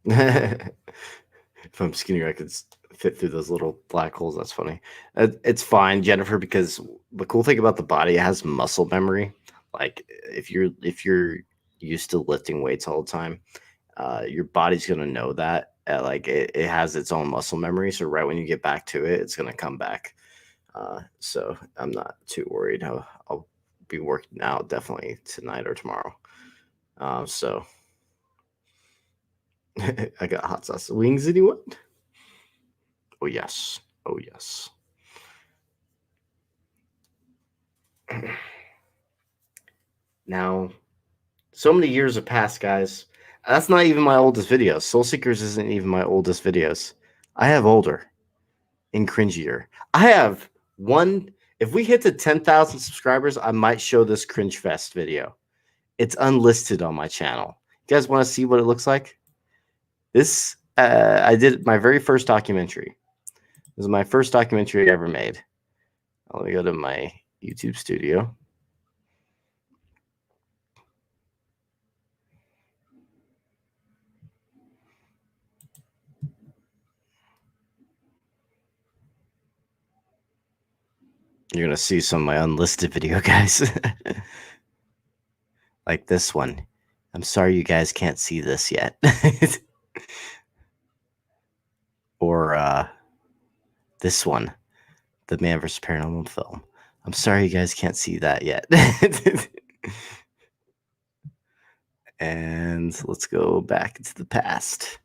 If I'm skinnier, I could fit through those little black holes. That's funny. It's fine, Jennifer, because the cool thing about the body, it has muscle memory. Like if you're used to lifting weights all the time, your body's gonna know that. Like it has its own muscle memory. So right when you get back to it, it's gonna come back. So I'm not too worried. I'll be working out definitely tonight or tomorrow. So I got hot sauce wings. Anyone? Oh yes. Now, so many years have passed, guys. That's not even my oldest videos. Soul Seekers isn't even my oldest videos. I have older and cringier. I have one. If we hit to 10,000 subscribers, I might show this Cringe Fest video. It's unlisted on my channel. You guys want to see what it looks like? This, I did my very first documentary. This is my first documentary I ever made. Let me go to my YouTube studio. You're going to see some of my unlisted video, guys. Like this one. I'm sorry you guys can't see this yet. Or this one. The Man vs. Paranormal film. I'm sorry you guys can't see that yet. And let's go back into the past.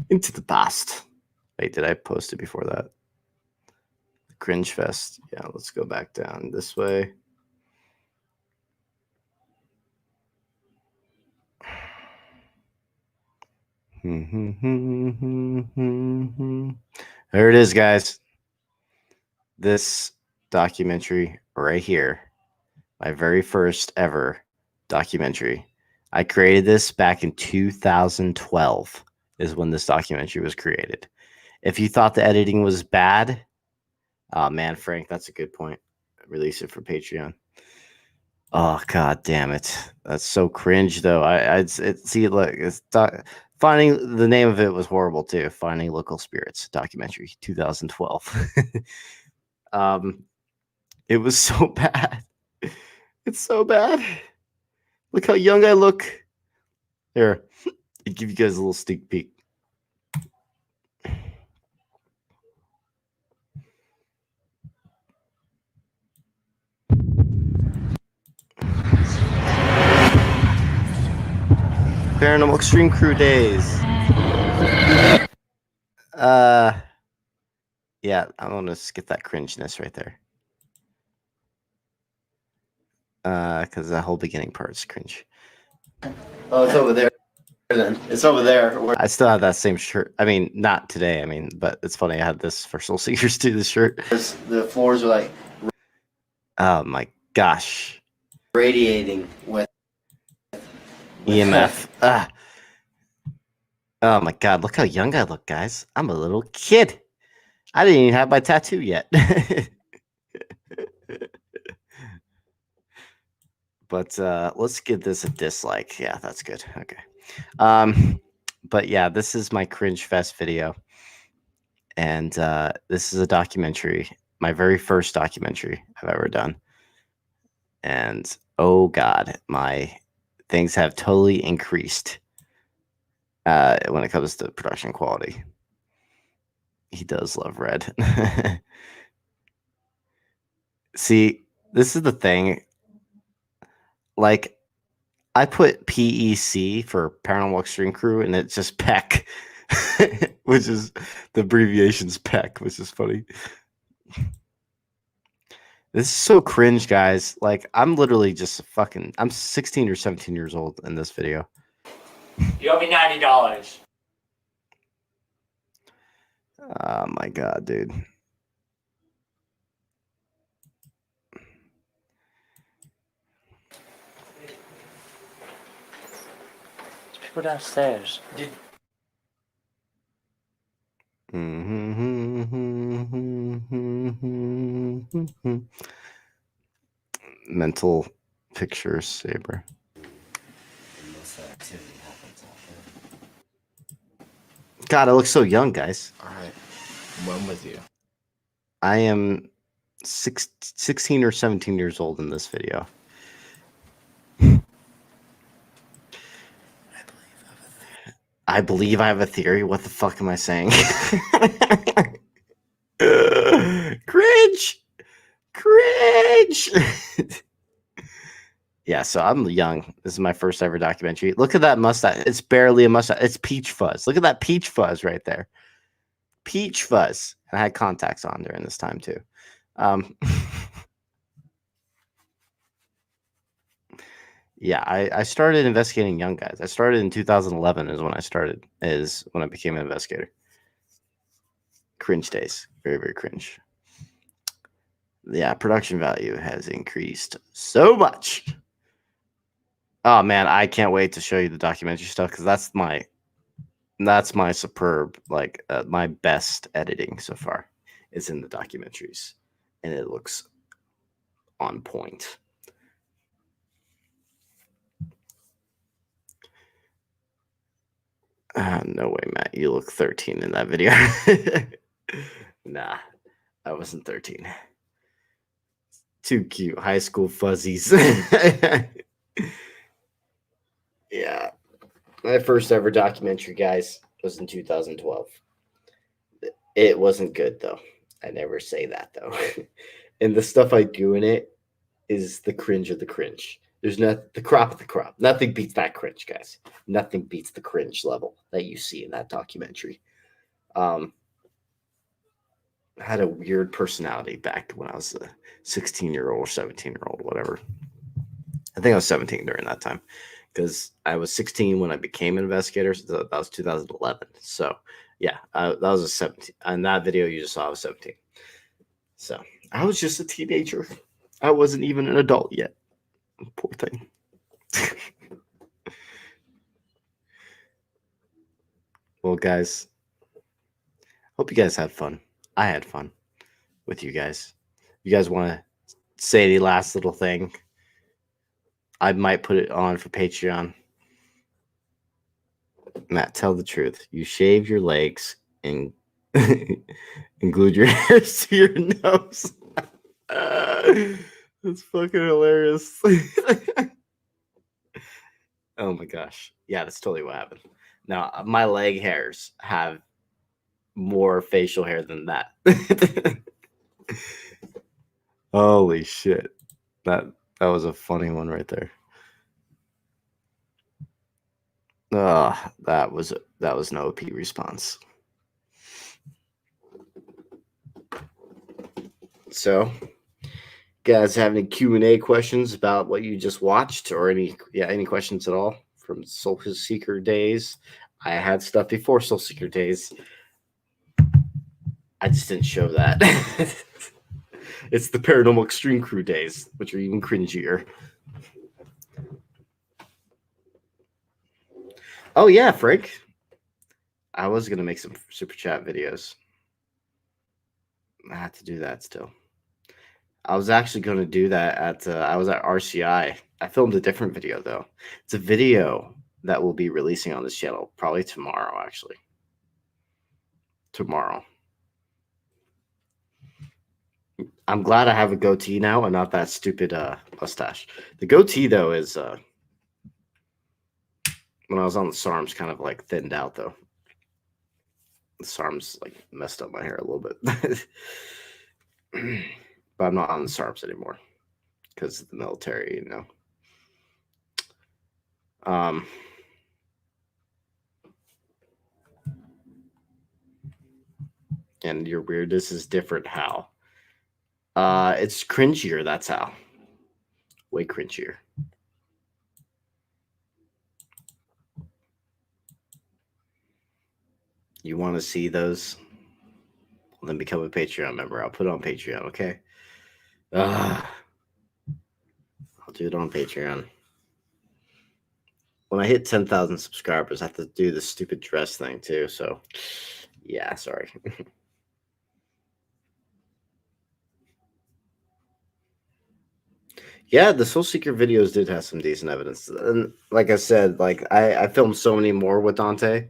Wait, did I post it before that? Cringe Fest. Yeah, let's go back down this way. There it is, guys. This documentary right here, my very first ever documentary. I created this back in 2012 is when this documentary was created. If you thought the editing was bad, oh man, Frank, that's a good point. Release it for Patreon. Oh god damn it, that's so cringe though. Finding the name of it was horrible too. Finding Local Spirits documentary, 2012. It was so bad. It's so bad. Look how young I look. Here, I'll give you guys a little sneak peek. Paranormal Extreme Crew days. Yeah, I'm gonna skip that cringeness right there. Because that whole beginning part is cringe. Oh, it's over there. Then it's over there. I still have that same shirt. I mean, not today. I mean, but it's funny. I had this for Soul Seekers too. This shirt. The floors are like. Oh my gosh. Radiating with EMF. Oh my god, look how young I look, guys. I'm a little kid. I didn't even have my tattoo yet. But let's give this a dislike. Yeah, that's good. Okay. But yeah, this is my cringe fest video, and this is a documentary, my very first documentary I've ever done. And oh god, my things have totally increased when it comes to production quality. He does love red. See, this is the thing. Like, I put PEC for Paranormal Extreme Crew, and it's just PEC, which is the abbreviation's PEC, which is funny. This is so cringe, guys. Like, I'm literally just I'm 16 or 17 years old in this video. You owe me $90. Oh my god, dude. People downstairs. Mental pictures, Sabra. God, I look so young, guys. All right. I'm with you. I am 16 or 17 years old in this video. I believe I have a theory. What the fuck am I saying? Cringe! Cringe! Yeah, so I'm young. This is my first ever documentary. Look at that mustache. It's barely a mustache. It's peach fuzz. Look at that peach fuzz right there. Peach fuzz. And I had contacts on during this time too. Yeah, I started investigating young guys. I started in 2011 is when I became an investigator. Cringe days. Very, very cringe. Yeah, production value has increased so much. Oh man, I can't wait to show you the documentary stuff because that's my superb, like my best editing so far is in the documentaries, and it looks on point. No way, Matt. You look 13 in that video. Nah, I wasn't 13. Too cute. High school fuzzies. Yeah. My first ever documentary, guys, was in 2012. It wasn't good, though. I never say that, though. And the stuff I do in it is the cringe of the cringe. There's not the crop of the crop. Nothing beats that cringe, guys. Nothing beats the cringe level that you see in that documentary. I had a weird personality back when I was a 16-year-old or 17-year-old, whatever. I think I was 17 during that time because I was 16 when I became an investigator. So that was 2011. So yeah, that was a 17. In that video you just saw, I was 17. So I was just a teenager. I wasn't even an adult yet. Poor thing. Well, guys, hope you guys had fun. I had fun with you guys. You guys want to say the last little thing? I might put it on for Patreon. Matt, tell the truth. You shaved your legs and glued your hairs to your nose. That's fucking hilarious. Oh my gosh. Yeah, that's totally what happened. Now, my leg hairs have more facial hair than that. Holy shit. That was a funny one right there. That was an OP response. So, guys have any Q&A questions about what you just watched, or any questions at all from Soul Seeker days? I had stuff before Soul Seeker days. I just didn't show that. It's the Paranormal Extreme Crew days, which are even cringier. Oh yeah, Frank. I was gonna make some super chat videos. I had to do that still. I was actually going to do that I was at RCI. I filmed a different video though. It's a video that we'll be releasing on this channel. Probably tomorrow, actually. Tomorrow. I'm glad I have a goatee now and not that stupid mustache. The goatee, though, is when I was on the SARMs, kind of like thinned out, though. The SARMs like messed up my hair a little bit. But I'm not on the SARMs anymore because of the military, you know. And your weirdness is different. How? It's cringier. That's how. Way cringier. You want to see those? Well, then become a Patreon member. I'll put it on Patreon, okay? I'll do it on Patreon. When I hit 10,000 subscribers, I have to do the stupid dress thing too. So, yeah, sorry. Yeah, the Soul Seeker videos did have some decent evidence. And like I said, like I filmed so many more with Dante,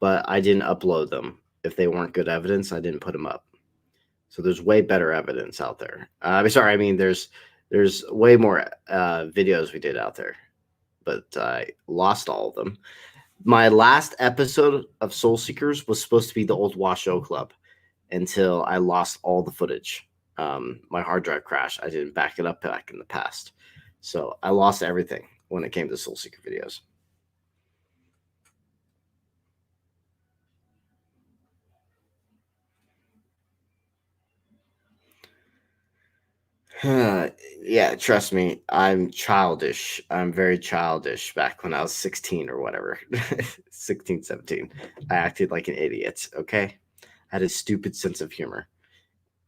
but I didn't upload them. If they weren't good evidence, I didn't put them up. So there's way better evidence out there. Sorry, I mean there's way more videos we did out there, but I lost all of them. My last episode of Soul Seekers was supposed to be the old Washoe Club until I lost all the footage. My hard drive crashed. I didn't back it up back in the past. So I lost everything when it came to Soul Seeker videos. Yeah, trust me, I'm childish. I'm very childish back when I was 16 or whatever. 16, 17. I acted like an idiot, okay? I had a stupid sense of humor.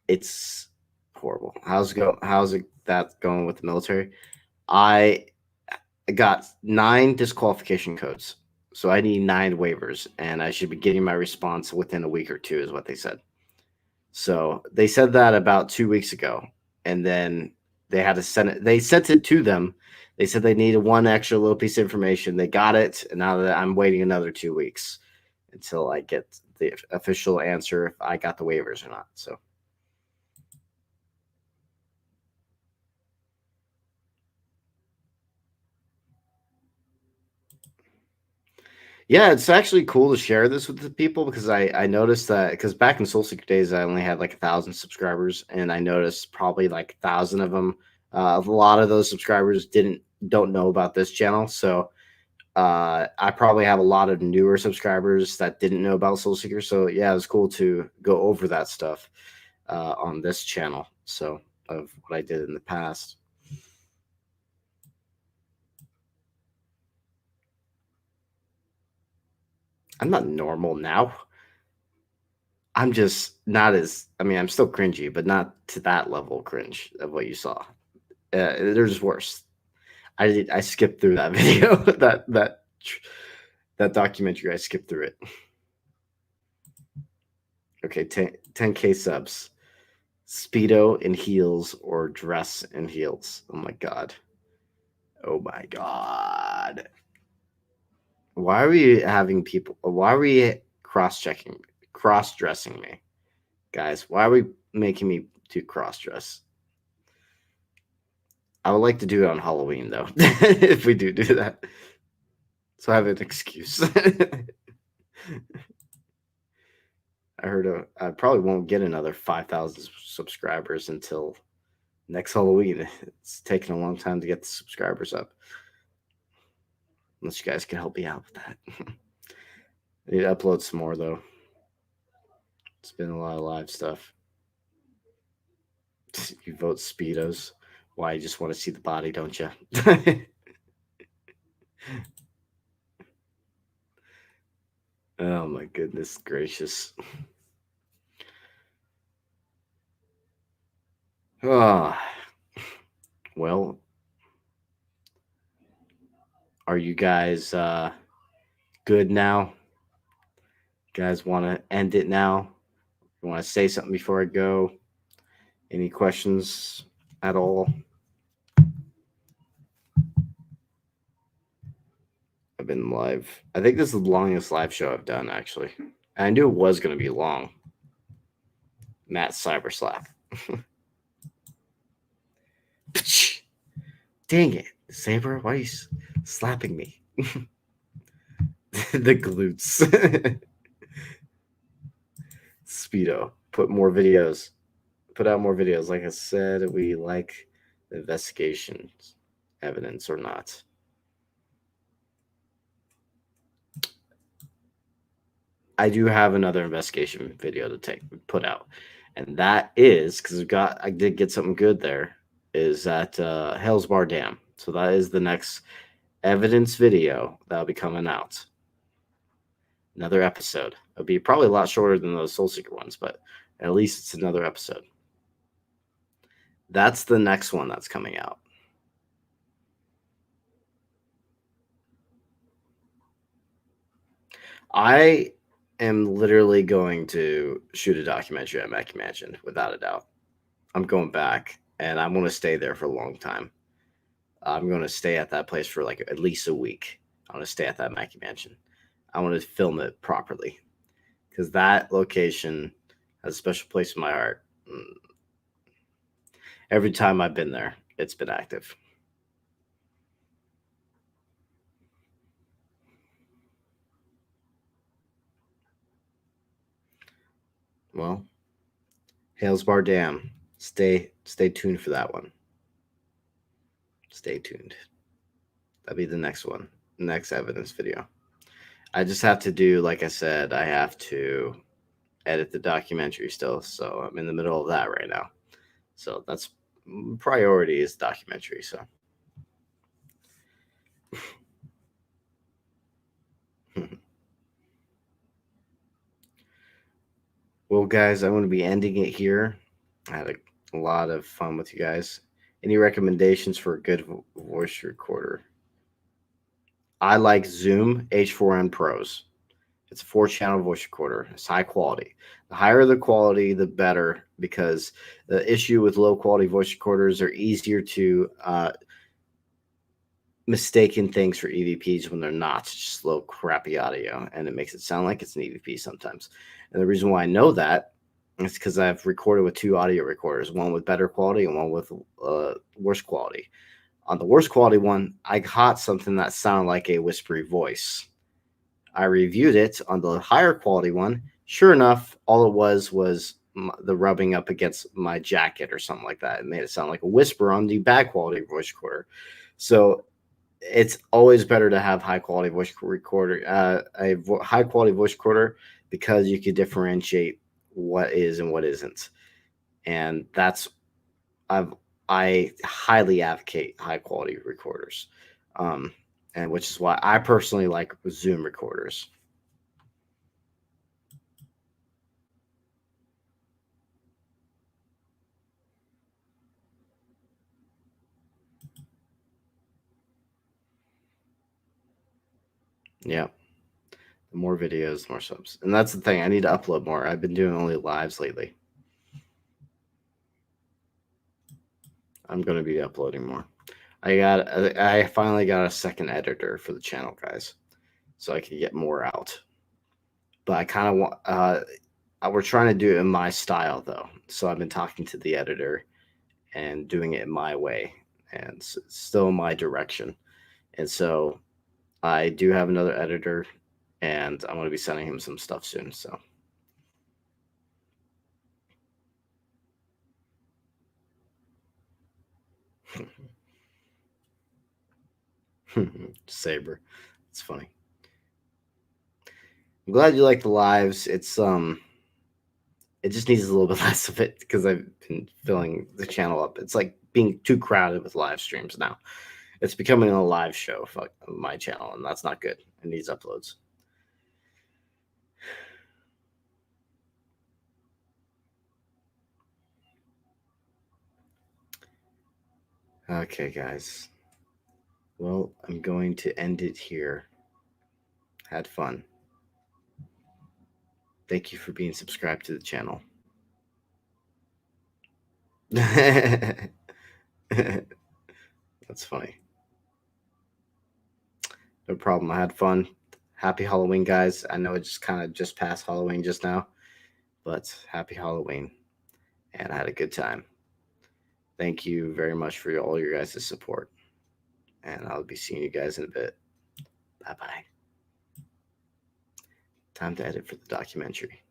It's horrible. How's that going with the military? I got 9 disqualification codes. So I need 9 waivers, and I should be getting my response within a week or 2 is what they said. So they said that about 2 weeks ago. And then they had to send it. They sent it to them. They said they needed one extra little piece of information. They got it. And now that I'm waiting another 2 weeks until I get the official answer if I got the waivers or not. So. Yeah, it's actually cool to share this with the people because I noticed that because back in Soul Seeker days, I only had like 1,000 subscribers, and I noticed probably like 1,000 of them. A lot of those subscribers don't know about this channel, so I probably have a lot of newer subscribers that didn't know about Soul Seeker. So yeah, it was cool to go over that stuff on this channel. So of what I did in the past. I'm not normal now. I'm just not as, I mean, I'm still cringy, but not to that level cringe of what you saw. There's worse. I skipped through that video, that documentary. I skipped through it. Okay, 10K subs. Speedo in heels or dress in heels. Oh my god. Oh my god. Why are we having people? Why are we cross-dressing me? Guys, why are we making me do cross-dress? I would like to do it on Halloween, though, if we do that. So I have an excuse. I heard I probably won't get another 5,000 subscribers until next Halloween. It's taking a long time to get the subscribers up. Unless you guys can help me out with that. I need to upload some more, though. It's been a lot of live stuff. You vote Speedos. Why, you just want to see the body, don't you? Oh, my goodness gracious. Oh, well, are you guys good now? You guys want to end it now? You want to say something before I go? Any questions at all? I've been live. I think this is the longest live show I've done, actually. I knew it was going to be long. Matt Cyber Slap. Dang it, Sabra, why are you slapping me? The glutes. Speedo. Put more videos. Put out more videos. Like I said, we like the investigations, evidence or not. I do have another investigation video to put out, and that is because I did get something good there. Is at Hell's Bar Dam. So that is the next evidence video that'll be coming out. Another episode. It'll be probably a lot shorter than those Soul Seeker ones, but at least it's another episode. That's the next one that's coming out. I am literally going to shoot a documentary at Mackay Mansion, without a doubt. I'm going back, and I'm going to stay there for a long time. I'm going to stay at that place for like at least a week. I want to stay at that Mackay Mansion. I want to film it properly because that location has a special place in my heart. Every time I've been there, it's been active. Well, Hales Bar Dam. Stay tuned for that one. Stay tuned. That'll be the next one, next evidence video. I just have to do, like I said, I have to edit the documentary still, so I'm in the middle of that right now. So that's priority is documentary. So well, guys, I'm going to be ending it here. I had a lot of fun with you guys. Any recommendations for a good voice recorder? I like Zoom H4n Pros. It's a 4-channel voice recorder. It's high quality. The higher the quality, the better, because the issue with low quality voice recorders are easier to mistaken things for EVPs when they're not. It's just low, crappy audio, and it makes it sound like it's an EVP sometimes. And the reason why I know that is because I've recorded with 2 audio recorders, one with better quality and one with worse quality. On the worst quality one, I caught something that sounded like a whispery voice. I reviewed it on the higher quality one. Sure enough, all it was the rubbing up against my jacket or something like that. It made it sound like a whisper on the bad quality voice recorder. So it's always better to have high quality voice recorder, high quality voice recorder, because you can differentiate what is and what isn't. And that's I highly advocate high quality recorders. And which is why I personally like Zoom recorders. Yeah. The more videos, the more subs. And that's the thing. I need to upload more. I've been doing only lives lately. I'm going to be uploading more. I finally got a second editor for the channel, guys, so I can get more out. But I kind of want, we're trying to do it in my style, though. So I've been talking to the editor and doing it in my way, and still in my direction. And so I do have another editor, and I'm going to be sending him some stuff soon. So. Saber. It's funny. I'm glad you like the lives. It's it just needs a little bit less of it because I've been filling the channel up. It's like being too crowded with live streams now. It's becoming a live show for my channel, and that's not good. It needs uploads. Okay, guys. Well, I'm going to end it here. Had fun. Thank you for being subscribed to the channel. That's funny. No problem. I had fun. Happy Halloween, guys. I know it just kind of just passed Halloween just now, but happy Halloween. And I had a good time. Thank you very much for all your guys' support. And I'll be seeing you guys in a bit. Bye-bye. Time to edit for the documentary.